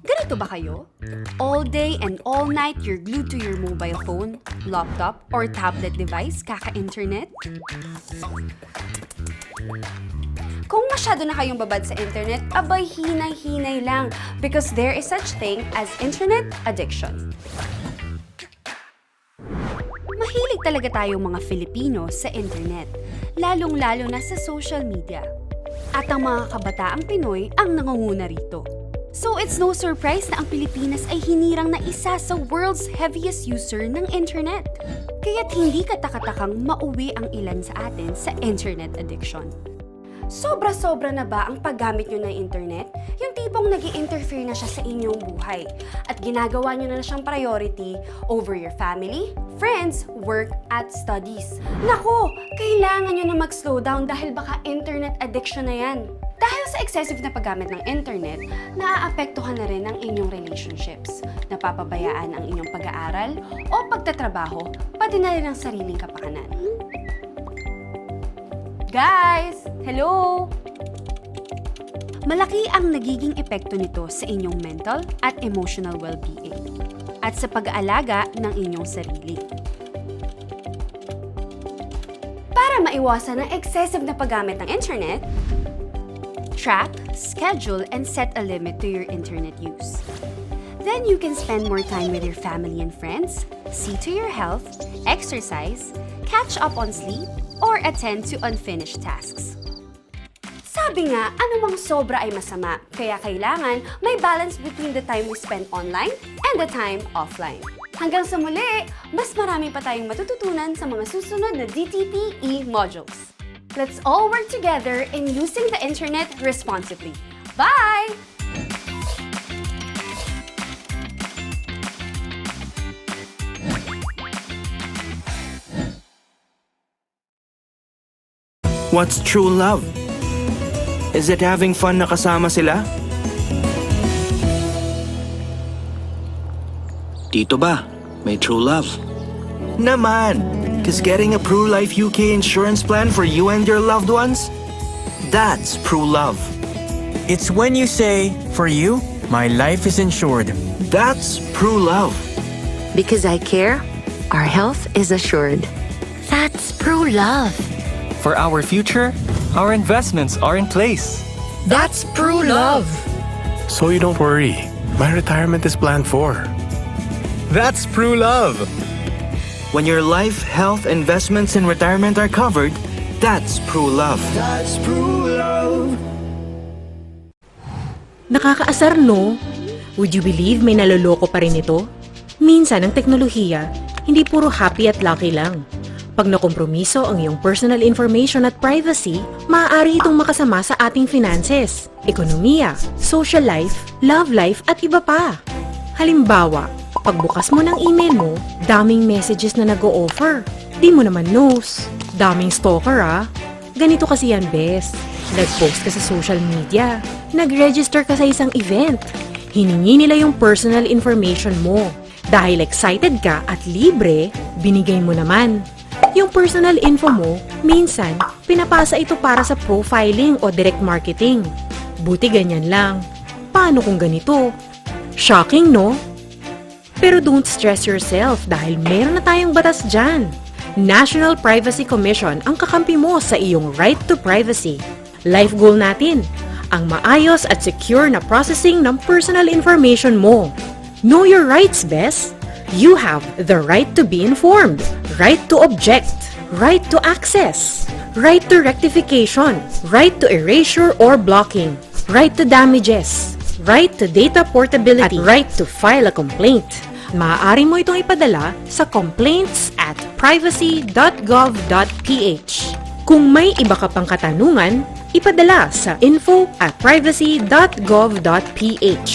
Ganito ba kayo? All day and all night you're glued to your mobile phone, laptop, or tablet device kaka-internet? Kung masyado na kayong babad sa internet, abay hinay-hinay lang because there is such thing as internet addiction. Mahilig talaga tayong mga Filipino sa internet, lalong-lalo na sa social media. At ang mga kabataang Pinoy ang nangunguna rito. So it's no surprise na ang Pilipinas ay hinirang na isa sa world's heaviest user ng internet. Kaya't hindi katakatakang mauwi ang ilan sa atin sa internet addiction. Sobra-sobra na ba ang paggamit nyo ng internet? Yung tipong nag-i-interfere na siya sa inyong buhay at ginagawa nyo na siyang priority over your family, friends, work, at studies. Nako, kailangan nyo na mag-slow down dahil baka internet addiction na yan. Dahil sa excessive na paggamit ng internet, naaapektuhan na rin ang inyong relationships, napapabayaan ang inyong pag-aaral o pagtatrabaho, pati na rin ang sariling kapakanan. Guys! Hello! Malaki ang nagiging epekto nito sa inyong mental at emotional well-being at sa pag-aalaga ng inyong sarili. Para maiwasan ang excessive na paggamit ng internet, track, schedule, and set a limit to your internet use. Then you can spend more time with your family and friends, see to your health, exercise, catch up on sleep, or attend to unfinished tasks. Sabi nga, anumang sobra ay masama, kaya kailangan may balance between the time we spend online and the time offline. Hanggang sa muli, mas marami pa tayong matututunan sa mga susunod na DTP e-modules. Let's all work together in using the internet responsibly. Bye! What's true love? Is it having fun na kasama sila? Dito ba? May true love? Naman! Cause getting a PruLife UK insurance plan for you and your loved ones? That's true love. It's when you say, for you, my life is insured. That's true love. Because I care, our health is assured. That's true love. For our future, our investments are in place. That's true love. So you don't worry. My retirement is planned for. That's true love. When your life, health, investments, and retirement are covered, that's true love. That's true love. Nakakaasar, no? Would you believe may naloloko pa rin ito? Minsan ang teknolohiya, hindi puro happy at lucky lang. Pag nakompromiso ang iyong personal information at privacy, maaari itong makasama sa ating finances, ekonomiya, social life, love life at iba pa. Halimbawa, pagbukas mo ng email mo, daming messages na nag-o-offer. Di mo naman knows. Daming stalker ah. Ganito kasi yan, bes. Nag-post ka sa social media. Nag-register ka sa isang event. Hiningi nila yung personal information mo. Dahil excited ka at libre, binigay mo naman. Yung personal info mo, minsan, pinapasa ito para sa profiling o direct marketing. Buti ganyan lang. Paano kung ganito? Shocking, no? Pero don't stress yourself dahil meron na tayong batas dyan. National Privacy Commission ang kakampi mo sa iyong right to privacy. Life goal natin, ang maayos at secure na processing ng personal information mo. Know your rights, bes. You have the right to be informed, right to object, right to access, right to rectification, right to erasure or blocking, right to damages, right to data portability, at right to file a complaint. Maaari mo itong ipadala sa complaints@privacy.gov.ph. Kung may iba ka pang katanungan, ipadala sa info@privacy.gov.ph.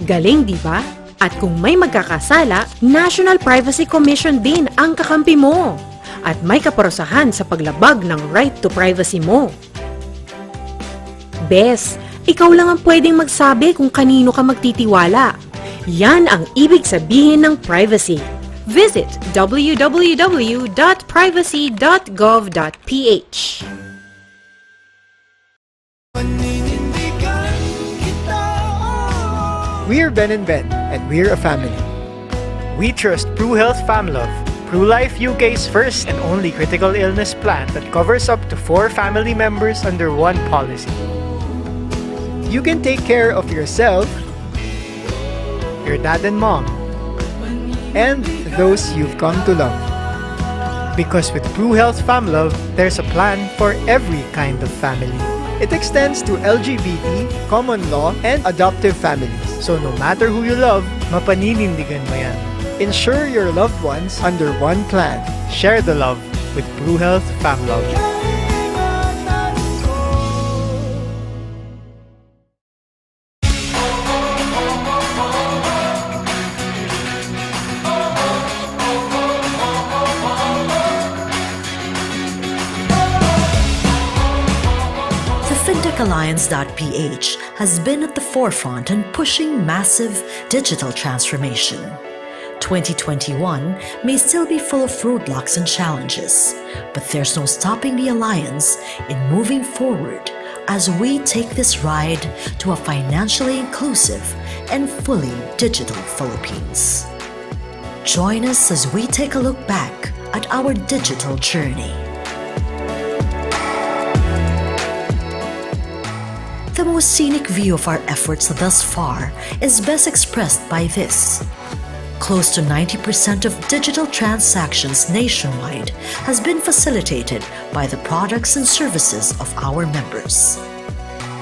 Galing, di ba? At kung may magkakasala, National Privacy Commission din ang kakampi mo. At may kaparusahan sa paglabag ng right to privacy mo. Bes, ikaw lang ang pwedeng magsabi kung kanino ka magtitiwala. Yan ang ibig sabihin ng privacy. Visit www.privacy.gov.ph. We're Ben and Ben, and we're a family. We trust Pru Health FamLove, Pru Life UK's first and only critical illness plan that covers up to 4 family members under one policy. You can take care of yourself, your dad and mom, and those you've come to love. Because with Pru Health FamLove, there's a plan for every kind of family. It extends to LGBT, common law, and adoptive families. So no matter who you love, mapaninindigan mo yan. Insure your loved ones under one plan. Share the love with Pru Health FamLove. FintechAlliance.ph has been at the forefront in pushing massive digital transformation. 2021 may still be full of roadblocks and challenges, but there's no stopping the Alliance in moving forward as we take this ride to a financially inclusive and fully digital Philippines. Join us as we take a look back at our digital journey. The most scenic view of our efforts thus far is best expressed by this. Close to 90% of digital transactions nationwide has been facilitated by the products and services of our members.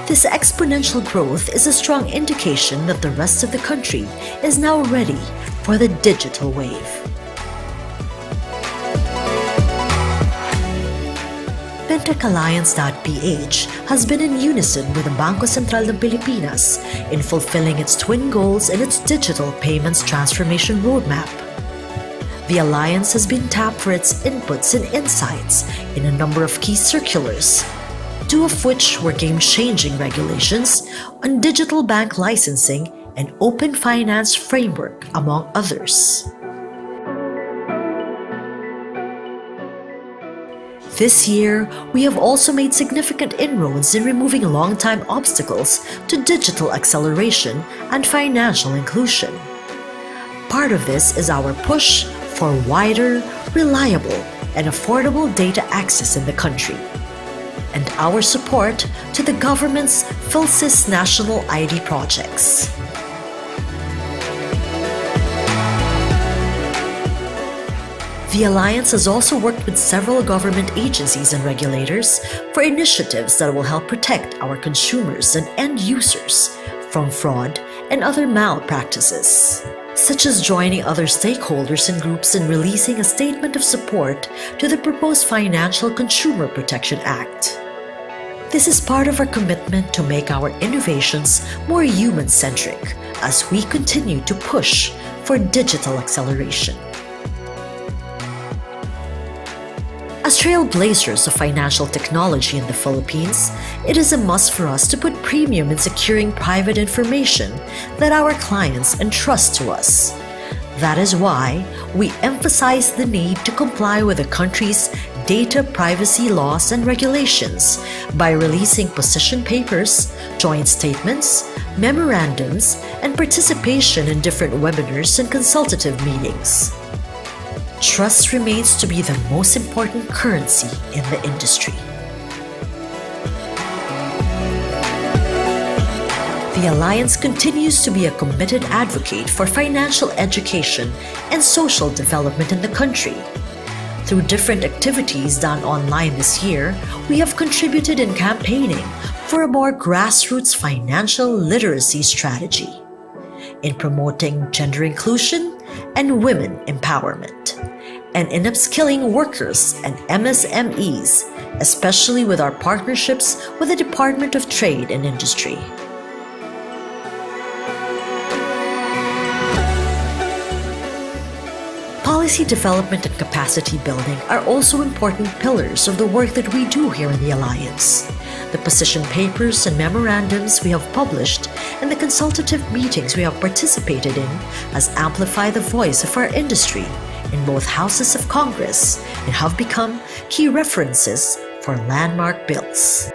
This exponential growth is a strong indication that the rest of the country is now ready for the digital wave. FintechAlliance.ph has been in unison with the Bangko Sentral ng Pilipinas in fulfilling its twin goals in its digital payments transformation roadmap. The Alliance has been tapped for its inputs and insights in a number of key circulars, 2 of which were game-changing regulations on digital bank licensing and open finance framework, among others. This year, we have also made significant inroads in removing long-time obstacles to digital acceleration and financial inclusion. Part of this is our push for wider, reliable, and affordable data access in the country, and our support to the government's PhilSys national ID projects. The Alliance has also worked with several government agencies and regulators for initiatives that will help protect our consumers and end users from fraud and other malpractices, such as joining other stakeholders and groups in releasing a statement of support to the proposed Financial Consumer Protection Act. This is part of our commitment to make our innovations more human-centric as we continue to push for digital acceleration. As trailblazers of financial technology in the Philippines, it is a must for us to put premium in securing private information that our clients entrust to us. That is why we emphasize the need to comply with the country's data privacy laws and regulations by releasing position papers, joint statements, memorandums, and participation in different webinars and consultative meetings. Trust remains to be the most important currency in the industry. The Alliance continues to be a committed advocate for financial education and social development in the country. Through different activities done online this year, we have contributed in campaigning for a more grassroots financial literacy strategy, in promoting gender inclusion and women empowerment, and in upskilling workers and MSMEs, especially with our partnerships with the Department of Trade and Industry. Policy development and capacity building are also important pillars of the work that we do here in the Alliance. The position papers and memorandums we have published and the consultative meetings we have participated in has amplified the voice of our industry in both houses of Congress and have become key references for landmark bills.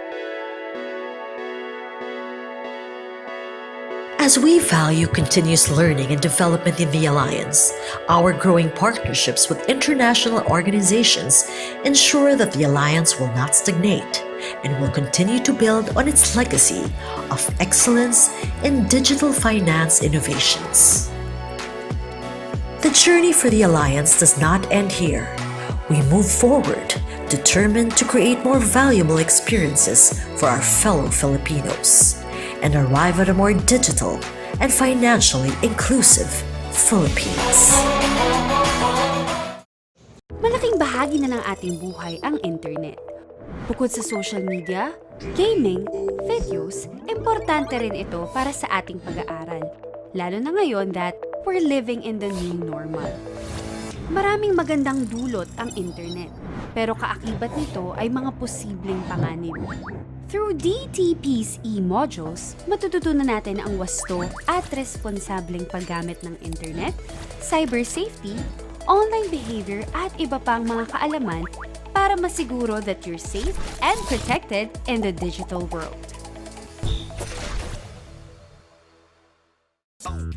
As we value continuous learning and development in the Alliance, our growing partnerships with international organizations ensure that the Alliance will not stagnate and will continue to build on its legacy of excellence in digital finance innovations. The journey for the Alliance does not end here. We move forward, determined to create more valuable experiences for our fellow Filipinos and arrive at a more digital and financially inclusive Philippines. Malaking bahagi na ng ating buhay ang internet. Bukod sa social media, gaming, videos, importante rin ito para sa ating pag-aaral. Lalo na ngayon that we're living in the new normal. Maraming magandang dulot ang internet, pero kaakibat nito ay mga posibleng panganib. Through DTP's e-modules, matututunan natin ang wasto at responsableng paggamit ng internet, cyber safety, online behavior at iba pang mga kaalaman para masiguro that you're safe and protected in the digital world.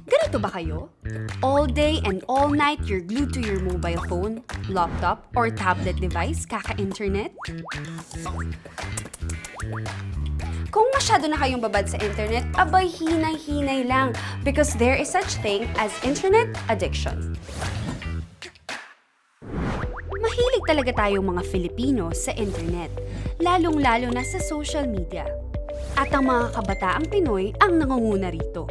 Ganito ba kayo? All day and all night you're glued to your mobile phone, laptop, or tablet device kaka-internet? Kung masyado na kayong babad sa internet, abay hinay-hinay lang because there is such thing as internet addiction. Mahilig talaga tayong mga Filipino sa internet, lalong-lalo na sa social media. At ang mga kabataang Pinoy ang nangunguna rito.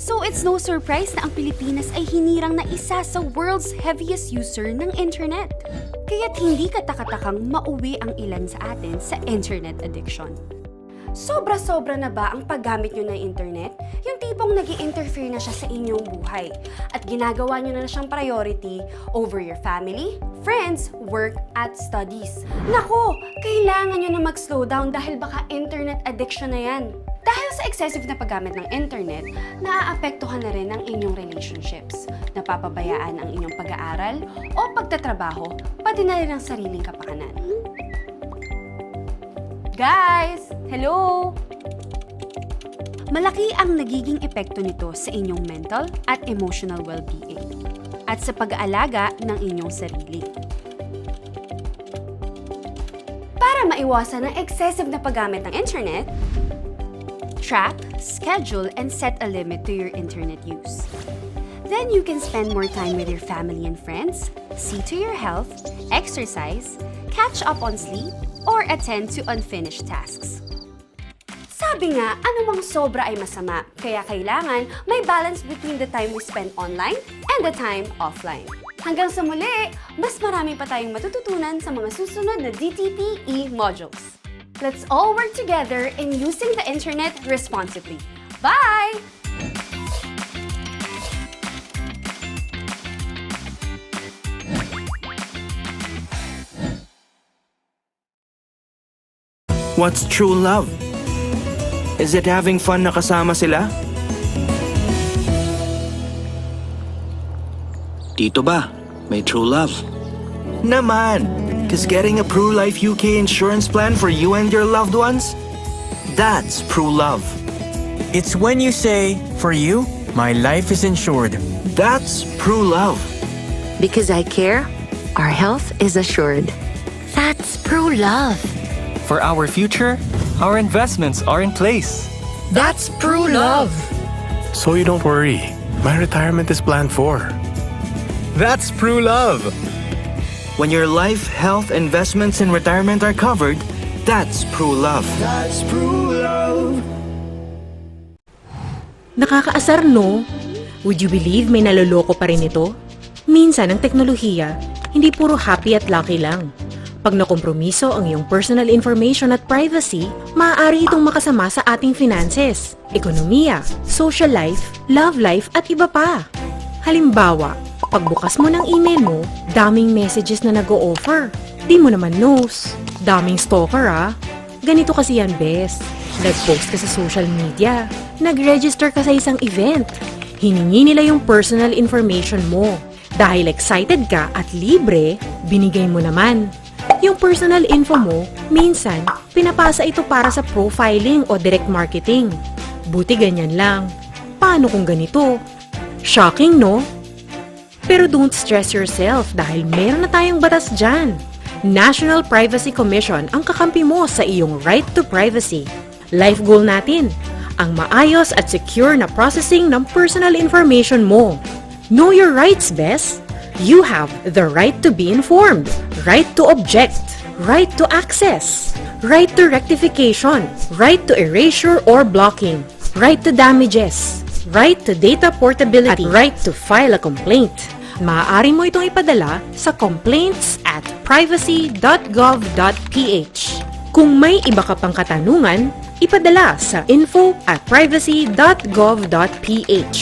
So it's no surprise na ang Pilipinas ay hinirang na isa sa world's heaviest user ng internet. Kaya't hindi katakatakang mauwi ang ilan sa atin sa internet addiction. Sobra-sobra na ba ang paggamit nyo ng internet? Yung tipong nag-i-interfere na siya sa inyong buhay at ginagawa nyo na siyang priority over your family, friends, work, at studies. Nako, kailangan nyo na mag-slow down dahil baka internet addiction na yan. Dahil sa excessive na paggamit ng internet, naaapektuhan na rin ang inyong relationships, napapabayaan ang inyong pag-aaral o pagtatrabaho, pati na rin ang sariling kapakanan. Guys! Hello! Malaki ang nagiging epekto nito sa inyong mental at emotional well-being at sa pag-aalaga ng inyong sarili. Para maiwasan ang excessive na paggamit ng internet, track, schedule, and set a limit to your internet use. Then you can spend more time with your family and friends, see to your health, exercise, catch up on sleep, or attend to unfinished tasks. Sabi nga, anumang sobra ay masama, kaya kailangan may balance between the time we spend online and the time offline. Hanggang sa muli, mas marami pa tayong matututunan sa mga susunod na DTP e-modules. Let's all work together in using the internet responsibly. Bye! What's true love? Is it having fun na kasama sila? Dito ba? May true love? Naman! Cause getting a PruLife UK insurance plan for you and your loved ones? That's true love. It's when you say, for you, my life is insured. That's true love. Because I care, our health is assured. That's true love. For our future, our investments are in place. That's true love. So you don't worry. My retirement is planned for. That's true love. When your life, health, investments, and retirement are covered, that's true love. That's true love. Nakakaasar, no? Would you believe may naloloko pa rin ito? Minsan ang teknolohiya, hindi puro happy at lucky lang. Pag nakompromiso ang iyong personal information at privacy, maaari itong makasama sa ating finances, ekonomiya, social life, love life at iba pa. Halimbawa, pagbukas mo ng email mo, daming messages na nag-o-offer. Di mo naman knows. Daming stalker ah. Ganito kasi yan, Bes. Nag-post ka sa social media. Nag-register ka sa isang event. Hiningi nila yung personal information mo. Dahil excited ka at libre, binigay mo naman. Yung personal info mo, minsan, pinapasa ito para sa profiling o direct marketing. Buti ganyan lang. Paano kung ganito? Shocking, no? Pero don't stress yourself dahil meron na tayong batas dyan. National Privacy Commission ang kakampi mo sa iyong right to privacy. Life goal natin, ang maayos at secure na processing ng personal information mo. Know your rights, Bes. You have the right to be informed, right to object, right to access, right to rectification, right to erasure or blocking, right to damages, right to data portability, at right to file a complaint. Maaari mo itong ipadala sa complaints@privacy.gov.ph. Kung may iba ka pang katanungan, ipadala sa info@privacy.gov.ph.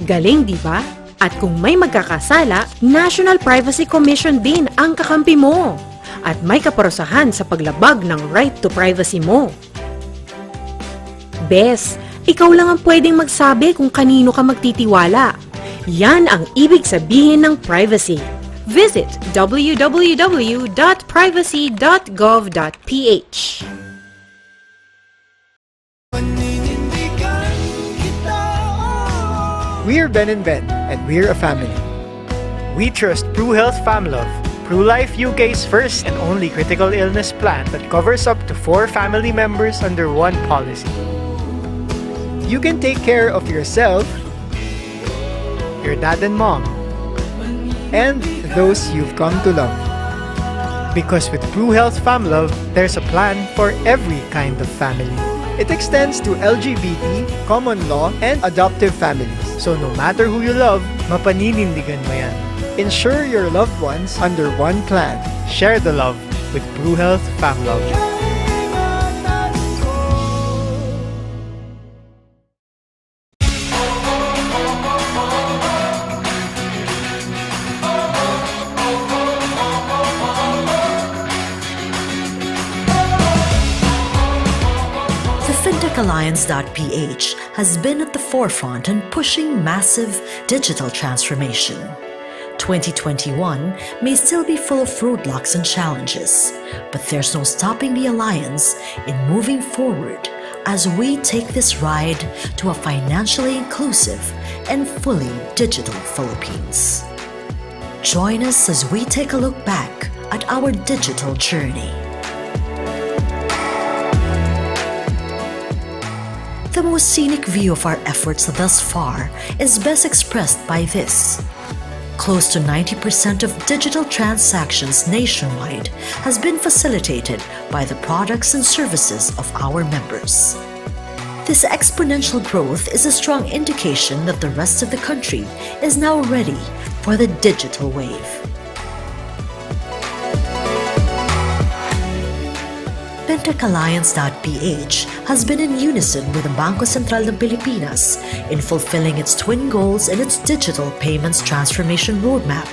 Galing, di ba? At kung may magkakasala, National Privacy Commission din ang kakampi mo. At may kaparusahan sa paglabag ng right to privacy mo. Bes, ikaw lang ang pwedeng magsabi kung kanino ka magtitiwala. Yan ang ibig sabihin ng privacy. Visit www.privacy.gov.ph. We're Ben and Ben, and we're a family. We trust Pru Health FamLove, Pru Life UK's first and only critical illness plan that covers up to 4 family members under one policy. You can take care of yourself, your dad and mom, and those you've come to love. Because with Pru Health FamLove, there's a plan for every kind of family. It extends to LGBT, common law, and adoptive families. So no matter who you love, mapaninindigan mo yan. Insure your loved ones under one plan. Share the love with Pru Health FamLove. FintechAlliance.ph has been at the forefront in pushing massive digital transformation. 2021 may still be full of roadblocks and challenges, but there's no stopping the Alliance in moving forward as we take this ride to a financially inclusive and fully digital Philippines. Join us as we take a look back at our digital journey. The most scenic view of our efforts thus far is best expressed by this. Close to 90% of digital transactions nationwide has been facilitated by the products and services of our members. This exponential growth is a strong indication that the rest of the country is now ready for the digital wave. FintechAlliance.ph has been in unison with the Bangko Sentral ng Pilipinas in fulfilling its twin goals in its digital payments transformation roadmap.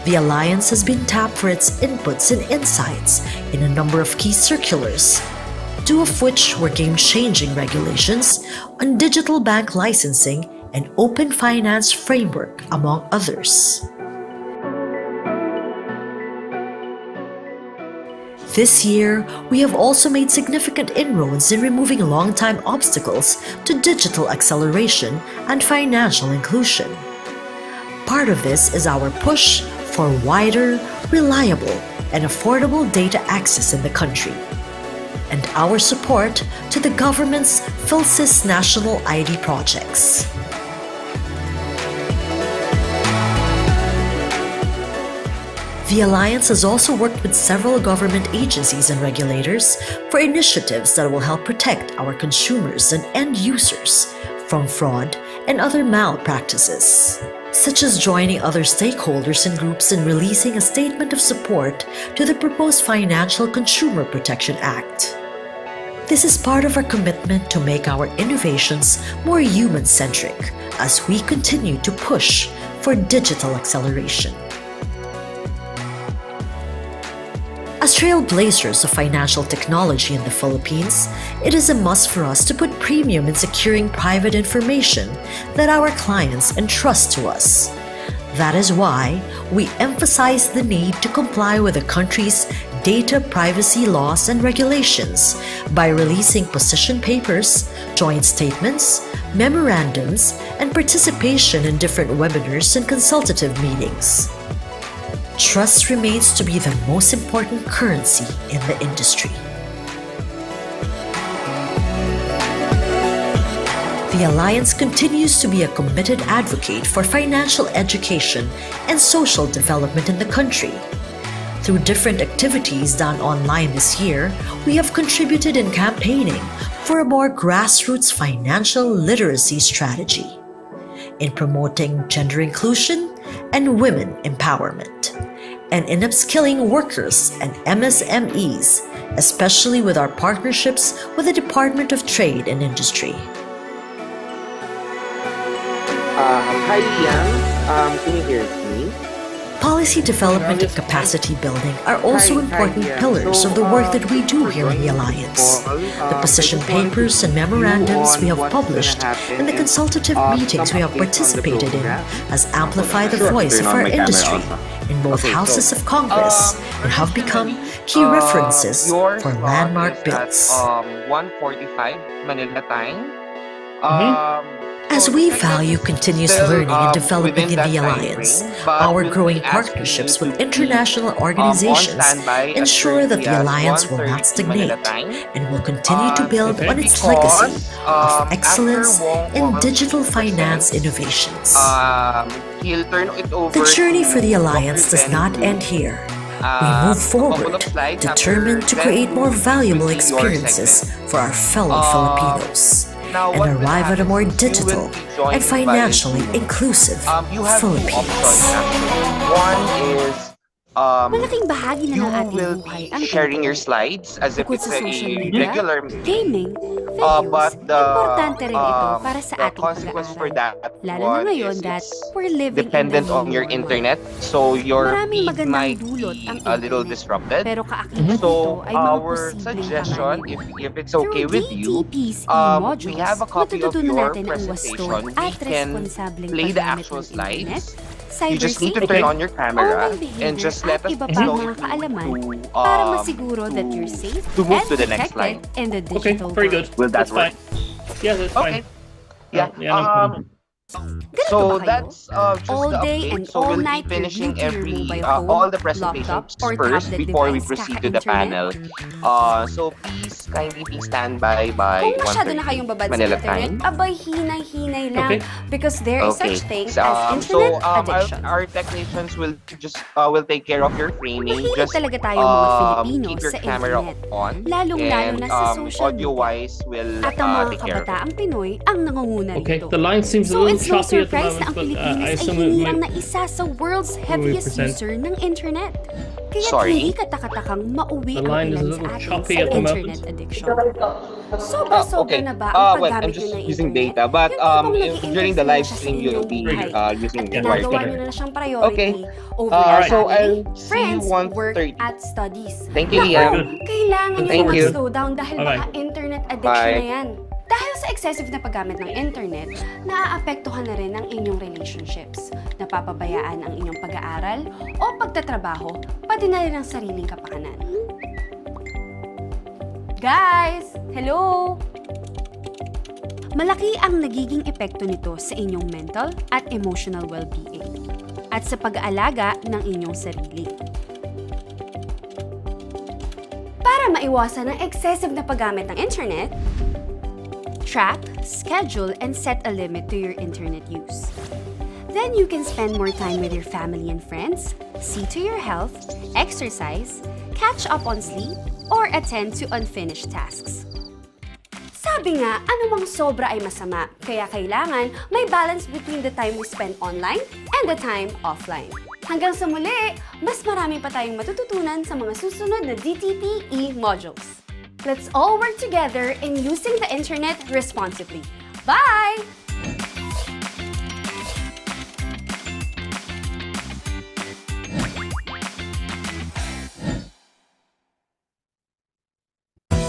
The Alliance has been tapped for its inputs and insights in a number of key circulars, 2 of which were game-changing regulations on digital bank licensing and open finance framework, among others. This year, we have also made significant inroads in removing long-time obstacles to digital acceleration and financial inclusion. Part of this is our push for wider, reliable, and affordable data access in the country, and our support to the government's PhilSys national ID projects. The Alliance has also worked with several government agencies and regulators for initiatives that will help protect our consumers and end users from fraud and other malpractices, such as joining other stakeholders and groups in releasing a statement of support to the proposed Financial Consumer Protection Act. This is part of our commitment to make our innovations more human-centric as we continue to push for digital acceleration. As As trailblazers of financial technology in the Philippines, it is a must for us to put premium in securing private information that our clients entrust to us. That is why we emphasize the need to comply with the country's data privacy laws and regulations by releasing position papers, joint statements, memorandums, and participation in different webinars and consultative meetings. Trust remains to be the most important currency in the industry. The Alliance continues to be a committed advocate for financial education and social development in the country. Through different activities done online this year, we have contributed in campaigning for a more grassroots financial literacy strategy, in promoting gender inclusion and women empowerment, and in upskilling workers and MSMEs, especially with our partnerships with the Department of Trade and Industry. Hi, Liam. Can you hear me? Policy development and capacity building are also important pillars of the work that we do here in the Alliance. The position papers and memorandums we have published and the consultative meetings we have participated in has amplified the voice of our industry in both houses of Congress and have become key references for landmark bills. 1:45 Manila time. As we value continuous learning and development in the Alliance, our growing partnerships with international organizations ensure that the Alliance will not stagnate and will continue to build on its legacy of excellence in digital finance innovations. The journey for the Alliance does not end here. We move forward, determined to create more valuable experiences for our fellow Filipinos and arrive at a more digital and financially inclusive Philippines. One is Malaking bahagi na ng ating will buhay be ang sharing your internet. slides as if Bukod it's sa a social media, regular gaming, but videos, importante rin ito para sa the ating consequence for pag-aaral. that Lalo na one ngayon is that it's we're living dependent in the on new your normal. internet, so your Maraming feed magandang might dulot ang be a little internet. disrupted. Pero kaakibat So nito ay mga our posibleng suggestion, panganib. if it's okay Through with you, DTP's we modules, have a copy of matututunan your natin ang wasto presentation. We at can responsableng play the paggamit actual ng internet, slides. You just need to cybersafety, turn on your camera online behavior, and just let at us iba pang know mga kaalaman to, para masiguro that you're safe to move and to the next protected slide. in the Okay, digital very world. good. Will that That's work? fine. Yeah, that's Okay. fine. Yeah. No problem. So that's just All the day update. and So all we'll be night finishing reviewing your every mobile phone, all the laptop, presentations or first tablet before we device proceed to the kaka-internet. panel. So please kindly be standby by Kung masyado na 1:30 kayong babad sa Manila internet, time. abay hinay-hinay lang Okay. because there is Okay. such thing So, as internet addiction. our technicians will just will take care of your framing. Mahilig Just talaga tayong mga Filipino keep your sa camera internet. on, Lalong-lalo and na sa social media. audio-wise will At ang mga take care of it. kabataang Pinoy ang nangunguna Okay, rito. the line seems a So little it's no choppy at the surprise na moment, ang but I Pilipinas ay assume it hinirang na might. isa sa world's heaviest present. user ng internet. Kaya Sorry? hindi katakatakang mauwi The ang line is a ilan little sa atin choppy sa at the moment. internet addiction. Sobra-sobra Okay. na ba ang Well, I'm paggamit nyo just ng using internet? data, but during the live siya sa stream, you'll inyong be buhay. using At wired ginagawa nyo internet. na siyang priority Okay. over All your right. So family, I'll see you friends, work, 1:30. at studies. Thank you, Naku, Liam. kailangan nyo Thank you. mag-slow down dahil Bye-bye. baka internet addiction Bye. na yan. Dahil sa excessive na paggamit ng internet, naaapektuhan na rin ang inyong relationships. Napapabayaan ang inyong pag-aaral o pagtatrabaho, pati na rin ang sariling kapakanan. Guys! Hello! Malaki ang nagiging epekto nito sa inyong mental at emotional well-being at sa pag-aalaga ng inyong sarili. Para maiwasan ang excessive na paggamit ng internet, track, schedule, and set a limit to your internet use. Then you can spend more time with your family and friends, see to your health, exercise, catch up on sleep, or attend to unfinished tasks. Sabi nga, anumang sobra ay masama, kaya kailangan may balance between the time we spend online and the time offline. Hanggang sa muli, mas marami pa tayong matututunan sa mga susunod na DTP modules. Let's all work together in using the internet responsibly. Bye!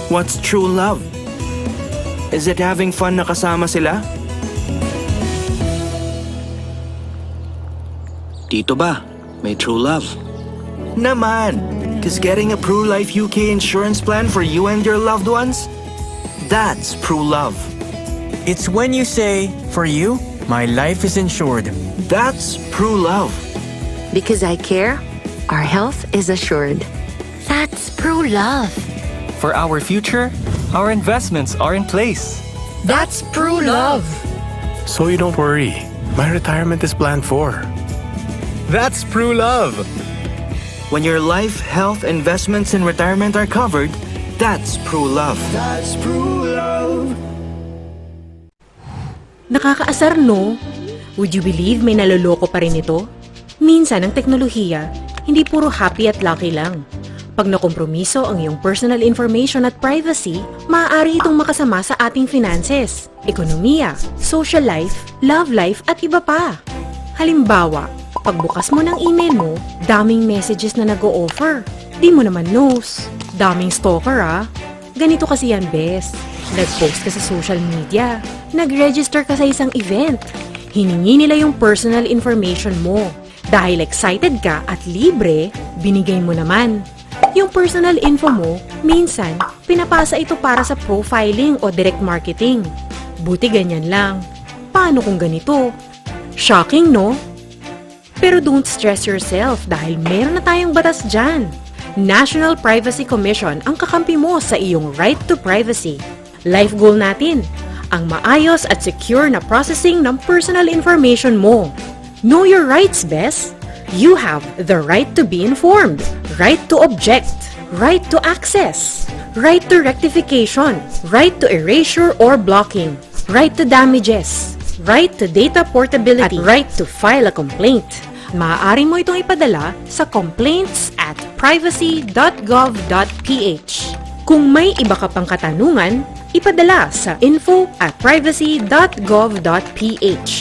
What's true love? Is it having fun na kasama sila? Dito ba? May true love. Naman! Cause getting a PruLife UK insurance plan for you and your loved ones? That's true love. It's when you say, for you, my life is insured. That's true love. Because I care, our health is assured. That's true love. For our future, our investments are in place. That's true love. So you don't worry. My retirement is planned for. That's true love. When your life, health, investments, and retirement are covered, that's true love. That's true love. Nakakaasar, no? Would you believe may naloloko pa rin ito? Minsan ang teknolohiya, hindi puro happy at lucky lang. Pag nakompromiso ang iyong personal information at privacy, maaari itong makasama sa ating finances, ekonomiya, social life, love life at iba pa. Halimbawa, pagbukas mo ng email mo, daming messages na nag-o-offer. Di mo naman knows. Daming stalker Ganito kasi yan, bes. Nag-post ka sa social media. Nag-register ka sa isang event. Hiningi nila yung personal information mo. Dahil excited ka at libre, binigay mo naman. Yung personal info mo, minsan, pinapasa ito para sa profiling o direct marketing. Buti ganyan lang. Paano kung ganito? Shocking, no? Pero don't stress yourself dahil meron na tayong batas dyan. National Privacy Commission ang kakampi mo sa iyong right to privacy. Life goal natin, ang maayos at secure na processing ng personal information mo. Know your rights, bes. You have the right to be informed, right to object, right to access, right to rectification, right to erasure or blocking, right to damages, right to data portability, at right to file a complaint. Maaari mo itong ipadala sa complaints@privacy.gov.ph. Kung may iba ka pang katanungan, ipadala sa info@privacy.gov.ph.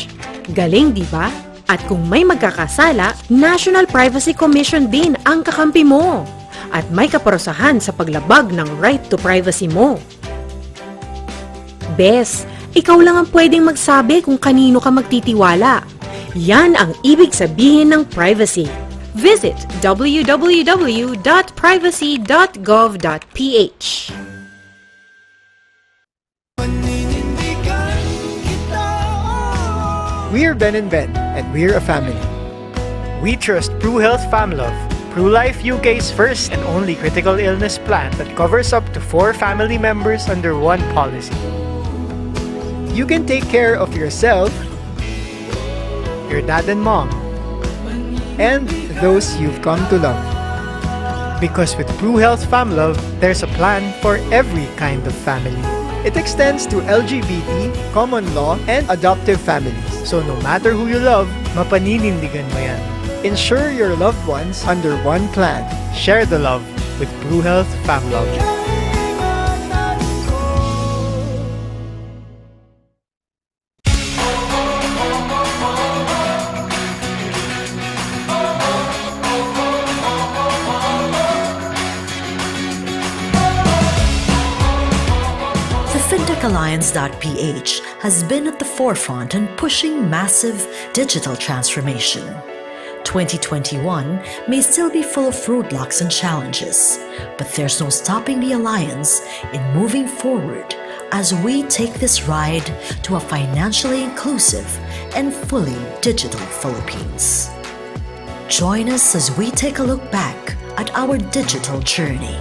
Galing, di ba? At kung may magkakasala, National Privacy Commission din ang kakampi mo. At may kaparusahan sa paglabag ng right to privacy mo. Bes, ikaw lang ang pwedeng magsabi kung kanino ka magtitiwala. Yan ang ibig sabihin ng privacy. Visit www.privacy.gov.ph. We're Ben and Ben, and we're a family. We trust PruHealth FamLove, PruLife UK's first and only critical illness plan that covers up to 4 family members under one policy. You can take care of yourself, your dad and mom, and those you've come to love. Because with PruHealth FamLove, there's a plan for every kind of family. It extends to LGBT, common law, and adoptive families. So no matter who you love, mapaninindigan mo yan. Insure your loved ones under one plan. Share the love with PruHealth FamLove. FintechAlliance.ph has been at the forefront in pushing massive digital transformation. 2021 may still be full of roadblocks and challenges, but there's no stopping the Alliance in moving forward as we take this ride to a financially inclusive and fully digital Philippines. Join us as we take a look back at our digital journey.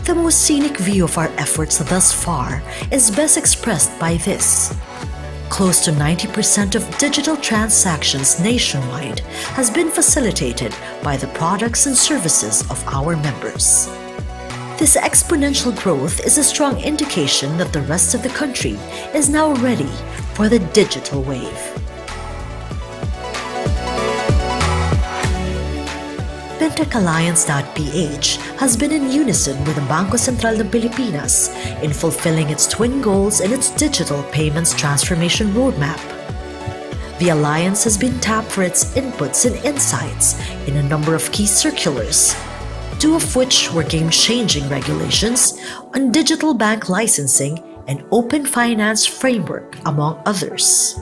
The most scenic view of our efforts thus far is best expressed by this. Close to 90% of digital transactions nationwide has been facilitated by the products and services of our members. This exponential growth is a strong indication that the rest of the country is now ready for the digital wave. FintechAlliance.ph has been in unison with the Bangko Sentral ng Pilipinas in fulfilling its twin goals in its digital payments transformation roadmap. The Alliance has been tapped for its inputs and insights in a number of key circulars, two of which were game-changing regulations on digital bank licensing and open finance framework, among others.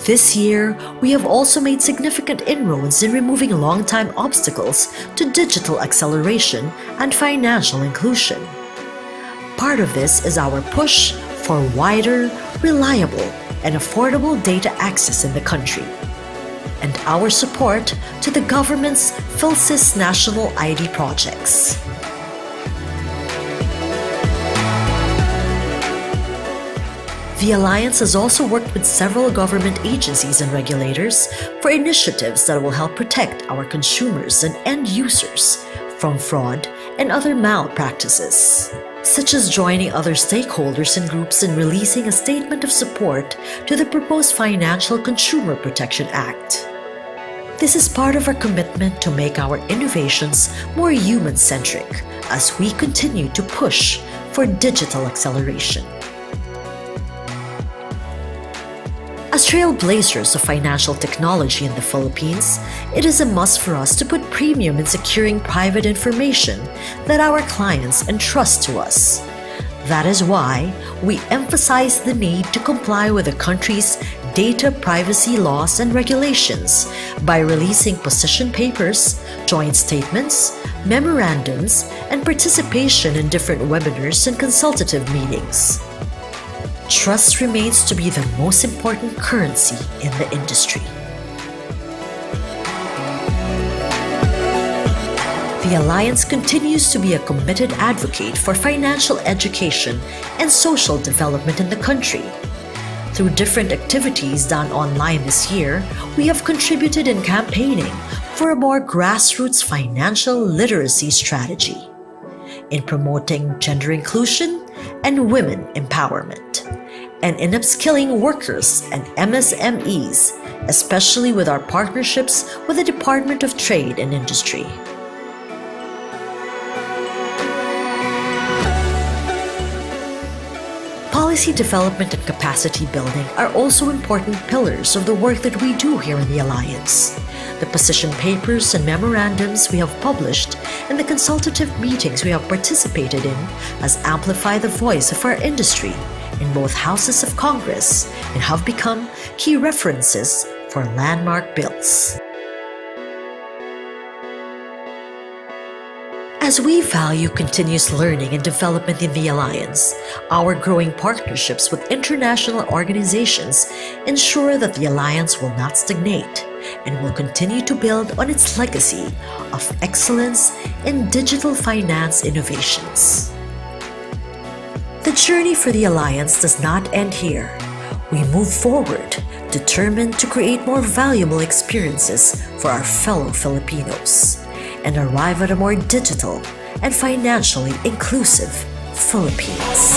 This year, we have also made significant inroads in removing long-time obstacles to digital acceleration and financial inclusion. Part of this is our push for wider, reliable, and affordable data access in the country, and our support to the government's PhilSys national ID projects. The Alliance has also worked with several government agencies and regulators for initiatives that will help protect our consumers and end users from fraud and other malpractices, such as joining other stakeholders and groups in releasing a statement of support to the proposed Financial Consumer Protection Act. This is part of our commitment to make our innovations more human-centric as we continue to push for digital acceleration. As trailblazers of financial technology in the Philippines, it is a must for us to put premium in securing private information that our clients entrust to us. That is why we emphasize the need to comply with the country's data privacy laws and regulations by releasing position papers, joint statements, memorandums, and participation in different webinars and consultative meetings. Trust remains to be the most important currency in the industry. The Alliance continues to be a committed advocate for financial education and social development in the country. Through different activities done online this year, we have contributed in campaigning for a more grassroots financial literacy strategy, in promoting gender inclusion and women empowerment, and in upskilling workers and MSMEs, especially with our partnerships with the Department of Trade and Industry. Policy development and capacity building are also important pillars of the work that we do here in the Alliance. The position papers and memorandums we have published and the consultative meetings we have participated in has amplified the voice of our industry in both houses of Congress and have become key references for landmark bills. As we value continuous learning and development in the Alliance, our growing partnerships with international organizations ensure that the Alliance will not stagnate and will continue to build on its legacy of excellence in digital finance innovations. The journey for the Alliance does not end here. We move forward, determined to create more valuable experiences for our fellow Filipinos and arrive at a more digital and financially inclusive Philippines.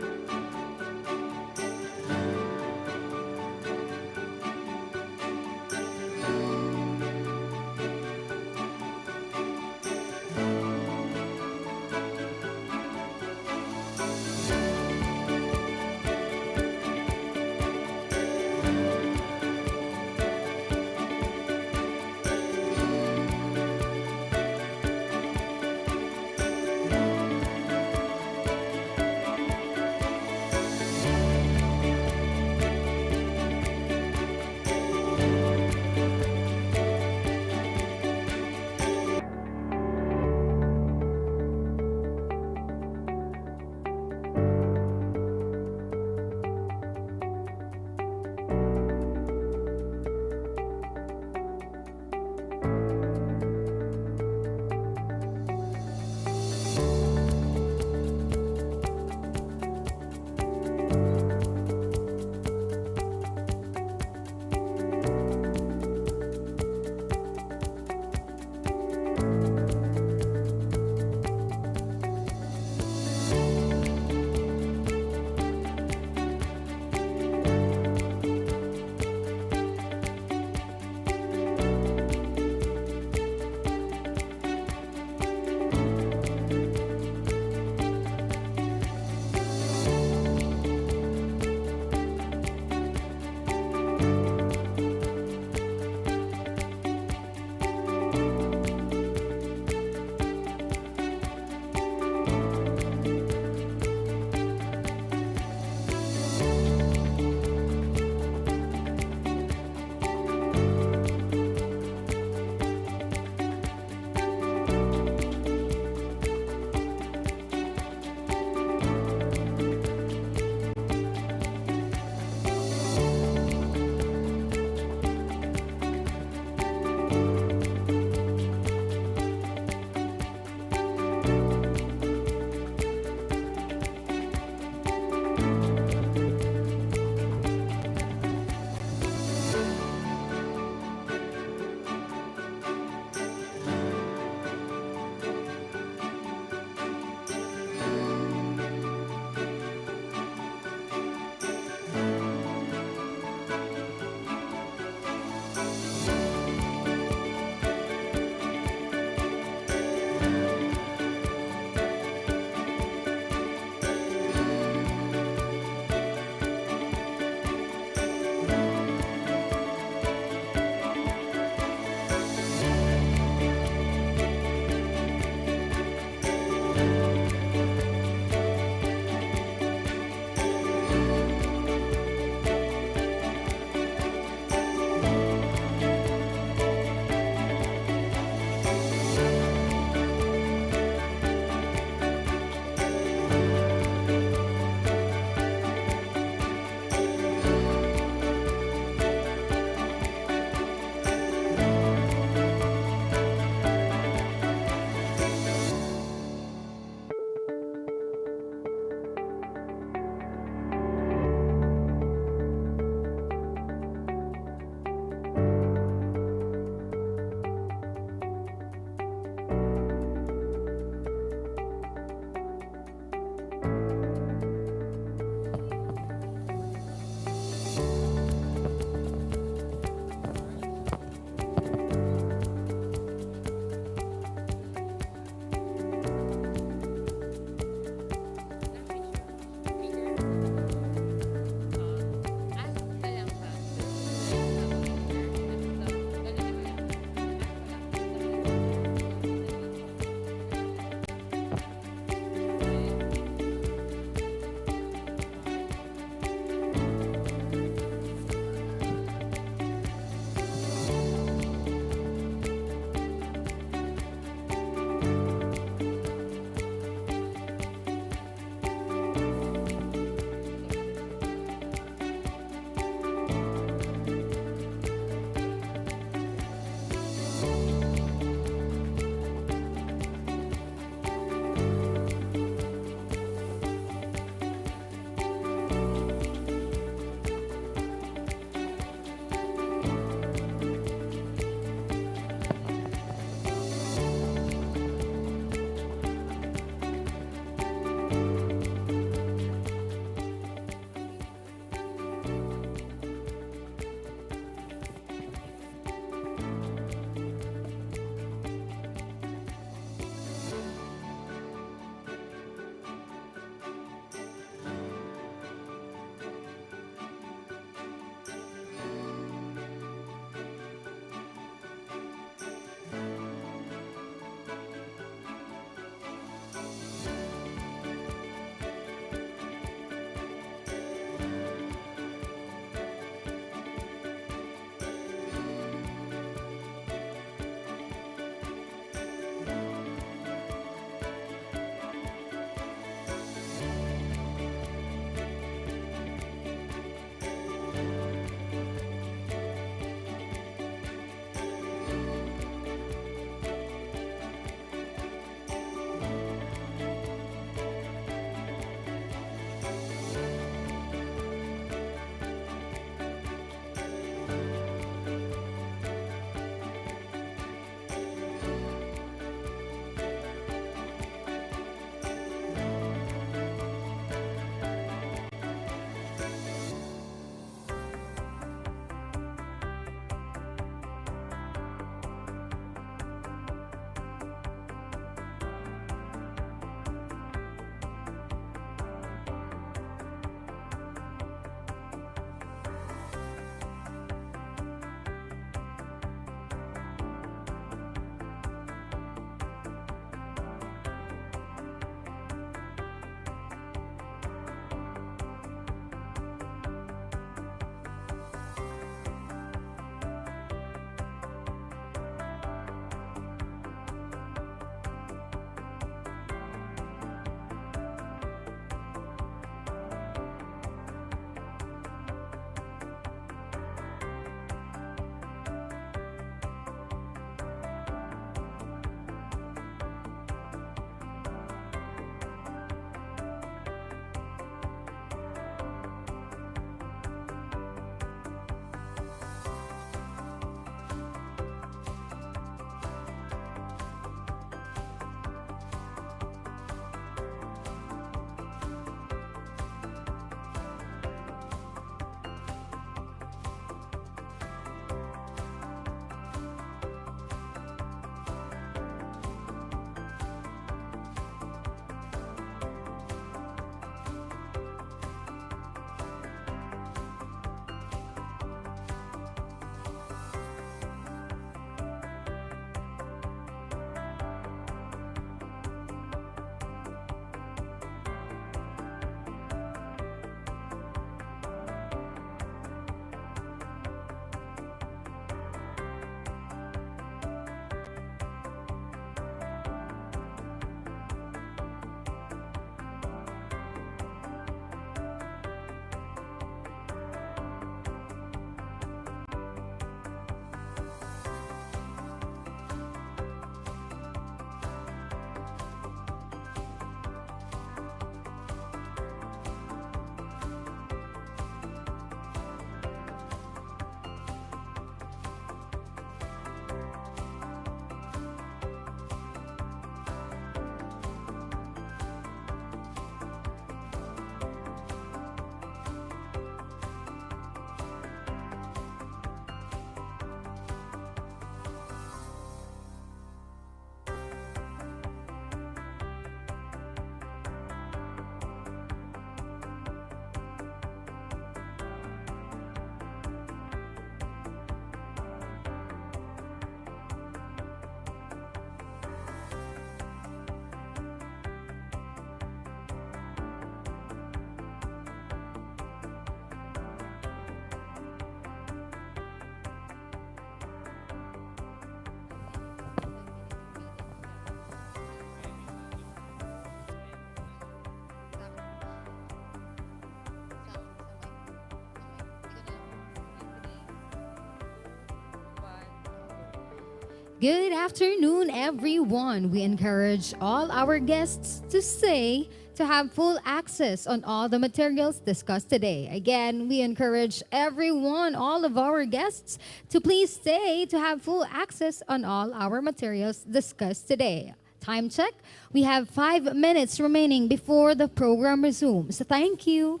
Good afternoon, everyone. We encourage all our guests to have full access on all the materials discussed today. Again, we encourage everyone, all of our guests, to please stay to have full access on all our materials discussed today. Time check. We have 5 minutes remaining before the program resumes. Thank you.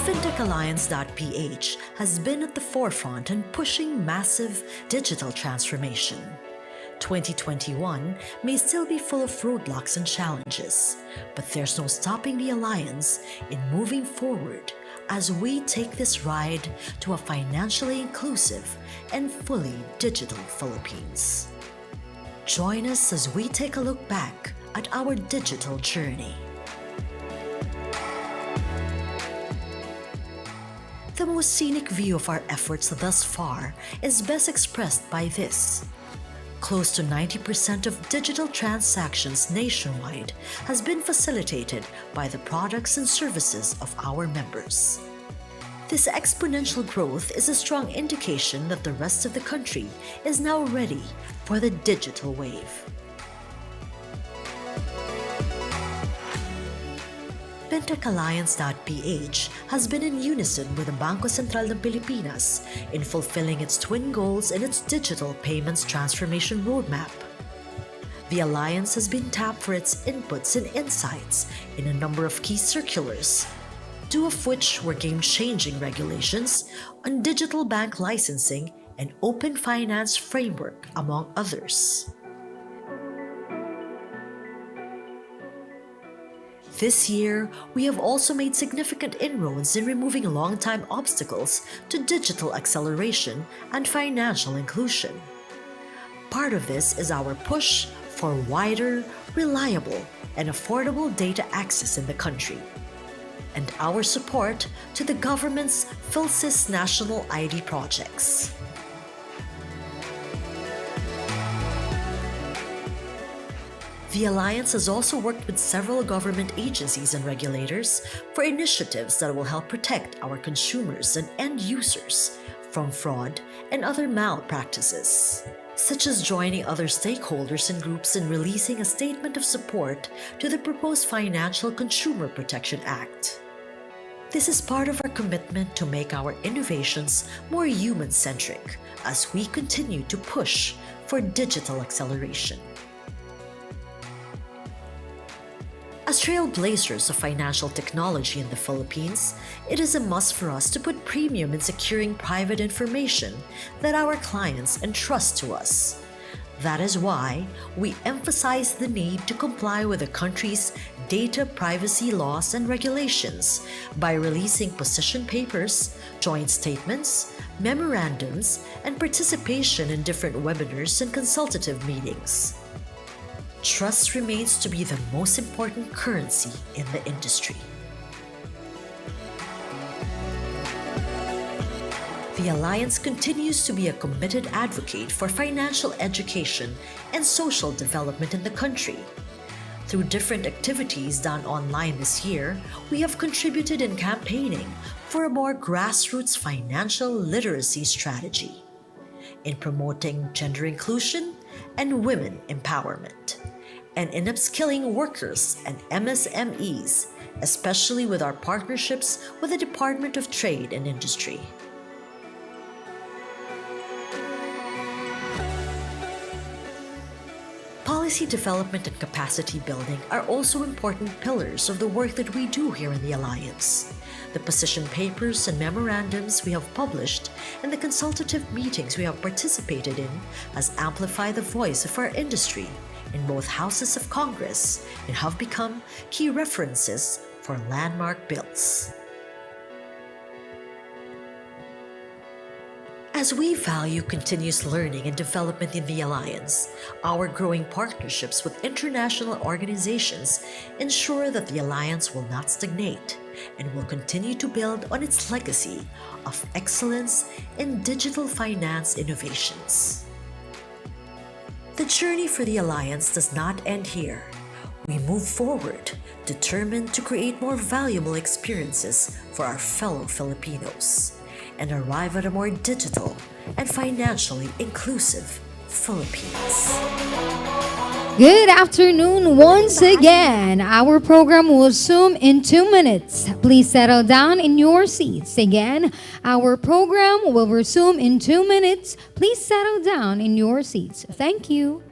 FintechAlliance.ph has been at the forefront in pushing massive digital transformation. 2021 may still be full of roadblocks and challenges, but there's no stopping the Alliance in moving forward as we take this ride to a financially inclusive and fully digital Philippines. Join us as we take a look back at our digital journey. The most scenic view of our efforts thus far is best expressed by this. Close to 90% of digital transactions nationwide has been facilitated by the products and services of our members. This exponential growth is a strong indication that the rest of the country is now ready for the digital wave. FintechAlliance.ph has been in unison with the Bangko Sentral ng Pilipinas in fulfilling its twin goals in its digital payments transformation roadmap. The Alliance has been tapped for its inputs and insights in a number of key circulars, 2 of which were game-changing regulations on digital bank licensing and open finance framework, among others. This year, we have also made significant inroads in removing long-time obstacles to digital acceleration and financial inclusion. Part of this is our push for wider, reliable, and affordable data access in the country, and our support to the government's PhilSys national ID projects. The Alliance has also worked with several government agencies and regulators for initiatives that will help protect our consumers and end users from fraud and other malpractices, such as joining other stakeholders and groups in releasing a statement of support to the proposed Financial Consumer Protection Act. This is part of our commitment to make our innovations more human-centric as we continue to push for digital acceleration. As trailblazers of financial technology in the Philippines, it is a must for us to put premium in securing private information that our clients entrust to us. That is why we emphasize the need to comply with the country's data privacy laws and regulations by releasing position papers, joint statements, memorandums, and participation in different webinars and consultative meetings. Trust remains to be the most important currency in the industry. The Alliance continues to be a committed advocate for financial education and social development in the country. Through different activities done online this year, we have contributed in campaigning for a more grassroots financial literacy strategy, in promoting gender inclusion and women empowerment, and in upskilling workers and MSMEs, especially with our partnerships with the Department of Trade and Industry. Policy development and capacity building are also important pillars of the work that we do here in the Alliance. The position papers and memorandums we have published and the consultative meetings we have participated in has amplified the voice of our industry in both houses of Congress and have become key references for landmark bills. As we value continuous learning and development in the Alliance, our growing partnerships with international organizations ensure that the Alliance will not stagnate and will continue to build on its legacy of excellence in digital finance innovations. The journey for the Alliance does not end here. We move forward, determined to create more valuable experiences for our fellow Filipinos and arrive at a more digital and financially inclusive Philippines. Good afternoon once again. Our program will resume in 2 minutes. Please settle down in your seats. Again, our program will resume in 2 minutes. Please settle down in your seats. Thank you.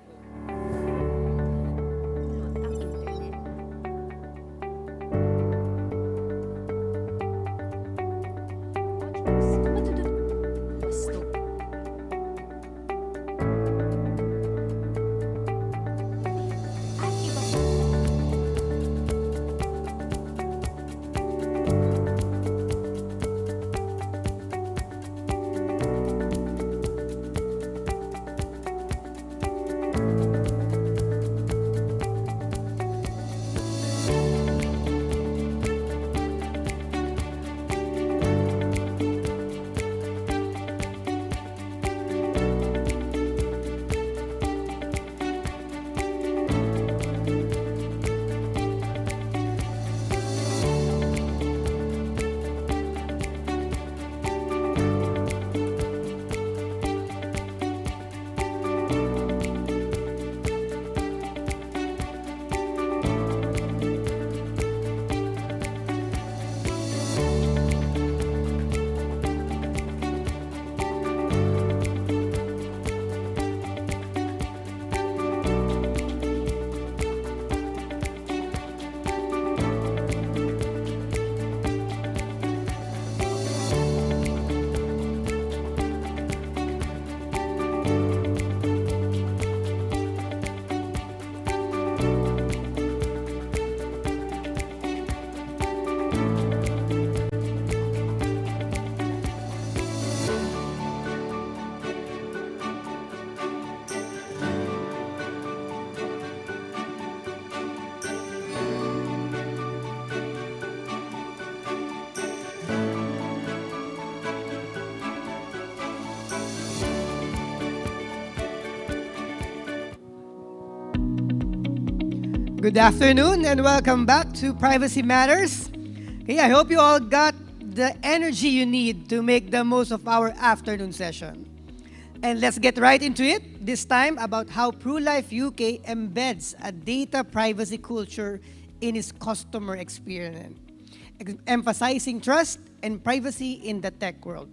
Good afternoon and welcome back to Privacy Matters. Okay, I hope you all got the energy you need to make the most of our afternoon session. And let's get right into it, this time about how PruLife UK embeds a data privacy culture in its customer experience, emphasizing trust and privacy in the tech world.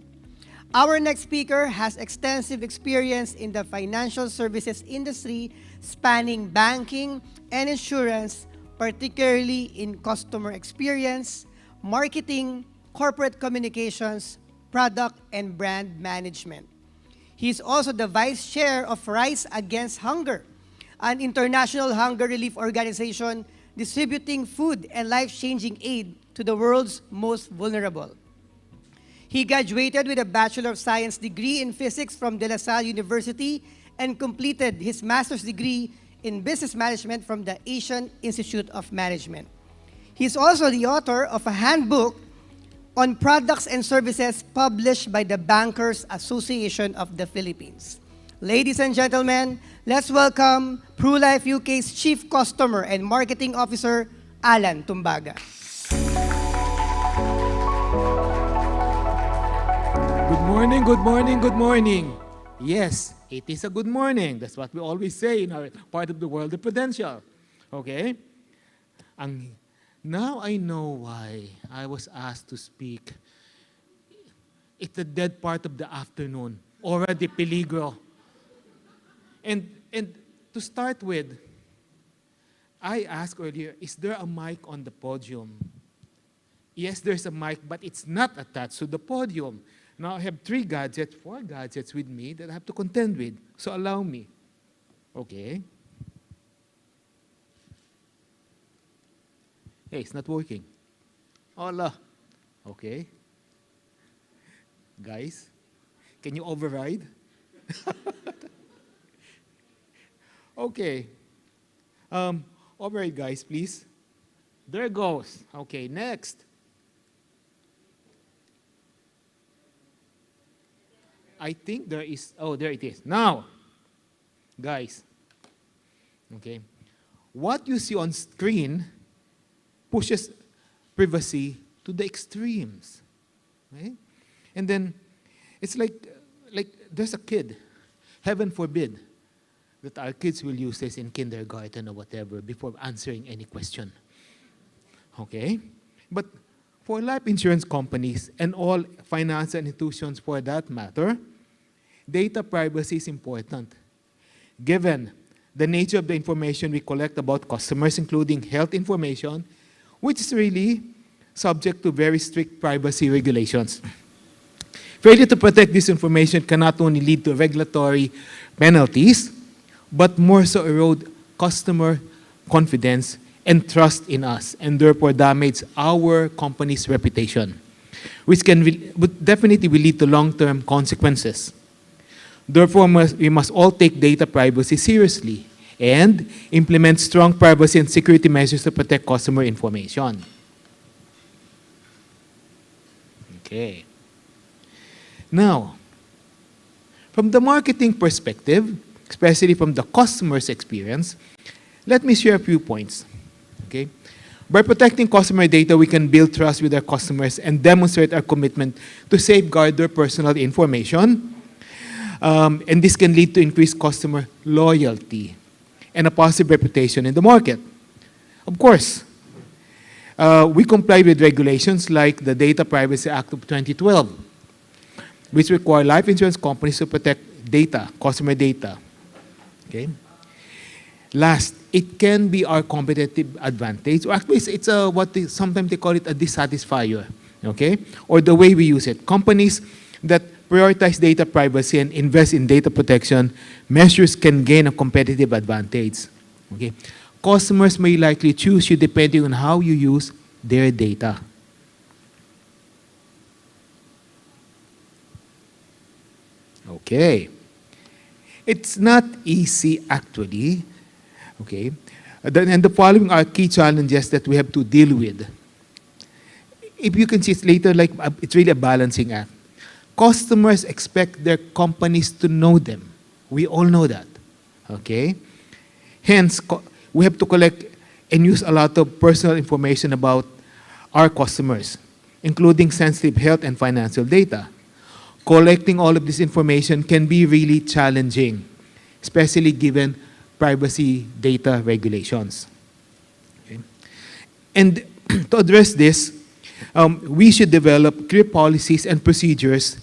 Our next speaker has extensive experience in the financial services industry, spanning banking and insurance, particularly in customer experience, marketing, corporate communications, product and brand management. He is also the Vice Chair of Rise Against Hunger, an international hunger relief organization distributing food and life-changing aid to the world's most vulnerable. He graduated with a Bachelor of Science degree in physics from De La Salle University and completed his master's degree in business management from the Asian Institute of Management. He is also the author of a handbook on products and services published by the Bankers Association of the Philippines. Ladies and gentlemen, let's welcome PruLife UK's Chief Customer and Marketing Officer, Alan Tumbaga. Good morning, good morning, good morning. Yes, it is a good morning. That's what we always say in our part of the world of Prudential. Okay? Now I know why I was asked to speak. It's the dead part of the afternoon, already peligro. And to start with, I asked earlier, is there a mic on the podium? Yes, there's a mic, but it's not attached to the podium. Now I have 4 gadgets with me that I have to contend with. So allow me. Okay. Hey, it's not working. Hola. Okay. Guys, can you override? Okay. Override, guys, please. There it goes. Okay, next. I think there is, oh, there it is. Now, guys, Okay? What you see on screen pushes privacy to the extremes. Right? And then it's like there's a kid, heaven forbid, that our kids will use this in kindergarten or whatever before answering any question. Okay? But for life insurance companies and all financial institutions for that matter, data privacy is important. Given the nature of the information we collect about customers, including health information, which is really subject to very strict privacy regulations. Failure to protect this information can not only lead to regulatory penalties, but more so erode customer confidence and trust in us, and therefore damage our company's reputation, which would definitely will lead to long-term consequences. Therefore, we must all take data privacy seriously and implement strong privacy and security measures to protect customer information. Okay. Now, from the marketing perspective, especially from the customer's experience, let me share a few points. Okay? By protecting customer data, we can build trust with our customers and demonstrate our commitment to safeguard their personal information. And this can lead to increased customer loyalty and a positive reputation in the market. Of course, we comply with regulations like the Data Privacy Act of 2012, which require life insurance companies to protect data, customer data. Okay? Last, it can be our competitive advantage, or actually it's sometimes they call it a dissatisfier, okay? Or the way we use it. Companies that prioritize data privacy and invest in data protection measures can gain a competitive advantage. Okay? Customers may likely choose you depending on how you use their data. Okay. It's not easy actually. Okay. And the following are key challenges that we have to deal with. If you can see it later, like it's really a balancing act. Customers expect their companies to know them. We all know that. Okay? Hence, we have to collect and use a lot of personal information about our customers, including sensitive health and financial data. Collecting all of this information can be really challenging, especially given privacy data regulations. Okay? And to address this, we should develop clear policies and procedures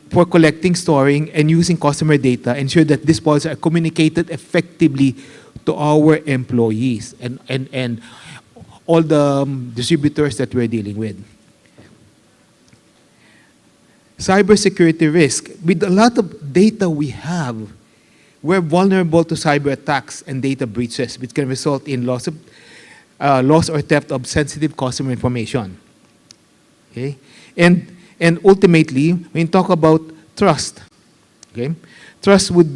for collecting, storing, and using customer data, ensure that these policies are communicated effectively to our employees and all the distributors that we're dealing with. Cybersecurity risk. With a lot of data we have, we're vulnerable to cyber attacks and data breaches, which can result in loss or theft of sensitive customer information. Okay? And ultimately, when you talk about trust, okay, trust would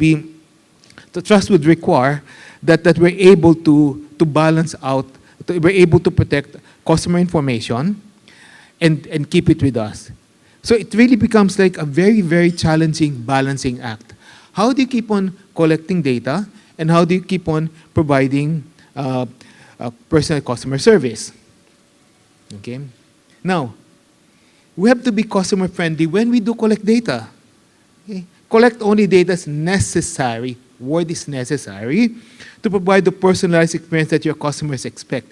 require that we're able to balance out, we're able to protect customer information and keep it with us. So it really becomes like a very, very challenging balancing act. How do you keep on collecting data, and how do you keep on providing personal customer service? Okay. Now, we have to be customer friendly when we do collect data. Okay? Collect only data is necessary. Word is necessary to provide the personalized experience that your customers expect.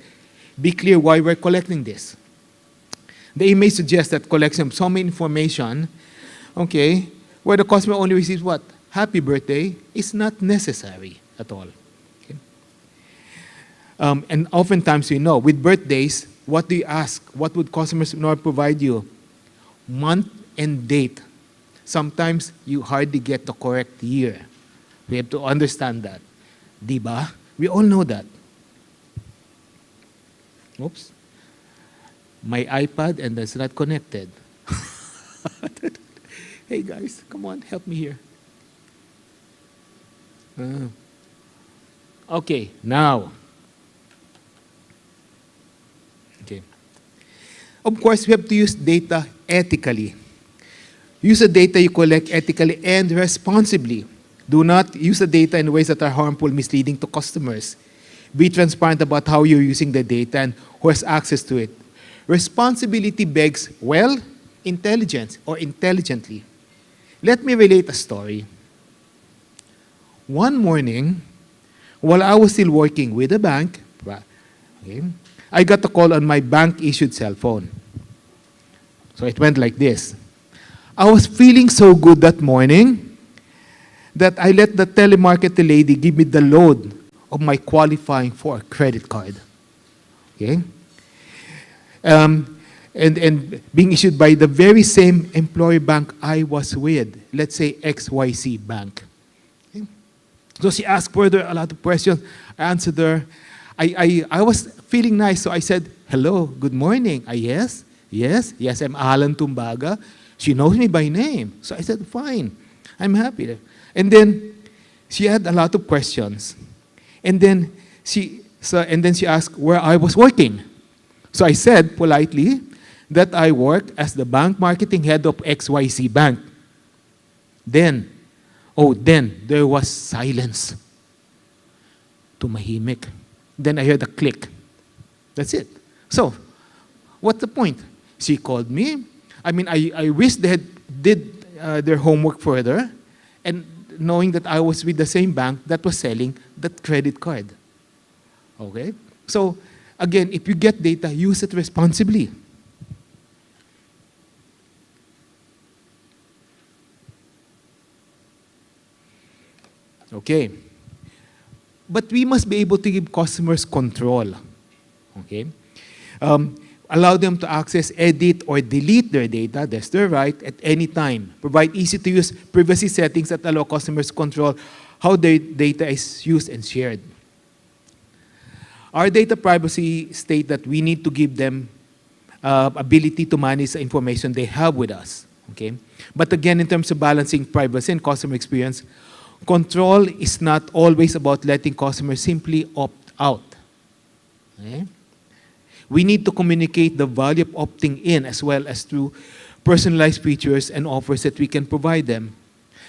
Be clear why we're collecting this. The image suggests that collection of some information, okay, where the customer only receives what? Happy birthday is not necessary at all. Okay? And oftentimes we know, with birthdays, what do you ask? What would customers not provide you? Month and date. Sometimes you hardly get the correct year. We have to understand that. Diba? We all know that. Oops. My iPad and that's not connected. Hey guys, come on, help me here. Okay, now. Okay. Of course, we have to use data ethically. Use the data you collect ethically and responsibly. Do not use the data in ways that are harmful, misleading to customers. Be transparent about how you're using the data and who has access to it. Responsibility begs, well, intelligence or intelligently. Let me relate a story. One morning, while I was still working with a bank, okay, I got a call on my bank-issued cell phone. So it went like this. I was feeling so good that morning that I let the telemarketer lady give me the load of my qualifying for a credit card. Okay? And being issued by the very same employer bank I was with, let's say XYZ Bank. Okay? So she asked further a lot of questions. I answered her. I was feeling nice, so I said, hello, good morning. Yes, I'm Alan Tumbaga. She knows me by name. So I said, fine, I'm happy. And then she had a lot of questions. And then she asked where I was working. So I said politely that I work as the bank marketing head of XYZ Bank. Then there was silence. Tumahimik. Then I heard a click. That's it. So, what's the point? She called me. I mean, I wish they did their homework further, and knowing that I was with the same bank that was selling that credit card. Okay? So, again, if you get data, use it responsibly. Okay. But we must be able to give customers control. Okay? Allow them to access, edit, or delete their data, that's their right, at any time. Provide easy-to-use privacy settings that allow customers to control how their data is used and shared. Our data privacy state that we need to give them ability to manage the information they have with us. Okay? But again, in terms of balancing privacy and customer experience, control is not always about letting customers simply opt out. Okay? We need to communicate the value of opting in as well as through personalized features and offers that we can provide them.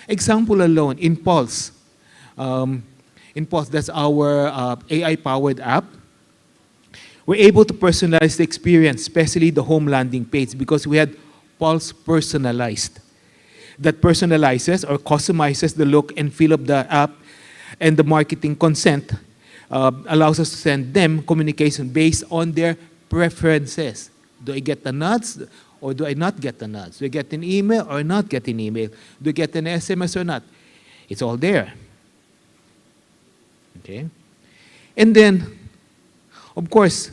Example alone, in Pulse. In Pulse, that's our AI-powered app. We're able to personalize the experience, especially the home landing page, because we had Pulse personalized. That personalizes or customizes the look and feel of the app, and the marketing consent allows us to send them communication based on their preferences. Do I get the nuts or do I not get the nuts? Do I get an email or not get an email? Do I get an SMS or not? It's all there. Okay? And then, of course,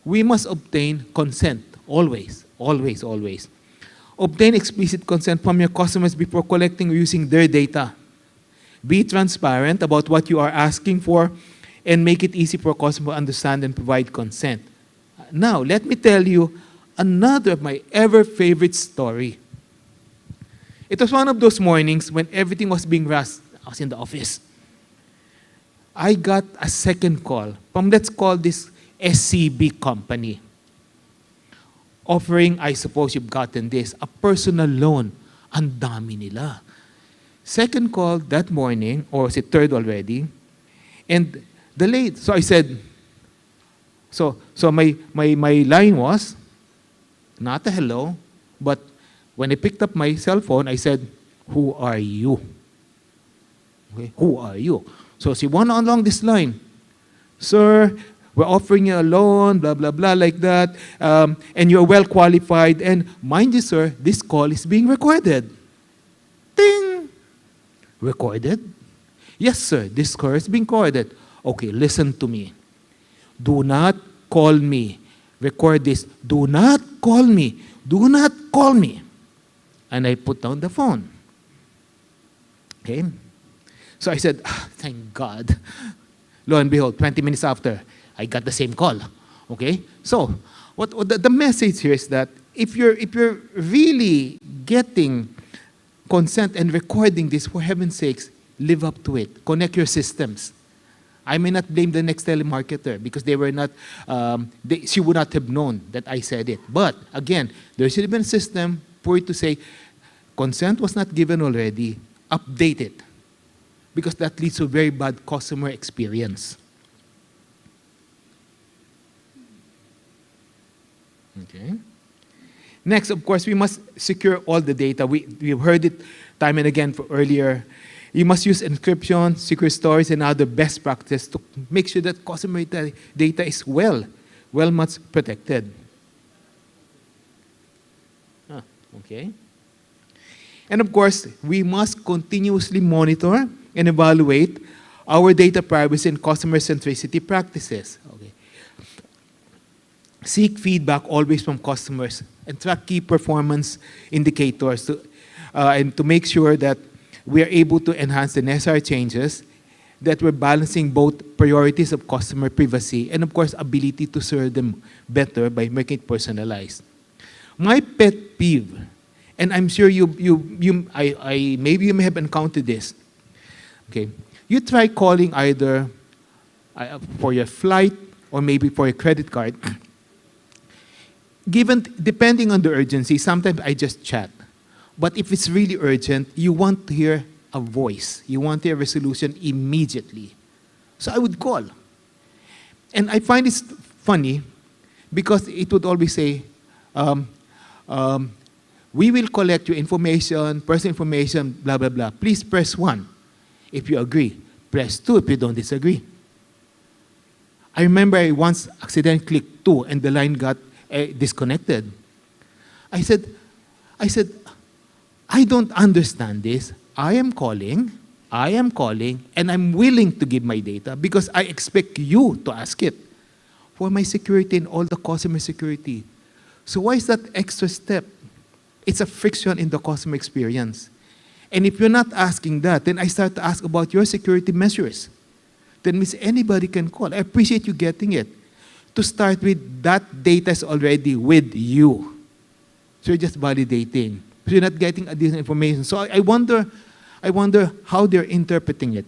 we must obtain consent, always, always, always. Obtain explicit consent from your customers before collecting or using their data. Be transparent about what you are asking for and make it easy for a customer to understand and provide consent. Now, let me tell you another of my ever-favorite story. It was one of those mornings when everything was being rushed. I was in the office. I got a second call from, let's call this SCB company, offering, I suppose you've gotten this, a personal loan. Ang dami nila. Second call that morning, or is it third already? And the late, so I said, so my line was, not a hello, but when I picked up my cell phone, I said, who are you? Okay, who are you? So she went along this line, sir, we're offering you a loan, blah, blah, blah, like that, and you're well qualified, and mind you, sir, this call is being recorded. Ding! Recorded? Yes, sir, this call is being recorded. Okay, listen to me. Do not call me. Record this. Do not call me. Do not call me. And I put down the phone. Okay? So I said, thank God. Lo and behold, 20 minutes after, I got the same call. Okay? So, the message here is that if you're really getting consent and recording this, for heaven's sakes, live up to it. Connect your systems. I may not blame the next telemarketer because they were not, she would not have known that I said it. But again, there should have been a system for it to say, consent was not given already, update it. because that leads to a very bad customer experience. Okay. Next, of course, we must secure all the data. We've heard it time and again earlier. You must use encryption, secure storage, and other best practices to make sure that customer data is well much protected. Okay. And of course, we must continuously monitor and evaluate our data privacy and customer centricity practices. Okay. Seek feedback always from customers and track key performance indicators and to make sure that we are able to enhance the necessary changes, that we're balancing both priorities of customer privacy and, of course, ability to serve them better by making it personalized. My pet peeve, and I'm sure maybe you may have encountered this. Okay, you try calling either for your flight or maybe for your credit card. Depending on the urgency, sometimes I just chat. But if it's really urgent, you want to hear a voice. You want to hear a resolution immediately. So I would call. And I find it funny because it would always say, we will collect your information, personal information, blah, blah, blah. Please press 1 if you agree. Press 2 if you don't disagree. I remember I once accidentally clicked 2 and the line got disconnected. I said, I don't understand this. I am calling, and I'm willing to give my data because I expect you to ask it for my security and all the customer security. So why is that extra step? It's a friction in the customer experience. And if you're not asking that, then I start to ask about your security measures. Then means anybody can call. I appreciate you getting it. To start with, that data is already with you. So you're just validating. So you're not getting additional information. So I wonder how they're interpreting it,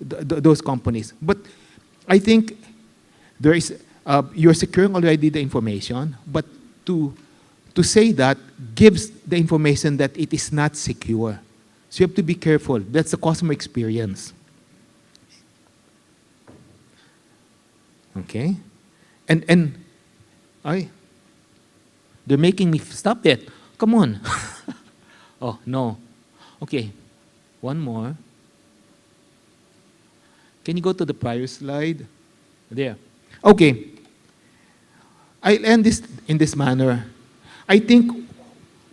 those companies. But I think there is, you're securing already the information, but to say that gives the information that it is not secure. So you have to be careful. That's the customer experience. Okay? And they're making me stop it. Come on. Oh, no. Okay. One more. Can you go to the prior slide? There. Okay. I'll end this in this manner. I think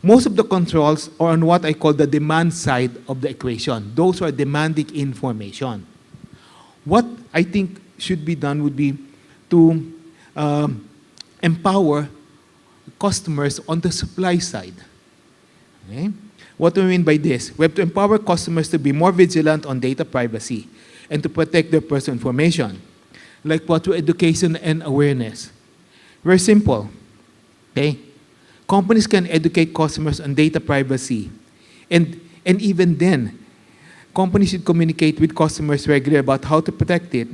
most of the controls are on what I call the demand side of the equation. Those who are demanding information. What I think should be done would be to empower customers on the supply side. Okay? What do we mean by this? We have to empower customers to be more vigilant on data privacy and to protect their personal information, like what through education and awareness. Very simple. Okay? Companies can educate customers on data privacy. And even then, companies should communicate with customers regularly about how to protect it.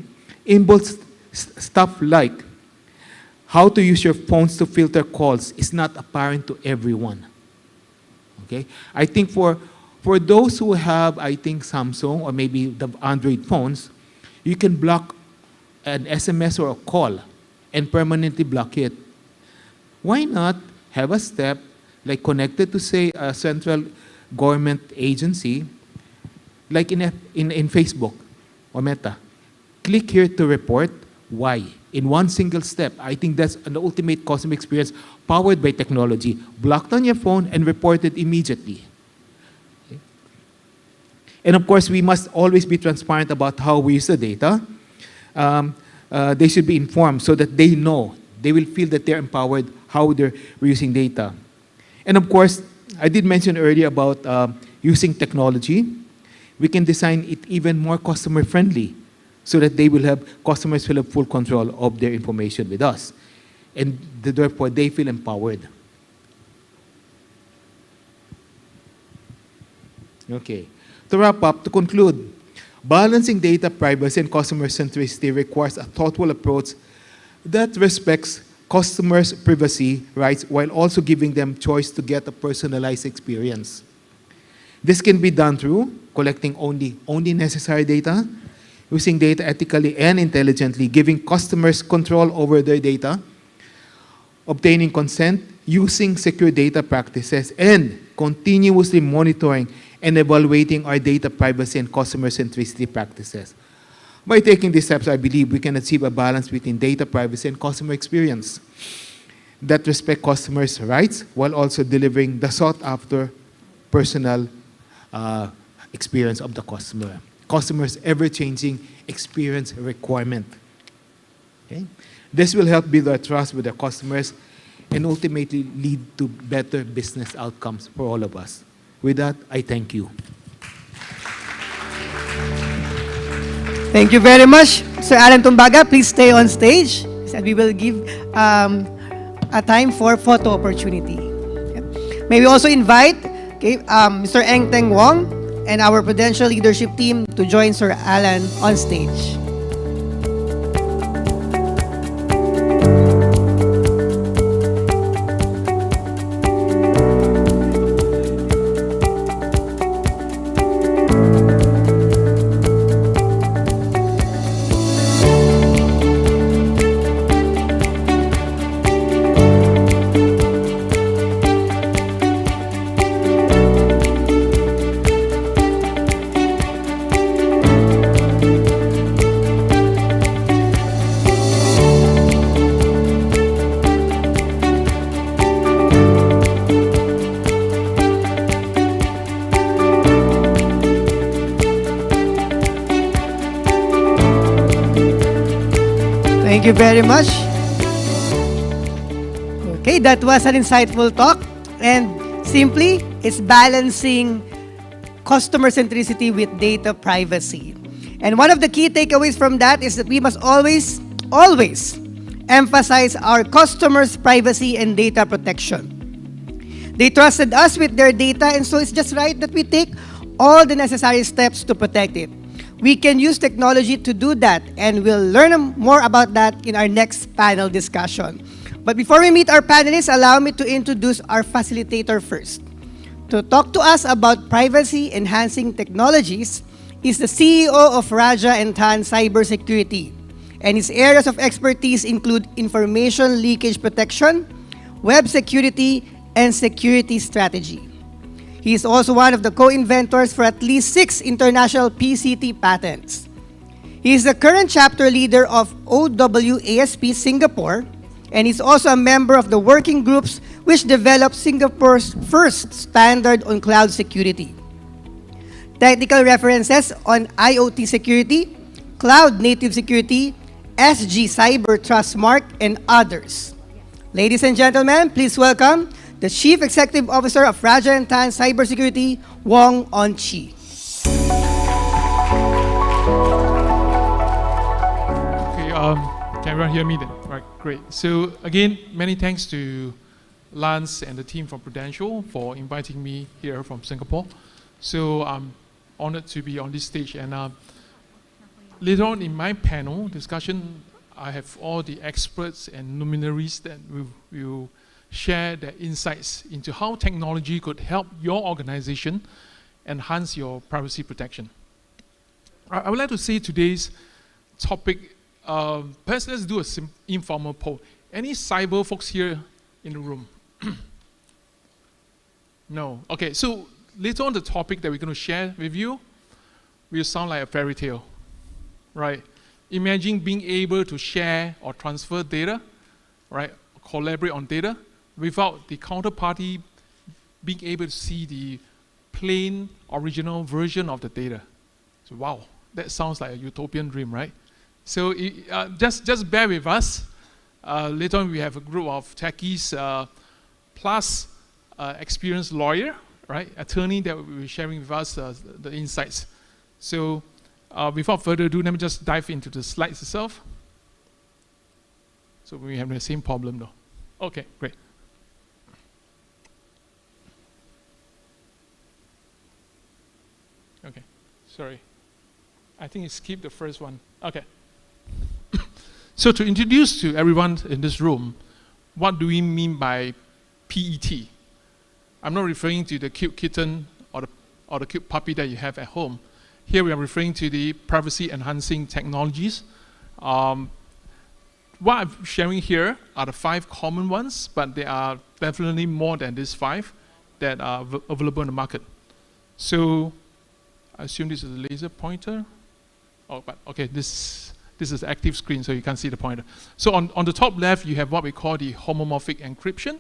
Involves stuff like how to use your phones to filter calls is not apparent to everyone. Okay? I think for those who have, I think, Samsung or maybe the Android phones, you can block an SMS or a call and permanently block it. Why not have a step like connected to, say, a central government agency, like in Facebook or Meta? Click here to report. Why? In one single step. I think that's an ultimate customer experience powered by technology. Blocked on your phone and reported immediately. Okay. And of course, we must always be transparent about how we use the data. They should be informed so that they know. They will feel that they're empowered how they're using data. And of course, I did mention earlier about using technology. We can design it even more customer-friendly so that customers will have full control of their information with us. And therefore, they feel empowered. Okay. To wrap up, to conclude, balancing data privacy and customer centricity requires a thoughtful approach that respects customers' privacy rights while also giving them choice to get a personalized experience. This can be done through collecting only necessary data, using data ethically and intelligently, giving customers control over their data, obtaining consent, using secure data practices, and continuously monitoring and evaluating our data privacy and customer centricity practices. By taking these steps, I believe we can achieve a balance between data privacy and customer experience that respect customers' rights while also delivering the sought-after personal experience of the customer. Customers' ever-changing experience requirement. Okay? This will help build our trust with our customers and ultimately lead to better business outcomes for all of us. With that, I thank you. Thank you very much, Sir Alan Tumbaga. Please stay on stage, and we will give a time for photo opportunity. Okay. May we also invite Mr. Eng Teng Wong and our Prudential leadership team to join Sir Alan on stage. Thank you very much. Okay, that was an insightful talk. And simply, it's balancing customer centricity with data privacy. And one of the key takeaways from that is that we must always emphasize our customers' privacy and data protection. They trusted us with their data, and so it's just right that we take all the necessary steps to protect it. We can use technology to do that, and we'll learn more about that in our next panel discussion. But before we meet our panelists, allow me to introduce our facilitator first. To talk to us about privacy-enhancing technologies is the CEO of Raja & Tan Cybersecurity, and his areas of expertise include information leakage protection, web security, and security strategy. He is also one of the co-inventors for at least 6 international PCT patents. He is the current chapter leader of OWASP Singapore, and is also a member of the working groups which developed Singapore's first standard on cloud security. Technical references on IoT security, cloud native security, SG Cyber Trust Mark, and others. Ladies and gentlemen, please welcome the Chief Executive Officer of Raja & Tan Cybersecurity, Wong On Chi. Okay, can everyone hear me then? Right, great. So again, many thanks to Lance and the team from Prudential for inviting me here from Singapore. So I'm honored to be on this stage, and later on in my panel discussion, I have all the experts and luminaries that will share their insights into how technology could help your organization enhance your privacy protection. I would like to say today's topic, perhaps let's do an informal poll. Any cyber folks here in the room? No. Okay, so later on the topic that we're going to share with you will sound like a fairy tale, right? Imagine being able to share or transfer data, right? Collaborate on data without the counterparty being able to see the plain original version of the data. So wow, that sounds like a utopian dream, right? So just bear with us. Later on we have a group of techies plus experienced lawyer, right? Attorney that will be sharing with us the insights. So without further ado, let me just dive into the slides itself. So we have the same problem though. Okay, great. Okay, sorry. I think it skipped the first one. Okay. So to introduce to everyone in this room, what do we mean by PET? I'm not referring to the cute kitten or the or the cute puppy that you have at home. Here we are referring to the privacy enhancing technologies. What I'm sharing here are the 5 common ones, but there are definitely more than these 5 that are available in the market. So I assume this is a laser pointer. Oh, but okay, this is active screen, so you can't see the pointer. So on the top left, you have what we call the homomorphic encryption.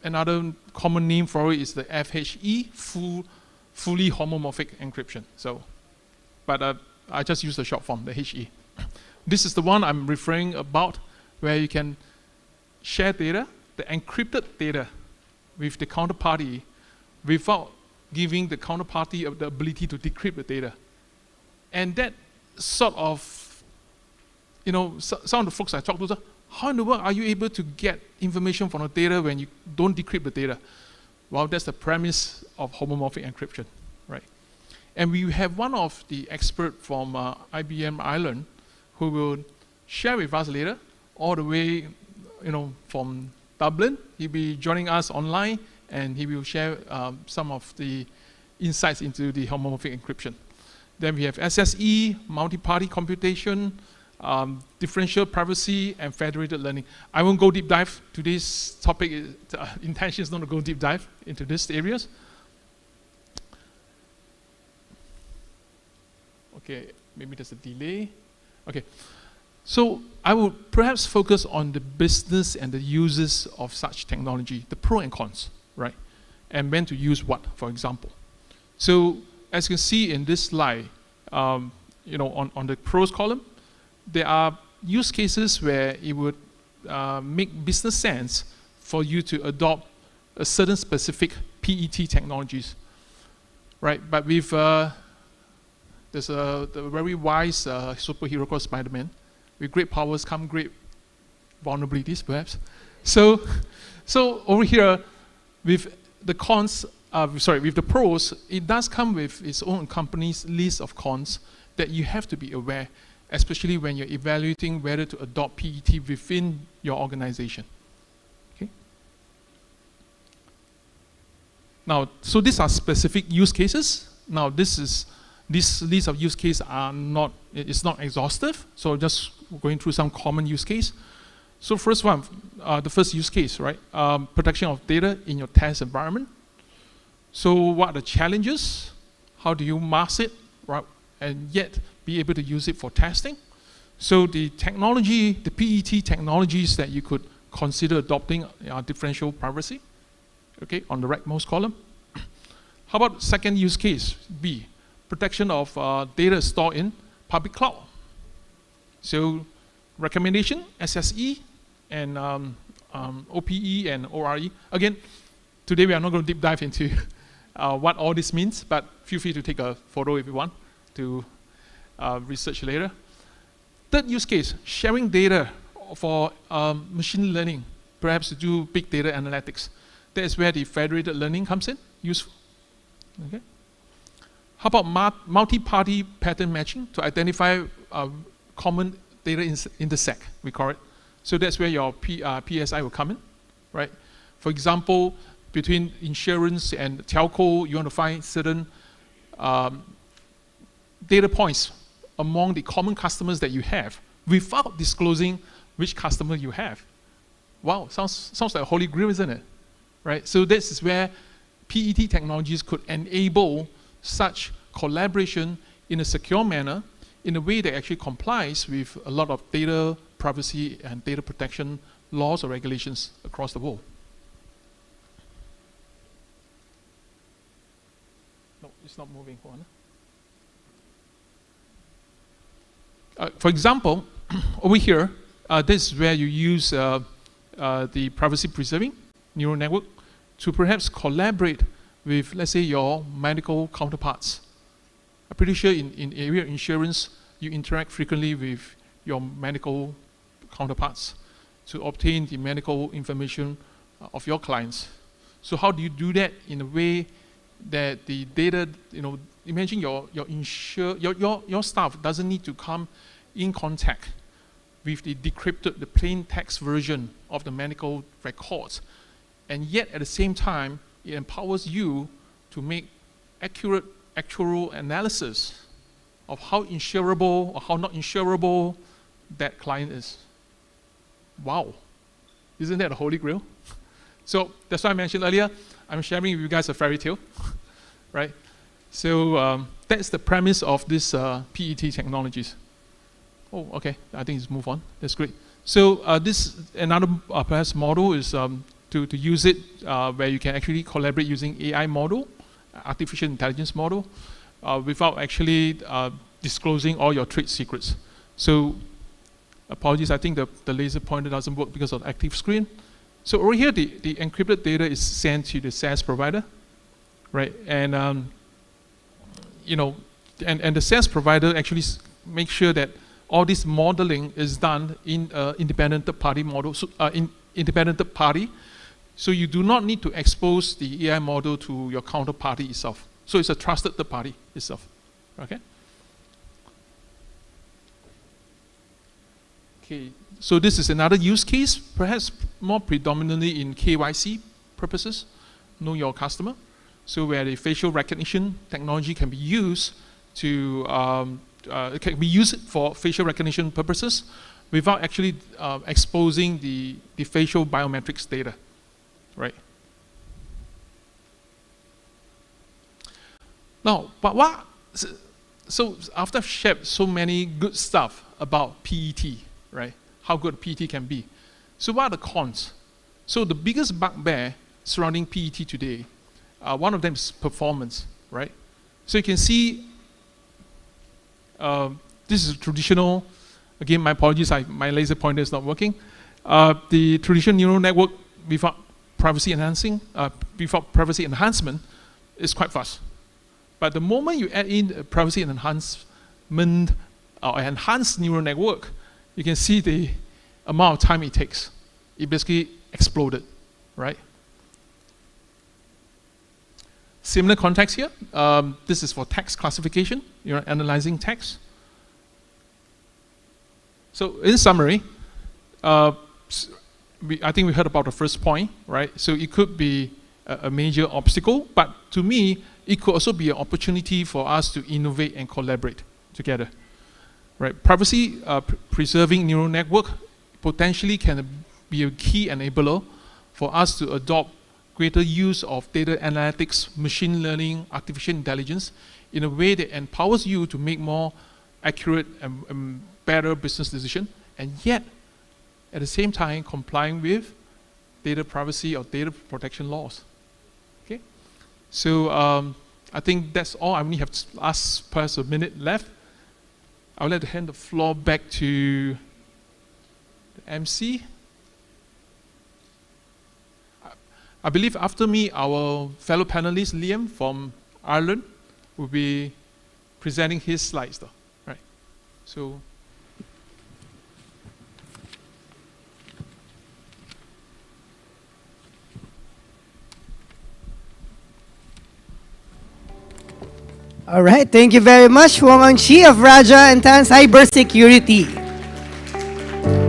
Another common name for it is the FHE, fully homomorphic encryption. So, but I just use the short form, the HE. This is the one I'm referring about, where you can share data, the encrypted data, with the counterparty without giving the counterparty the ability to decrypt the data. And that sort of, you know, some of the folks I talked to, how in the world are you able to get information from the data when you don't decrypt the data? Well, that's the premise of homomorphic encryption, right? And we have one of the experts from IBM Ireland who will share with us later, all the way, you know, from Dublin. He'll be joining us online, and he will share some of the insights into the homomorphic encryption. Then we have SSE, multi-party computation, differential privacy, and federated learning. I won't go deep dive. Today's topic is, intention is not to go deep dive into these areas. Okay, maybe there's a delay. Okay, so I would perhaps focus on the business and the uses of such technology, the pros and cons, right? And when to use what, for example. So as you can see in this slide, you know, on the pros column, there are use cases where it would make business sense for you to adopt a certain specific PET technologies, right? But with there's the very wise superhero called Spider-Man. With great powers come great vulnerabilities, perhaps. So over here, with the cons, with the pros, it does come with its own company's list of cons that you have to be aware, especially when you're evaluating whether to adopt PET within your organization. Okay. Now, so these are specific use cases. Now, this list of use cases are not, it's not exhaustive, so just going through some common use case. So first one, the first use case, right? Protection of data in your test environment. So what are the challenges? How do you mask it, right? And yet be able to use it for testing? So the technology, the PET technologies that you could consider adopting are differential privacy, okay, on the rightmost column. How about second use case, B? Protection of data stored in public cloud. So recommendation, SSE, and OPE and ORE. Again, today we are not going to deep dive into what all this means, but feel free to take a photo if you want to research later. Third use case, sharing data for machine learning, perhaps to do big data analytics. That is where the federated learning comes in, useful. Okay. How about multi-party pattern matching to identify common data intersect, we call it. So that's where your PSI will come in, right? For example, between insurance and telco, you want to find certain data points among the common customers that you have without disclosing which customer you have. Wow, sounds like a holy grail, isn't it? Right? So this is where PET technologies could enable such collaboration in a secure manner, in a way that actually complies with a lot of data privacy and data protection laws or regulations across the world. No, it's not moving. Hold on. For example, over here, this is where you use the privacy preserving neural network to perhaps collaborate with, let's say, your medical counterparts. I'm pretty sure in area of insurance, you interact frequently with your medical counterparts to obtain the medical information of your clients. So how do you do that in a way that the data, you know, imagine your staff doesn't need to come in contact with the decrypted, the plain text version of the medical records. And yet at the same time, it empowers you to make accurate actuarial analysis of how insurable or how not insurable that client is. Wow. Isn't that a holy grail? So that's why I mentioned earlier, I'm sharing with you guys a fairy tale, right? So that's the premise of this PET technologies. Oh, okay, I think let's move on. That's great. So this another perhaps model is to use it where you can actually collaborate using AI model, artificial intelligence model, without actually disclosing all your trade secrets. So apologies, I think the laser pointer doesn't work because of active screen. So over here, the encrypted data is sent to the SaaS provider, right? And you know, and the SaaS provider actually makes sure that all this modeling is done in independent third-party model, so, independent third party. So you do not need to expose the AI model to your counterparty itself. So it's a trusted third party itself, okay? Okay, so this is another use case, perhaps more predominantly in KYC purposes, know your customer. So where the facial recognition technology can be used to, it can be used for facial recognition purposes without actually exposing the facial biometrics data, right? Now, but what, so after I've shared so many good stuff about PET, right? How good PET can be. So what are the cons? So the biggest bugbear surrounding PET today, one of them is performance, right? So you can see, this is traditional, again, my apologies, my laser pointer is not working. The traditional neural network without privacy enhancement is quite fast. But the moment you add in a privacy enhancement or enhanced neural network, you can see the amount of time it takes. It basically exploded, right? Similar context here. This is for text classification. You're analyzing text. So in summary, I think we heard about the first point, right? So it could be a major obstacle, but to me, it could also be an opportunity for us to innovate and collaborate together. Right, privacy preserving neural network potentially can be a key enabler for us to adopt greater use of data analytics, machine learning, artificial intelligence in a way that empowers you to make more accurate and better business decisions, and yet at the same time complying with data privacy or data protection laws. Okay, so I think that's all. I only have last perhaps a minute left. I'll let hand the floor back to the MC. I believe after me, our fellow panelist, Liam from Ireland, will be presenting his slides though, right? So. All right, thank you very much, Wong Ang Chi of Raja and Tan Cybersecurity.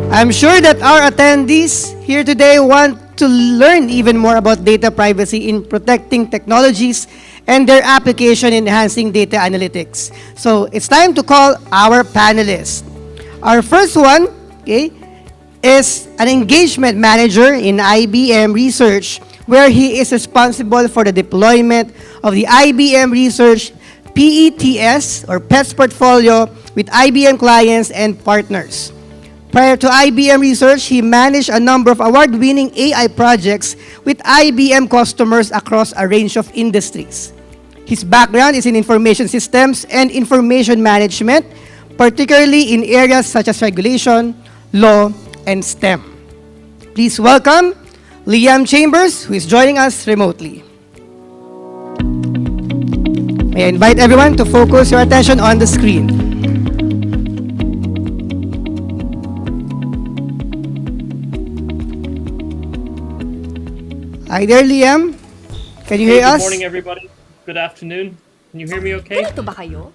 I'm sure that our attendees here today want to learn even more about data privacy in protecting technologies and their application in enhancing data analytics. So it's time to call our panelists. Our first one, okay, is an engagement manager in IBM Research, where he is responsible for the deployment of the IBM Research PETS or PETS portfolio with IBM clients and partners. Prior to IBM Research, he managed a number of award-winning AI projects with IBM customers across a range of industries. His background is in information systems and information management, particularly in areas such as regulation, law, and STEM. Please welcome Liam Chambers, who is joining us remotely. May I invite everyone to focus your attention on the screen. Hi there, Liam. Can you hear us? Good morning, everybody. Good afternoon. Can you hear me okay? Ganito ba kayo?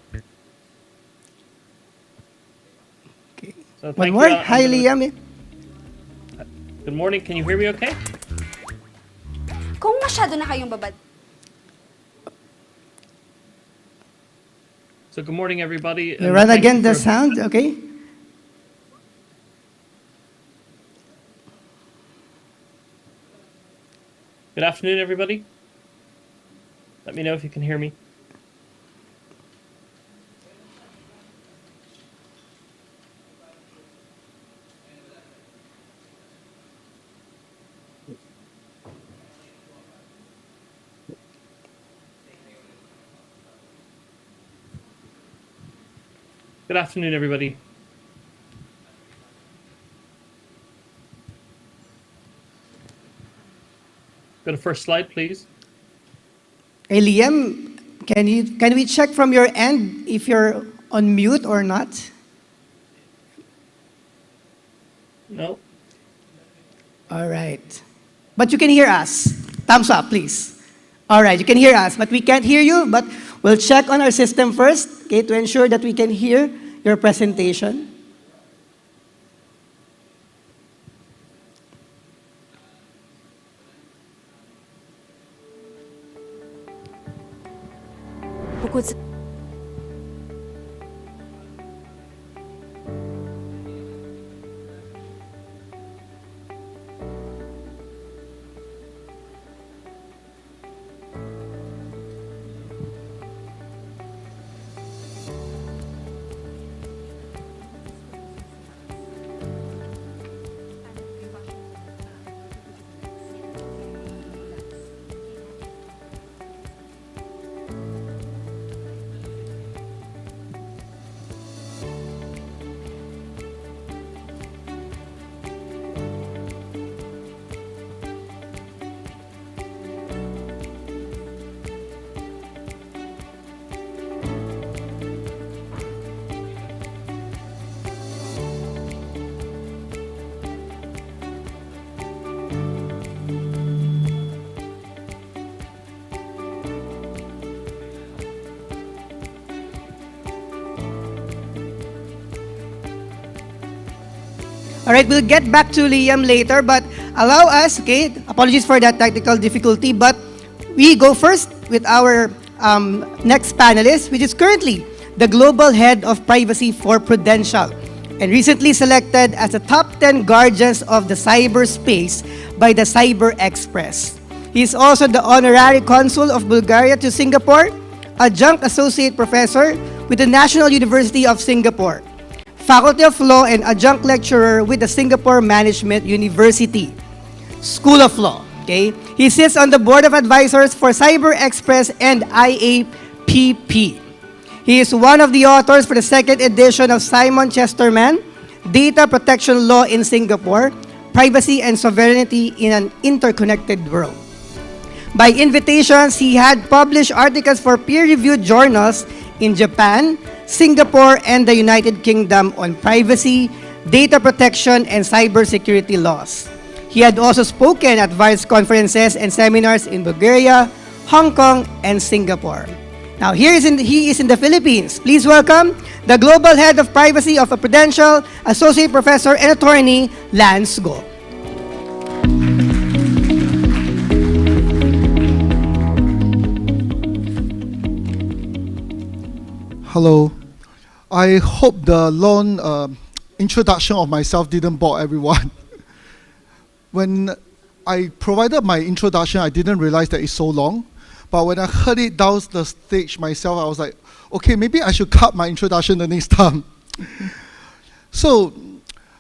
Okay. So One more. Hi, Liam. Good morning. Can you hear me okay? Kung masyado na kayong babad... So good morning, everybody. You run again the sound, okay? Good afternoon, everybody. Let me know if you can hear me. Good afternoon, everybody. Go to first slide, please. Hey, Liam, can we check from your end if you're on mute or not? No. All right. But you can hear us. Thumbs up, please. All right, you can hear us, but we can't hear you, but we'll check on our system first, okay, to ensure that we can hear your presentation. Bukod sa All right, we'll get back to Liam later, but allow us, okay, apologies for that technical difficulty, but we go first with our next panelist, which is currently the Global Head of Privacy for Prudential, and recently selected as the top 10 guardians of the cyberspace by the Cyber Express. He is also the Honorary Consul of Bulgaria to Singapore, Adjunct Associate Professor with the National University of Singapore, Faculty of Law and Adjunct Lecturer with the Singapore Management University, School of Law. Okay? He sits on the Board of Advisors for Cyber Express and IAPP. He is one of the authors for the second edition of Simon Chesterman, Data Protection Law in Singapore, Privacy and Sovereignty in an Interconnected World. By invitations, he had published articles for peer-reviewed journals in Japan, Singapore, and the United Kingdom on privacy, data protection, and cybersecurity laws. He had also spoken at various conferences and seminars in Bulgaria, Hong Kong, and Singapore. Now, he is in the Philippines. Please welcome the Global Head of Privacy of a Prudential, Associate Professor and Attorney, Lance Go. Hello. I hope the long introduction of myself didn't bore everyone. When I provided my introduction, I didn't realize that it's so long. But when I heard it down the stage myself, I was like, okay, maybe I should cut my introduction the next time. So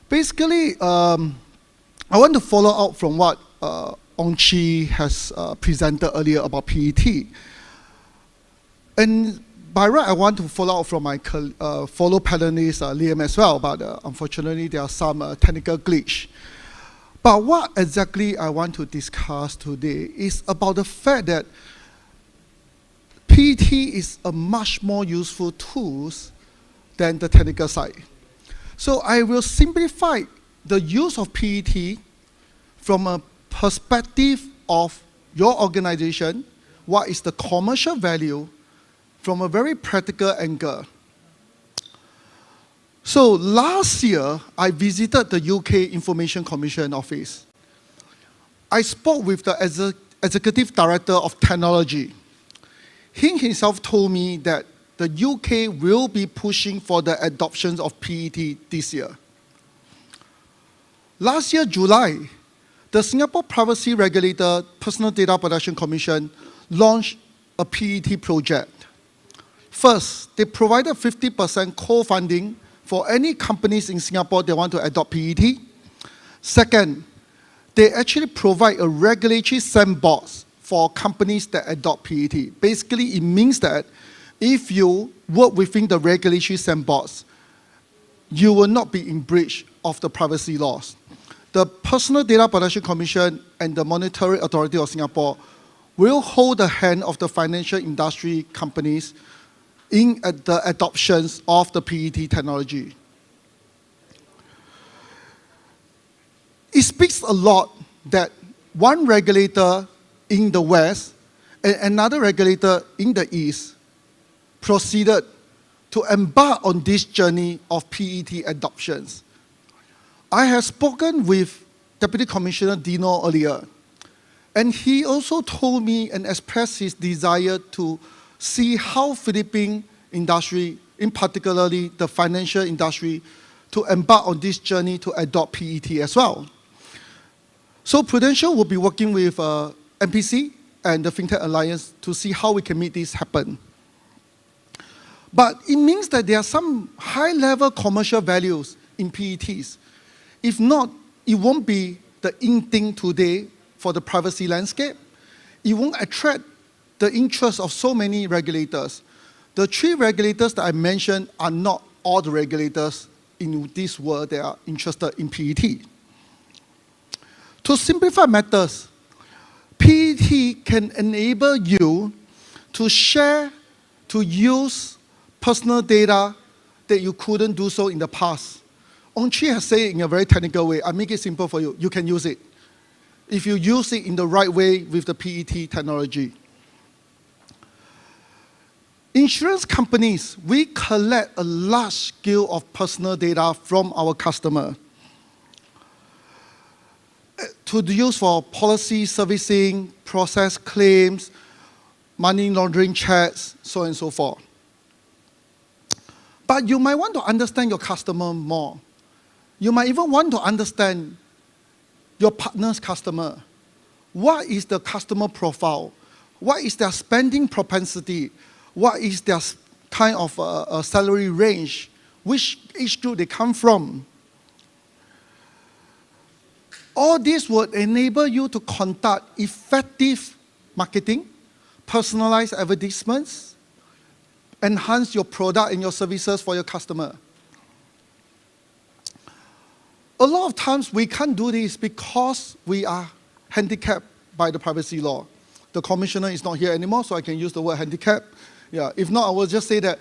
basically, I want to follow up from what Ong Chi has presented earlier about PET. And by right, I want to follow up from my fellow panelist, Liam, as well, but unfortunately, there are some technical glitch. But what exactly I want to discuss today is about the fact that PET is a much more useful tool than the technical side. So I will simplify the use of PET from a perspective of your organization, what is the commercial value, from a very practical angle. So last year, I visited the UK Information Commission office. I spoke with the Executive Director of Technology. He himself told me that the the UK will be pushing for the adoption of PET this year. Last year, July, the Singapore Privacy Regulator Personal Data Protection Commission launched a PET project. First, they provided 50% co-funding for any companies in Singapore that want to adopt PET. Second, they actually provide a regulatory sandbox for companies that adopt PET. Basically, it means that if you work within the regulatory sandbox, you will not be in breach of the privacy laws. The Personal Data Protection Commission and the Monetary Authority of Singapore will hold the hand of the financial industry companies in the adoptions of the PET technology. It speaks a lot that one regulator in the West and another regulator in the East proceeded to embark on this journey of PET adoptions. I have spoken with Deputy Commissioner Dino earlier, and he also told me and expressed his desire to see how Philippine industry, in particularly the financial industry, to embark on this journey to adopt PET as well. So Prudential will be working with MPC and the FinTech Alliance to see how we can make this happen. But it means that there are some high-level commercial values in PETs. If not, it won't be the in thing today for the privacy landscape. It won't attract the interest of so many regulators. The 3 regulators that I mentioned are not all the regulators in this world that are interested in PET. To simplify matters, PET can enable you to share, to use personal data that you couldn't do so in the past. Ong Chi has said it in a very technical way. I make it simple for you. You can use it if you use it in the right way with the PET technology. Insurance companies, we collect a large scale of personal data from our customer to use for policy servicing, process claims, money laundering checks, so on and so forth. But you might want to understand your customer more. You might even want to understand your partner's customer. What is the customer profile? What is their spending propensity? What is their kind of salary range? Which age group they come from? All this would enable you to conduct effective marketing, personalized advertisements, enhance your product and your services for your customer. A lot of times we can't do this because we are handicapped by the privacy law. The commissioner is not here anymore, so I can use the word handicap. Yeah, if not, I will just say that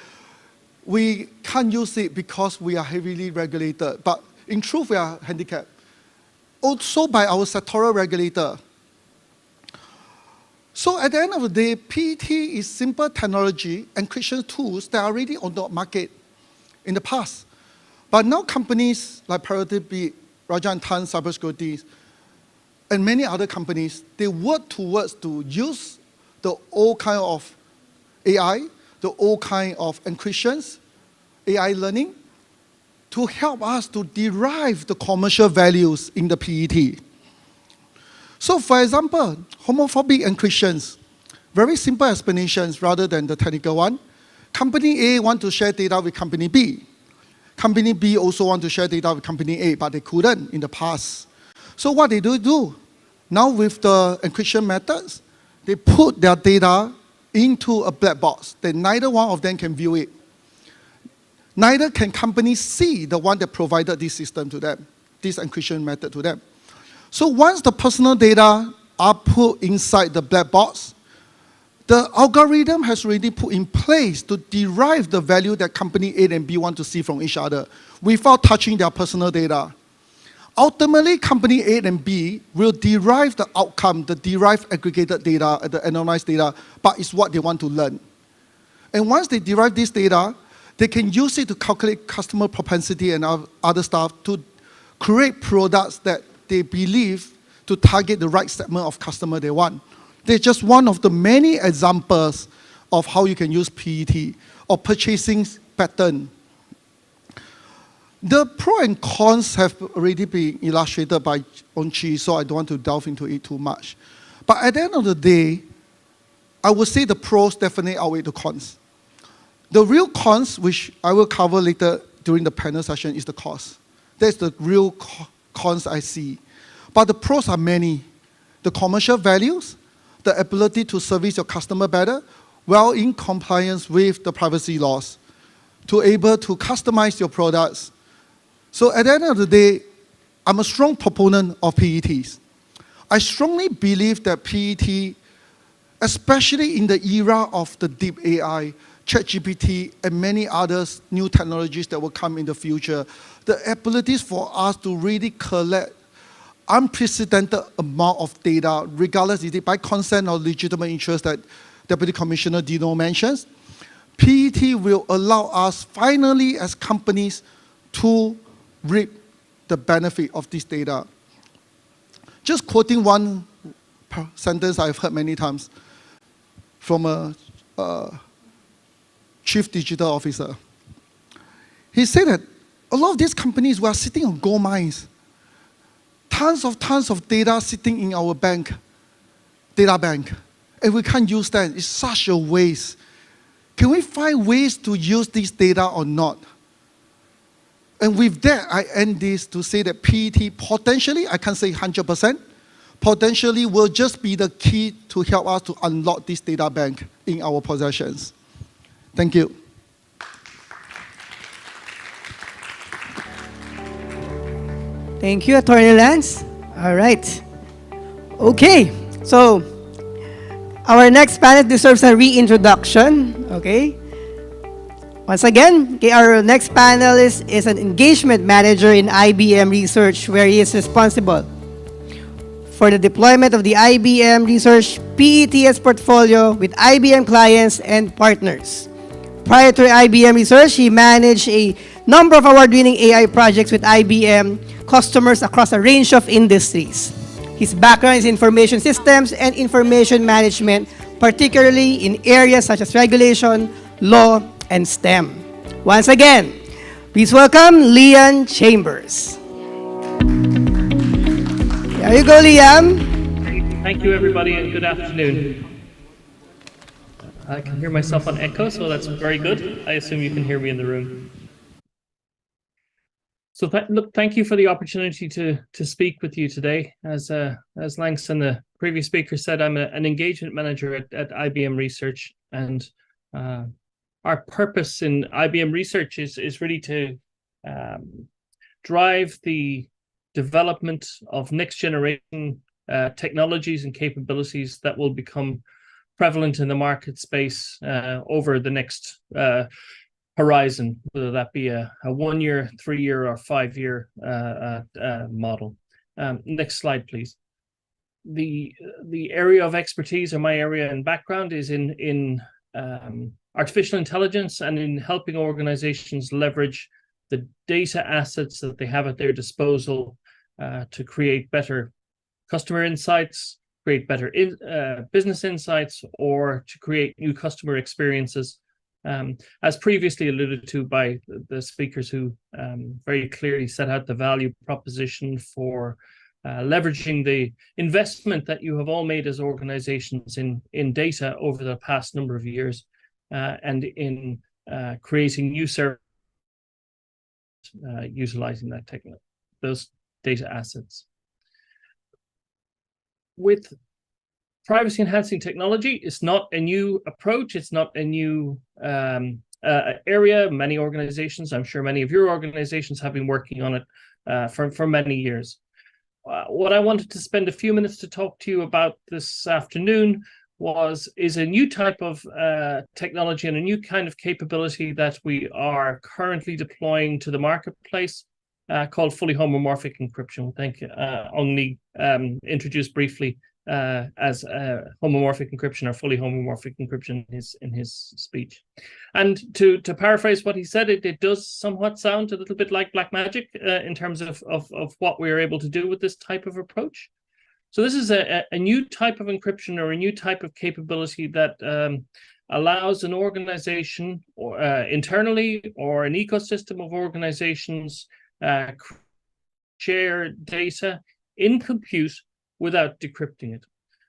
we can't use it because we are heavily regulated. But in truth, we are handicapped. Also by our sectoral regulator. So at the end of the day, PET is simple technology, encryption tools that are already on the market in the past. But now companies like Priority Beat, Raja and Tan Cybersecurity, and many other companies, they work towards to use the old kind of AI, the old kind of encryptions, AI learning, to help us to derive the commercial values in the PET. So for example, homophobic encryptions, very simple explanations rather than the technical one. Company A want to share data with company B. Company B also want to share data with company A, but they couldn't in the past. So what they do, now with the encryption methods, they put their data into a black box that neither one of them can view it. Neither can companies see the one that provided this system to them, this encryption method to them. So once the personal data are put inside the black box, the algorithm has already put in place to derive the value that company A and B want to see from each other without touching their personal data. Ultimately, company A and B will derive the outcome, the derived aggregated data, the anonymized data, but it's what they want to learn. And once they derive this data, they can use it to calculate customer propensity and other stuff to create products that they believe to target the right segment of customer they want. They're just one of the many examples of how you can use PET. or purchasing pattern. The pros and cons have already been illustrated by Onchi, so I don't want to delve into it too much. But at the end of the day, I would say the pros definitely outweigh the cons. The real cons, which I will cover later during the panel session, is the cost. That's the real cons I see. But the pros are many. The commercial values, the ability to service your customer better, well in compliance with the privacy laws, to able to customize your products. So at the end of the day, I'm a strong proponent of PETs. I strongly believe that PET, especially in the era of the deep AI, ChatGPT, and many others new technologies that will come in the future, the abilities for us to really collect unprecedented amount of data, regardless is it by consent or legitimate interest that Deputy Commissioner Dino mentions, PET will allow us finally as companies to reap the benefit of this data. Just quoting one sentence I've heard many times from a chief digital officer. He said that a lot of these companies were sitting on gold mines, tons of data sitting in our data bank, and we can't use that. It's such a waste. Can we find ways to use this data or not? And with that, I end this to say that PET potentially, I can't say 100%, potentially will just be the key to help us to unlock this data bank in our possessions. Thank you. Thank you, Attorney Lance. All right. Okay, so our next panel deserves a reintroduction, okay? Once again, okay, our next panelist is an engagement manager in IBM Research, where he is responsible for the deployment of the IBM Research PETS portfolio with IBM clients and partners. Prior to IBM Research, he managed a number of award-winning AI projects with IBM customers across a range of industries. His background is information systems and information management, particularly in areas such as regulation, law, and STEM. Once again, please welcome Liam Chambers. There you go, Liam. Thank you, everybody, and good afternoon. I can hear myself on echo, so that's very good. I assume you can hear me in the room. So look, thank you for the opportunity to speak with you today. As Langston, the previous speaker, said, I'm an engagement manager at IBM Research, and our purpose in IBM Research is really to drive the development of next generation technologies and capabilities that will become prevalent in the market space over the next horizon, whether that be a 1 year, 3 year, or 5 year model. Next slide, please. The area of expertise, or my area and background, is in artificial intelligence and in helping organizations leverage the data assets that they have at their disposal to create better customer insights, create better business insights, or to create new customer experiences. As previously alluded to by the speakers who very clearly set out the value proposition for leveraging the investment that you have all made as organizations in data over the past number of years, and in creating new services, utilizing that technology, those data assets. With privacy enhancing technology, it's not a new approach, it's not a new area. Many organizations, I'm sure many of your organizations, have been working on it for many years. What I wanted to spend a few minutes to talk to you about this afternoon is a new type of technology and a new kind of capability that we are currently deploying to the marketplace, called fully homomorphic encryption. Thank you. Only introduced briefly as homomorphic encryption or fully homomorphic encryption in his speech. And to paraphrase what he said, it does somewhat sound a little bit like black magic in terms of what we are able to do with this type of approach. So this is a new type of encryption, or a new type of capability that allows an organization or internally or an ecosystem of organizations share data in compute without decrypting it.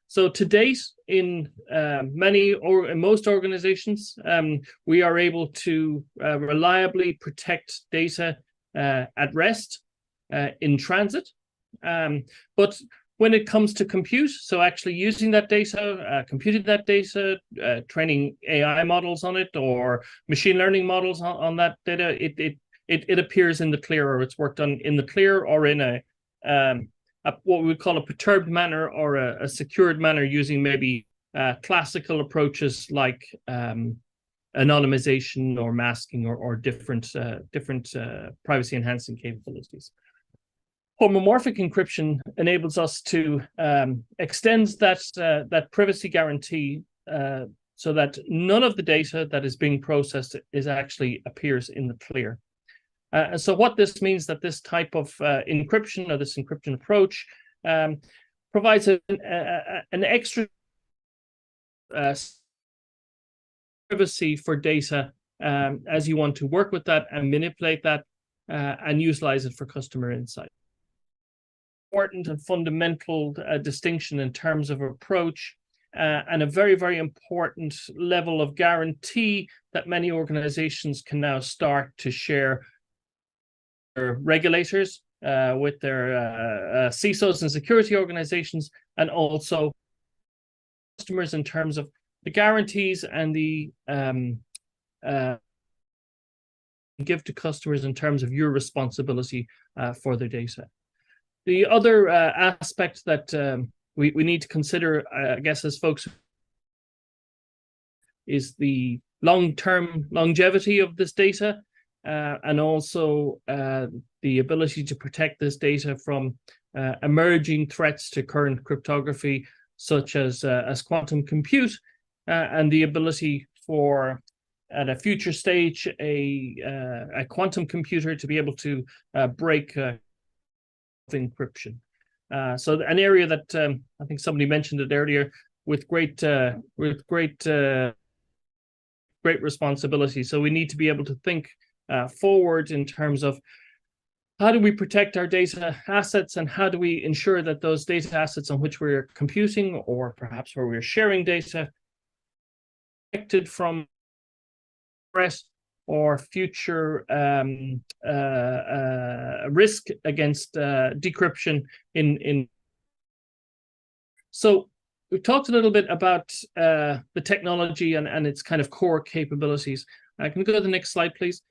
So to date, in most organizations, we are able to reliably protect data at rest, in transit. But when it comes to compute, so actually using that data, computing that data, training AI models on it or machine learning models on that data, it appears in the clear, or it's worked on in the clear, or in a what we would call a perturbed manner, or a secured manner, using maybe classical approaches like anonymization or masking, or different privacy enhancing capabilities. Homomorphic encryption enables us to extend that privacy guarantee so that none of the data that is being processed actually appears in the clear. And so what this means, that this type of encryption, or this encryption approach, provides an extra privacy for data as you want to work with that and manipulate that and utilize it for customer insight. Important and fundamental distinction in terms of approach, and a very, very important level of guarantee that many organizations can now start to share their regulators, with their CISOs and security organizations, and also customers, in terms of the guarantees and the give to customers in terms of your responsibility for their data. The other aspect that we need to consider, I guess, as folks, is the long-term longevity of this data, and also the ability to protect this data from emerging threats to current cryptography, such as quantum compute, and the ability for, at a future stage, a quantum computer to be able to break encryption. So an area that I think somebody mentioned it earlier, with great responsibility. So we need to be able to think forward in terms of how do we protect our data assets, and how do we ensure that those data assets on which we're computing, or perhaps where we're sharing data, protected from threat or future risk against decryption in. So we've talked a little bit about the technology and its kind of core capabilities. Can we go to the next slide, please?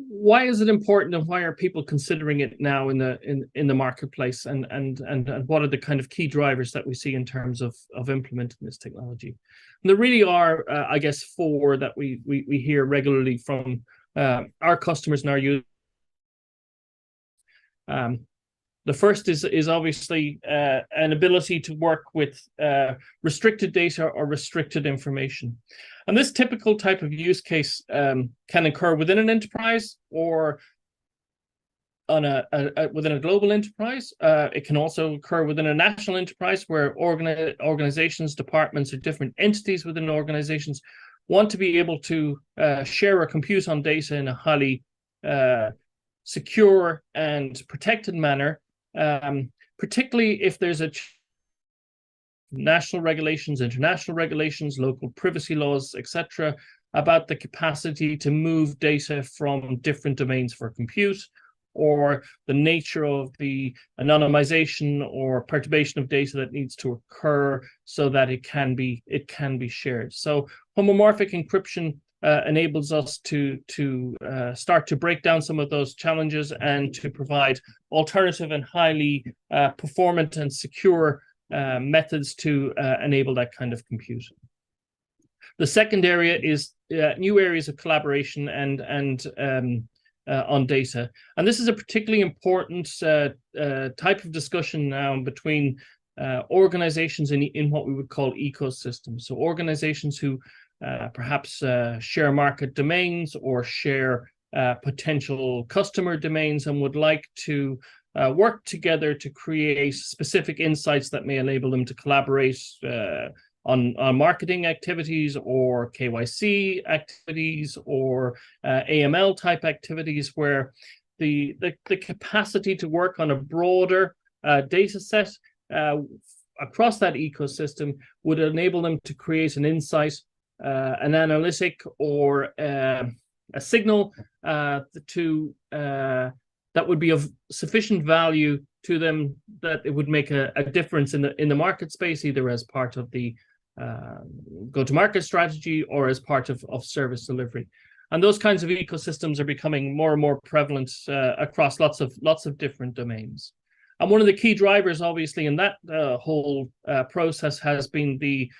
Why is it important, and why are people considering it now in the marketplace, and what are the kind of key drivers that we see in terms of implementing this technology? And there really are, I guess, four that we hear regularly from our customers and our users. The first is obviously an ability to work with restricted data or restricted information. And this typical type of use case can occur within an enterprise, or on within a global enterprise. It can also occur within a national enterprise, where organizations, departments, or different entities within organizations want to be able to share or compute on data in a highly secure and protected manner, particularly if there's a national regulations, international regulations, local privacy laws, etc., about the capacity to move data from different domains for compute, or the nature of the anonymization or perturbation of data that needs to occur so that it can be shared. So homomorphic encryption enables us to start to break down some of those challenges, and to provide alternative and highly performant and secure methods to enable that kind of compute. The second area is new areas of collaboration and on data, and this is a particularly important type of discussion now between organizations in what we would call ecosystems. So organizations who perhaps share market domains, or share potential customer domains, and would like to work together to create specific insights that may enable them to collaborate on marketing activities or KYC activities or AML type activities, where the capacity to work on a broader data set across that ecosystem would enable them to create an insight, an analytic, or a signal that would be of sufficient value to them that it would make a difference in the market space, either as part of the go-to-market strategy or as part of service delivery. And those kinds of ecosystems are becoming more and more prevalent across lots of different domains. And one of the key drivers, obviously, in that whole process has been the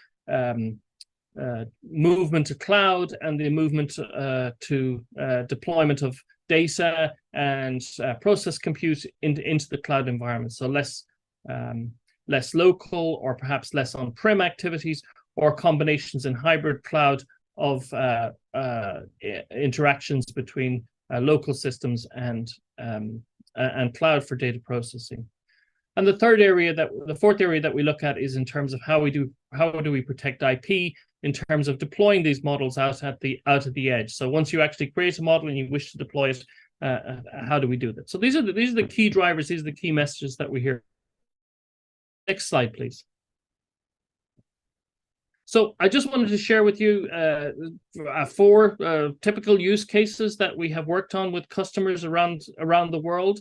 movement to cloud and the movement to deployment of data and process compute into the cloud environment. So less local, or perhaps less on-prem activities, or combinations in hybrid cloud of interactions between local systems and cloud for data processing. And the fourth area that we look at is in terms of how do we protect IP in terms of deploying these models out at the edge. So once you actually create a model and you wish to deploy it, how do we do that? So these are the key drivers. These are the key messages that we hear. Next slide, please. So I just wanted to share with you 4 typical use cases that we have worked on with customers around the world.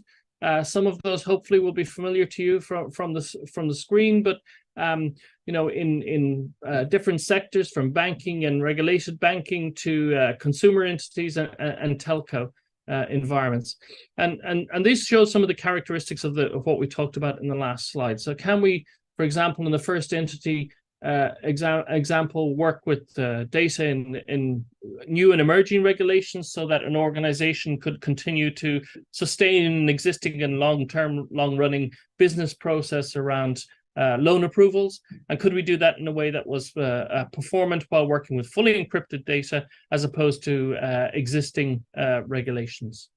Some of those hopefully will be familiar to you from the screen, but in different sectors, from banking and regulated banking to consumer entities and telco environments, and these show some of the characteristics of what we talked about in the last slide. So can we, for example, in the first entity example, work with data in new and emerging regulations so that an organization could continue to sustain an existing and long-running business process around loan approvals? And could we do that in a way that was performant while working with fully encrypted data as opposed to existing regulations?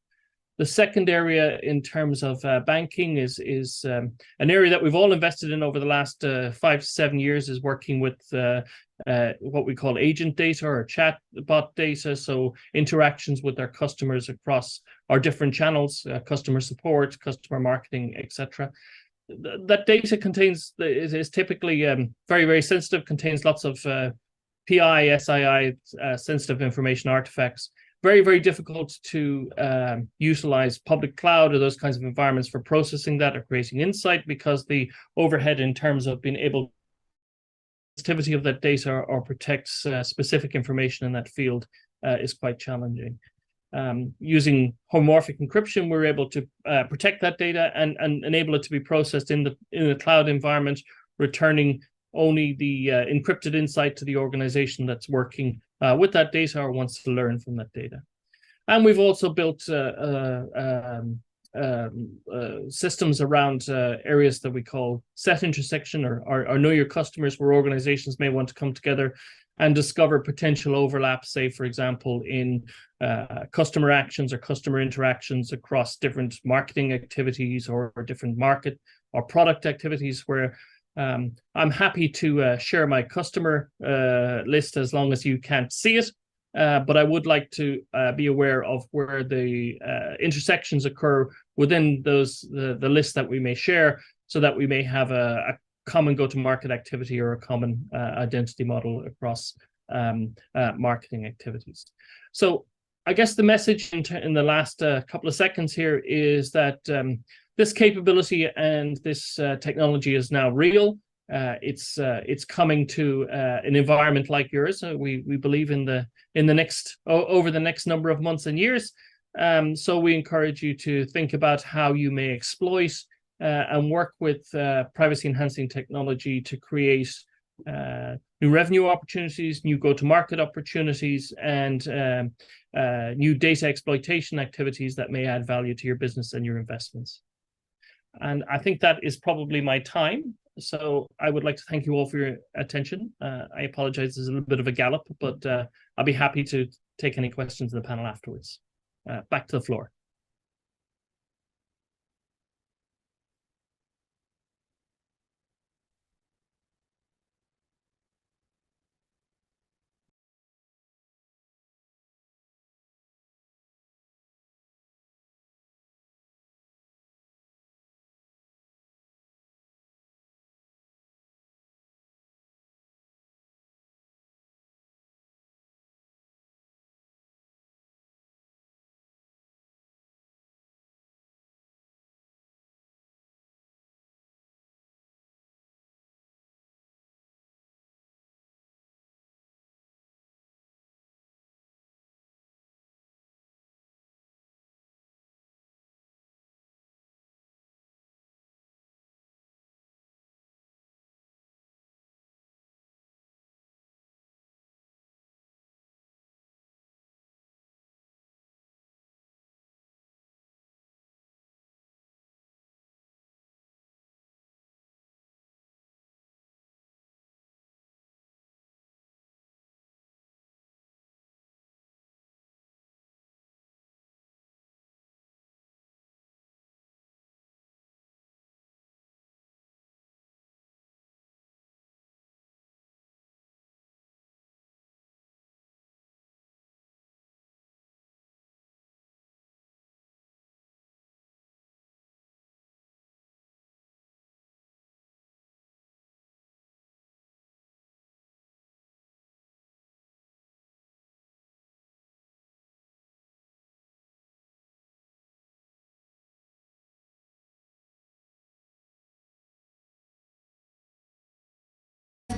The second area in terms of banking is an area that we've all invested in over the last 5 to 7 years, is working with what we call agent data or chatbot data. So interactions with our customers across our different channels, customer support, customer marketing, etc. That data is typically very, very sensitive, contains lots of PI, SII, sensitive information artifacts. Very, very difficult to utilize public cloud or those kinds of environments for processing that or creating insight, because the overhead in terms of being able sensitivity of that data or protects specific information in that field is quite challenging. Using homomorphic encryption, we're able to protect that data and enable it to be processed in the cloud environment, returning only the encrypted insight to the organization that's working with that data or wants to learn from that data. And we've also built systems around areas that we call set intersection or know your customers, where organizations may want to come together and discover potential overlap, say, for example, in customer actions or customer interactions across different marketing activities or different market or product activities, where I'm happy to share my customer list as long as you can't see it, but I would like to be aware of where the intersections occur within the list that we may share, so that we may have a common go-to-market activity or a common identity model across marketing activities. So I guess the message in the last couple of seconds here is that this capability and this technology is now real. It's coming to an environment like yours. We believe over the next number of months and years. So we encourage you to think about how you may exploit and work with privacy-enhancing technology to create new revenue opportunities, new go-to-market opportunities, and new data exploitation activities that may add value to your business and your investments. And I think that is probably my time. So I would like to thank you all for your attention. I apologize, there's a little bit of a gallop, but I'll be happy to take any questions in the panel afterwards. Back to the floor.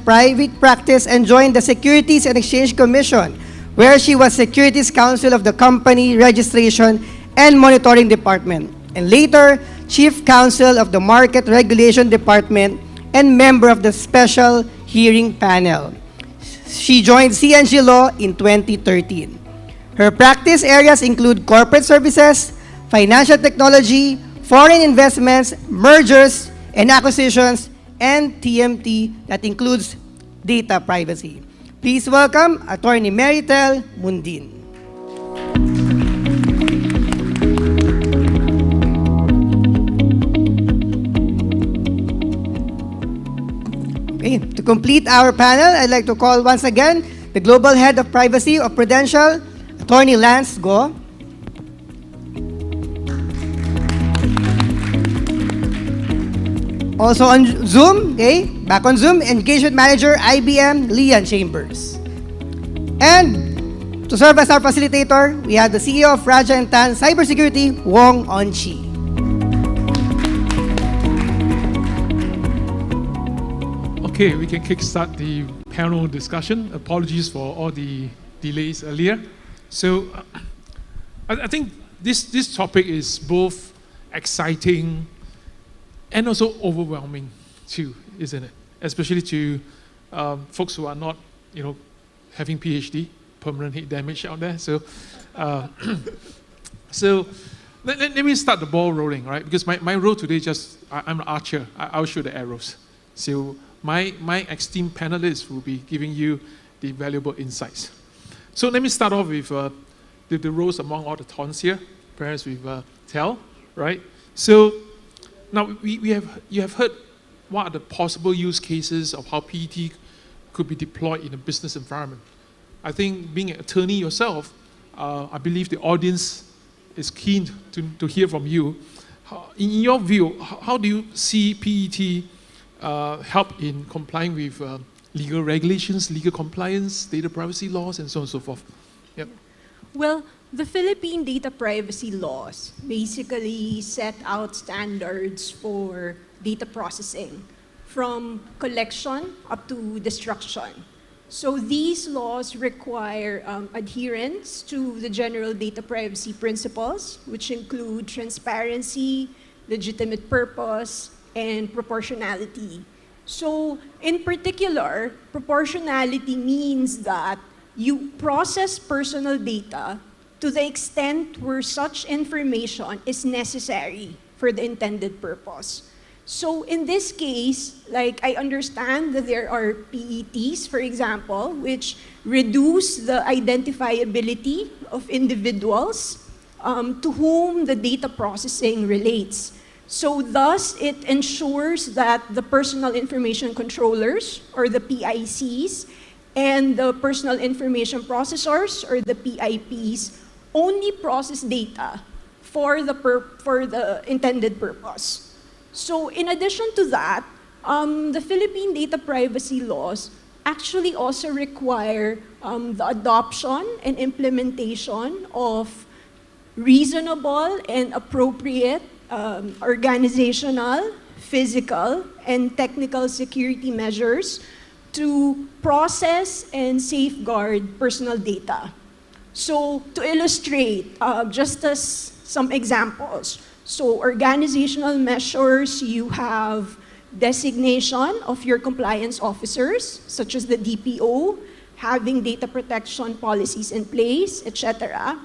left private practice and joined the Securities and Exchange Commission, where she was Securities Counsel of the Company Registration and Monitoring Department, and later Chief Counsel of the Market Regulation Department and member of the Special Hearing Panel. She joined CNG Law in 2013. Her practice areas include corporate services, financial technology, foreign investments, mergers and acquisitions, and TMT that includes data privacy. Please welcome Attorney Meritel Mundin. Okay, to complete our panel, I'd like to call once again the Global Head of Privacy of Prudential, Attorney Lance Go. Also on Zoom, okay, back on Zoom, Engagement Manager, IBM, Lian Chambers. And to serve as our facilitator, we have the CEO of Raja and Tan Cybersecurity, Wong On-chi. Okay, we can kickstart the panel discussion. Apologies for all the delays earlier. So I think this topic is both exciting and also overwhelming too, isn't it? Especially to folks who are not, having PhD, permanent heat damage out there. So, let me start the ball rolling, right? Because my role today I'm an archer. I'll shoot the arrows. So my esteemed panelists will be giving you the valuable insights. So let me start off with the roles among all the tons here, perhaps with Tel, right? So now you have heard what are the possible use cases of how PET could be deployed in a business environment. I think being an attorney yourself, I believe the audience is keen to hear from you. In your view, how do you see PET help in complying with legal regulations, legal compliance, data privacy laws, and so on and so forth? Yep. Well, the Philippine data privacy laws basically set out standards for data processing from collection up to destruction. So these laws require adherence to the general data privacy principles, which include transparency, legitimate purpose, and proportionality. So in particular, proportionality means that you process personal data to the extent where such information is necessary for the intended purpose. So in this case, I understand that there are PETs, for example, which reduce the identifiability of individuals to whom the data processing relates. So thus, it ensures that the personal information controllers, or the PICs, and the personal information processors, or the PIPs, only process data for the intended purpose. So in addition to that, the Philippine data privacy laws actually also require the adoption and implementation of reasonable and appropriate organizational, physical, and technical security measures to process and safeguard personal data. So to illustrate, just as some examples, so organizational measures, you have designation of your compliance officers, such as the DPO, having data protection policies in place, etc.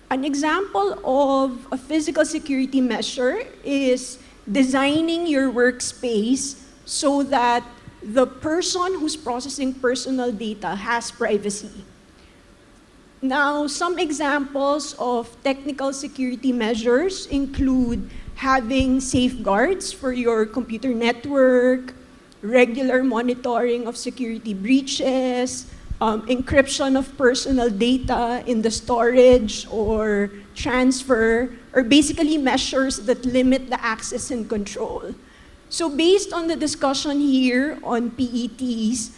An example of a physical security measure is designing your workspace so that the person who's processing personal data has privacy. Now, some examples of technical security measures include having safeguards for your computer network, regular monitoring of security breaches, encryption of personal data in the storage or transfer, or basically measures that limit the access and control. So based on the discussion here on PETs,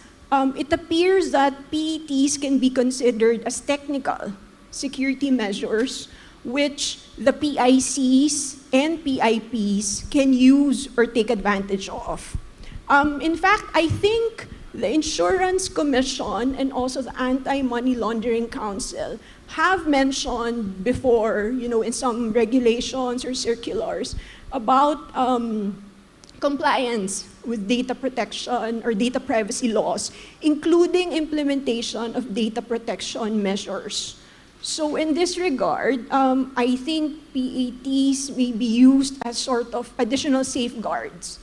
it appears that PETs can be considered as technical security measures which the PICs and PIPs can use or take advantage of. In fact, I think the Insurance Commission and also the Anti-Money Laundering Council have mentioned before, in some regulations or circulars about compliance with data protection or data privacy laws, including implementation of data protection measures. So in this regard, I think PATs may be used as sort of additional safeguards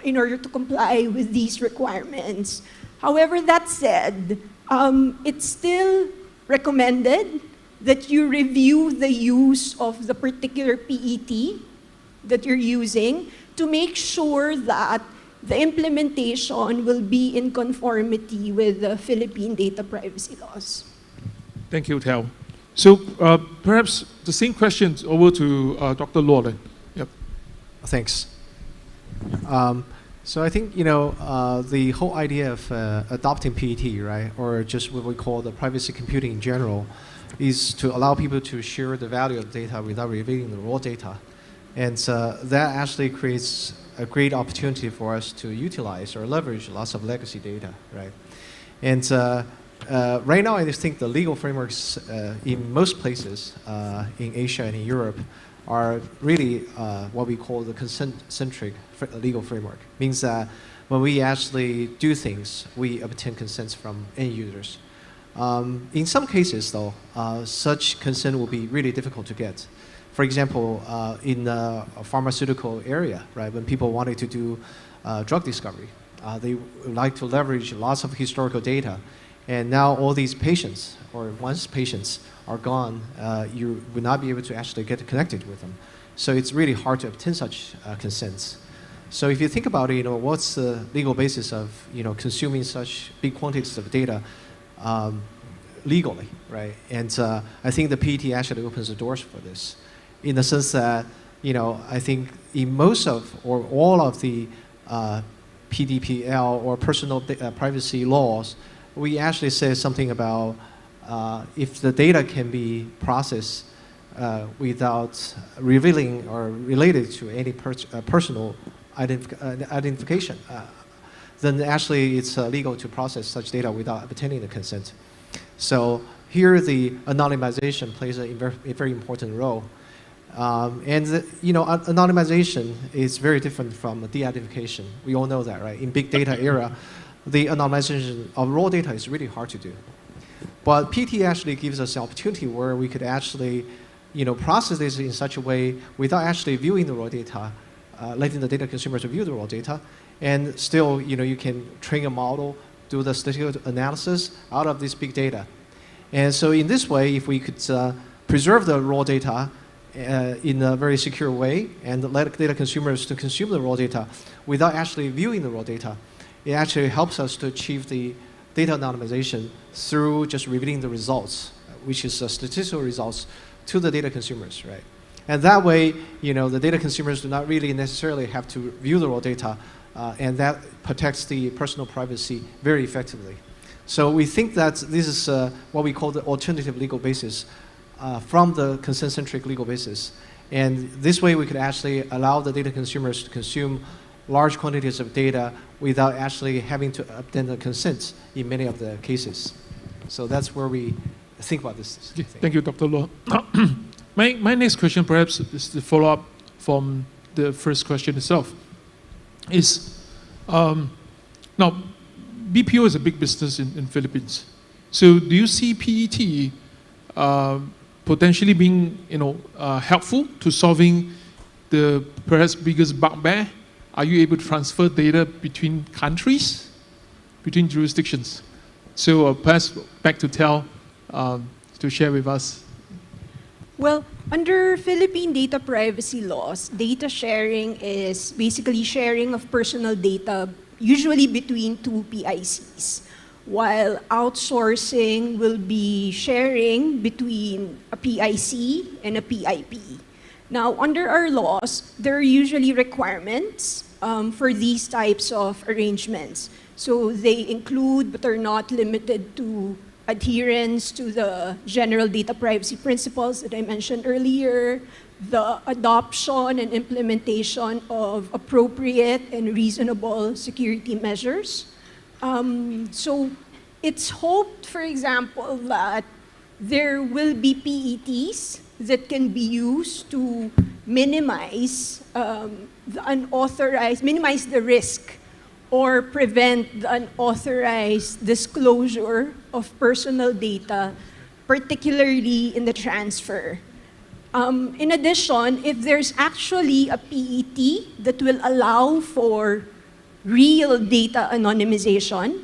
in order to comply with these requirements. However, that said, it's still recommended that you review the use of the particular PET that you're using to make sure that the implementation will be in conformity with the Philippine data privacy laws. Thank you, Tel. So perhaps the same questions over to Dr. Law then. Yep. Thanks. So I think, the whole idea of adopting PET, right, or just what we call the privacy computing in general, is to allow people to share the value of data without revealing the raw data. And that actually creates a great opportunity for us to utilize or leverage lots of legacy data, right? And right now, I just think the legal frameworks in most places in Asia and in Europe are really what we call the consent-centric legal framework. Means that when we actually do things, we obtain consents from end users. In some cases, though, such consent will be really difficult to get. For example, in the pharmaceutical area, right, when people wanted to do drug discovery, they would like to leverage lots of historical data. And now all these patients, or once patients are gone, you will not be able to actually get connected with them. So it's really hard to obtain such consents. So if you think about it, what's the legal basis of consuming such big quantities of data legally, right? And I think the PET actually opens the doors for this, in the sense that I think in most of or all of the PDPL or personal privacy laws, we actually say something about if the data can be processed without revealing or related to any personal identification, then actually it's legal to process such data without obtaining the consent. So here the anonymization plays a very important role. Anonymization is very different from de-identification. We all know that, right? In big data era, the anonymization of raw data is really hard to do. But PT actually gives us an opportunity where we could actually, process this in such a way without actually viewing the raw data, letting the data consumers view the raw data, and still, you can train a model, do the statistical analysis out of this big data. And so in this way, if we could preserve the raw data in a very secure way and let data consumers to consume the raw data without actually viewing the raw data, it actually helps us to achieve the data anonymization through just revealing the results, which is statistical results, to the data consumers, right? And that way, the data consumers do not really necessarily have to view the raw data, and that protects the personal privacy very effectively. So we think that this is what we call the alternative legal basis from the consent-centric legal basis. And this way we could actually allow the data consumers to consume large quantities of data without actually having to obtain the consent in many of the cases. So that's where we think about this thing. Thank you, Dr. Law. My next question perhaps is the follow-up from the first question itself. Now, BPO is a big business in Philippines. So do you see PET potentially being helpful to solving the perhaps biggest bugbear? Are you able to transfer data between countries, between jurisdictions? So perhaps back to Tel to share with us. Well, under Philippine data privacy laws, data sharing is basically sharing of personal data, usually between two PICs, while outsourcing will be sharing between a PIC and a PIP. Now, under our laws, there are usually requirements for these types of arrangements. So they include, but are not limited to, adherence to the general data privacy principles that I mentioned earlier, the adoption and implementation of appropriate and reasonable security measures, So it's hoped, for example, that there will be PETs that can be used to minimize minimize the risk or prevent the unauthorized disclosure of personal data, particularly in the transfer. In addition, if there's actually a PET that will allow for real data anonymization,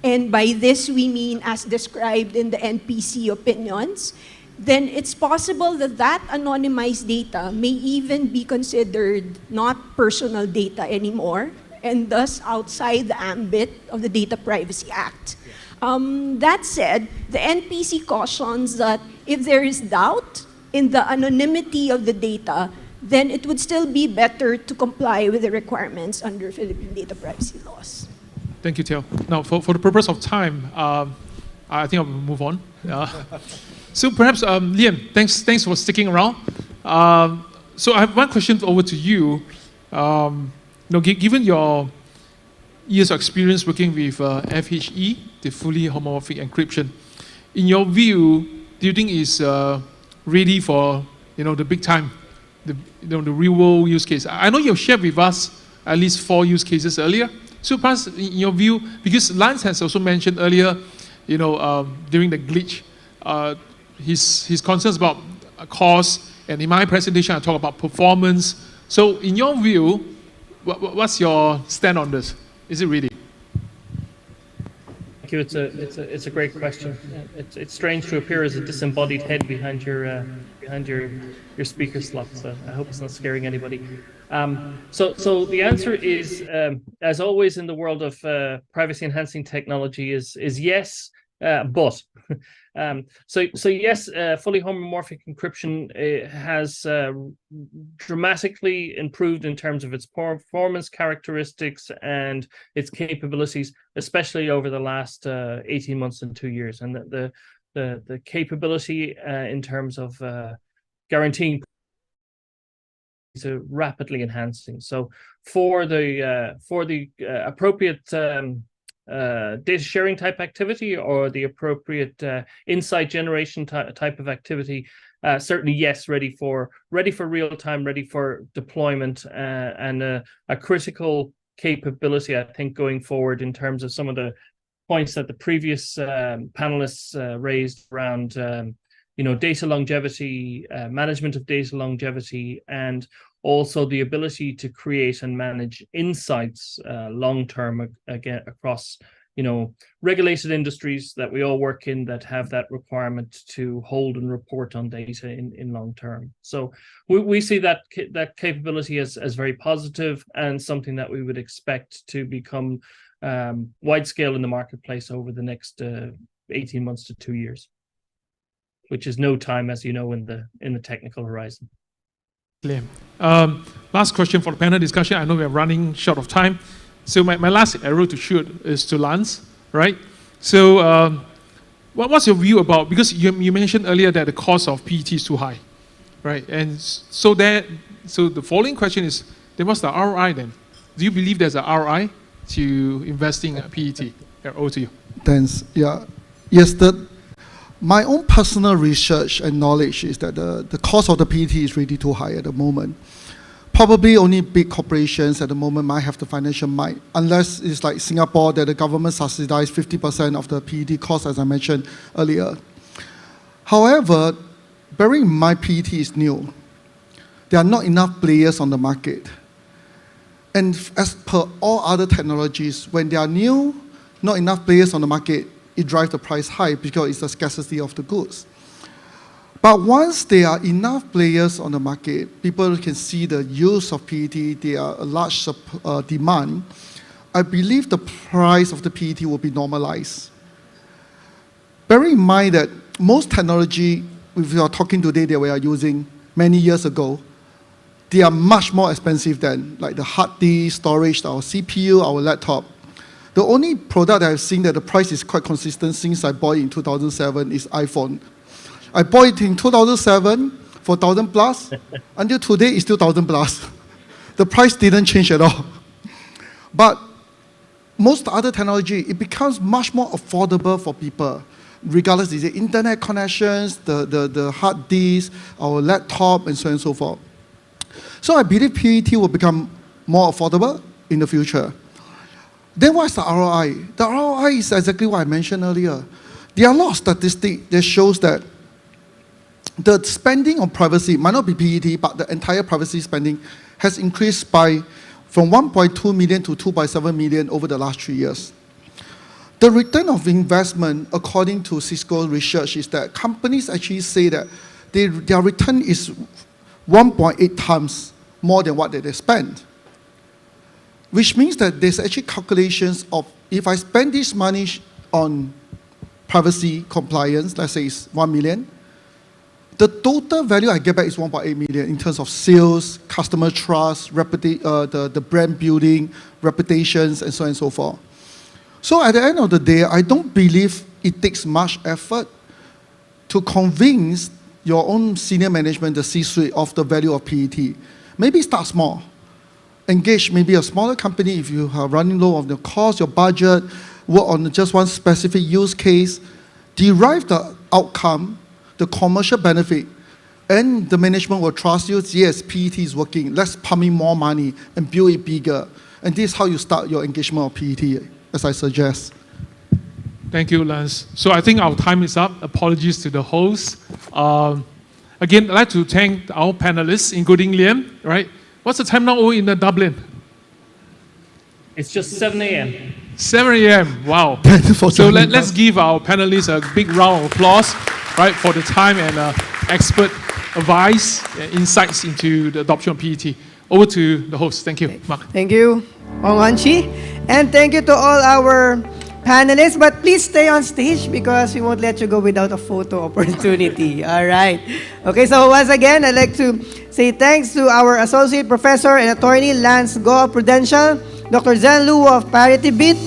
and by this we mean as described in the NPC opinions, then it's possible that that anonymized data may even be considered not personal data anymore, and thus outside the ambit of the Data Privacy Act. That said, the NPC cautions that if there is doubt in the anonymity of the data, then it would still be better to comply with the requirements under Philippine data privacy laws. Thank you, Teo. Now, for the purpose of time, I think I'll move on. So perhaps, Liam, thanks for sticking around. So I have one question over to you. Given your years of experience working with FHE, the fully homomorphic encryption, in your view, do you think it's ready for the big time, the real world use case? I know you've shared with us at least 4 use cases earlier. So perhaps in your view, because Lance has also mentioned earlier, during the glitch, his concerns about cost, and in my presentation I talk about performance. So in your view, what's your stand on this? Is it ready? Thank you. It's a great question. It's strange to appear as a disembodied head behind your speaker slot. So I hope it's not scaring anybody. So the answer is, as always in the world of privacy enhancing technology, is yes, but. So yes, fully homomorphic encryption has dramatically improved in terms of its performance characteristics and its capabilities, especially over the last 18 months and 2 years. And the capability in terms of guaranteeing is rapidly enhancing. So for the appropriate data sharing type activity or the appropriate insight generation type of activity, certainly yes, ready for real time, ready for deployment, and a critical capability, I think, going forward in terms of some of the points that the previous panelists raised around data longevity, management of data longevity, and also the ability to create and manage insights long-term again across regulated industries that we all work in that have that requirement to hold and report on data in long term. So we see that capability as very positive and something that we would expect to become wide scale in the marketplace over the next 18 months to 2 years, which is no time, as you know, in the technical horizon. Last question for the panel discussion. I know we're running short of time. So my last arrow to shoot is to Lance, right? So what's your view about, because you mentioned earlier that the cost of PET is too high, right? And so the following question is, then what's the ROI then? Do you believe there's a ROI to investing in PET? Over to you. Thanks. Yeah. Yes, my own personal research and knowledge is that the cost of the PET is really too high at the moment. Probably only big corporations at the moment might have the financial might, unless it's like Singapore that the government subsidizes 50% of the PET cost, as I mentioned earlier. However, bearing in mind PET is new, there are not enough players on the market. And as per all other technologies, when they are new, not enough players on the market, it drives the price high because it's a scarcity of the goods. But once there are enough players on the market, people can see the use of PET, there are a large demand, I believe the price of the PET will be normalized. Bearing in mind that most technology, if we are talking today that we are using many years ago, they are much more expensive than like the hard disk, storage, our CPU, our laptop. The only product that I've seen that the price is quite consistent since I bought it in 2007 is iPhone. I bought it in 2007 for 1,000 plus. Until today, it's still 1,000 plus. The price didn't change at all. But most other technology, it becomes much more affordable for people, regardless of the internet connections, the hard disk, our laptop, and so on and so forth. So I believe PET will become more affordable in the future. Then what's the ROI? The ROI is exactly what I mentioned earlier. There are a lot of statistics that shows that the spending on privacy might not be PET, but the entire privacy spending has increased from 1.2 million to 2.7 million over the last 3 years. The return of investment, according to Cisco research, is that companies actually say that their return is 1.8 times more than what they spend. Which means that there's actually calculations of, if I spend this money on privacy compliance, let's say it's 1 million, the total value I get back is 1.8 million in terms of sales, customer trust, the brand building, reputations, and so on and so forth. So at the end of the day, I don't believe it takes much effort to convince your own senior management, the C-suite, of the value of PET. Maybe start small. Engage maybe a smaller company if you are running low on the cost, your budget, work on just one specific use case, derive the outcome, the commercial benefit, and the management will trust you. Yes, PET is working. Let's pump in more money and build it bigger. And this is how you start your engagement of PET, as I suggest. Thank you, Lance. So I think our time is up. Apologies to the host. Again, I'd like to thank our panelists, including Liam, right? What's the time now in Dublin? It's just 7 a.m. 7 a.m. Wow. So let's give our panelists a big round of applause, right, for the time and expert advice, insights into the adoption of PET. Over to the host. Thank you, Mark. Thank you, Wong Chi. And thank you to all our panelists. But please stay on stage because we won't let you go without a photo opportunity. All right. Okay, so once again, I'd like to say thanks to our Associate Professor and Attorney Lance Go of Prudential, Dr. Zen Lu of Parity Bit,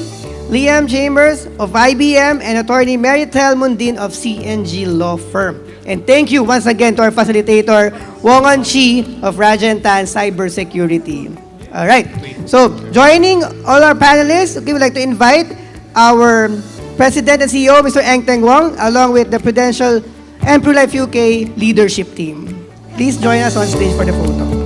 Liam Chambers of IBM, and Attorney Maritel Mundin of CNG Law Firm. And thank you once again to our facilitator, Wong Chi of Rajantan Cybersecurity. All right. So, joining all our panelists, we would like to invite our President and CEO, Mr. Eng Teng Wong, along with the Prudential and PruLife UK leadership team. Please join us on stage for the photo.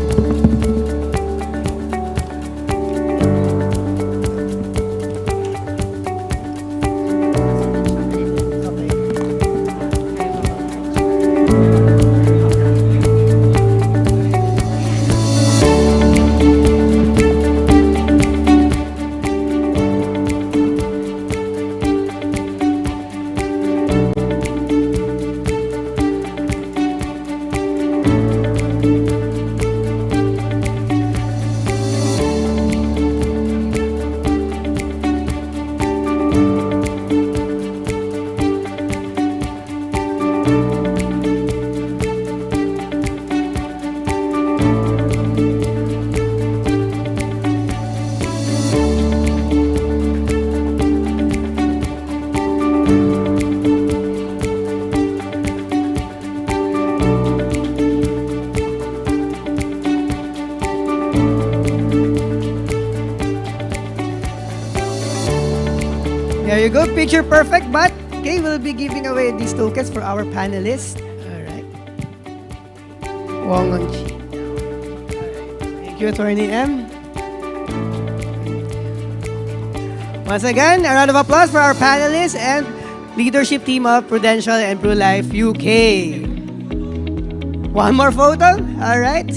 There you go, picture perfect, but okay, we'll be giving away these tokens for our panelists. All right. Wong Chi. Thank you, Attorney M. Once again, a round of applause for our panelists and leadership team of Prudential and PruLife UK. One more photo, all right.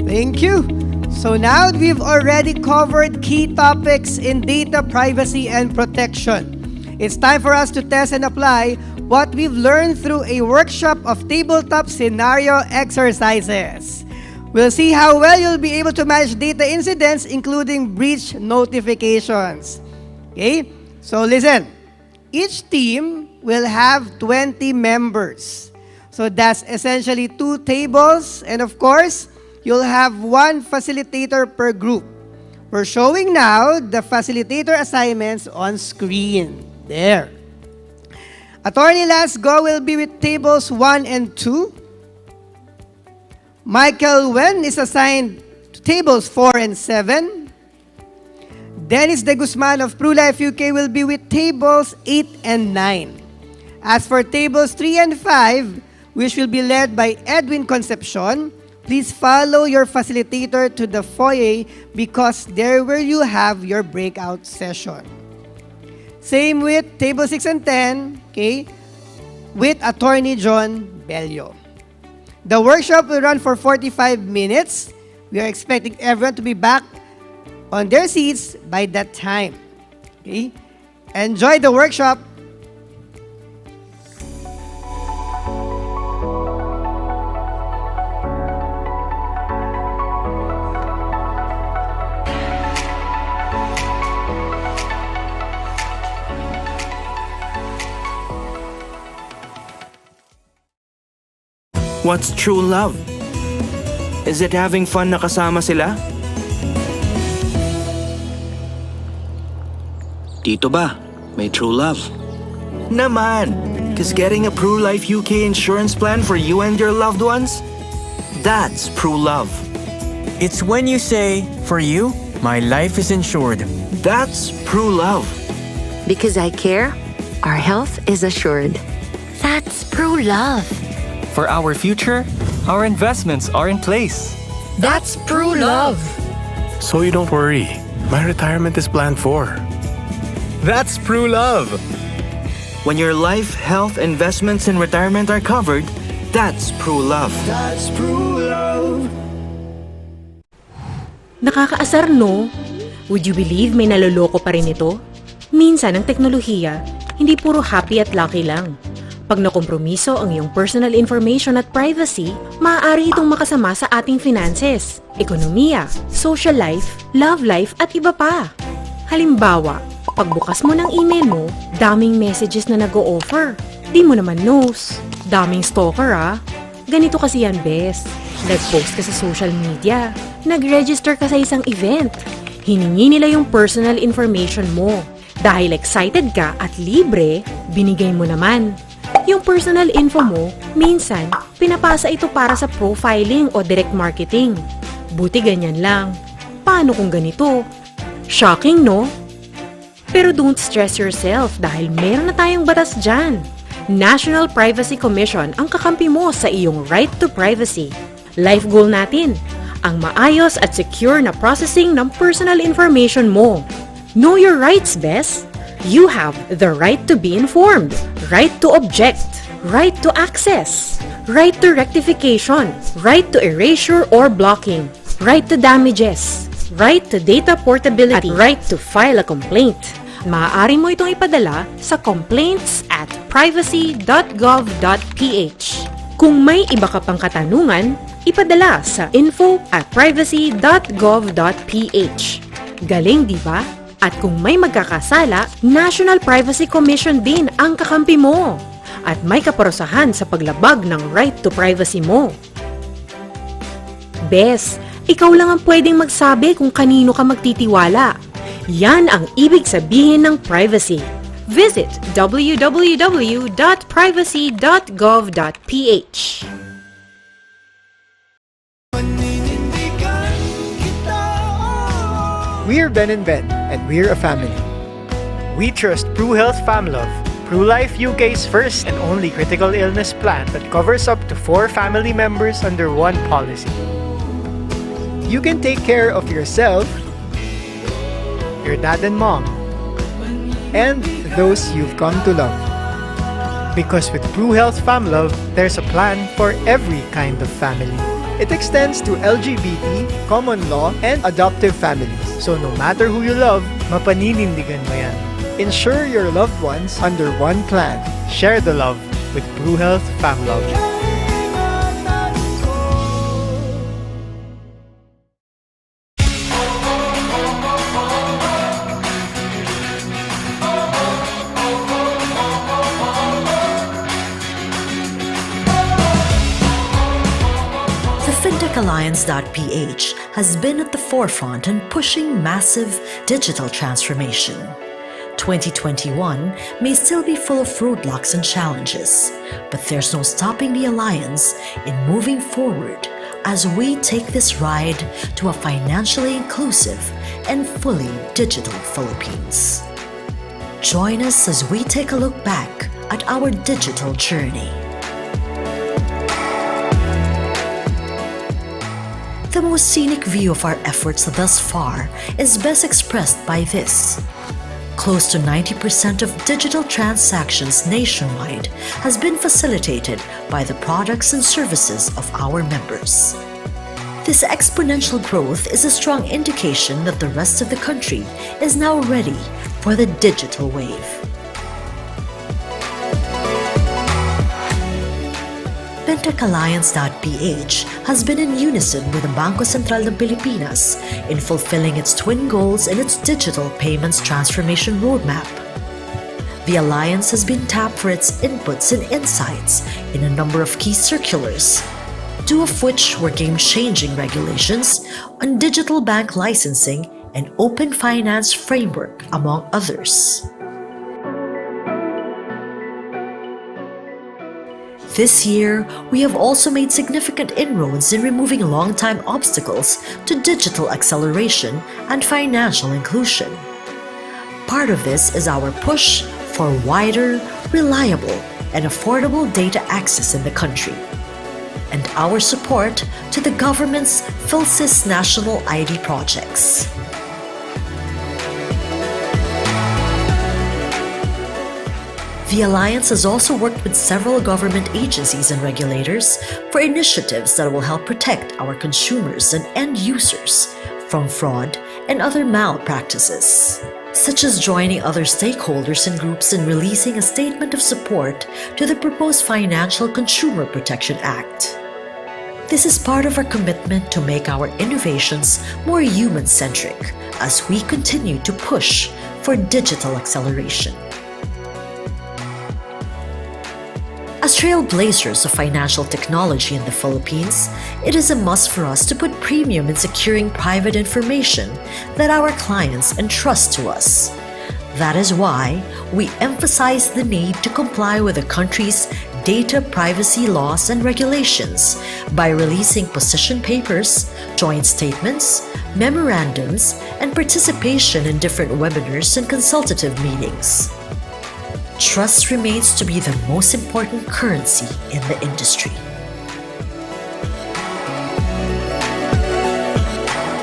Thank you. So now we've already covered key topics in data privacy and protection. It's time for us to test and apply what we've learned through a workshop of tabletop scenario exercises. We'll see how well you'll be able to manage data incidents, including breach notifications. Okay? So listen, each team will have 20 members. So that's essentially 2 tables, and of course, you'll have 1 facilitator per group. We're showing now the facilitator assignments on screen. There. Attorney Lasgo will be with tables 1 and 2. Michael Wen is assigned to tables 4 and 7. Dennis De Guzman of PruLife UK will be with tables 8 and 9. As for tables 3 and 5, which will be led by Edwin Concepcion, please follow your facilitator to the foyer because there where you have your breakout session. Same with table 6 and 10, okay, with Attorney John Bello. The workshop will run for 45 minutes. We are expecting everyone to be back on their seats by that time. Okay? Enjoy the workshop. What's true love? Is it having fun na kasama sila? Dito ba? May true love? Naman! Cause getting a PruLife UK insurance plan for you and your loved ones? That's true love. It's when you say, for you, my life is insured. That's true love. Because I care, our health is assured. That's true love. For our future, our investments are in place. That's true love. So you don't worry. My retirement is planned for. That's true love. When your life, health, investments, and retirement are covered, that's true love. That's true love. Nakakaasar, no? Would you believe may naloloko pa rin ito? Minsan ang teknolohiya, hindi puro happy at lucky lang. Pag nakompromiso ang iyong personal information at privacy, maaari itong makasama sa ating finances, ekonomiya, social life, love life at iba pa. Halimbawa, pagbukas mo ng email mo, daming messages na nag-o-offer. Di mo naman knows. Daming stalker Ganito kasi yan, bes. Nag-post ka sa social media. Nag-register ka sa isang event. Hiningi nila yung personal information mo. Dahil excited ka at libre, binigay mo naman. Yung personal info mo, minsan, pinapasa ito para sa profiling o direct marketing. Buti ganyan lang. Paano kung ganito? Shocking, no? Pero don't stress yourself dahil meron na tayong batas dyan. National Privacy Commission ang kakampi mo sa iyong right to privacy. Life goal natin, ang maayos at secure na processing ng personal information mo. Know your rights, bes. You have the right to be informed, right to object, right to access, right to rectification, right to erasure or blocking, right to damages, right to data portability, at right to file a complaint. Maaari mo itong ipadala sa complaints@privacy.gov.ph. Kung may iba ka pang katanungan, ipadala sa info@privacy.gov.ph. Galing, di ba? At kung may magkakasala, National Privacy Commission din ang kakampi mo. At may kaparusahan sa paglabag ng right to privacy mo. Bes, ikaw lang ang pwedeng magsabi kung kanino ka magtitiwala. Yan ang ibig sabihin ng privacy. Visit www.privacy.gov.ph. We're Ben and Ben, and we're a family. We trust PruHealth FamLove, PruLife UK's first and only critical illness plan that covers up to 4 family members under one policy. You can take care of yourself, your dad and mom, and those you've come to love. Because with PruHealth FamLove, there's a plan for every kind of family. It extends to LGBT, common law, and adoptive families. So no matter who you love, mapaninindigan mo yan. Insure your loved ones under one plan. Share the love with PruHealth FamLove. FintechAlliance.ph has been at the forefront in pushing massive digital transformation. 2021 may still be full of roadblocks and challenges, but there's no stopping the Alliance in moving forward as we take this ride to a financially inclusive and fully digital Philippines. Join us as we take a look back at our digital journey. The most scenic view of our efforts thus far is best expressed by this. Close to 90% of digital transactions nationwide has been facilitated by the products and services of our members. This exponential growth is a strong indication that the rest of the country is now ready for the digital wave. FintechAlliance.ph has been in unison with the Bangko Sentral ng Pilipinas in fulfilling its twin goals in its digital payments transformation roadmap. The Alliance has been tapped for its inputs and insights in a number of key circulars, two of which were game-changing regulations on digital bank licensing and open finance framework, among others. This year, we have also made significant inroads in removing long-time obstacles to digital acceleration and financial inclusion. Part of this is our push for wider, reliable, and affordable data access in the country, and our support to the government's PhilSys national ID projects. The Alliance has also worked with several government agencies and regulators for initiatives that will help protect our consumers and end users from fraud and other malpractices, such as joining other stakeholders and groups in releasing a statement of support to the proposed Financial Consumer Protection Act. This is part of our commitment to make our innovations more human-centric as we continue to push for digital acceleration. As trailblazers of financial technology in the Philippines, it is a must for us to put premium in securing private information that our clients entrust to us. That is why we emphasize the need to comply with the country's data privacy laws and regulations by releasing position papers, joint statements, memorandums, and participation in different webinars and consultative meetings. Trust remains to be the most important currency in the industry.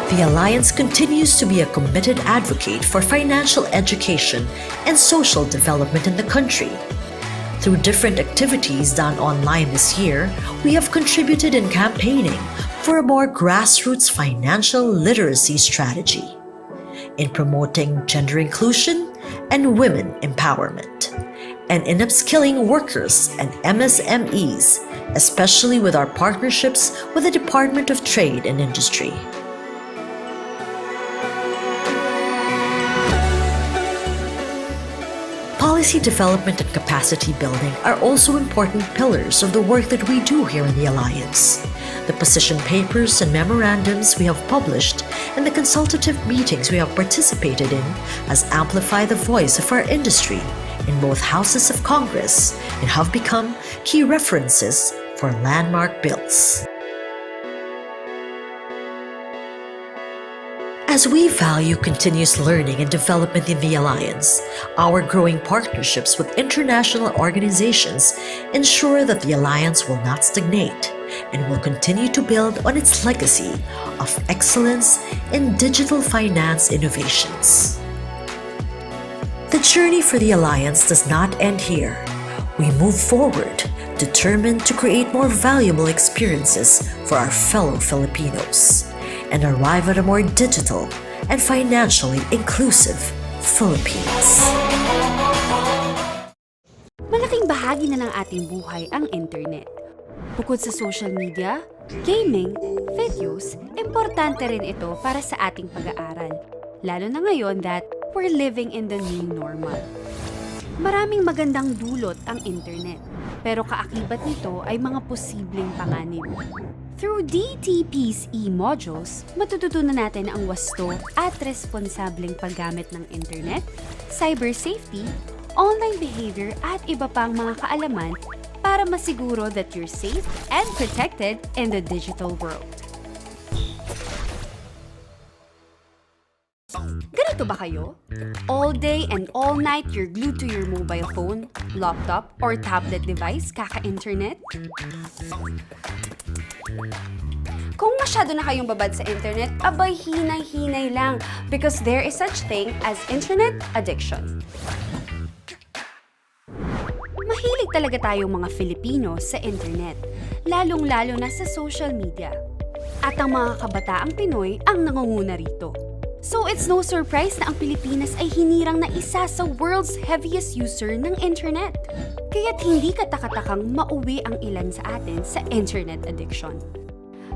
The Alliance continues to be a committed advocate for financial education and social development in the country. Through different activities done online this year, we have contributed in campaigning for a more grassroots financial literacy strategy, in promoting gender inclusion and women empowerment, and in upskilling workers and MSMEs, especially with our partnerships with the Department of Trade and Industry. Policy development and capacity building are also important pillars of the work that we do here in the Alliance. The position papers and memorandums we have published and the consultative meetings we have participated in has amplified the voice of our industry in both houses of Congress and have become key references for landmark bills. As we value continuous learning and development in the Alliance, our growing partnerships with international organizations ensure that the Alliance will not stagnate and will continue to build on its legacy of excellence in digital finance innovations. The journey for the Alliance does not end here. We move forward, determined to create more valuable experiences for our fellow Filipinos and arrive at a more digital and financially inclusive Philippines. Malaking bahagi na ng ating buhay ang internet. Bukod sa social media, gaming, videos, importante rin ito para sa ating pag-aaral. Lalo na ngayon that we're living in the new normal. Maraming magandang dulot ang internet. pero kaakibat nito ay mga posibleng panganib. Through DTP's e-modules, matututunan natin ang wasto at responsableng paggamit ng internet, cyber safety, online behavior at iba pang mga kaalaman para masiguro that you're safe and protected in the digital world. Ganito ba kayo? All day and all night you're glued to your mobile phone, laptop, or tablet device kaka-internet? Kung masyado na kayong babad sa internet, abay hinay-hinay lang because there is such thing as internet addiction. Mahilig talaga tayong mga Filipino sa internet, lalong-lalo na sa social media. At ang mga kabataang Pinoy ang nangunguna rito. So it's no surprise na ang Pilipinas ay hinirang na isa sa world's heaviest user ng internet. Kaya't hindi katakatakang mauwi ang ilan sa atin sa internet addiction.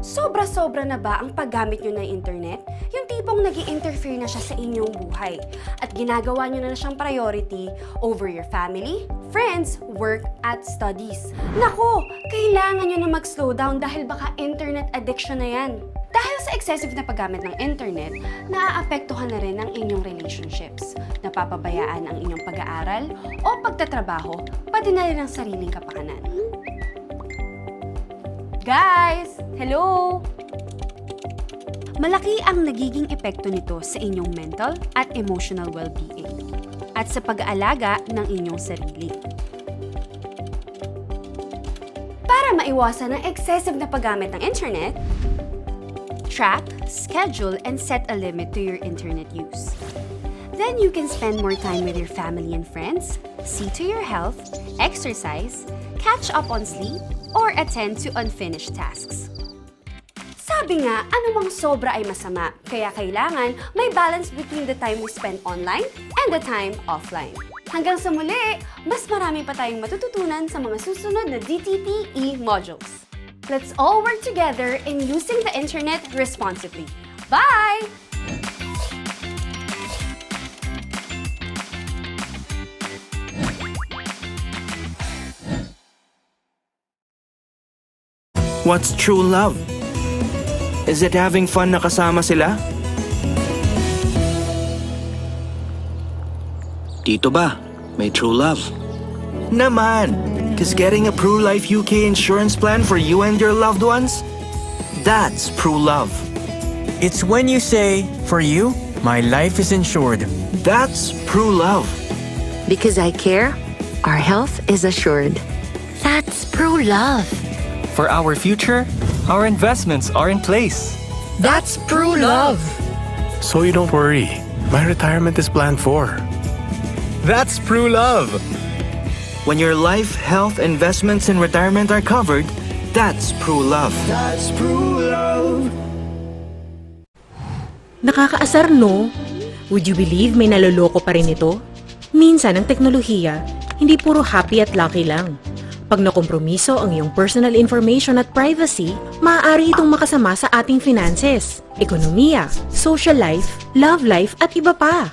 Sobra-sobra na ba ang paggamit nyo ng internet? Yung tipong nag-i-interfere na siya sa inyong buhay at ginagawa nyo na siyang priority over your family, friends, work, at studies. Nako, kailangan nyo na mag-slow down dahil baka internet addiction na yan. Dahil sa excessive na paggamit ng internet, naaapektuhan na rin ang inyong relationships. Napapabayaan ang inyong pag-aaral o pagtatrabaho, pati na rin ang sariling kapakanan. Guys! Hello! Malaki ang nagiging epekto nito sa inyong mental at emotional well-being at sa pag-aalaga ng inyong sarili. Para maiwasan ang excessive na paggamit ng internet, track, schedule, and set a limit to your internet use. Then you can spend more time with your family and friends, see to your health, exercise, catch up on sleep, or attend to unfinished tasks. Sabi nga, anumang sobra ay masama, kaya kailangan may balance between the time we spend online and the time offline. Hanggang sa muli, mas marami pa tayong matututunan sa mga susunod na DTP e-modules. Let's all work together in using the internet responsibly. Bye! What's true love? Is it having fun na kasama sila? Dito ba? May true love? Naman! Cause getting a PruLife UK insurance plan for you and your loved ones? That's true love. It's when you say, for you, my life is insured. That's true love. Because I care, our health is assured. That's true love. For our future, our investments are in place. That's true love. So you don't worry. My retirement is planned for. That's true love. When your life, health, investments, and retirement are covered, that's true love. That's true love. Nakakaasar, no? Would you believe may naloloko pa rin ito? Minsan ang teknolohiya, hindi puro happy at lucky lang. Pag nakompromiso ang iyong personal information at privacy, maaari itong makasama sa ating finances, ekonomiya, social life, love life at iba pa.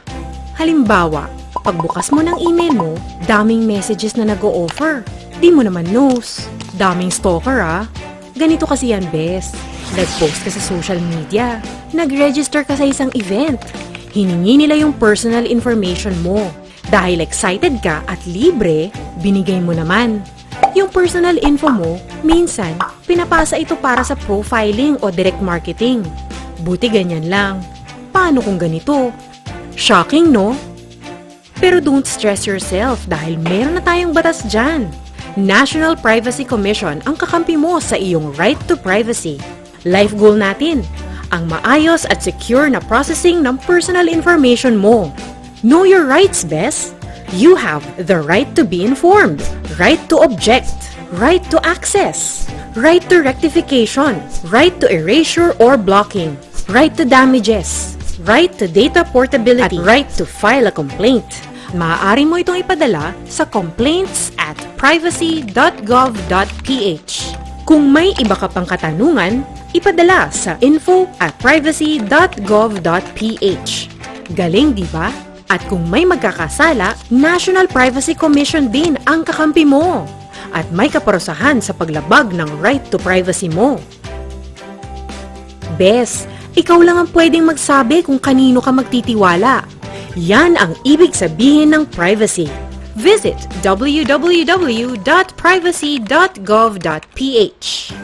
Halimbawa, pagbukas mo ng email mo, daming messages na nag-o-offer. Di mo naman knows. Daming stalker Ganito kasi yan, bes. Nag-post ka sa social media. Nag-register ka sa isang event. Hiningi nila yung personal information mo. Dahil excited ka at libre, binigay mo naman. Yung personal info mo, minsan, pinapasa ito para sa profiling o direct marketing. Buti ganyan lang. Paano kung ganito? Shocking, no? Pero don't stress yourself dahil meron na tayong batas dyan. National Privacy Commission ang kakampi mo sa iyong right to privacy. Life goal natin, ang maayos at secure na processing ng personal information mo. Know your rights, bes. You have the right to be informed, right to object, right to access, right to rectification, right to erasure or blocking, right to damages, right to data portability, at right to file a complaint. Maaari mo itong ipadala sa complaints@privacy.gov.ph. Kung may iba ka pang katanungan, ipadala sa info@privacy.gov.ph. Galing, di ba? At kung may magkakasala, National Privacy Commission din ang kakampi mo. at may kaparusahan sa paglabag ng right to privacy mo. Bes, ikaw lang ang pwedeng magsabi kung kanino ka magtitiwala. Yan ang ibig sabihin ng privacy. Visit www.privacy.gov.ph.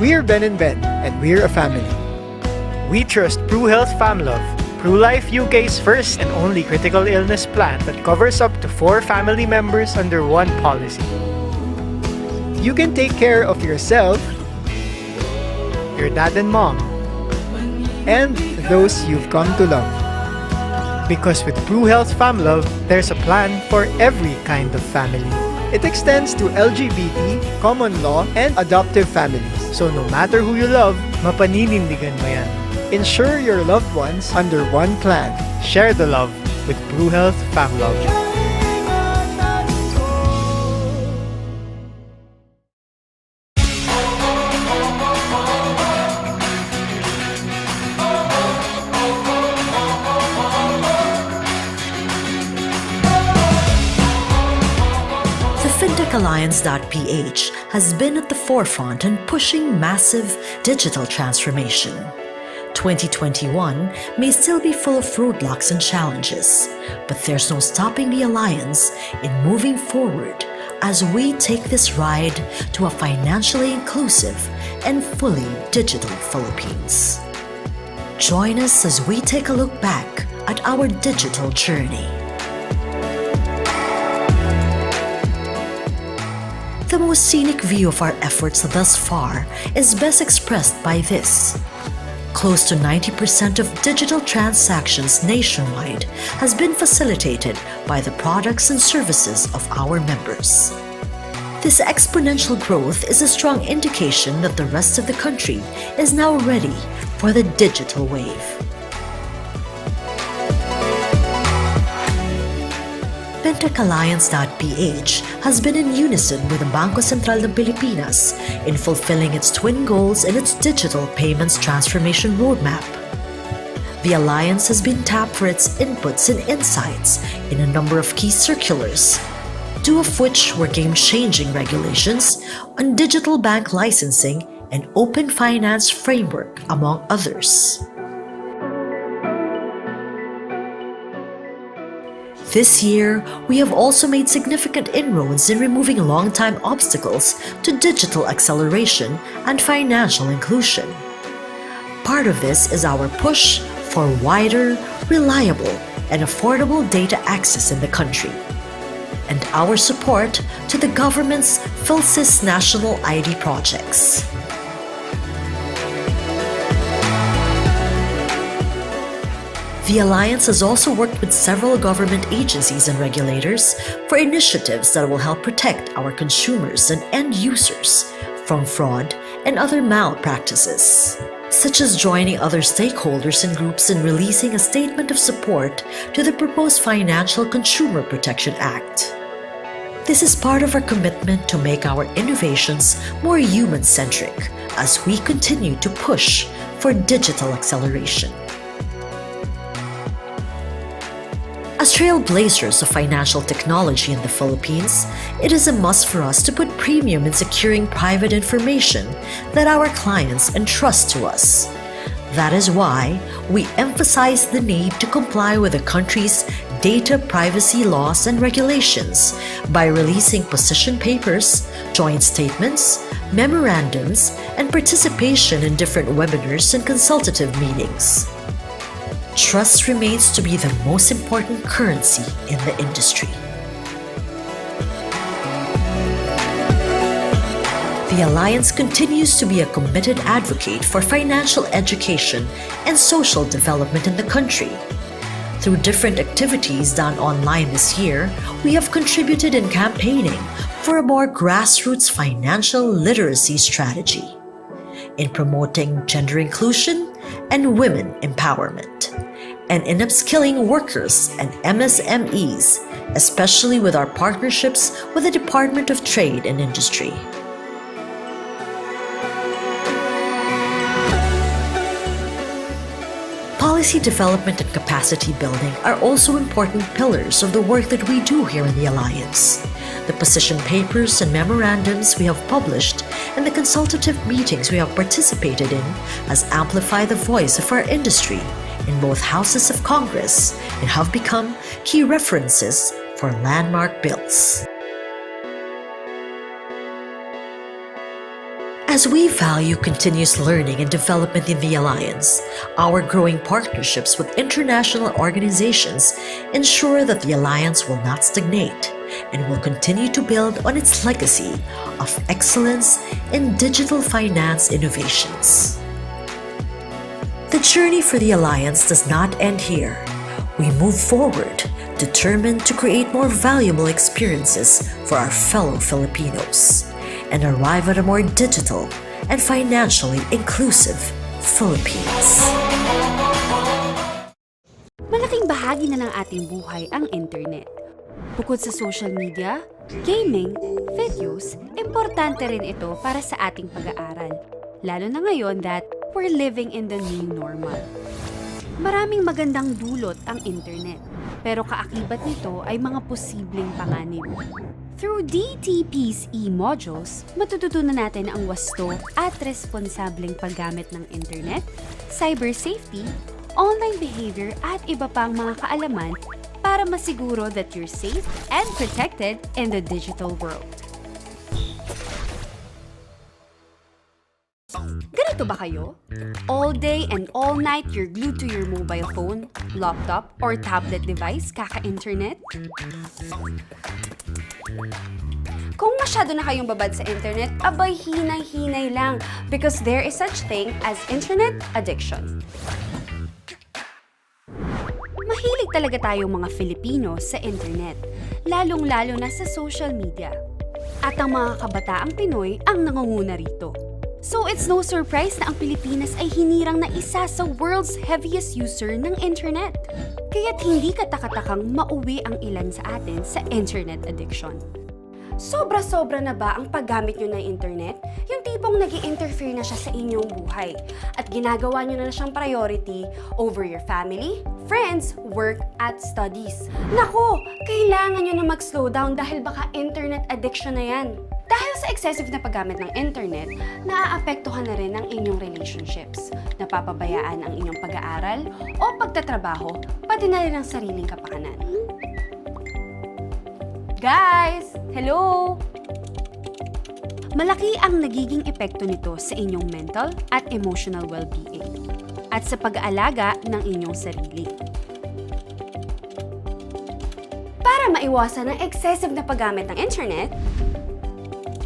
We're Ben and Ben, and we're a family. We trust Pru Health FamLove, Pru Life UK's first and only critical illness plan that covers up to 4 family members under one policy. You can take care of yourself, your dad and mom, and those you've come to love. Because with Pru Health FamLove, there's a plan for every kind of family. It extends to LGBT, common law, and adoptive families. So no matter who you love, mapaninindigan mo yan. Insure your loved ones under one plan. Share the love with Pru Health FamLove. FintechAlliance.ph has been at the forefront in pushing massive digital transformation. 2021 may still be full of roadblocks and challenges, but there's no stopping the Alliance in moving forward as we take this ride to a financially inclusive and fully digital Philippines. Join us as we take a look back at our digital journey. The most scenic view of our efforts thus far is best expressed by this. Close to 90% of digital transactions nationwide has been facilitated by the products and services of our members. This exponential growth is a strong indication that the rest of the country is now ready for the digital wave. FintechAlliance.ph has been in unison with the Bangko Sentral ng Pilipinas in fulfilling its twin goals in its digital payments transformation roadmap. The Alliance has been tapped for its inputs and insights in a number of key circulars, 2 of which were game-changing regulations on digital bank licensing and open finance framework, among others. This year, we have also made significant inroads in removing long-time obstacles to digital acceleration and financial inclusion. Part of this is our push for wider, reliable, and affordable data access in the country, and our support to the government's PhilSys national ID projects. The Alliance has also worked with several government agencies and regulators for initiatives that will help protect our consumers and end users from fraud and other malpractices, such as joining other stakeholders and groups in releasing a statement of support to the proposed Financial Consumer Protection Act. This is part of our commitment to make our innovations more human-centric as we continue to push for digital acceleration. As trailblazers of financial technology in the Philippines, it is a must for us to put premium in securing private information that our clients entrust to us. That is why we emphasize the need to comply with the country's data privacy laws and regulations by releasing position papers, joint statements, memorandums, and participation in different webinars and consultative meetings. Trust remains to be the most important currency in the industry. The Alliance continues to be a committed advocate for financial education and social development in the country. Through different activities done online this year, we have contributed in campaigning for a more grassroots financial literacy strategy, in promoting gender inclusion and women empowerment, and in upskilling workers and MSMEs, especially with our partnerships with the Department of Trade and Industry. Policy development and capacity building are also important pillars of the work that we do here in the Alliance. The position papers and memorandums we have published and the consultative meetings we have participated in has amplified the voice of our industry in both houses of Congress and have become key references for landmark bills. As we value continuous learning and development in the Alliance, our growing partnerships with international organizations ensure that the Alliance will not stagnate and will continue to build on its legacy of excellence in digital finance innovations. The journey for the Alliance does not end here. We move forward, determined to create more valuable experiences for our fellow Filipinos and arrive at a more digital and financially inclusive Philippines. Malaking bahagi na ng ating buhay ang internet. Bukod sa social media, gaming, videos, importante rin ito para sa ating pag-aaral. Lalo na ngayon that we're living in the new normal. Maraming magandang dulot ang internet, pero kaakibat nito ay mga posibleng panganib. Through DTP's e-modules, matututunan natin ang wasto at responsableng paggamit ng internet, cyber safety, online behavior at iba pang mga kaalaman para masiguro that you're safe and protected in the digital world. Ganito ba kayo? All day and all night you're glued to your mobile phone, laptop, or tablet device kaka-internet? Kung masyado na kayong babad sa internet, abay hinay-hinay lang because there is such thing as internet addiction. Mahilig talaga tayong mga Filipino sa internet, lalong-lalo na sa social media. At ang mga kabataang Pinoy ang nangunguna rito. So it's no surprise na ang Pilipinas ay hinirang na isa sa world's heaviest user ng internet. Kaya't hindi katakatakang mauwi ang ilan sa atin sa internet addiction. Sobra-sobra na ba ang paggamit nyo ng internet? Yung tipong nag-i-interfere na siya sa inyong buhay at ginagawa nyo na siyang priority over your family, friends, work, at studies. Naku, kailangan nyo na mag-slow down dahil baka internet addiction na yan. Dahil sa excessive na paggamit ng internet, naaapektuhan na rin ang inyong relationships, napapabayaan ang inyong pag-aaral o pagtatrabaho, pati na rin ang sariling kapakanan. Guys! Hello! Malaki ang nagiging epekto nito sa inyong mental at emotional well-being at sa pag-aalaga ng inyong sarili. Para maiwasan ang excessive na paggamit ng internet,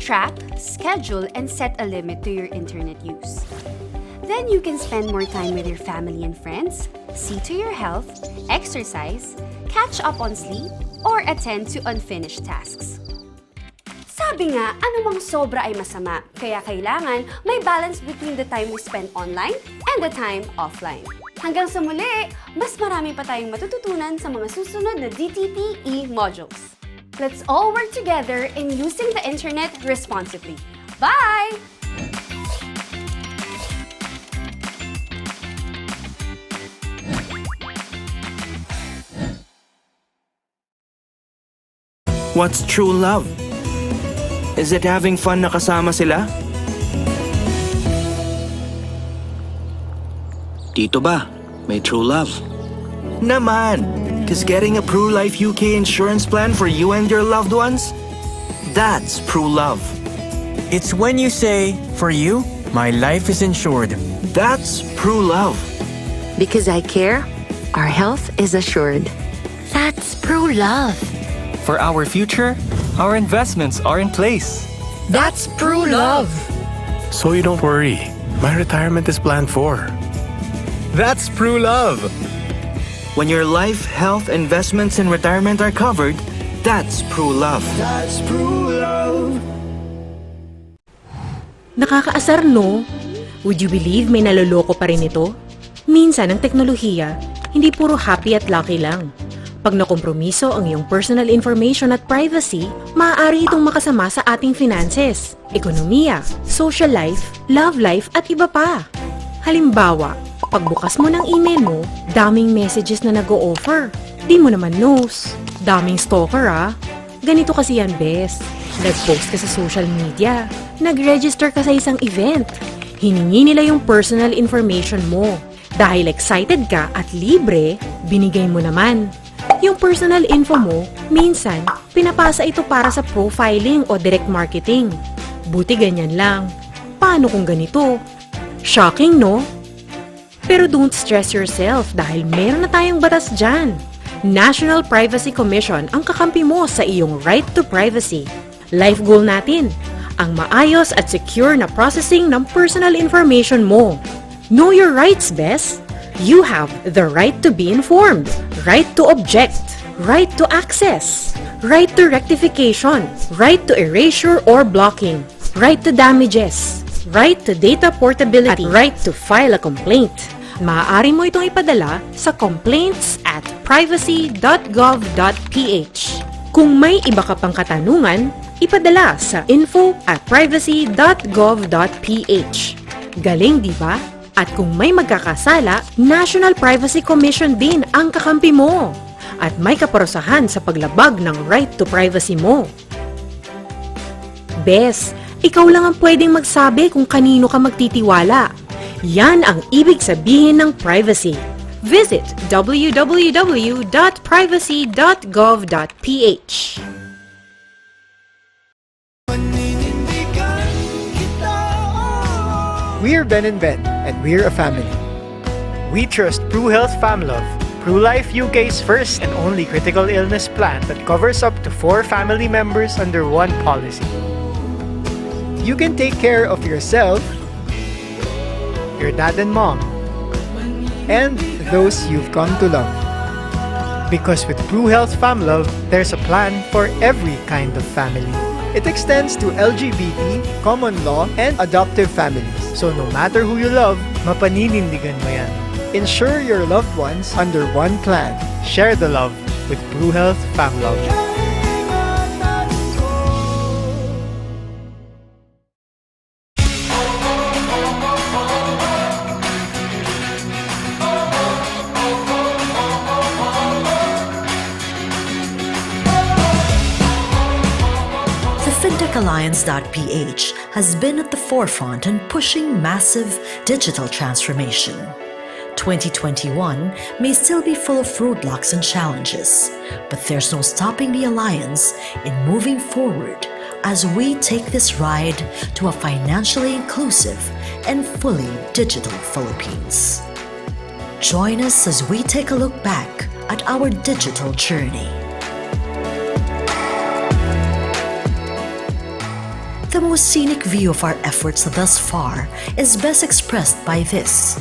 track, schedule, and set a limit to your internet use. Then you can spend more time with your family and friends, see to your health, exercise, catch up on sleep, or attend to unfinished tasks. Sabi nga, anumang sobra ay masama, kaya kailangan may balance between the time we spend online and the time offline. Hanggang sa muli, mas marami pa tayong matututunan sa mga susunod na DTP e-modules. Let's all work together in using the internet responsibly. Bye! What's true love? Is it having fun na kasama sila? Dito ba? May true love? Naman! Cause getting a PruLife UK insurance plan for you and your loved ones? That's true love. It's when you say, for you, my life is insured. That's true love. Because I care, our health is assured. That's true love. For our future, our investments are in place. That's true love. So you don't worry. My retirement is planned for. That's true love. When your life, health, investments, and retirement are covered, that's true love. That's true love. Nakakaasar, no? Would you believe may naloloko pa rin ito? Minsan ang teknolohiya, hindi puro happy at lucky lang. Pag nakompromiso ang iyong personal information at privacy, maaari itong makasama sa ating finances, ekonomiya, social life, love life at iba pa. Halimbawa, Pagbukas mo ng email mo, daming messages na nag-o-offer. Di mo naman knows. Daming stalker Ganito kasi yan, bes. Nag-post ka sa social media. Nag-register ka sa isang event. Hiningi nila yung personal information mo. Dahil excited ka at libre, binigay mo naman. Yung personal info mo, minsan, pinapasa ito para sa profiling o direct marketing. Buti ganyan lang. Paano kung ganito? Shocking, no? Pero don't stress yourself dahil meron na tayong batas dyan. National Privacy Commission ang kakampi mo sa iyong right to privacy. Life goal natin, ang maayos at secure na processing ng personal information mo. Know your rights, bes. You have the right to be informed, right to object, right to access, right to rectification, right to erasure or blocking, right to damages, right to data portability, at right to file a complaint. Maaari mo itong ipadala sa complaints@privacy.gov.ph. Kung may iba ka pang katanungan, ipadala sa info@privacy.gov.ph. Galing, di ba? At kung may magkakasala, National Privacy Commission din ang kakampi mo. At may kaparusahan sa paglabag ng right to privacy mo. Bes, ikaw lang ang pwedeng magsabi kung kanino ka magtitiwala. Yan ang ibig sabihin ng privacy. Visit www.privacy.gov.ph. We're Ben and Ben, and we're a family. We trust PruHealth FamLove, PruLife UK's first and only critical illness plan that covers up to 4 family members under one policy. You can take care of yourself, your dad and mom, and those you've come to love. Because with PruHealth FamLove, there's a plan for every kind of family. It extends to LGBT, common law, and adoptive families. So no matter who you love, mapaninindigan mo yan. Insure your loved ones under one plan. Share the love with PruHealth FamLove. FintechAlliance.ph has been at the forefront in pushing massive digital transformation. 2021 may still be full of roadblocks and challenges, but there's no stopping the Alliance in moving forward as we take this ride to a financially inclusive and fully digital Philippines. Join us as we take a look back at our digital journey. The most scenic view of our efforts thus far is best expressed by this.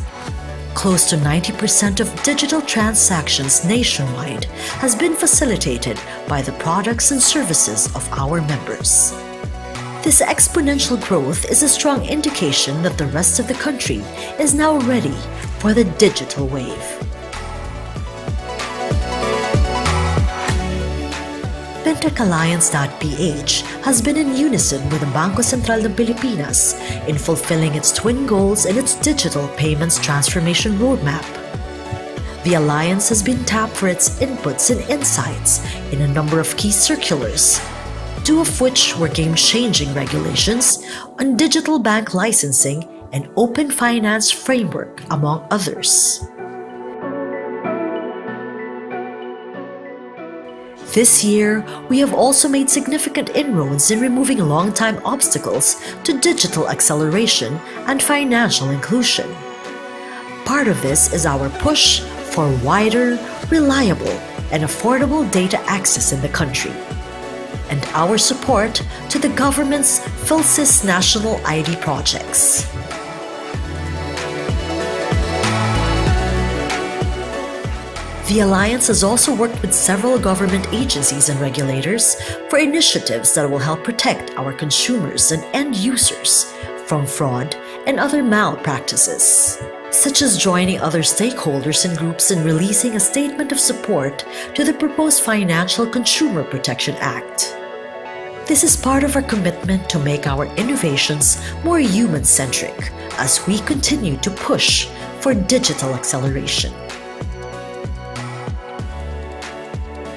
Close to 90% of digital transactions nationwide has been facilitated by the products and services of our members. This exponential growth is a strong indication that the rest of the country is now ready for the digital wave. FintechAlliance.ph has been in unison with the Bangko Sentral ng Pilipinas in fulfilling its twin goals in its digital payments transformation roadmap. The Alliance has been tapped for its inputs and insights in a number of key circulars, 2 of which were game-changing regulations on digital bank licensing and open finance framework, among others. This year, we have also made significant inroads in removing long-time obstacles to digital acceleration and financial inclusion. Part of this is our push for wider, reliable, and affordable data access in the country, and our support to the government's PhilSys national ID projects. The Alliance has also worked with several government agencies and regulators for initiatives that will help protect our consumers and end users from fraud and other malpractices, such as joining other stakeholders and groups in releasing a statement of support to the proposed Financial Consumer Protection Act. This is part of our commitment to make our innovations more human-centric as we continue to push for digital acceleration.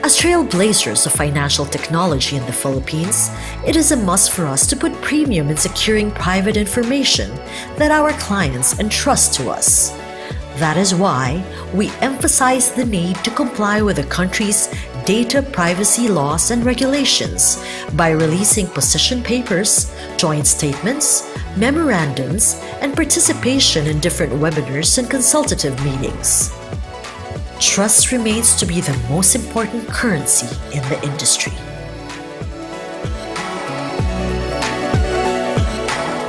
As trailblazers of financial technology in the Philippines, it is a must for us to put premium in securing private information that our clients entrust to us. That is why we emphasize the need to comply with the country's data privacy laws and regulations by releasing position papers, joint statements, memorandums, and participation in different webinars and consultative meetings. Trust remains to be the most important currency in the industry.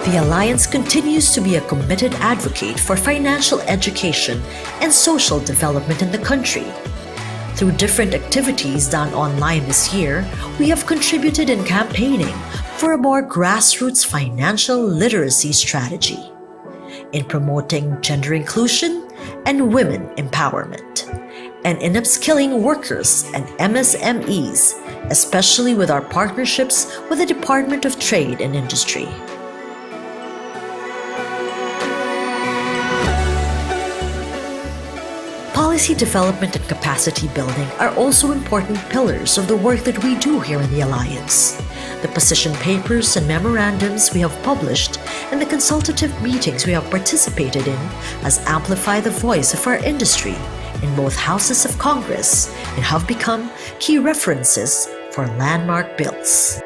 The Alliance continues to be a committed advocate for financial education and social development in the country. Through different activities done online this year, we have contributed in campaigning for a more grassroots financial literacy strategy, in promoting gender inclusion and women empowerment, and in upskilling workers and MSMEs, especially with our partnerships with the Department of Trade and Industry. Policy development and capacity building are also important pillars of the work that we do here in the Alliance. The position papers and memorandums we have published and the consultative meetings we have participated in has amplified the voice of our industry in both houses of Congress and have become key references for landmark bills.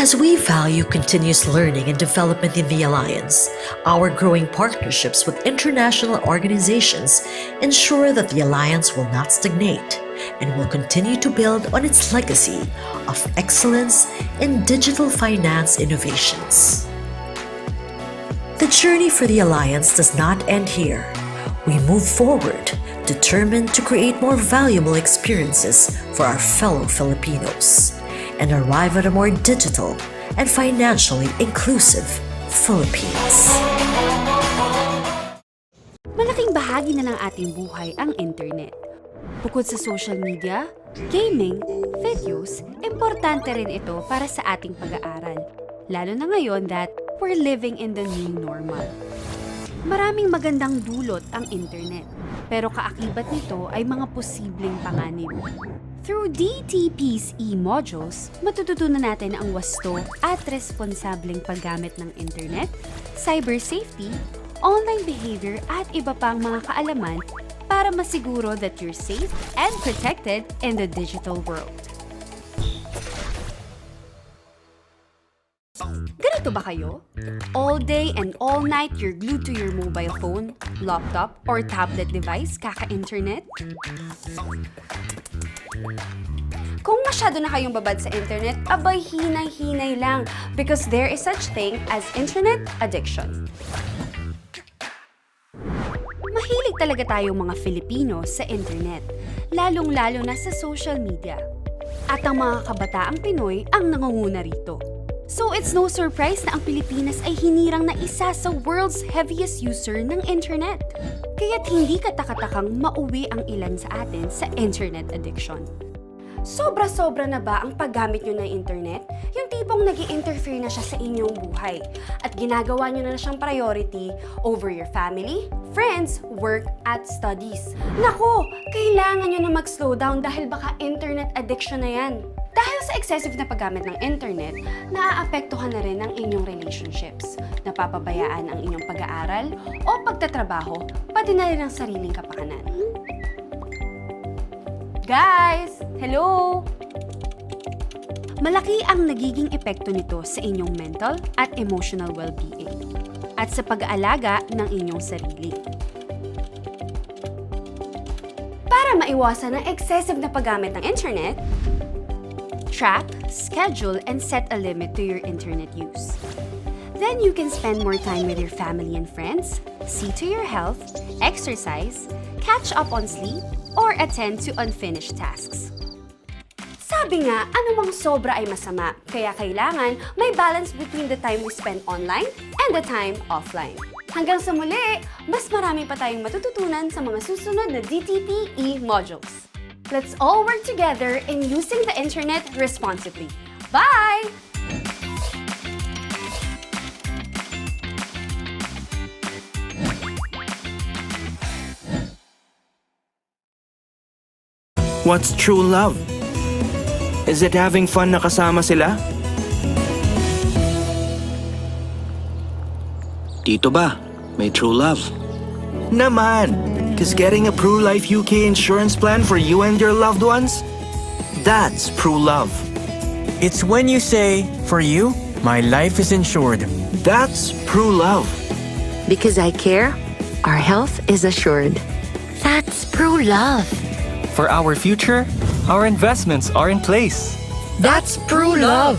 As we value continuous learning and development in the Alliance, our growing partnerships with international organizations ensure that the Alliance will not stagnate and will continue to build on its legacy of excellence in digital finance innovations. The journey for the Alliance does not end here. We move forward, determined to create more valuable experiences for our fellow Filipinos and arrive at a more digital and financially inclusive Philippines. Malaking bahagi na ng ating buhay ang internet. Bukod sa social media, gaming, videos, importante rin ito para sa ating pag-aaral. Lalo na ngayon that we're living in the new normal. Maraming magandang dulot ang internet, pero kaakibat nito ay mga posibleng panganib. Through DTP's e-modules, matututunan natin ang wasto at responsableng paggamit ng internet, cyber safety, online behavior at iba pang mga kaalaman para masiguro that you're safe and protected in the digital world. Ganito ba kayo? All day and all night you're glued to your mobile phone, laptop, or tablet device kaka-internet? Kung masyado na kayong babad sa internet, abay hinay-hinay lang because there is such thing as internet addiction. Mahilig talaga tayong mga Filipino sa internet, lalong-lalo na sa social media. At ang mga kabataang Pinoy ang nangunguna rito. So it's no surprise na ang Pilipinas ay hinirang na isa sa world's heaviest user ng internet. Kaya't hindi katakatakang mauwi ang ilan sa atin sa internet addiction. Sobra-sobra na ba ang paggamit nyo ng internet? Yung tipong nag-i-interfere na siya sa inyong buhay at ginagawa nyo na siyang priority over your family, friends, work, at studies. Naku, kailangan nyo na mag-slow down dahil baka internet addiction na yan. Dahil sa excessive na paggamit ng internet, naaapektuhan na rin ang inyong relationships. Napapabayaan ang inyong pag-aaral o pagtatrabaho, pati na rin ang sariling kapakanan. Guys! Hello! Malaki ang nagiging epekto nito sa inyong mental at emotional well-being at sa pag-aalaga ng inyong sarili. Para maiwasan ang excessive na paggamit ng internet, track, schedule, and set a limit to your internet use. Then you can spend more time with your family and friends, see to your health, exercise, catch up on sleep, or attend to unfinished tasks. Sabi nga, anumang sobra ay masama, kaya kailangan may balance between the time we spend online and the time offline. Hanggang sa muli, mas marami pa tayong matututunan sa mga susunod na DTP e-modules. Let's all work together in using the internet responsibly. Bye! What's true love? Is it having fun na kasama sila? Dito ba? May true love? Naman! Cause getting a Pru Life UK insurance plan for you and your loved ones? That's true love. It's when you say, for you, my life is insured. That's true love. Because I care, our health is assured. That's true love. For our future, our investments are in place. That's true love.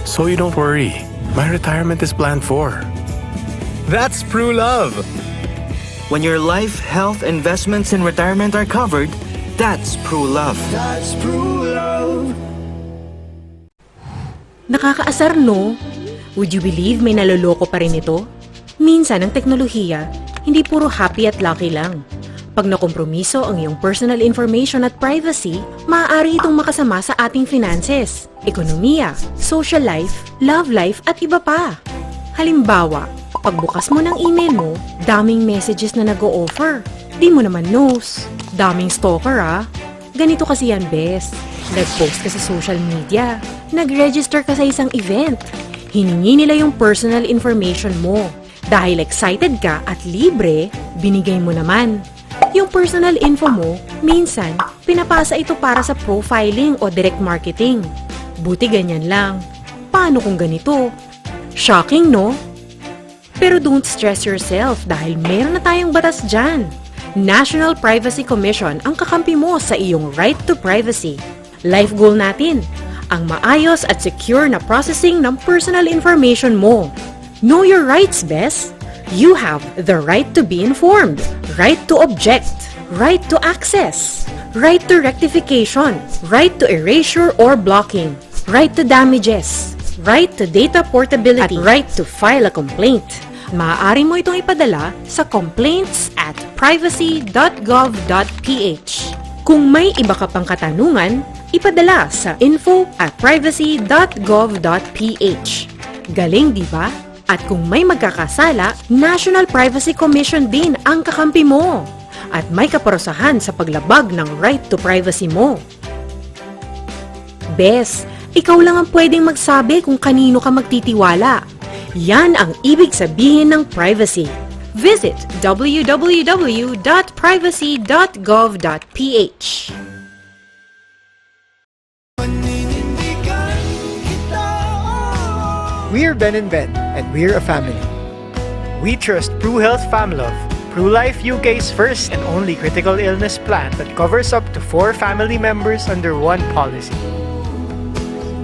So you don't worry. My retirement is planned for. That's true love. When your life, health, investments, and retirement are covered, that's true love. That's true love. Nakakaasar, no? Would you believe may naloloko pa rin ito? Minsan ang teknolohiya, hindi puro happy at lucky lang. Pag nakompromiso ang iyong personal information at privacy, maaari itong makasama sa ating finances, ekonomiya, social life, love life at iba pa. Halimbawa, pagbukas mo ng email mo, daming messages na nag-o-offer. Di mo naman knows. Daming stalker Ganito kasi yan, bes. Nag-post ka sa social media. Nag-register ka sa isang event. Hiningi nila yung personal information mo. Dahil excited ka at libre, binigay mo naman. Yung personal info mo, minsan, pinapasa ito para sa profiling o direct marketing. Buti ganyan lang. Paano kung ganito? Shocking, no? Pero don't stress yourself dahil meron na tayong batas dyan. National Privacy Commission ang kakampi mo sa iyong right to privacy. Life goal natin, ang maayos at secure na processing ng personal information mo. Know your rights, bes. You have the right to be informed, right to object, right to access, right to rectification, right to erasure or blocking, right to damages, right to data portability, at right to file a complaint. Maaari mo itong ipadala sa complaints@privacy.gov.ph. Kung may iba ka pang katanungan, ipadala sa info@privacy.gov.ph. Galing, di ba? At kung may magkakasala, National Privacy Commission din ang kakampi mo. At may kaparusahan sa paglabag ng right to privacy mo. Bes, ikaw lang ang pwedeng magsabi kung kanino ka magtitiwala. Yan ang ibig sabihin ng privacy. Visit www.privacy.gov.ph. We're Ben and Ben, and we're a family. We trust Pru Health FamLove, Pru Life UK's first and only critical illness plan that covers up to 4 family members under one policy.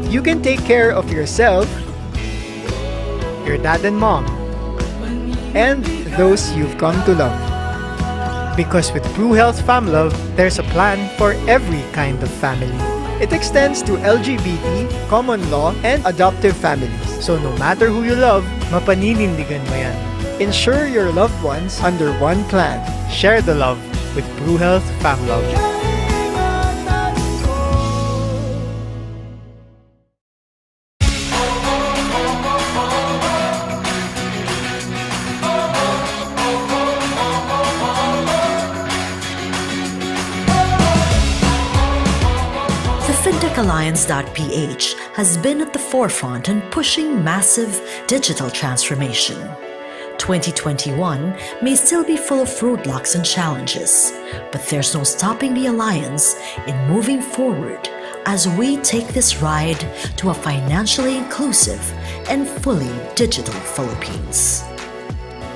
You can take care of yourself, your dad and mom, and those you've come to love. Because with Pru Health FamLove, there's a plan for every kind of family. It extends to LGBT, common law, and adoptive families. So no matter who you love, mapaninindigan mo yan. Insure your loved ones under one plan. Share the love with Pru Health FamLove. FintechAlliance.ph has been at the forefront in pushing massive digital transformation. 2021 may still be full of roadblocks and challenges, but there's no stopping the Alliance in moving forward as we take this ride to a financially inclusive and fully digital Philippines.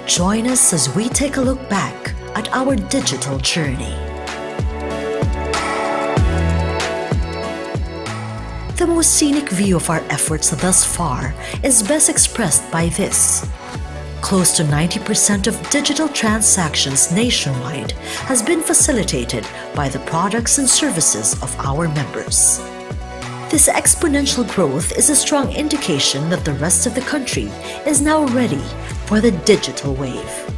Join us as we take a look back at our digital journey. The most scenic view of our efforts thus far is best expressed by this. Close to 90% of digital transactions nationwide has been facilitated by the products and services of our members. This exponential growth is a strong indication that the rest of the country is now ready for the digital wave.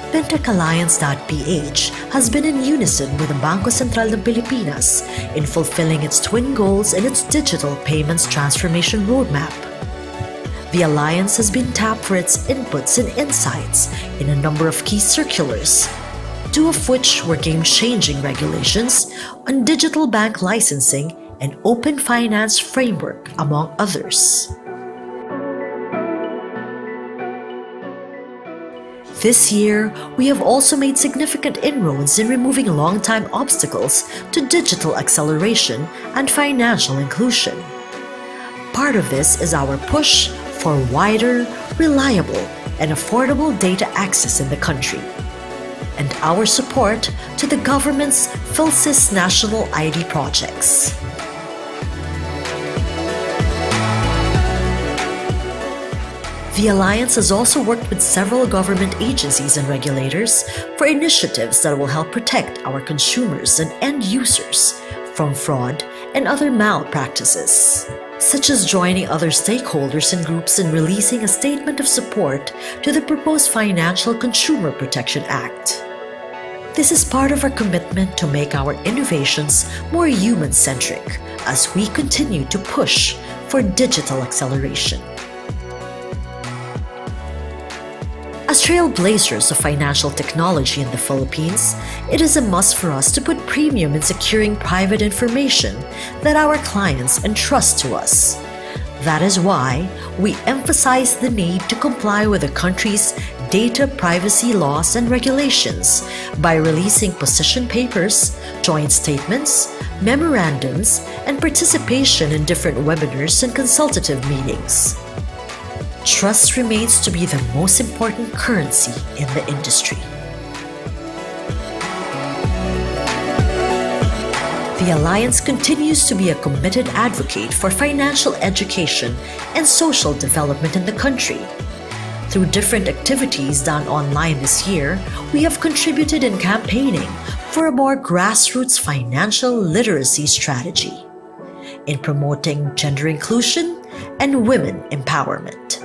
FintechAlliance.ph has been in unison with the Bangko Sentral ng Pilipinas in fulfilling its twin goals in its digital payments transformation roadmap. The Alliance has been tapped for its inputs and insights in a number of key circulars, two of which were game-changing regulations on digital bank licensing and open finance framework, among others. This year, we have also made significant inroads in removing long-time obstacles to digital acceleration and financial inclusion. Part of this is our push for wider, reliable, and affordable data access in the country, and our support to the government's PhilSys national ID projects. The Alliance has also worked with several government agencies and regulators for initiatives that will help protect our consumers and end users from fraud and other malpractices, such as joining other stakeholders and groups in releasing a statement of support to the proposed Financial Consumer Protection Act. This is part of our commitment to make our innovations more human-centric as we continue to push for digital acceleration. As trailblazers of financial technology in the Philippines, it is a must for us to put premium in securing private information that our clients entrust to us. That is why we emphasize the need to comply with the country's data privacy laws and regulations by releasing position papers, joint statements, memorandums, and participation in different webinars and consultative meetings. Trust remains to be the most important currency in the industry. The Alliance continues to be a committed advocate for financial education and social development in the country. Through different activities done online this year, we have contributed in campaigning for a more grassroots financial literacy strategy, in promoting gender inclusion and women empowerment,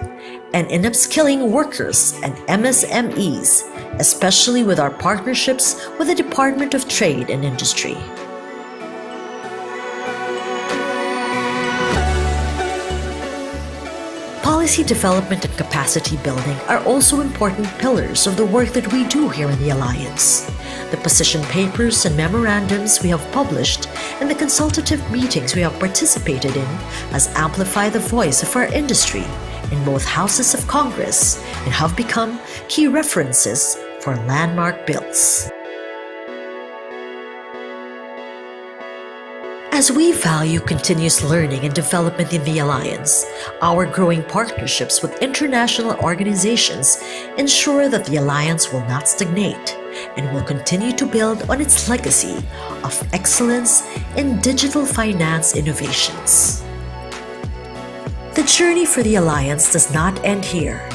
and in upskilling workers and MSMEs, especially with our partnerships with the Department of Trade and Industry. Policy development and capacity building are also important pillars of the work that we do here in the Alliance. The position papers and memorandums we have published and the consultative meetings we have participated in has amplified the voice of our industry in both houses of Congress and have become key references for landmark bills. As we value continuous learning and development in the Alliance, our growing partnerships with international organizations ensure that the Alliance will not stagnate and will continue to build on its legacy of excellence in digital finance innovations. The journey for the Alliance does not end here.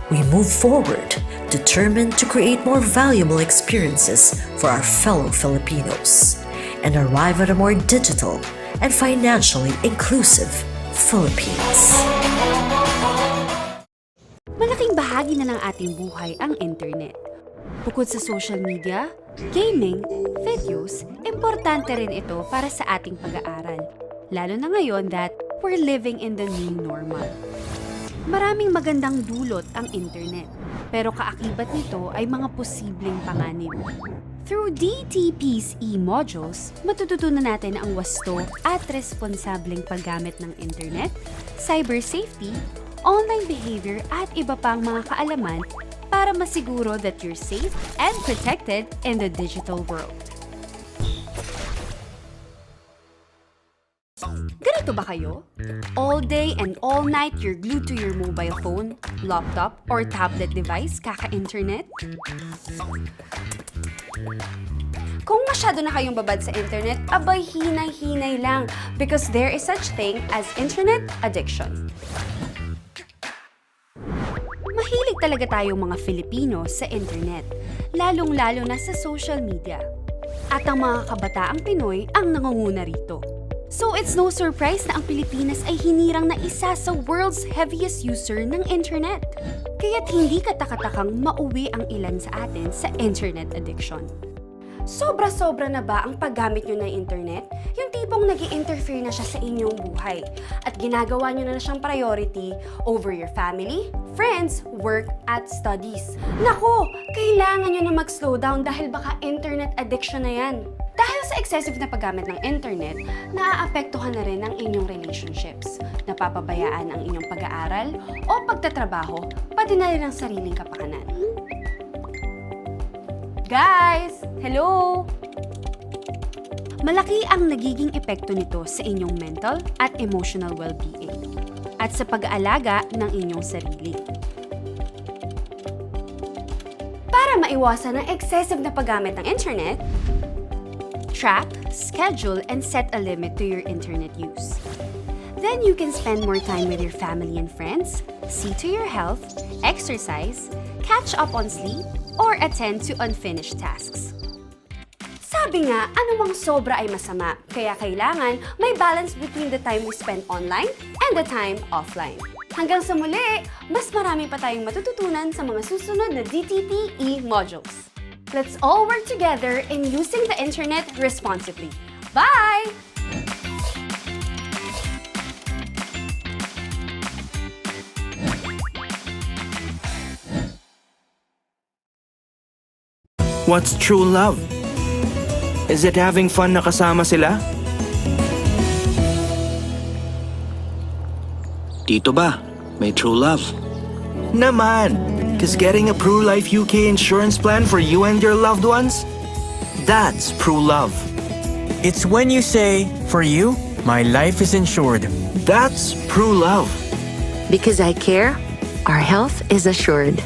We move forward, determined to create more valuable experiences for our fellow Filipinos and arrive at a more digital and financially inclusive Philippines. Malaking bahagi na ng ating buhay ang internet. Bukod sa social media, gaming, videos, importante rin ito para sa ating pag-aaral. Lalo na ngayon that we're living in the new normal. Maraming magandang dulot ang internet, pero kaakibat nito ay mga posibleng panganib. Through DTP's e-modules, matututunan natin ang wasto at responsableng paggamit ng internet, cyber safety, online behavior at iba pang mga kaalaman para masiguro that you're safe and protected in the digital world. Ganito ba kayo? All day and all night you're glued to your mobile phone, laptop, or tablet device kaka-internet? Kung masyado na kayong babad sa internet, abay hinay-hinay lang because there is such thing as internet addiction. Mahilig talaga tayong mga Filipino sa internet, lalong-lalo na sa social media. At ang mga kabataang Pinoy ang nangunguna rito. So it's no surprise na ang Pilipinas ay hinirang na isa sa world's heaviest user ng internet. Kaya't hindi katakatakang mauwi ang ilan sa atin sa internet addiction. Sobra-sobra na ba ang paggamit nyo ng internet? Yung tipong nag-i-interfere na siya sa inyong buhay at ginagawa nyo na siyang priority over your family, friends, work, at studies. Naku, kailangan nyo na mag-slow down dahil baka internet addiction na yan. Dahil sa excessive na paggamit ng internet, naaapektuhan na rin ang inyong relationships. Napapabayaan ang inyong pag-aaral o pagtatrabaho, pati na rin ang sariling kapakanan. Guys! Hello! Malaki ang nagiging epekto nito sa inyong mental at emotional well-being at sa pag-aalaga ng inyong sarili. Para maiwasan ang excessive na paggamit ng internet, track, schedule, and set a limit to your internet use. Then you can spend more time with your family and friends, see to your health, exercise, catch up on sleep, or attend to unfinished tasks. Sabi nga, anumang sobra ay masama, kaya kailangan may balance between the time we spend online and the time offline. Hanggang sa muli, mas marami pa tayong matututunan sa mga susunod na DTPE modules. Let's all work together in using the internet responsibly. Bye! What's true love? Is it having fun na kasama sila? Dito ba? May true love? Naman! Cause getting a PruLife UK insurance plan for you and your loved ones? That's true love. It's when you say, for you, my life is insured. That's true love. Because I care, our health is assured.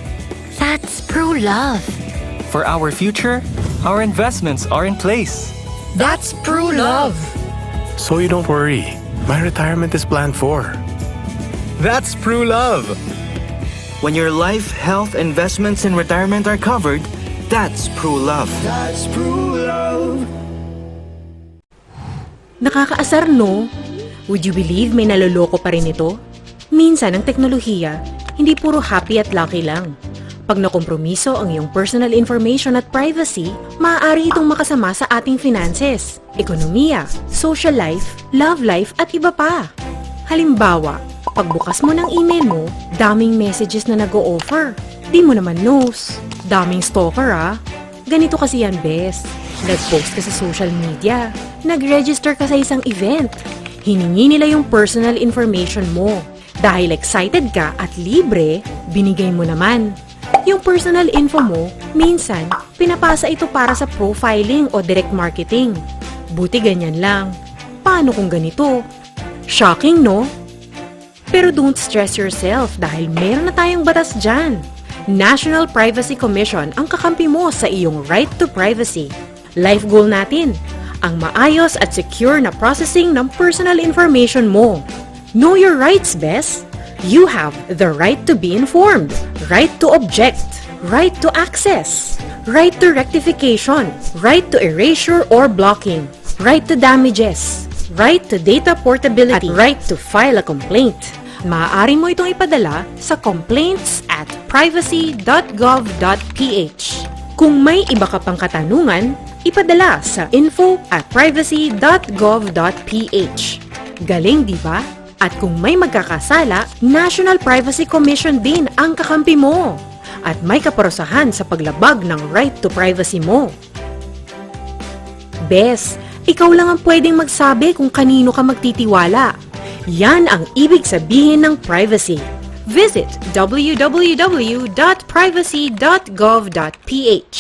That's true love. For our future, our investments are in place. That's true love. So you don't worry. My retirement is planned for. That's true love. When your life, health, investments, and retirement are covered, that's true love. That's true love. Nakakaasar, no? Would you believe may naloloko pa rin ito? Minsan ang teknolohiya, hindi puro happy at lucky lang. Pag nakompromiso ang iyong personal information at privacy, maaari itong makasama sa ating finances, ekonomiya, social life, love life at iba pa. Halimbawa, pagbukas mo ng email mo, daming messages na nag-o-offer. Di mo naman knows. Daming stalker Ganito kasi yan, bes. Nag-post ka sa social media. Nag-register ka sa isang event. Hiningi nila yung personal information mo. Dahil excited ka at libre, binigay mo naman. Yung personal info mo, minsan, pinapasa ito para sa profiling o direct marketing. Buti ganyan lang. Paano kung ganito? Shocking, no? Pero don't stress yourself dahil meron na tayong batas dyan. National Privacy Commission ang kakampi mo sa iyong right to privacy. Life goal natin, ang maayos at secure na processing ng personal information mo. Know your rights, bes. You have the right to be informed, right to object, right to access, right to rectification, right to erasure or blocking, right to damages, right to data portability, at right to file a complaint. Maaari mo itong ipadala sa complaints@privacy.gov.ph. Kung may iba ka pang katanungan, ipadala sa info@privacy.gov.ph. Galing, di ba? At kung may magkakasala, National Privacy Commission din ang kakampi mo. At may kaparusahan sa paglabag ng right to privacy mo. Bes, ikaw lang ang pwedeng magsabi kung kanino ka magtitiwala. Yan ang ibig sabihin ng privacy. Visit www.privacy.gov.ph.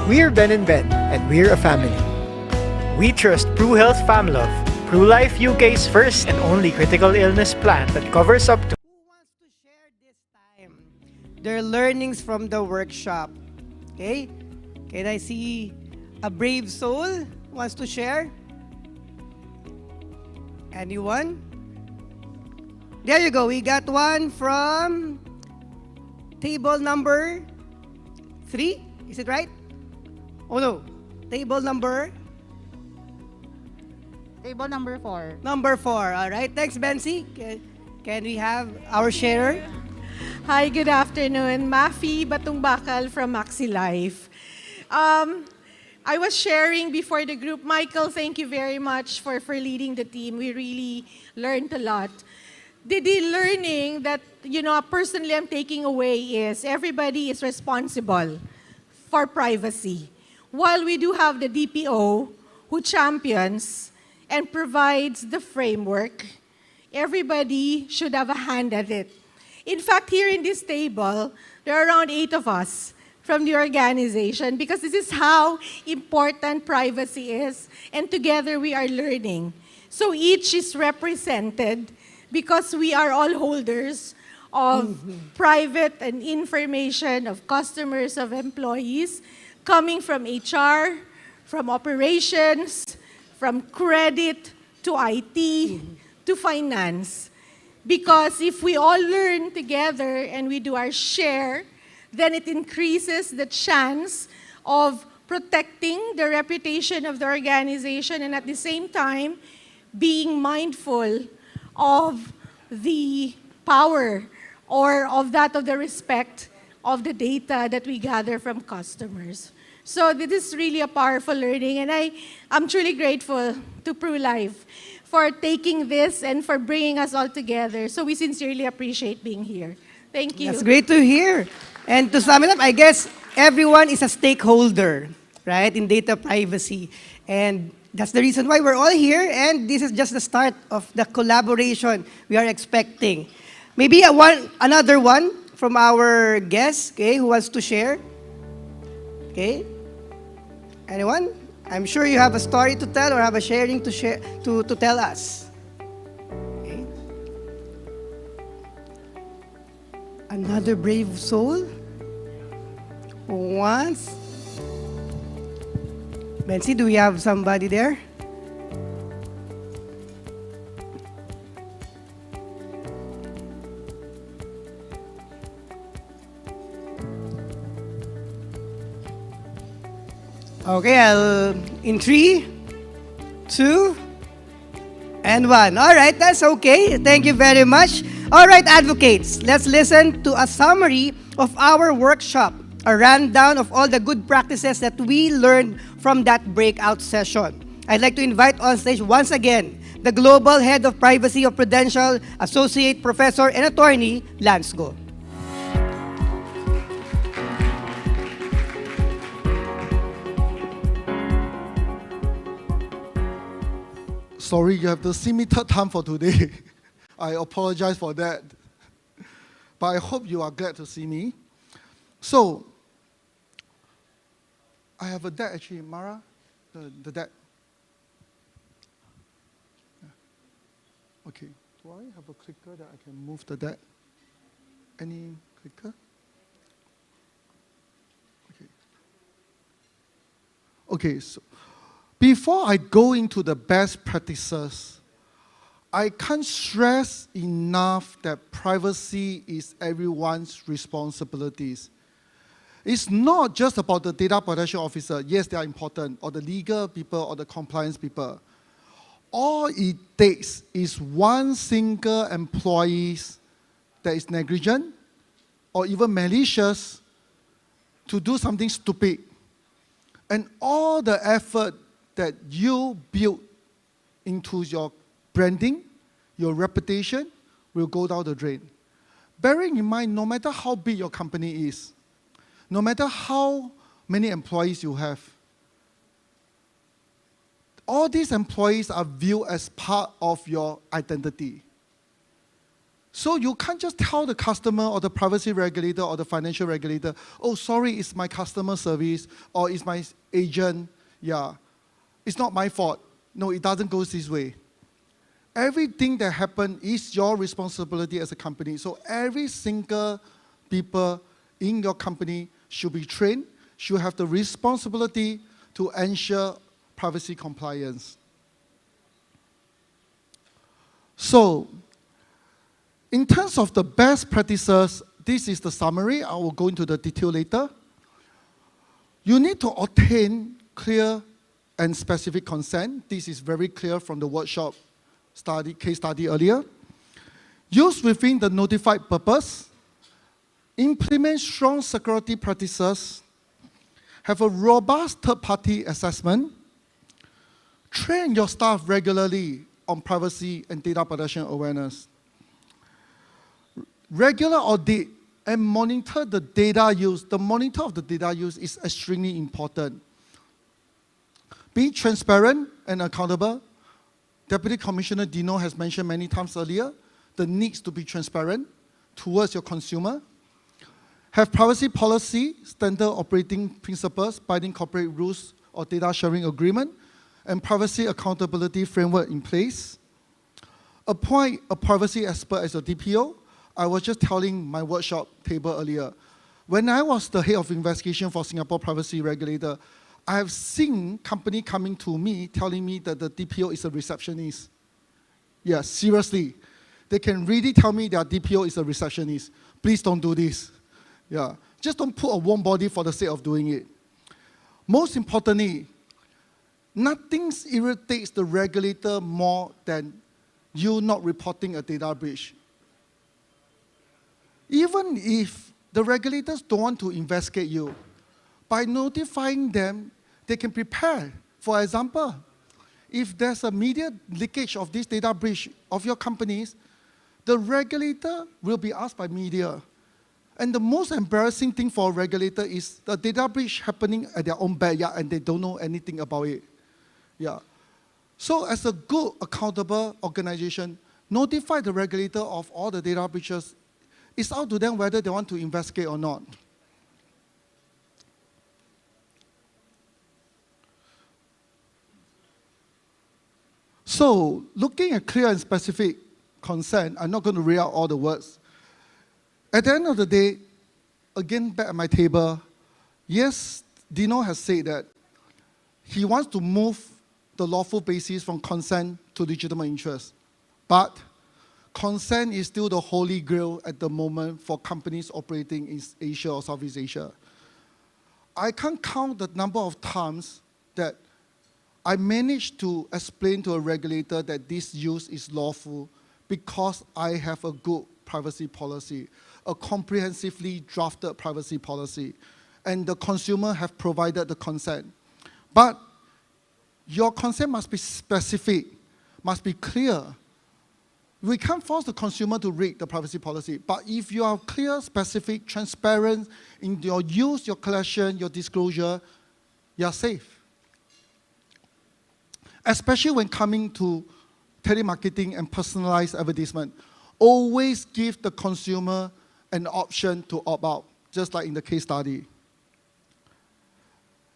We're Ben and Ben, and we're a family. We trust Pru Health FamLove, Pru Life UK's first and only critical illness plan that covers up to their learnings from the workshop. Okay? Can I see a brave soul wants to share? Anyone? There you go. We got one from table number 3. Is it right? Oh no. Table number? Table number 4. Number 4. All right. Thanks, Bensi. Can we have our sharer? Hi, good afternoon. Mafi Batungbakal from Maxi Life. I was sharing before the group, Michael, thank you very much for leading the team. We really learned a lot. The learning that, personally I'm taking away is everybody is responsible for privacy. While we do have the DPO who champions and provides the framework, everybody should have a hand at it. In fact, here in this table, there are around 8 of us from the organization because this is how important privacy is, and together we are learning. So each is represented because we are all holders of private and information of customers, of employees, coming from HR, from operations, from credit to IT to finance. Because if we all learn together and we do our share, then it increases the chance of protecting the reputation of the organization and at the same time being mindful of the power or of the respect of the data that we gather from customers. So this is really a powerful learning, and I'm truly grateful to PruLife for taking this and for bringing us all together. So we sincerely appreciate being here. Thank you. That's great to hear. And to sum it up, I guess everyone is a stakeholder, right, in data privacy. And that's the reason why we're all here, and this is just the start of the collaboration we are expecting. Maybe another one from our guest, okay, who wants to share? Okay? Anyone? I'm sure you have a story to tell or have a sharing to share to tell us. Okay. Another brave soul who wants. Bensi, do we have somebody there? Okay, in 3, 2, and 1. All right, that's okay. Thank you very much. All right, advocates, let's listen to a summary of our workshop, a rundown of all the good practices that we learned from that breakout session. I'd like to invite on stage once again the Global Head of Privacy of Prudential, Associate Professor and Attorney, Lance Go. Sorry, you have to see me third time for today. I apologize for that. But I hope you are glad to see me. So, I have a deck actually, Mara, the deck. Okay, do I have a clicker that I can move the deck? Any clicker? Okay. Okay, so before I go into the best practices, I can't stress enough that privacy is everyone's responsibilities. It's not just about the data protection officer. Yes, they are important, or the legal people, or the compliance people. All it takes is one single employee that is negligent or even malicious to do something stupid. And all the effort that you build into your branding, your reputation, will go down the drain. Bearing in mind, no matter how big your company is, no matter how many employees you have, all these employees are viewed as part of your identity. So you can't just tell the customer or the privacy regulator or the financial regulator, oh, sorry, it's my customer service or it's my agent. Yeah, it's not my fault. No, it doesn't go this way. Everything that happens is your responsibility as a company. So every single people in your company should be trained, should have the responsibility to ensure privacy compliance. So, in terms of the best practices, this is the summary. I will go into the detail later. You need to obtain clear and specific consent. This is very clear from the workshop case study earlier. Use within the notified purpose. implement strong security practices, have a robust third-party assessment, train your staff regularly on privacy and data protection awareness, regular audit and monitor the data use. The monitor of the data use is extremely important. Be transparent and accountable. Deputy Commissioner Dino has mentioned many times earlier the needs to be transparent towards your consumer. Have privacy policy, standard operating principles, binding corporate rules or data sharing agreement, and privacy accountability framework in place. Appoint a privacy expert as a DPO. I was just telling my workshop table earlier. When I was the head of investigation for Singapore privacy regulator, I have seen company coming to me telling me that the DPO is a receptionist. Yeah, seriously. They can really tell me their DPO is a receptionist. Please don't do this. Yeah, just don't put a warm body for the sake of doing it. Most importantly, nothing irritates the regulator more than you not reporting a data breach. Even if the regulators don't want to investigate you, by notifying them, they can prepare. For example, if there's a media leakage of this data breach of your companies, the regulator will be asked by media. And the most embarrassing thing for a regulator is the data breach happening at their own backyard and they don't know anything about it. Yeah. So as a good, accountable organization, notify the regulator of all the data breaches. It's up to them whether they want to investigate or not. So, looking at clear and specific consent, I'm not going to read out all the words. At the end of the day, again, back at my table, yes, Dino has said that he wants to move the lawful basis from consent to legitimate interest. But consent is still the holy grail at the moment for companies operating in Asia or Southeast Asia. I can't count the number of times that I managed to explain to a regulator that this use is lawful because I have a good privacy policy, a comprehensively drafted privacy policy, and the consumer have provided the consent. But your consent must be specific, must be clear. We can't force the consumer to read the privacy policy, but if you are clear, specific, transparent in your use, your collection, your disclosure, you're safe. Especially when coming to telemarketing and personalized advertisement, always give the consumer an option to opt out, just like in the case study.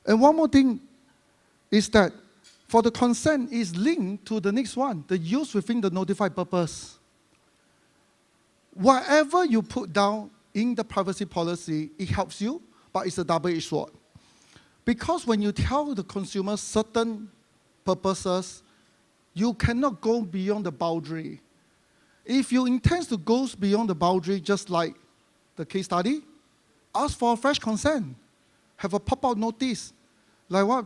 And one more thing is that for the consent is linked to the next one, the use within the notified purpose. Whatever you put down in the privacy policy, it helps you, but it's a double-edged sword. Because when you tell the consumer certain purposes, you cannot go beyond the boundary. If you intend to go beyond the boundary, just like the case study, ask for a fresh consent. Have a pop-out notice. Like what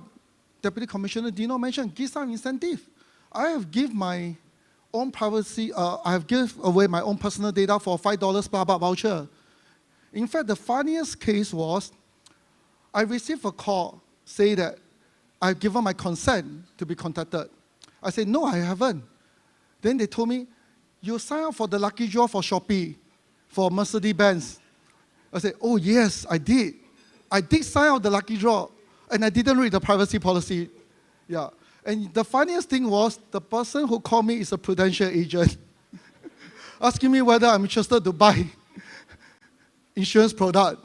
Deputy Commissioner Dino mentioned, give some incentive. I have given my own privacy, I have given away my own personal data for $5 Starbucks voucher. In fact, the funniest case was, I received a call saying that I've given my consent to be contacted. I said, no, I haven't. Then they told me, you sign up for the lucky draw for Shopee, for Mercedes-Benz. I said, oh yes, I did. I did sign up the lucky draw, and I didn't read the privacy policy. Yeah. And the funniest thing was, the person who called me is a Prudential agent, asking me whether I'm interested to buy insurance product.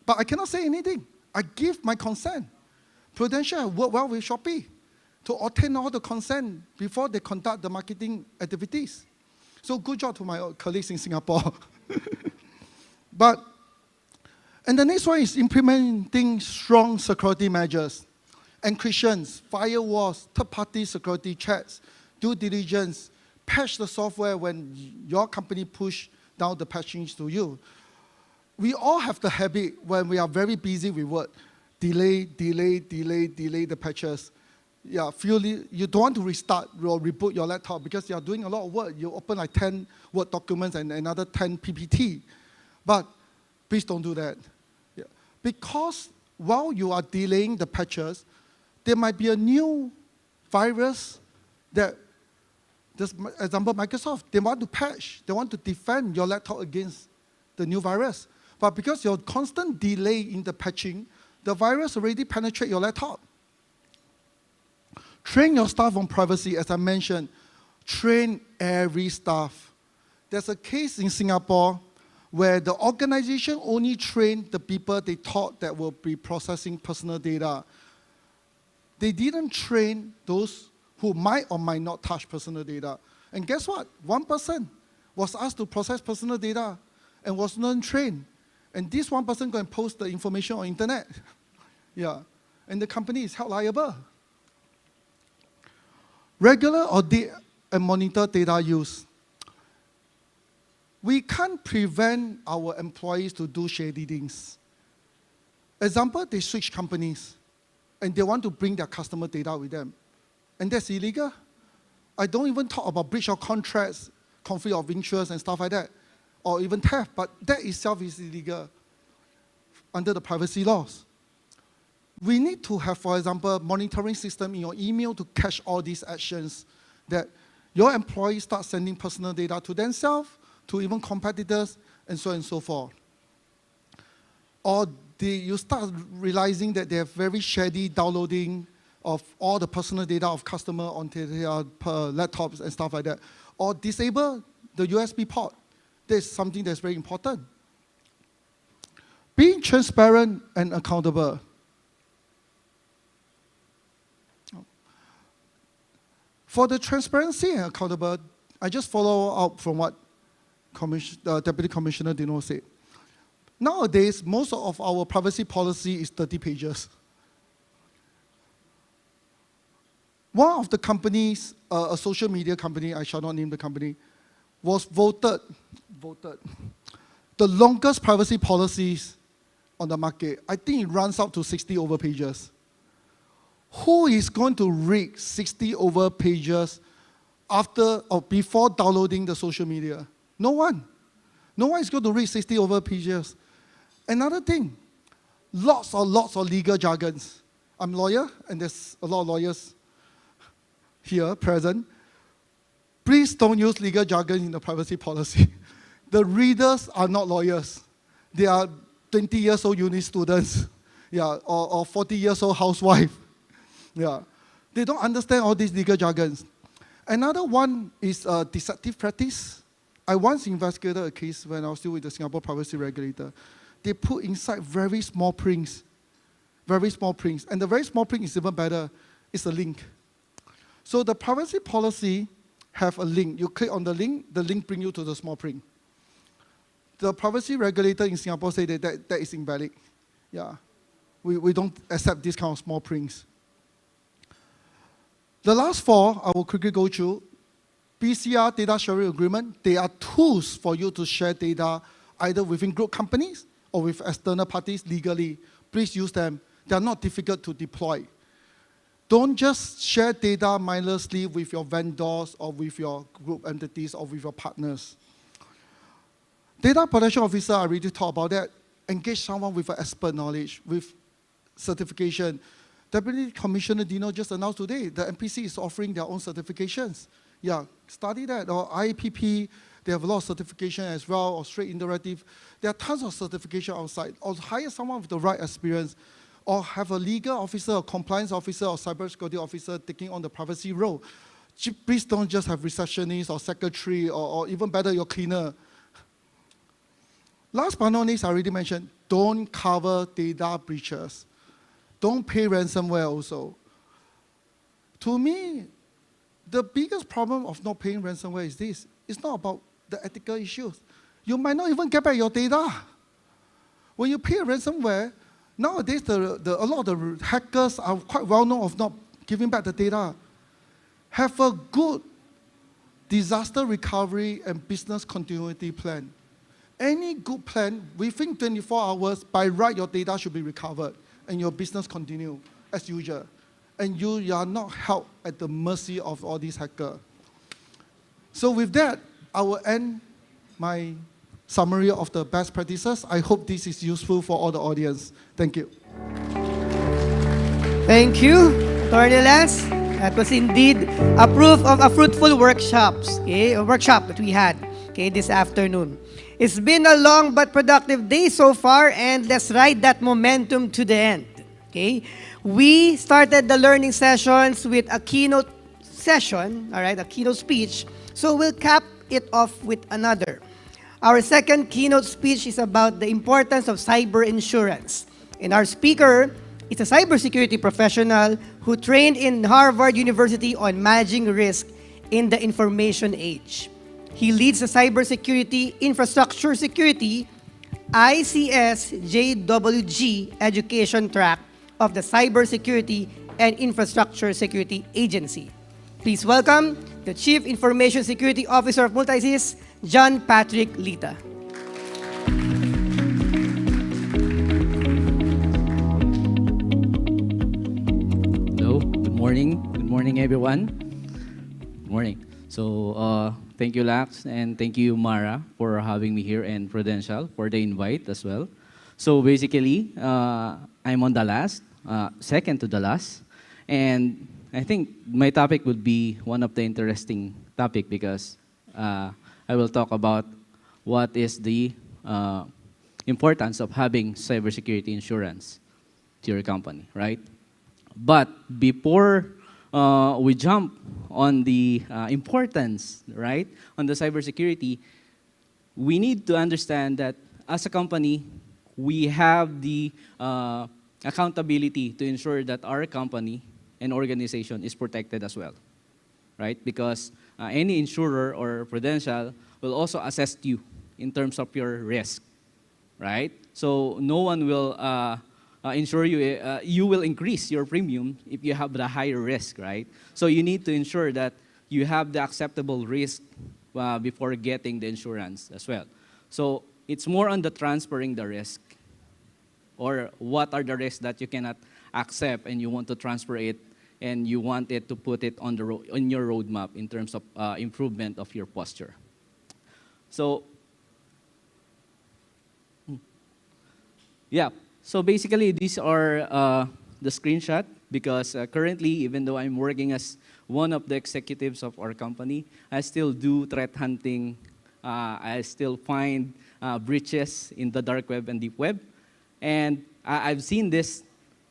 But I cannot say anything. I give my consent. Prudential work well with Shopee to obtain all the consent before they conduct the marketing activities. So good job to my colleagues in Singapore. And the next one is implementing strong security measures. Encryptions, firewalls, third-party security checks, due diligence, patch the software when your company push down the patchings to you. We all have the habit when we are very busy with work, delay the patches. Yeah, you don't want to restart or reboot your laptop because you are doing a lot of work. You open like 10 Word documents and another 10 PPT. But Please don't do that. Yeah. Because while you are delaying the patches, there might be a new virus that, just example, Microsoft, they want to patch, they want to defend your laptop against the new virus. But because your constant delay in the patching, the virus already penetrate your laptop. Train your staff on privacy, as I mentioned. Train every staff. There's a case in Singapore where the organization only trained the people they thought that will be processing personal data. They didn't train those who might or might not touch personal data. And guess what? One person was asked to process personal data and was not trained. And this one person go and post the information on internet. Yeah. And the company is held liable. Regular audit and monitor data use. We can't prevent our employees to do shady things. Example, they switch companies and they want to bring their customer data with them. And that's illegal. I don't even talk about breach of contracts, conflict of interest and stuff like that, or even theft, but that itself is illegal under the privacy laws. We need to have, for example, monitoring system in your email to catch all these actions that your employees start sending personal data to themselves, to even competitors, and so on and so forth. Or you start realizing that they have very shady downloading of all the personal data of customer onto their laptops and stuff like that. Or disable the USB port. That's something that's very important. Being transparent and accountable. For the transparency and accountable, I just follow up from what Deputy Commissioner Dino said. Nowadays, most of our privacy policy is 30 pages. One of the companies, a social media company, I shall not name the company, was voted the longest privacy policies on the market. I think it runs up to 60 over pages. Who is going to read 60 over pages after or before downloading the social media? No one. No one is going to read 60 over pages. Another thing, lots of legal jargons. I'm a lawyer, and there's a lot of lawyers here present. Please don't use legal jargon in the privacy policy. The readers are not lawyers. They are 20 years old uni students, yeah, or 40 years old housewife. Yeah. They don't understand all these legal jargons. Another one is deceptive practice. I once investigated a case when I was still with the Singapore privacy regulator. They put inside very small prints. Very small prints. And the very small print is even better. It's a link. So the privacy policy have a link. You click on the link brings you to the small print. The privacy regulator in Singapore say that is invalid. Yeah. We don't accept this kind of small prints. The last four, I will quickly go through. PCR, data sharing agreement, they are tools for you to share data either within group companies or with external parties legally. Please use them. They are not difficult to deploy. Don't just share data mindlessly with your vendors or with your group entities or with your partners. Data protection officer, I already talked about that. Engage someone with expert knowledge, with certification. Deputy Commissioner Dino just announced today the MPC is offering their own certifications. Yeah, study that. Or IPP, they have a lot of certification as well, or straight interactive. There are tons of certification outside. Or hire someone with the right experience. Or have a legal officer, or compliance officer, or cybersecurity officer taking on the privacy role. Please don't just have receptionist or secretary, or even better, your cleaner. Last but not least, I already mentioned, don't cover data breaches. Don't pay ransomware also. To me, the biggest problem of not paying ransomware is this. It's not about the ethical issues. You might not even get back your data. When you pay ransomware, nowadays a lot of the hackers are quite well known of not giving back the data. Have a good disaster recovery and business continuity plan. Any good plan, within 24 hours, by right, your data should be recovered and your business continue as usual. And you are not held at the mercy of all these hackers. So with that, I will end my summary of the best practices. I hope this is useful for all the audience. Thank you. Thank you, Attorney Lance. That was indeed a proof of a fruitful workshops, okay, a workshop that we had, okay, this afternoon. It's been a long but productive day so far, and let's ride that momentum to the end, okay? We started the learning sessions with a keynote session, all right, a keynote speech, so we'll cap it off with another. Our second keynote speech is about the importance of cyber insurance. And our speaker is a cybersecurity professional who trained in Harvard University on managing risk in the information age. He leads the Cybersecurity Infrastructure Security ICS-JWG education track of the Cybersecurity and Infrastructure Security Agency. Please welcome the Chief Information Security Officer of Multisys, John Patrick Lita. Hello, good morning everyone. Good morning. So thank you Lax and thank you Mara for having me here and Prudential for the invite as well. So basically, I'm on the last, second to the last, and I think my topic would be one of the interesting topic because I will talk about what is the importance of having cybersecurity insurance to your company, right? But before we jump on the importance, right, on the cybersecurity, we need to understand that as a company, we have the accountability to ensure that our company and organization is protected as well, right? Because any insurer or Prudential will also assess you in terms of your risk, right? So no one will insure you. You will increase your premium if you have the higher risk, right? So you need to ensure that you have the acceptable risk before getting the insurance as well. So it's more on the transferring the risk, or what are the risks that you cannot accept and you want to transfer it and you want it to put it on your roadmap in terms of improvement of your posture. So, yeah. So basically, these are the screenshot because currently, even though I'm working as one of the executives of our company, I still do threat hunting. I still find breaches in the dark web and deep web. And I've seen this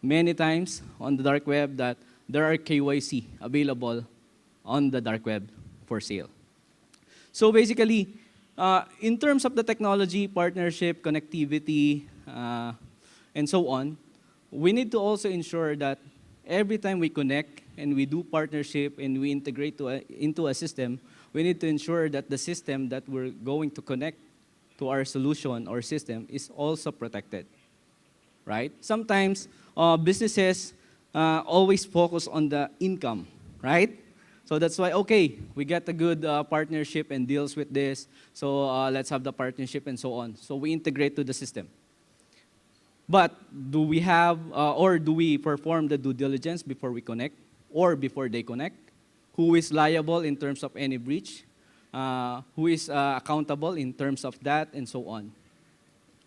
many times on the dark web that there are KYC available on the dark web for sale. So basically, in terms of the technology, partnership, connectivity, and so on, we need to also ensure that every time we connect and we do partnership and we integrate into a system, we need to ensure that the system that we're going to connect to our solution or system is also protected, right? Sometimes businesses always focus on the income, right? So that's why, okay, we get a good partnership and deals with this, so let's have the partnership and so on. So we integrate to the system. But do we have, or do we perform the due diligence before we connect, or before they connect? Who is liable in terms of any breach? Who is accountable in terms of that, and so on,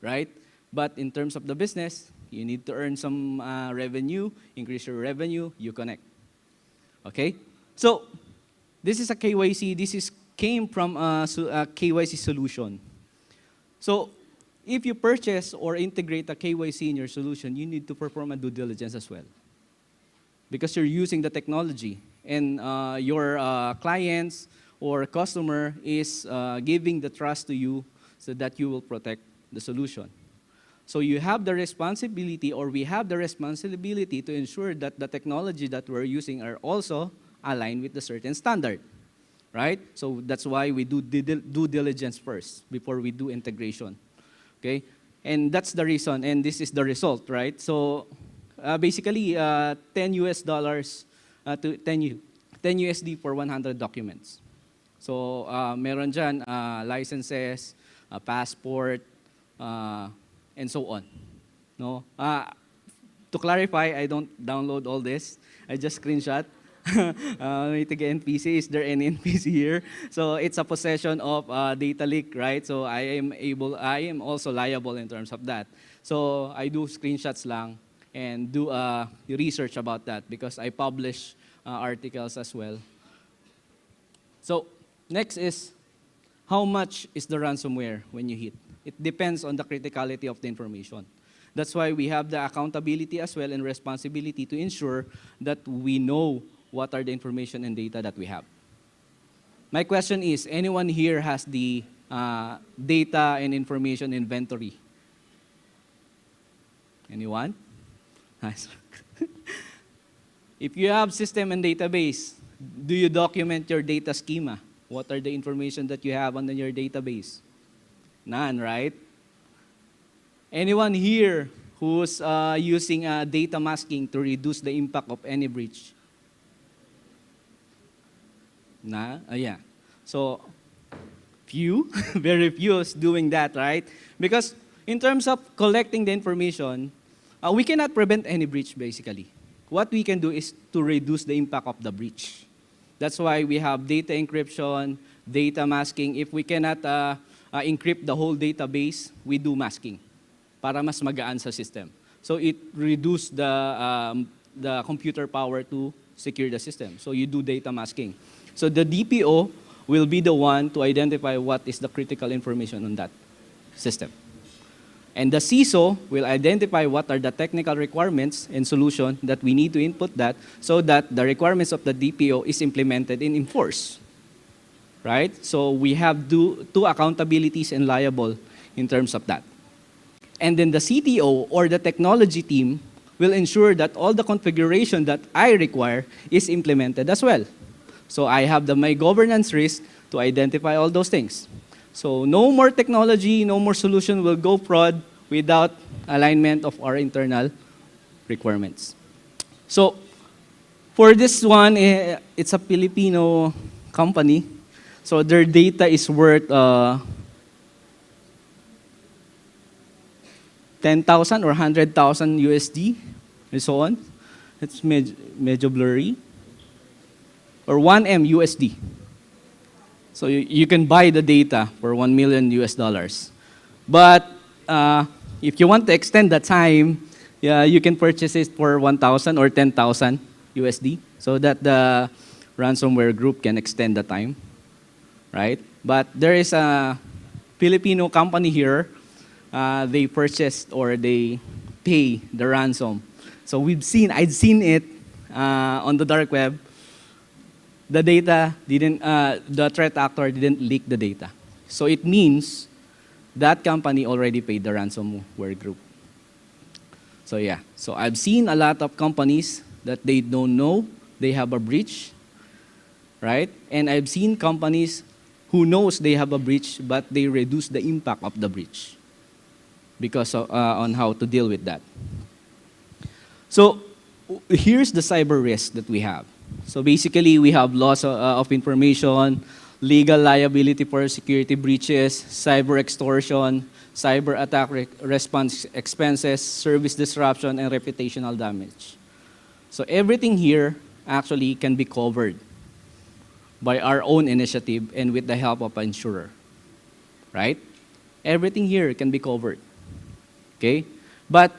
right? But in terms of the business, you need to earn some revenue, increase your revenue, you connect, okay? So this is a KYC. This came from a KYC solution. So if you purchase or integrate a KYC in your solution, you need to perform a due diligence as well, because you're using the technology, and your clients or customer is giving the trust to you so that you will protect the solution. So you have the responsibility, or we have the responsibility to ensure that the technology that we're using are also aligned with the certain standard, right? So that's why we do due diligence first before we do integration, okay? And that's the reason, and this is the result, right? So basically, $10 to 10 USD for 100 documents. So meron dyan licenses, passport, and so on. No? To clarify, I don't download all this. I just screenshot. May taga-NPC, is there any NPC here? So it's a possession of data leak, right? So I am also liable in terms of that. So I do screenshots lang and do research about that because I publish articles as well. So next is, how much is the ransomware when you hit? It depends on the criticality of the information. That's why we have the accountability as well and responsibility to ensure that we know what are the information and data that we have. My question is, anyone here has the data and information inventory? Anyone? Nice. If you have system and database, do you document your data schema? What are the information that you have on your database? None, right? Anyone here who's using data masking to reduce the impact of any breach? Yeah. So, few, very few is doing that, right? Because in terms of collecting the information, we cannot prevent any breach, basically. What we can do is to reduce the impact of the breach. That's why we have data encryption, data masking. If we cannot encrypt the whole database, we do masking para mas magaan sa system. So it reduces the computer power to secure the system. So you do data masking. So the DPO will be the one to identify what is the critical information on that system. And the CISO will identify what are the technical requirements and solution that we need to input that so that the requirements of the DPO is implemented and enforced. Right? So we have two accountabilities and liable in terms of that. And then the CTO or the technology team will ensure that all the configuration that I require is implemented as well. So I have my governance risk to identify all those things. So no more technology, no more solution will go prod without alignment of our internal requirements. So for this one, it's a Filipino company. So their data is worth 10,000 or 100,000 USD and so on. It's medyo blurry. Or 1M USD. So you can buy the data for $1 million US. But if you want to extend the time, you can purchase it for 1,000 or 10,000 USD so that the ransomware group can extend the time, right? But there is a Filipino company here. They purchased or they pay the ransom. So I'd seen it on the dark web. The data didn't, the threat actor didn't leak the data. So it means that company already paid the ransomware group. So yeah, so I've seen a lot of companies that they don't know they have a breach, right? And I've seen companies who knows they have a breach, but they reduce the impact of the breach because of, on how to deal with that. So here's the cyber risk that we have. So basically, we have loss of information, legal liability for security breaches, cyber extortion, cyber attack response expenses, service disruption, and reputational damage. So everything here actually can be covered by our own initiative and with the help of an insurer, right? Everything here can be covered, okay? But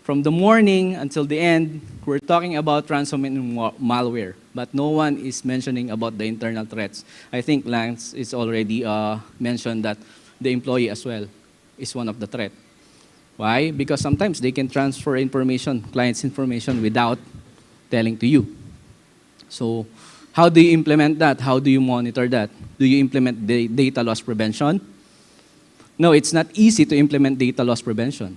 from the morning until the end, we're talking about ransomware and malware, but no one is mentioning about the internal threats. I think Lance is already mentioned that the employee as well is one of the threat. Why? Because sometimes they can transfer information, client's information, without telling to you. So how do you implement that? How do you monitor that? Do you implement the data loss prevention? No, it's not easy to implement data loss prevention.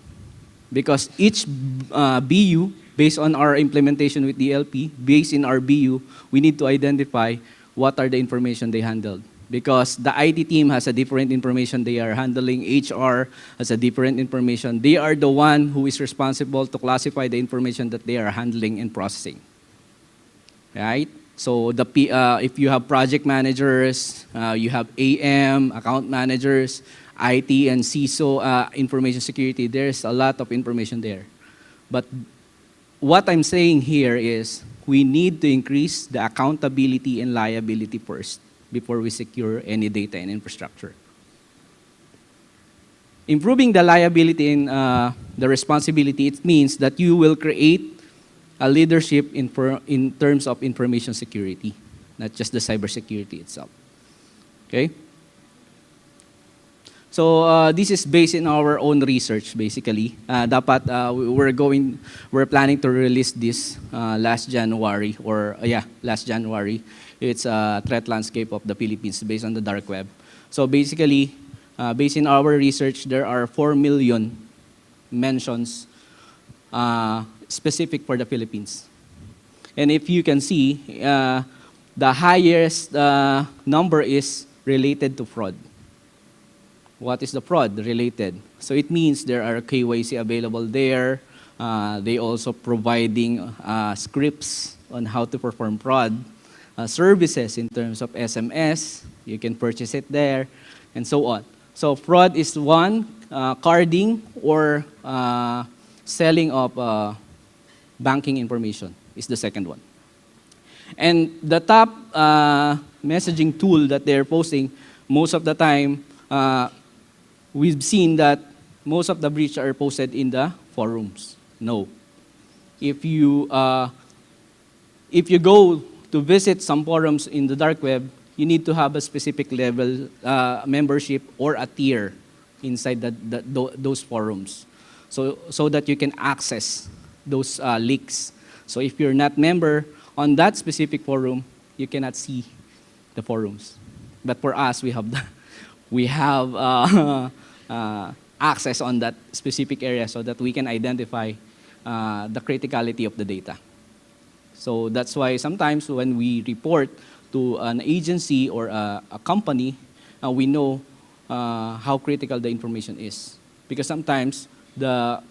Because each BU, based on our implementation with DLP, based in our BU, we need to identify what are the information they handled. Because the IT team has a different information they are handling, HR has a different information. They are the one who is responsible to classify the information that they are handling and processing. Right? So if you have project managers, you have AM, account managers, IT and CISO, information security, there's a lot of information there. But what I'm saying here is we need to increase the accountability and liability first before we secure any data and infrastructure. Improving the liability and the responsibility, it means that you will create a leadership in terms of information security, not just the cybersecurity itself. Okay? So this is based in our own research, basically. We're planning to release this last January, last January. It's a threat landscape of the Philippines based on the dark web. So basically, based in our research, there are 4 million mentions specific for the Philippines. And if you can see, the highest number is related to fraud. What is the fraud related? So it means there are KYC available there. They also providing scripts on how to perform fraud, services in terms of SMS. You can purchase it there, and so on. So fraud is one, carding or selling of banking information is the second one. And the top messaging tool that they're posting, most of the time, we've seen that most of the breaches are posted in the forums. No. If you go to visit some forums in the dark web, you need to have a specific level membership or a tier inside those forums, so that you can access those leaks. So if you're not member on that specific forum, you cannot see the forums. But for us, we have access on that specific area so that we can identify the criticality of the data. So that's why sometimes when we report to an agency or a company, we know how critical the information is. Because sometimes the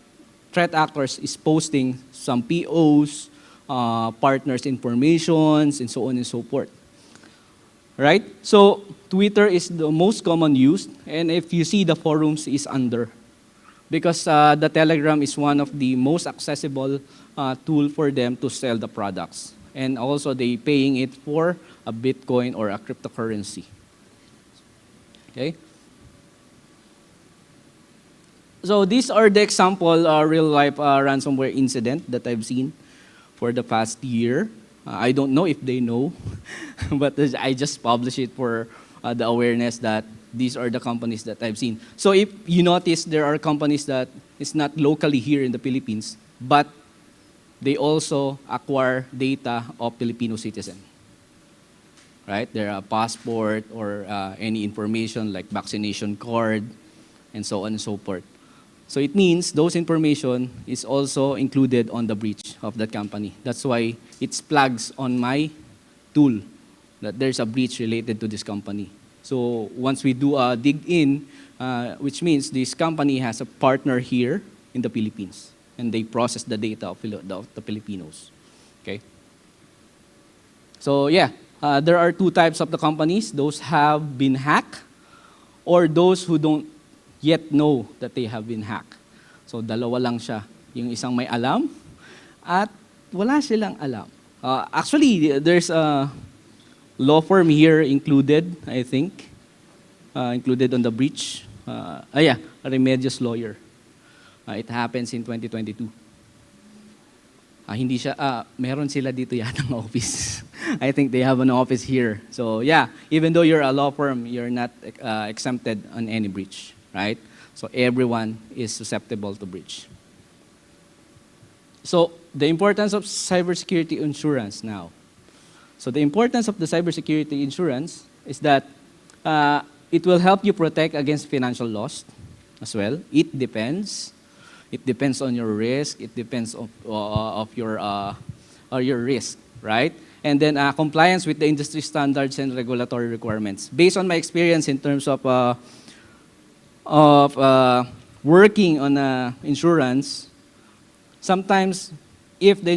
threat actors is posting some POs, partners' informations, and so on and so forth. Right? So Twitter is the most common used, and if you see the forums is under. Because the Telegram is one of the most accessible tool for them to sell the products. And also they paying it for a Bitcoin or a cryptocurrency. Okay? So these are the example real-life ransomware incident that I've seen for the past year. I don't know if they know, but I just publish it for the awareness that these are the companies that I've seen. So if you notice, there are companies that is not locally here in the Philippines, but they also acquire data of Filipino citizen. Right? There are passport or any information like vaccination card, and so on and so forth. So it means those information is also included on the breach of that company. That's why it flags on my tool that there's a breach related to this company. So once we do a dig in, which means this company has a partner here in the Philippines, and they process the data of the Filipinos. Okay. So yeah, there are two types of the companies. Those have been hacked, or those who don't yet know that they have been hacked. So dalawa lang siya. Yung isang may alam at wala silang alam. Actually, there's a law firm here included, I think, included on the breach. A Remedios lawyer. It happens in 2022. Hindi siya, meron sila dito yata ng office. I think they have an office here. So yeah, even though you're a law firm, you're not exempted on any breach. Right? So everyone is susceptible to breach. So the importance of cybersecurity insurance now. So the importance of the cybersecurity insurance is that it will help you protect against financial loss as well. It depends. It depends on your risk. It depends of your risk, right? And then compliance with the industry standards and regulatory requirements. Based on my experience in terms of working on insurance, sometimes if the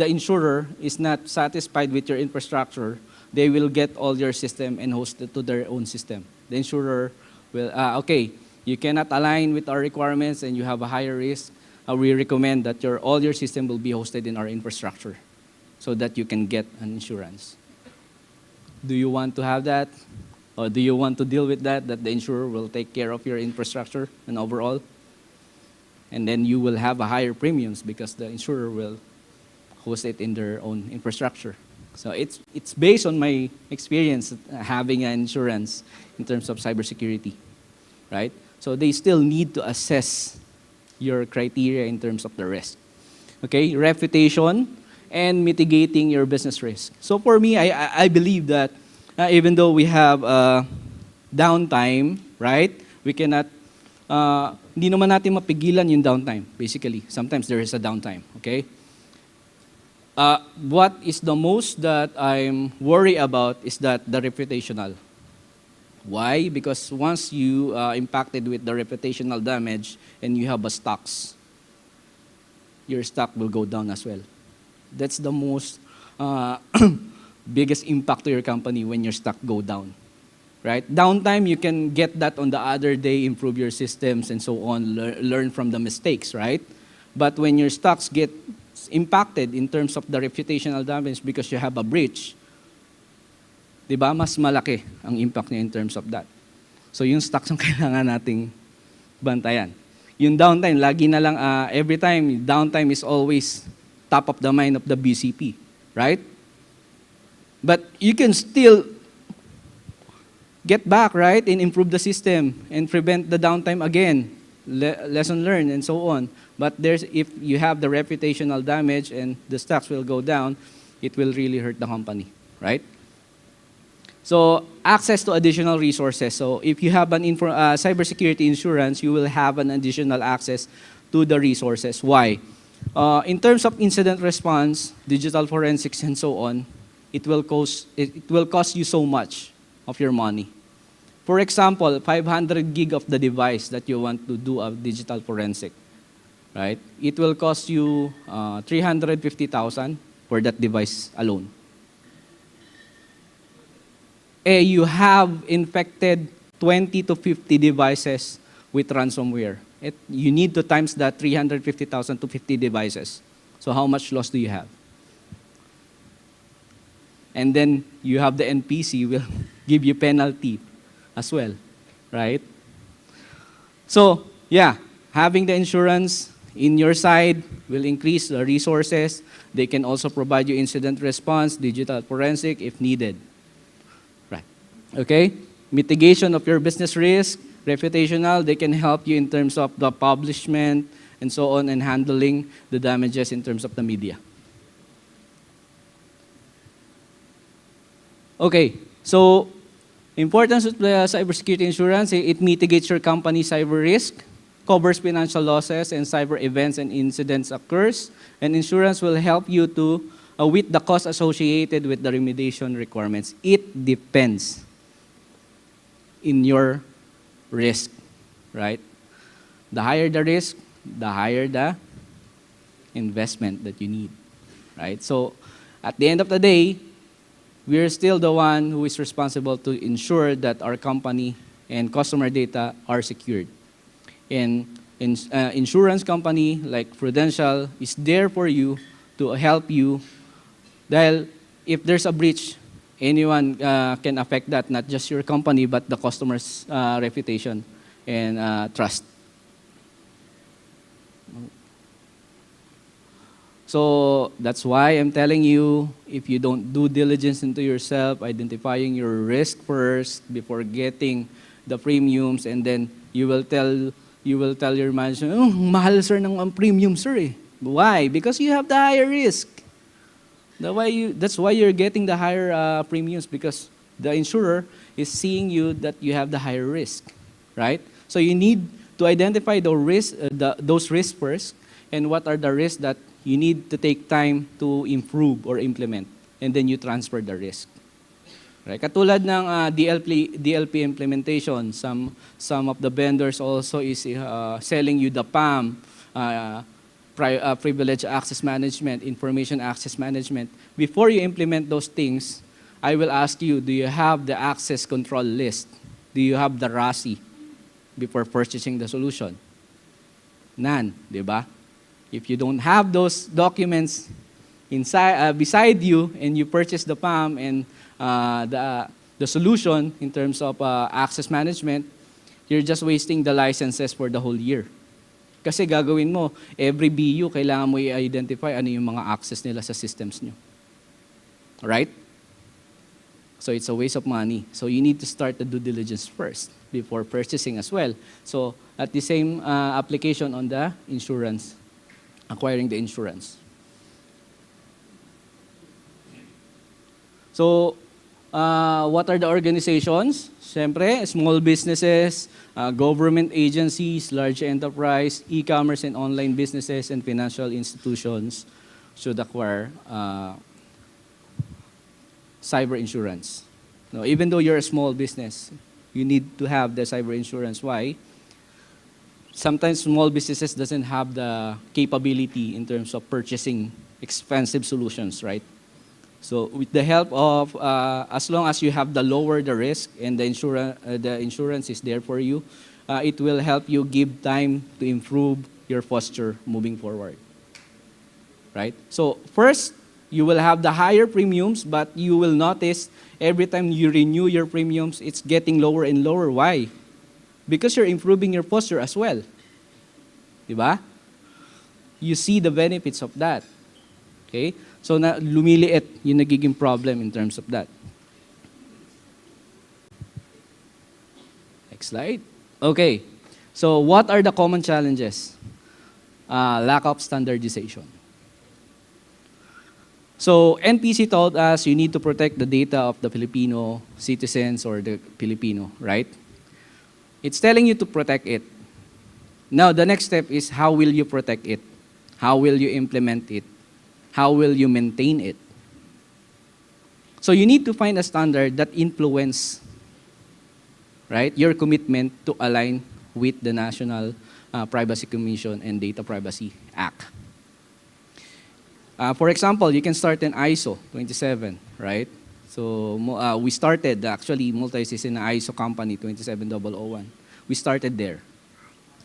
insurer is not satisfied with your infrastructure, they will get all your system and host it to their own system. The insurer will, okay, you cannot align with our requirements and you have a higher risk, we recommend that all your system will be hosted in our infrastructure so that you can get an insurance. Do you want to have that? Or do you want to deal with that the insurer will take care of your infrastructure and overall? And then you will have a higher premiums because the insurer will host it in their own infrastructure. So it's based on my experience having an insurance in terms of cybersecurity, right? So they still need to assess your criteria in terms of the risk. Okay, reputation and mitigating your business risk. So for me, I believe that even though we have downtime, right? We cannot, hindi naman natin mapigilan yung downtime, basically. Sometimes there is a downtime, okay? What is the most that I'm worried about is that the reputational. Why? Because once you impacted with the reputational damage and you have a stocks, your stock will go down as well. That's the most biggest impact to your company when your stock go down, right? Downtime, you can get that on the other day, improve your systems and so on, learn from the mistakes, right? But when your stocks get impacted in terms of the reputational damage because you have a breach, diba, mas malaki ang impact niya in terms of that. So yung stocks ang kailangan nating bantayan. Yung downtime, lagi na lang, every time, downtime is always top of the mind of the BCP, right? But you can still get back, right, and improve the system and prevent the downtime again, lesson learned and so on. But if you have the reputational damage and the stocks will go down, it will really hurt the company, right? So access to additional resources. So if you have an cybersecurity insurance, you will have an additional access to the resources. Why? In terms of incident response, digital forensics, and so on, it will cost you so much of your money. For example, 500 gig of the device that you want to do a digital forensic, right? It will cost you 350,000 for that device alone. You have infected 20 to 50 devices with ransomware. You need to times that 350,000 to 50 devices. So how much loss do you have? And then you have the NPC will give you penalty as well, right? So yeah, having the insurance in your side will increase the resources. They can also provide you incident response, digital forensic if needed. Right. Okay? Mitigation of your business risk, reputational, they can help you in terms of the publishment and so on and handling the damages in terms of the media. Okay, so importance of the cybersecurity insurance, it mitigates your company's cyber risk, covers financial losses and cyber events and incidents occurs, and insurance will help you to with the cost associated with the remediation requirements. It depends in your risk, right? The higher the risk, the higher the investment that you need, right? So at the end of the day, we're still the one who is responsible to ensure that our company and customer data are secured. And insurance company like Prudential is there for you to help you. Dahil if there's a breach, anyone can affect that, not just your company, but the customer's reputation and trust. So that's why I'm telling you, if you don't do diligence into yourself, identifying your risk first before getting the premiums, and then you will tell your manager, oh, mahal sir ng premium sir eh. Why? Because you have the higher risk. That's why you're getting the higher premiums, because the insurer is seeing you that you have the higher risk, right? So you need to identify those risks first, and what are the risks that you need to take time to improve or implement, and then you transfer the risk. Right? Katulad ng DLP implementation, some of the vendors also is selling you the PAM, privilege access management, information access management. Before you implement those things, I will ask you, do you have the access control list? Do you have the RASI before purchasing the solution? None, di ba? If you don't have those documents beside you, and you purchase the PAM and the solution in terms of access management, you're just wasting the licenses for the whole year. Kasi gagawin mo, every BU, kailangan mo i-identify ano yung mga access nila sa systems nyo. Right? So it's a waste of money. So you need to start the due diligence first before purchasing as well. So at the same application on the insurance, acquiring the insurance. So what are the organizations? Siyempre, small businesses, government agencies, large enterprise, e-commerce and online businesses, and financial institutions should acquire cyber insurance. No, even though you're a small business, you need to have the cyber insurance. Why? Sometimes small businesses doesn't have the capability in terms of purchasing expensive solutions, right? So with the help of, as long as you have the lower the risk and the insurance is there for you, it will help you give time to improve your posture moving forward, right? So first, you will have the higher premiums, but you will notice every time you renew your premiums, it's getting lower and lower. Why? Because you're improving your posture as well. Diba? You see the benefits of that. Okay? So na lumiliit yung nagiging problem in terms of that. Next slide. Okay. So what are the common challenges? Lack of standardization. So NPC told us you need to protect the data of the Filipino citizens or the Filipino, right? It's telling you to protect it. Now the next step is how will you protect it? How will you implement it? How will you maintain it? So you need to find a standard that influence, right, your commitment to align with the National Privacy Commission and Data Privacy Act. For example, you can start in ISO 27, right? So we started, actually, Multis is in an ISO company, 27001. We started there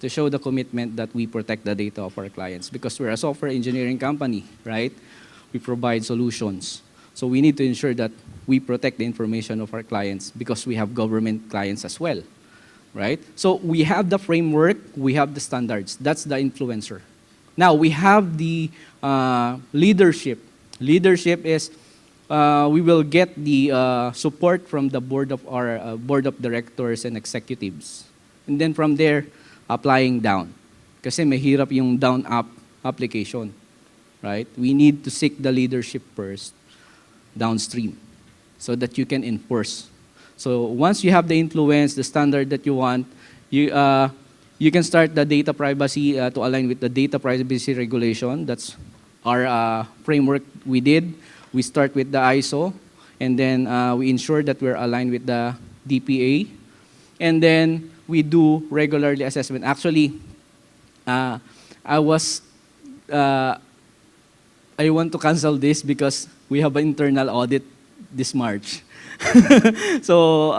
to show the commitment that we protect the data of our clients because we're a software engineering company, right? We provide solutions. So we need to ensure that we protect the information of our clients because we have government clients as well, right? So we have the framework, we have the standards. That's the influencer. Now we have the leadership. Leadership is we will get the support from the board of directors and executives. And then from there, applying down. Kasi mahirap yung down-up application, right? We need to seek the leadership first, downstream, so that you can enforce. So once you have the influence, the standard that you want, you can start the data privacy to align with the data privacy regulation. That's our framework we did. We start with the ISO, and then we ensure that we're aligned with the DPA. And then we do regularly assessment. Actually, I want to cancel this because we have an internal audit this March. So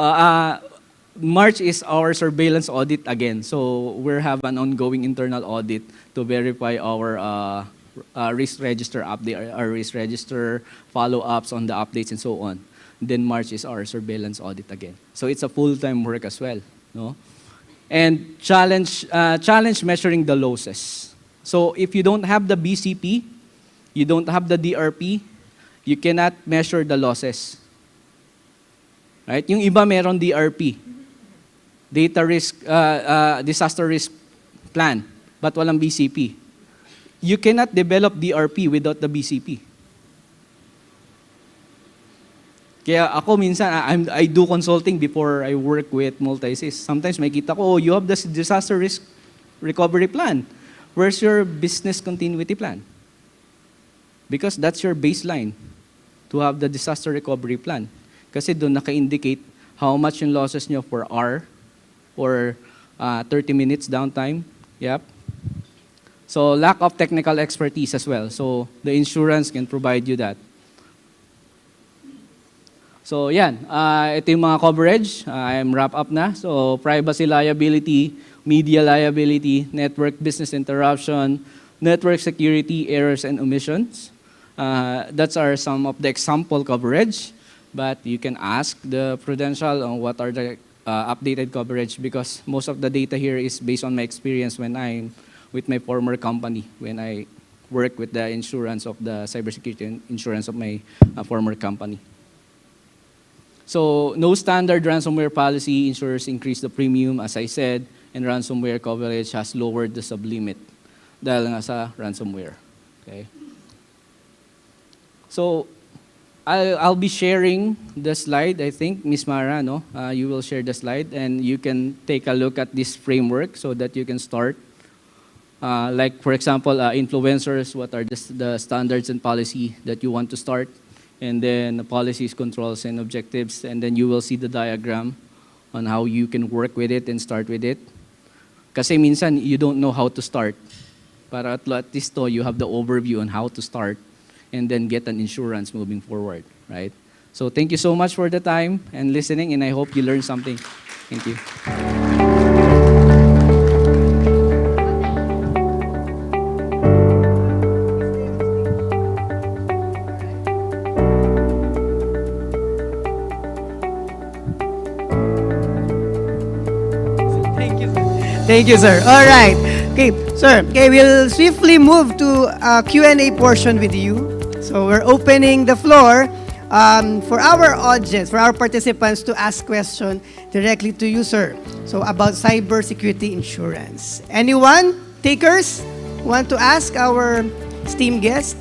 March is our surveillance audit again. So we have an ongoing internal audit to verify our risk register update, our risk register follow-ups on the updates and so on. Then March is our surveillance audit again. So it's a full-time work as well, no? And challenge measuring the losses. So if you don't have the BCP, you don't have the DRP, you cannot measure the losses. Right? Yung iba meron DRP, data risk, disaster risk plan, but walang BCP. You cannot develop DRP without the BCP. Kaya ako minsan, I do consulting before I work with Multisys. Sometimes may kita ko, oh, you have the disaster risk recovery plan. Where's your business continuity plan? Because that's your baseline to have the disaster recovery plan. Kasi doon naka-indicate how much yung losses nyo for hour or 30 minutes downtime. Yep. So lack of technical expertise as well. So the insurance can provide you that. So yan, ito yung mga coverage. I'm wrap up na. So privacy liability, media liability, network business interruption, network security, errors, and omissions. That's are some of the example coverage, but you can ask the Prudential on what are the updated coverage, because most of the data here is based on my experience when I'm with my former company, when I work with the insurance of the cybersecurity insurance of my former company. So no standard ransomware policy. Insurers increase the premium, as I said, and ransomware coverage has lowered the sublimit dahil nga sa ransomware. Okay. So I'll be sharing the slide. I think Ms. Mara, no, you will share the slide, and you can take a look at this framework so that you can start. Like for example, influencers. What are the standards and policy that you want to start? And then the policies, controls, and objectives, and then you will see the diagram on how you can work with it and start with it. Kasi minsan, you don't know how to start. Para at least you have the overview on how to start and then get an insurance moving forward, right? So thank you so much for the time and listening, and I hope you learned something. Thank you. Thank you, sir. All right. Okay, sir. Okay, we'll swiftly move to Q&A portion with you. So we're opening the floor for our audience, for our participants to ask questions directly to you, sir. So about cybersecurity insurance. Anyone? Takers? Want to ask our esteemed guest?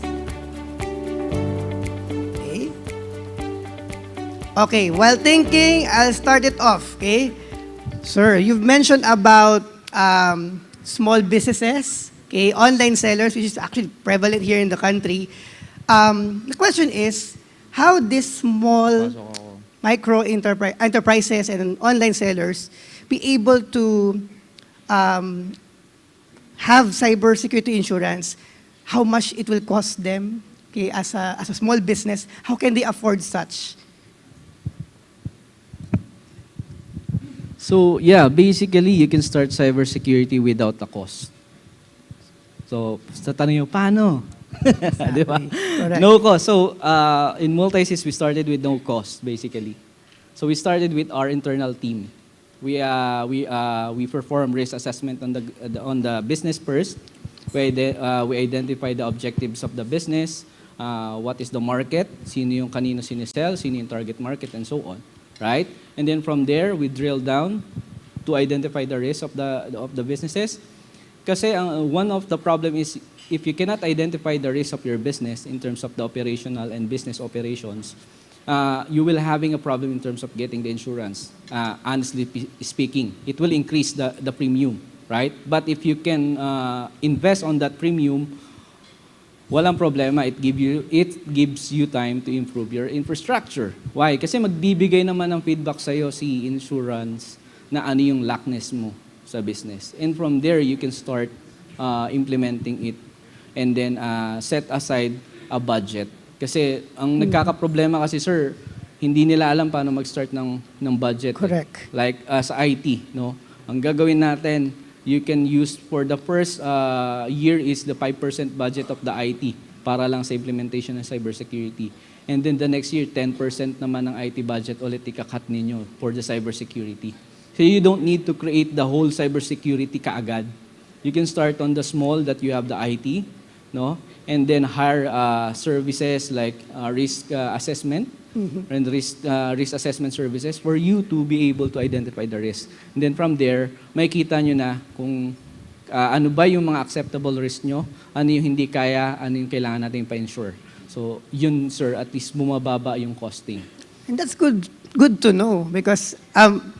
Okay. Okay, while thinking, I'll start it off, okay? Sir, you've mentioned about small businesses, okay, online sellers, which is actually prevalent here in the country. The question is, how these small micro enterprises and online sellers be able to have cybersecurity insurance? How much it will cost them, okay, as a small business? How can they afford such? So yeah, basically you can start cybersecurity without a cost. So sa tanong nyo, paano? Di ba? No cost. So in Multisys, we started with no cost, basically. So we started with our internal team. We perform risk assessment on the business first. We identify the objectives of the business, what is the market, sino yung kanino sinisell, sino yung target market, and so on. Right? And then from there, we drill down to identify the risk of the businesses. Kasi one of the problem is if you cannot identify the risk of your business in terms of the operational and business operations, you will having a problem in terms of getting the insurance. Honestly speaking, it will increase the premium, right? But if you can invest on that premium, walang problema, it gives you time to improve your infrastructure. Why? Kasi magbibigay naman ng feedback sa'yo si insurance na ano yung lackness mo sa business. And from there, you can start implementing it and then set aside a budget. Kasi ang nagkakaproblema kasi, sir, hindi nila alam paano mag-start ng budget. Correct. Like sa IT, no? Ang gagawin natin, you can use for the first year is the 5% budget of the IT para lang sa implementation ng cybersecurity. And then the next year, 10% naman ng IT budget ulit ikakat ninyo for the cybersecurity. So you don't need to create the whole cybersecurity kaagad. You can start on the small that you have the IT, no? And then hire services like risk assessment, and risk assessment services for you to be able to identify the risk. And then from there, makikita nyo na kung ano ba yung mga acceptable risk nyo, ano yung hindi kaya, ano yung kailangan natin pa-insure. So yun, sir, at least bumababa yung costing. And that's good to know because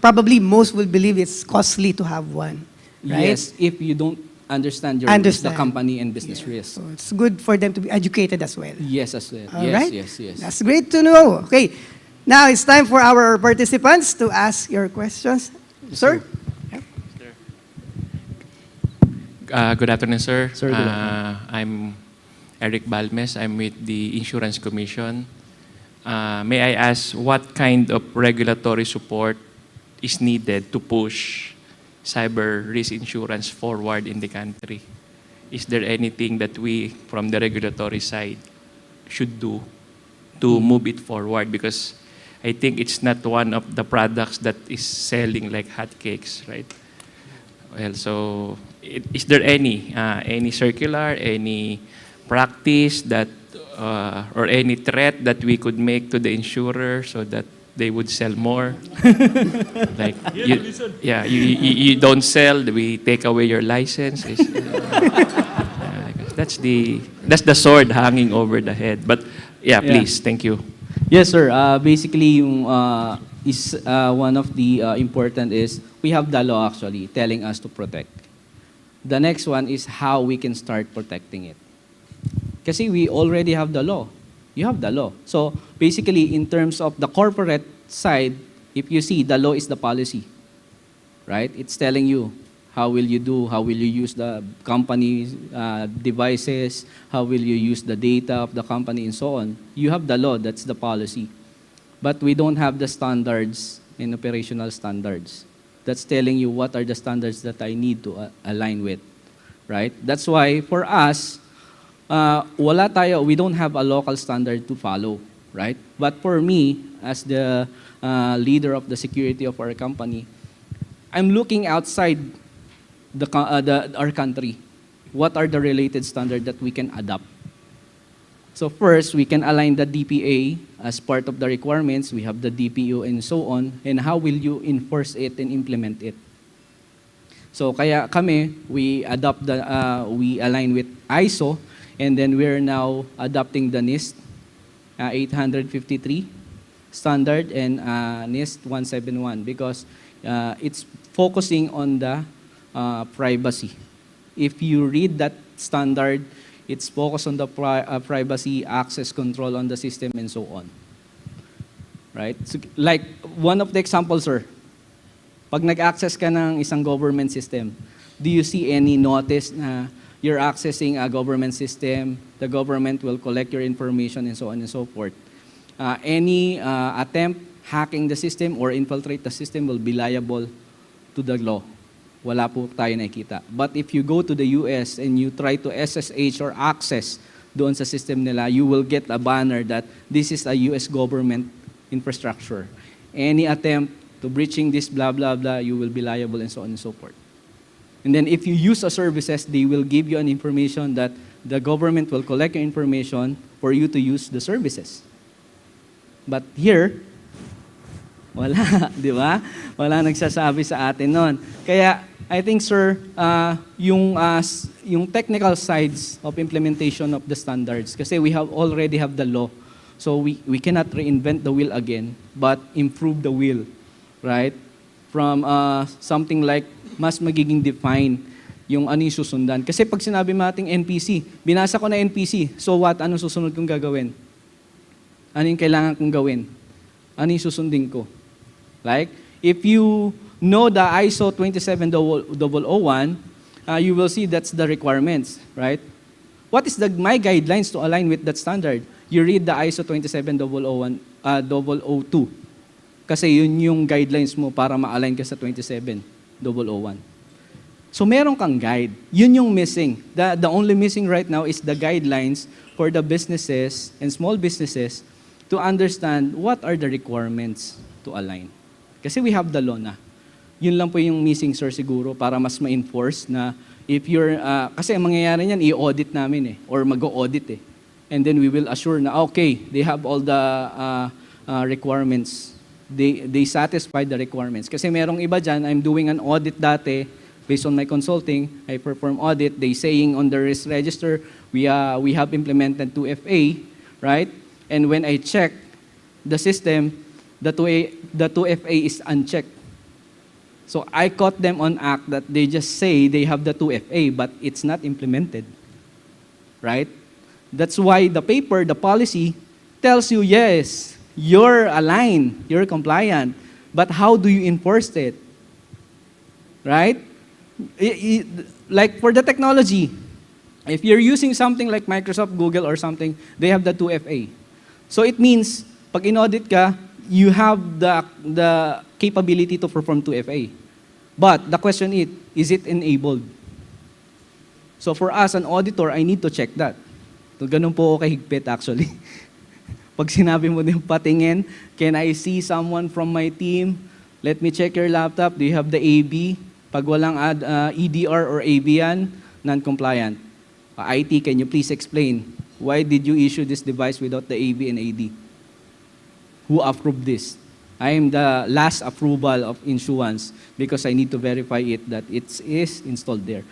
probably most will believe it's costly to have one, right? Yes, if you don't understand the company and business risk. So it's good for them to be educated as well. Yes, as well. All Yes, right? yes, yes. That's great to know. Okay, now it's time for our participants to ask your questions. Sir? Good afternoon, sir. Sir, good afternoon. I'm Eric Balmes. I'm with the Insurance Commission. May I ask what kind of regulatory support is needed to push cyber risk insurance forward in the country? is there anything that we, from the regulatory side, should do to move it forward? Because I think it's not one of the products that is selling like hotcakes, right? Well, so is there any circular, any practice that, or any threat that we could make to the insurer so that they would sell more? Like, you don't sell, we take away your license. That's the sword hanging over the head. But yeah, please, thank you. Yes, sir. Basically, yung is one of the important is we have the law actually telling us to protect. The next one is how we can start protecting it. Kasi we already have the law. You have the law. So basically, in terms of the corporate side, if you see, the law is the policy, right? It's telling you how will you do, how will you use the company's devices, how will you use the data of the company, and so on. You have the law, that's the policy. But we don't have the standards and operational standards. That's telling you what are the standards that I need to align with, right? That's why for us, we don't have a local standard to follow, right? But for me, as the leader of the security of our company, I'm looking outside our country. What are the related standards that we can adopt? So first, we can align the DPA as part of the requirements. We have the DPO and so on. And how will you enforce it and implement it? So kaya kami, we align with ISO, and then we're now adopting the NIST 853 standard and NIST 171 because it's focusing on the privacy. If you read that standard, it's focused on the privacy, access control on the system, and so on. Right? So, like, one of the examples, sir, pag nag-access ka ng isang government system, do you see any notice na you're accessing a government system, the government will collect your information, and so on and so forth? Any attempt hacking the system or infiltrate the system will be liable to the law. Wala po tayo nakikita. But if you go to the US and you try to SSH or access doon sa system nila, you will get a banner that this is a US government infrastructure. Any attempt to breaching this blah, blah, blah, you will be liable and so on and so forth. And then if you use a services, they will give you an information that the government will collect your information for you to use the services. But here, wala, di ba? Wala nagsasabi sa atin nun. Kaya, I think, sir, yung technical sides of implementation of the standards, kasi we already have the law, so we cannot reinvent the wheel again, but improve the wheel, right? From something like, mas magiging define yung ano yung susundan. Kasi pag sinabi nating NPC, binasa ko na NPC, so what? Anong susunod kong gagawin? Ano yung kailangan kong gawin? Ano yung susundin ko? Like, if you know the ISO 27001, you will see that's the requirements, right? What is my guidelines to align with that standard? You read the ISO 27001, 002. Kasi yun yung guidelines mo para ma-align ka sa 27001. So meron kang guide. Yun yung missing. The only missing right now is the guidelines for the businesses and small businesses to understand what are the requirements to align. Kasi we have the law na. Yun lang po yung missing, sir, siguro, para mas ma-enforce na if you're, kasi ang mangyayari niyan, i-audit namin or mag-audit And then we will assure na, okay, they have all the requirements. They satisfy the requirements. Kasi merong iba dyan, I'm doing an audit dati, based on my consulting, I perform audit, they saying on the risk register, we have implemented 2FA, right? And when I check the system, the 2FA is unchecked. So I caught them on act that they just say they have the 2FA, but it's not implemented, right? That's why the paper, the policy, tells you, yes, you're aligned, you're compliant, but how do you enforce it, right? Like for the technology, if you're using something like Microsoft, Google, or something, they have the 2FA. So it means, pag in-audit ka, you have the capability to perform 2FA. But the question is it enabled? So for us, an auditor, I need to check that. So ganun po ako kahigpit actually. Pag sinabi mo din patingin, can I see someone from my team? Let me check your laptop. Do you have the AB? Pag walang EDR or AB yan, non-compliant. IT, can you please explain? Why did you issue this device without the AB and AD? Who approved this? I am the last approval of issuance because I need to verify it that it is installed there.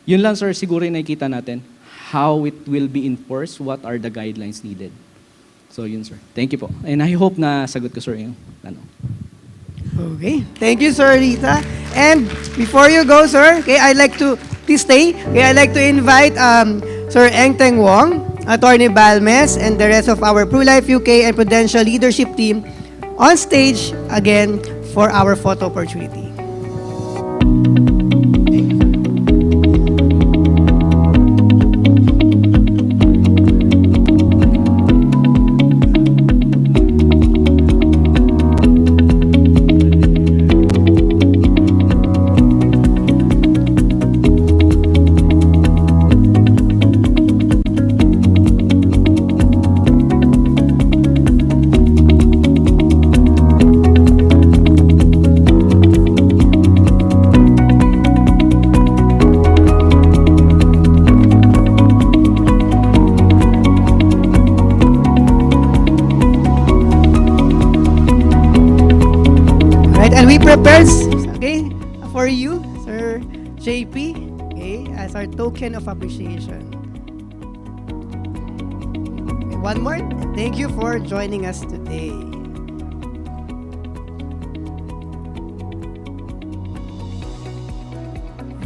Yun lang sir, siguro yung nakikita natin. How it will be enforced, what are the guidelines needed. So yun sir. Thank you po. And I hope na sagot ko sir yung tanong. Okay. Thank you, Sir Rita. And before you go, sir, okay, I'd like to, please stay. Okay, I'd like to invite Sir Engteng Wong, Attorney Balmes, and the rest of our PruLife UK and Prudential leadership team on stage again for our photo opportunity. Prepared, okay, for you, Sir JP, okay, as our token of appreciation. Okay, one more, thank you for joining us today.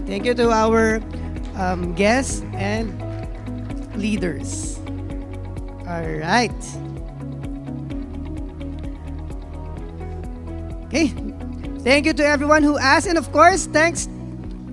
Thank you to our guests and leaders. All right. Okay. Thank you to everyone who asked, and of course, thanks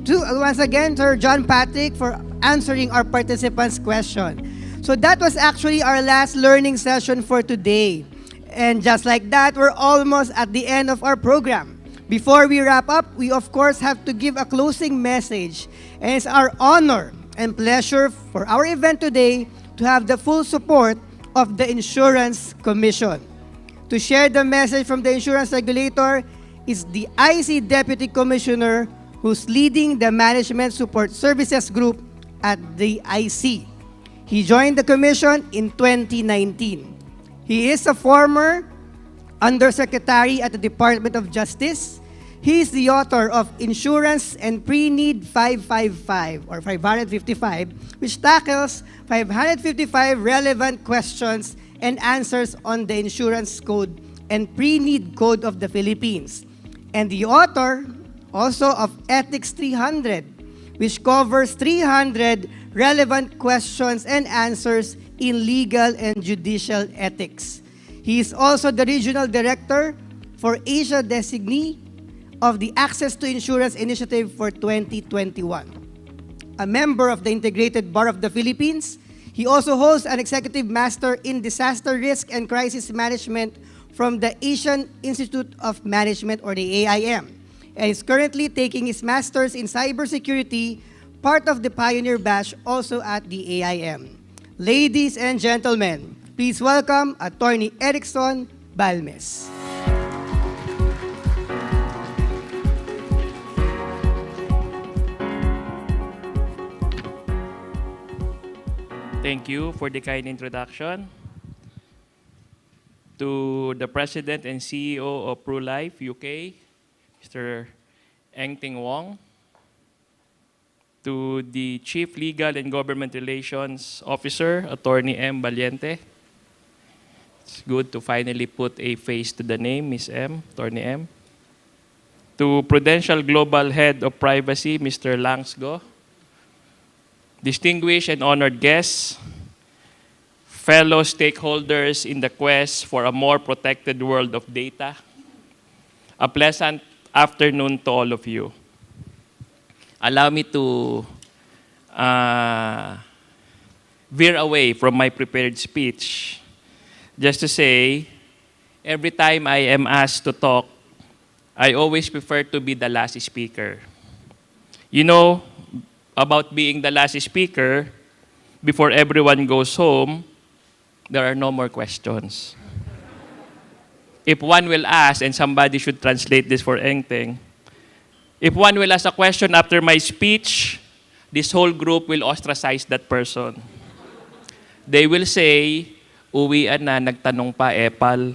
to, once again, Sir John Patrick for answering our participants' question. So that was actually our last learning session for today. And just like that, we're almost at the end of our program. Before we wrap up, we of course have to give a closing message. And it's our honor and pleasure for our event today to have the full support of the Insurance Commission. To share the message from the insurance regulator is the IC Deputy Commissioner who's leading the Management Support Services Group at the IC. He joined the Commission in 2019. He is a former Undersecretary at the Department of Justice. He is the author of Insurance and Pre-Need 555 or 555, which tackles 555 relevant questions and answers on the Insurance Code and Pre-Need Code of the Philippines. And the author also of Ethics 300, which covers 300 relevant questions and answers in legal and judicial ethics. He is also the Regional Director for Asia Designee of the Access to Insurance Initiative for 2021. A member of the Integrated Bar of the Philippines, he also holds an Executive Master in Disaster Risk and Crisis Management from the Asian Institute of Management, or the AIM, and is currently taking his Master's in Cybersecurity, part of the Pioneer Batch, also at the AIM. Ladies and gentlemen, please welcome Attorney Erickson Balmes. Thank you for the kind introduction. To the President and CEO of PruLife UK, Mr. Engteng Wong. To the Chief Legal and Government Relations Officer, Attorney M. Valiente. It's good to finally put a face to the name, Ms. M, Attorney M. To Prudential Global Head of Privacy, Mr. Langsgo. Distinguished and honored guests, fellow stakeholders in the quest for a more protected world of data, a pleasant afternoon to all of you. Allow me to veer away from my prepared speech, just to say, every time I am asked to talk, I always prefer to be the last speaker. You know, about being the last speaker before everyone goes home, there are no more questions. If one will ask, and somebody should translate this for Engteng, if one will ask a question after my speech, this whole group will ostracize that person. They will say, uwian na, nagtanong pa, epal.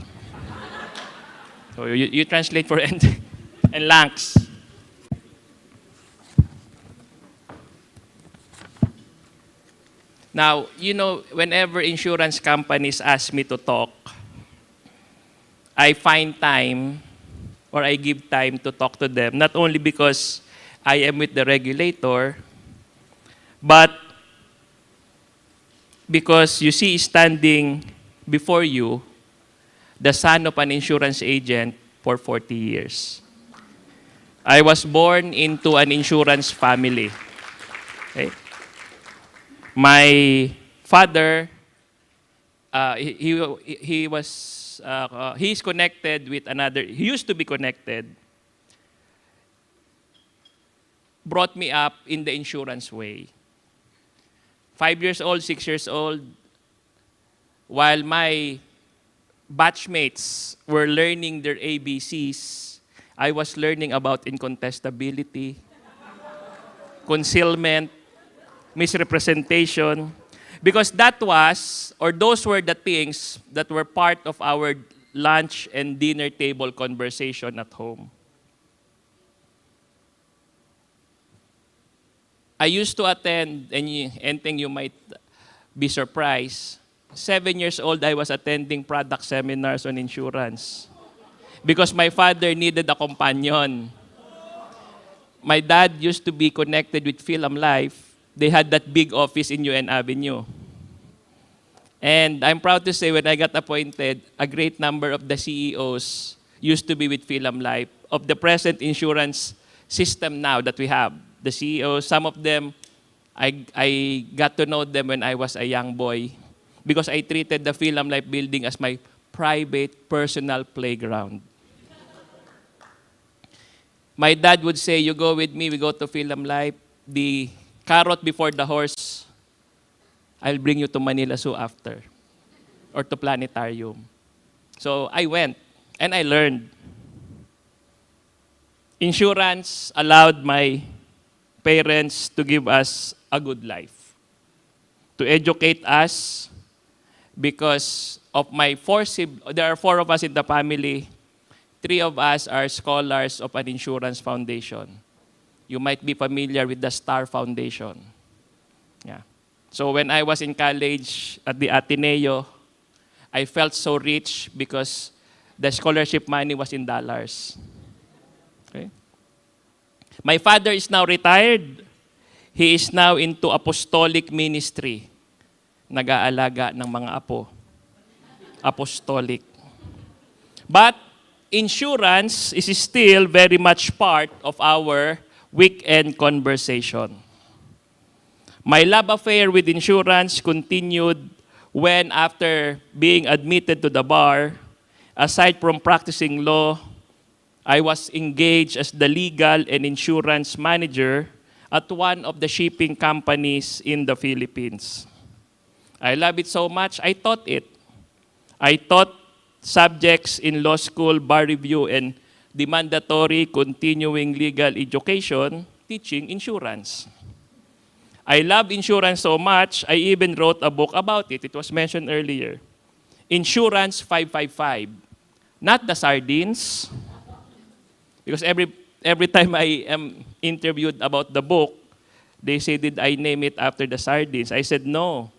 So you translate for Engteng and Lanks. Now, you know, whenever insurance companies ask me to talk, I find time, or I give time to talk to them, not only because I am with the regulator, but because you see standing before you the son of an insurance agent for 40 years. I was born into an insurance family. Okay? My father, he's connected with another, he used to be connected, brought me up in the insurance way. 5 years old, 6 years old, while my batchmates were learning their ABCs, I was learning about incontestability, concealment, misrepresentation, because that was, or those were the things that were part of our lunch and dinner table conversation at home. I used to attend, and think you might be surprised, 7 years old I was attending product seminars on insurance because my father needed a companion. My dad used to be connected with Film Life. They had that big office in UN Avenue. And I'm proud to say when I got appointed, a great number of the CEOs used to be with Film Life of the present insurance system now that we have. The CEOs, some of them, I got to know them when I was a young boy because I treated the Film Life building as my private, personal playground. My dad would say, you go with me, we go to Film Life, the carrot before the horse, I'll bring you to Manila Zoo after, or to Planetarium. So I went, and I learned. Insurance allowed my parents to give us a good life, to educate us, because of my there are 4 of us in the family. 3 of us are scholars of an insurance foundation. You might be familiar with the Star Foundation. Yeah. So when I was in college at the Ateneo, I felt so rich because the scholarship money was in dollars. Okay? My father is now retired. He is now into apostolic ministry. Nag-aalaga ng mga apo. Apostolic. But insurance is still very much part of our weekend conversation. My love affair with insurance continued when, after being admitted to the bar, aside from practicing law, I was engaged as the legal and insurance manager at one of the shipping companies in the Philippines. I love it so much, I taught it. I taught subjects in law school, bar review, and the mandatory continuing legal education, teaching insurance. I love insurance so much, I even wrote a book about it. It was mentioned earlier. Insurance 555. Not the sardines. Because every time I am interviewed about the book, they say, did I name it after the sardines? I said, no.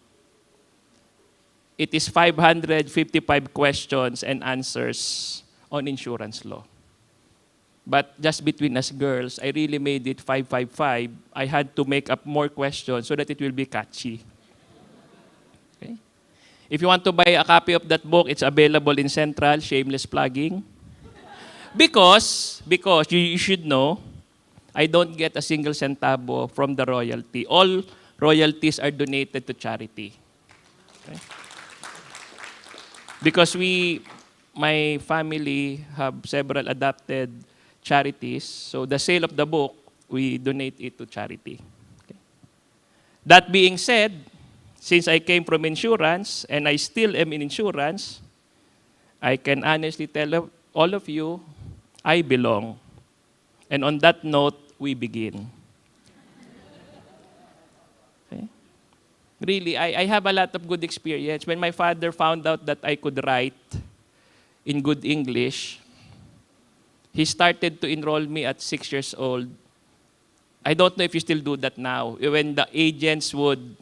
It is 555 questions and answers on insurance law. But just between us girls, I really made it 555. I had to make up more questions so that it will be catchy. Okay? If you want to buy a copy of that book, it's available in Central, shameless plugging. Because you should know, I don't get a single centavo from the royalty. All royalties are donated to charity. Okay? Because my family have several adopted charities, so the sale of the book, we donate it to charity. Okay? That being said, since I came from insurance and I still am in insurance, I can honestly tell all of you, I belong. And on that note, we begin. Okay? Really, I have a lot of good experience. When my father found out that I could write in good English, he started to enroll me at 6 years old. I don't know if you still do that now. When the agents would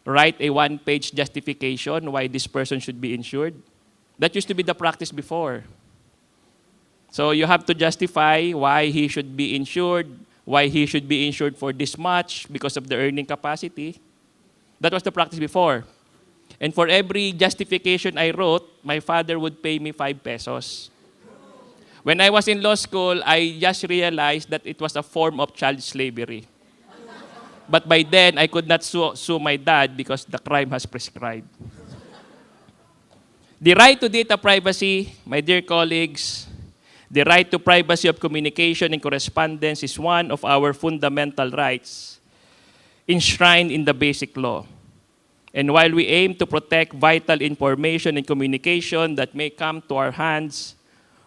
write a one-page justification why this person should be insured. That used to be the practice before. So you have to justify why he should be insured, why he should be insured for this much because of the earning capacity. That was the practice before. And for every justification I wrote, my father would pay me 5 pesos. When I was in law school, I just realized that it was a form of child slavery. But by then, I could not sue my dad because the crime has prescribed. The right to data privacy, my dear colleagues, the right to privacy of communication and correspondence is one of our fundamental rights enshrined in the basic law. And while we aim to protect vital information and communication that may come to our hands,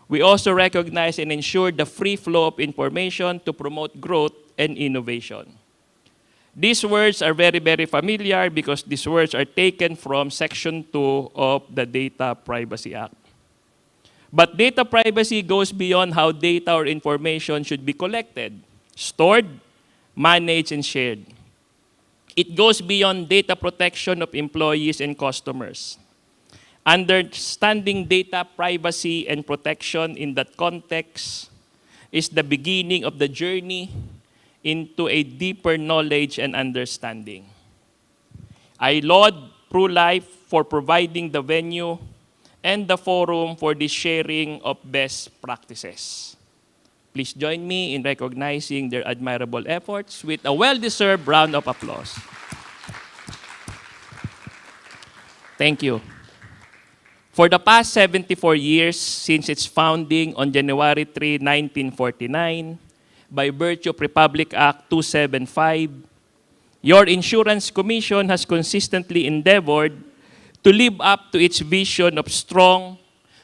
we also recognize and ensure the free flow of information to promote growth and innovation. These words are very, very familiar because these words are taken from Section 2 of the Data Privacy Act. But data privacy goes beyond how data or information should be collected, stored, managed, and shared. It goes beyond data protection of employees and customers. Understanding data privacy and protection in that context is the beginning of the journey into a deeper knowledge and understanding. I laud PruLife for providing the venue and the forum for the sharing of best practices. Please join me in recognizing their admirable efforts with a well-deserved round of applause. Thank you. For the past 74 years, since its founding on January 3, 1949, by virtue of Republic Act 275, your Insurance Commission has consistently endeavored to live up to its vision of strong,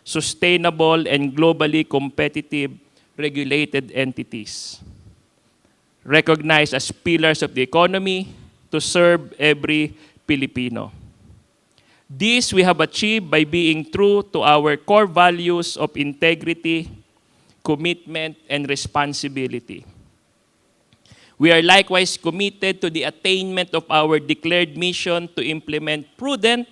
sustainable, and globally competitive regulated entities, recognized as pillars of the economy to serve every Filipino. This we have achieved by being true to our core values of integrity, commitment, and responsibility. We are likewise committed to the attainment of our declared mission to implement prudent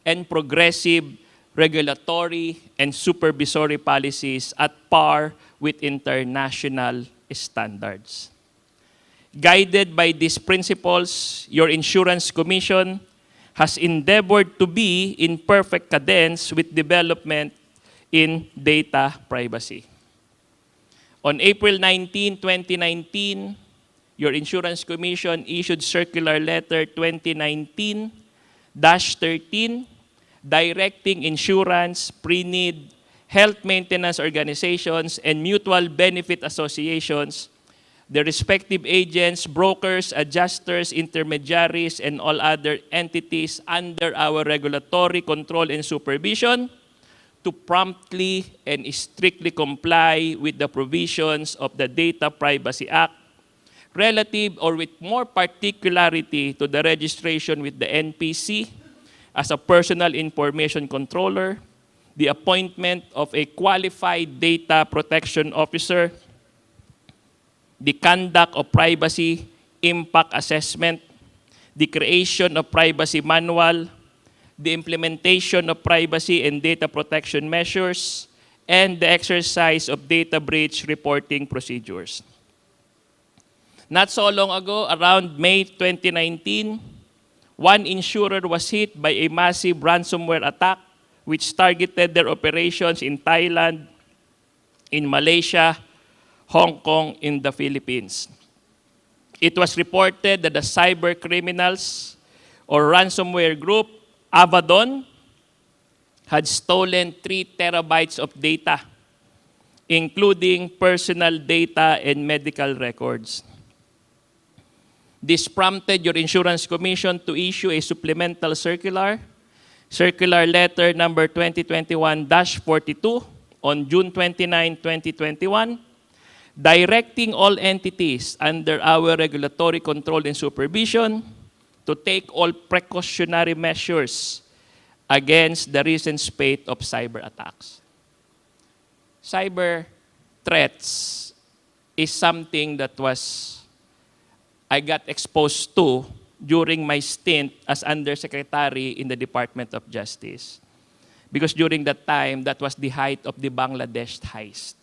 and progressive regulatory and supervisory policies at par with international standards. Guided by these principles, your Insurance Commission has endeavored to be in perfect cadence with development in data privacy. On April 19, 2019, your Insurance Commission issued Circular Letter 2019-13 directing insurance, pre-need, health maintenance organizations, and mutual benefit associations, the respective agents, brokers, adjusters, intermediaries, and all other entities under our regulatory control and supervision to promptly and strictly comply with the provisions of the Data Privacy Act relative or with more particularity to the registration with the NPC as a personal information controller, the appointment of a qualified data protection officer, the conduct of privacy impact assessment, the creation of privacy manual, the implementation of privacy and data protection measures, and the exercise of data breach reporting procedures. Not so long ago, around May 2019, one insurer was hit by a massive ransomware attack which targeted their operations in Thailand, in Malaysia, Hong Kong, in the Philippines. It was reported that the cyber criminals or ransomware group, Avadon, had stolen 3 terabytes of data, including personal data and medical records. This prompted your insurance commission to issue a supplemental circular, Circular Letter number 2021-42 on June 29, 2021, directing all entities under our regulatory control and supervision to take all precautionary measures against the recent spate of cyber attacks. Cyber threats is something that I got exposed to during my stint as Undersecretary in the Department of Justice. Because during that time, that was the height of the Bangladesh heist.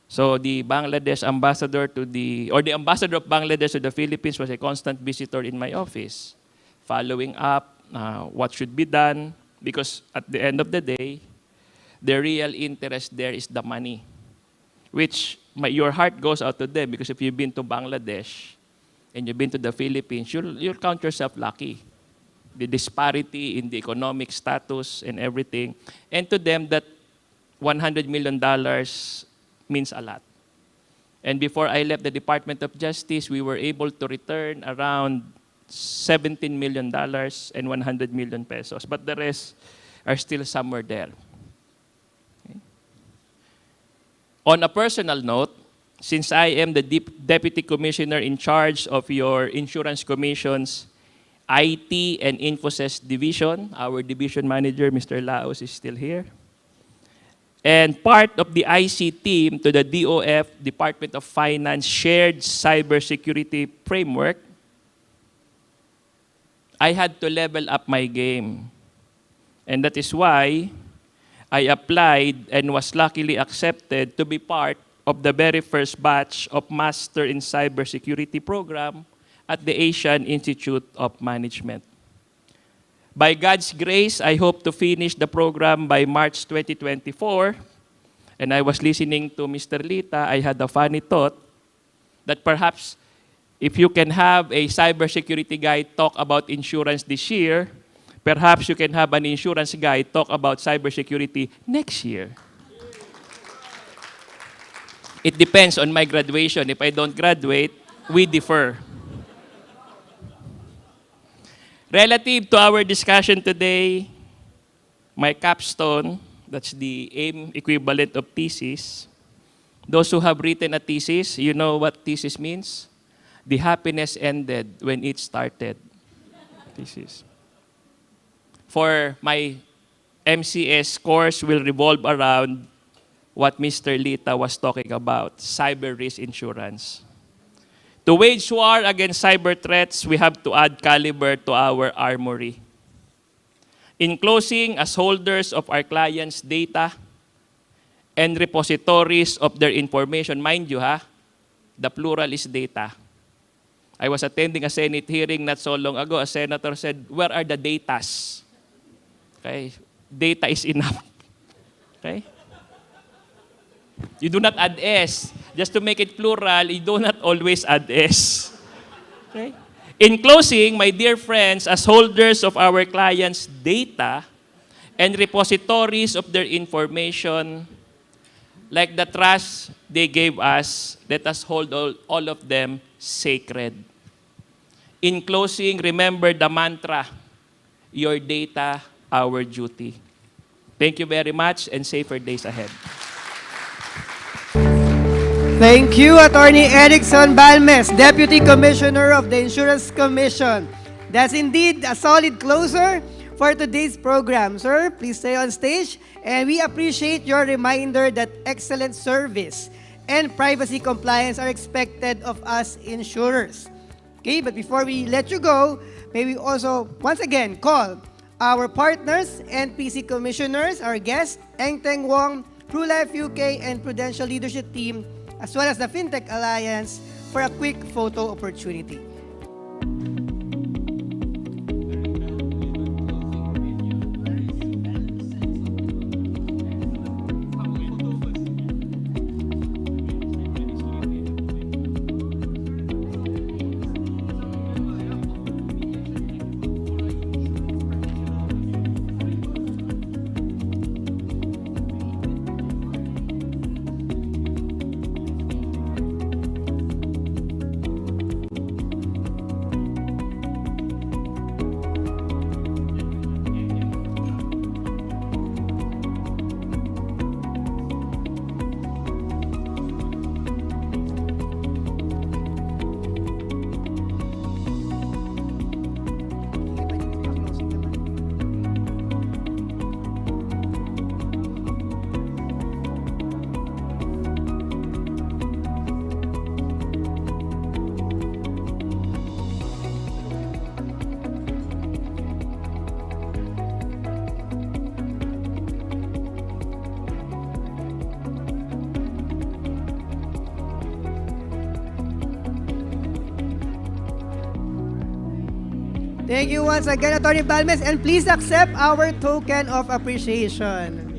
So the Bangladesh ambassador the ambassador of Bangladesh to the Philippines was a constant visitor in my office, following up what should be done, because at the end of the day, the real interest there is the money, which your heart goes out to them, because if you've been to Bangladesh and you've been to the Philippines, you'll count yourself lucky. The disparity in the economic status and everything. And to them, that $100 million means a lot. And before I left the Department of Justice, we were able to return around $17 million and 100 million pesos. But the rest are still somewhere there. Okay. On a personal note, since I am the Deputy Commissioner in charge of your Insurance Commission's IT and InfoSys Division, our Division Manager, Mr. Laos, is still here. And part of the IC team to the DOF, Department of Finance, shared cybersecurity framework, I had to level up my game. And that is why I applied and was luckily accepted to be part of the very first batch of Master in Cybersecurity program at the Asian Institute of Management. By God's grace, I hope to finish the program by March 2024. And I was listening to Mr. Lita. I had a funny thought that perhaps if you can have a cybersecurity guy talk about insurance this year, perhaps you can have an insurance guy talk about cybersecurity next year. It depends on my graduation. If I don't graduate, we defer. Relative to our discussion today, my capstone, that's the AIM equivalent of thesis. Those who have written a thesis, you know what thesis means? The happiness ended when it started. Thesis. For my MCS course will revolve around what Mr. Lita was talking about, cyber risk insurance. To wage war against cyber threats, we have to add caliber to our armory. In closing, as holders of our clients' data and repositories of their information, mind you, the plural is data. I was attending a Senate hearing not so long ago. A senator said, where are the datas? Okay, data is enough. Okay? You do not add S. Just to make it plural, you do not always add S. Okay? In closing, my dear friends, as holders of our clients' data and repositories of their information, like the trust they gave us, let us hold all of them sacred. In closing, remember the mantra, your data, our duty. Thank you very much and safer days ahead. Thank you, Attorney Erickson Balmes, Deputy Commissioner of the Insurance Commission. That's indeed a solid closer for today's program. Sir, please stay on stage. And we appreciate your reminder that excellent service and privacy compliance are expected of us insurers. Okay, but before we let you go, may we also once again call our partners, NPC commissioners, our guests, Eng Teng Wong, PruLife UK, and Prudential Leadership Team, as well as the FinTech Alliance, for a quick photo opportunity. Thank you once again, Attorney Balmes, and please accept our token of appreciation.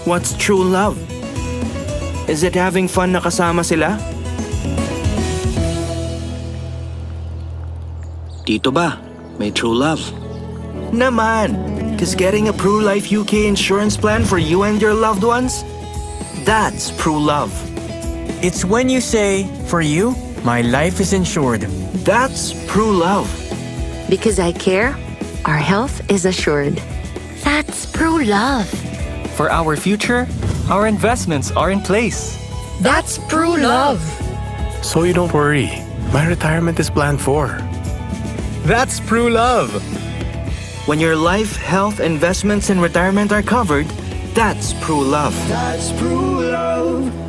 What's true love? Is it having fun na kasama sila? Dito ba? May true love. Naman! Cause getting a PruLife UK insurance plan for you and your loved ones? That's true love. It's when you say, for you, my life is insured. That's true love. Because I care, our health is assured. That's true love. For our future, our investments are in place. That's true love. So you don't worry. My retirement is planned for. That's true love. When your life, health, investments, and retirement are covered, that's true love. That's true love.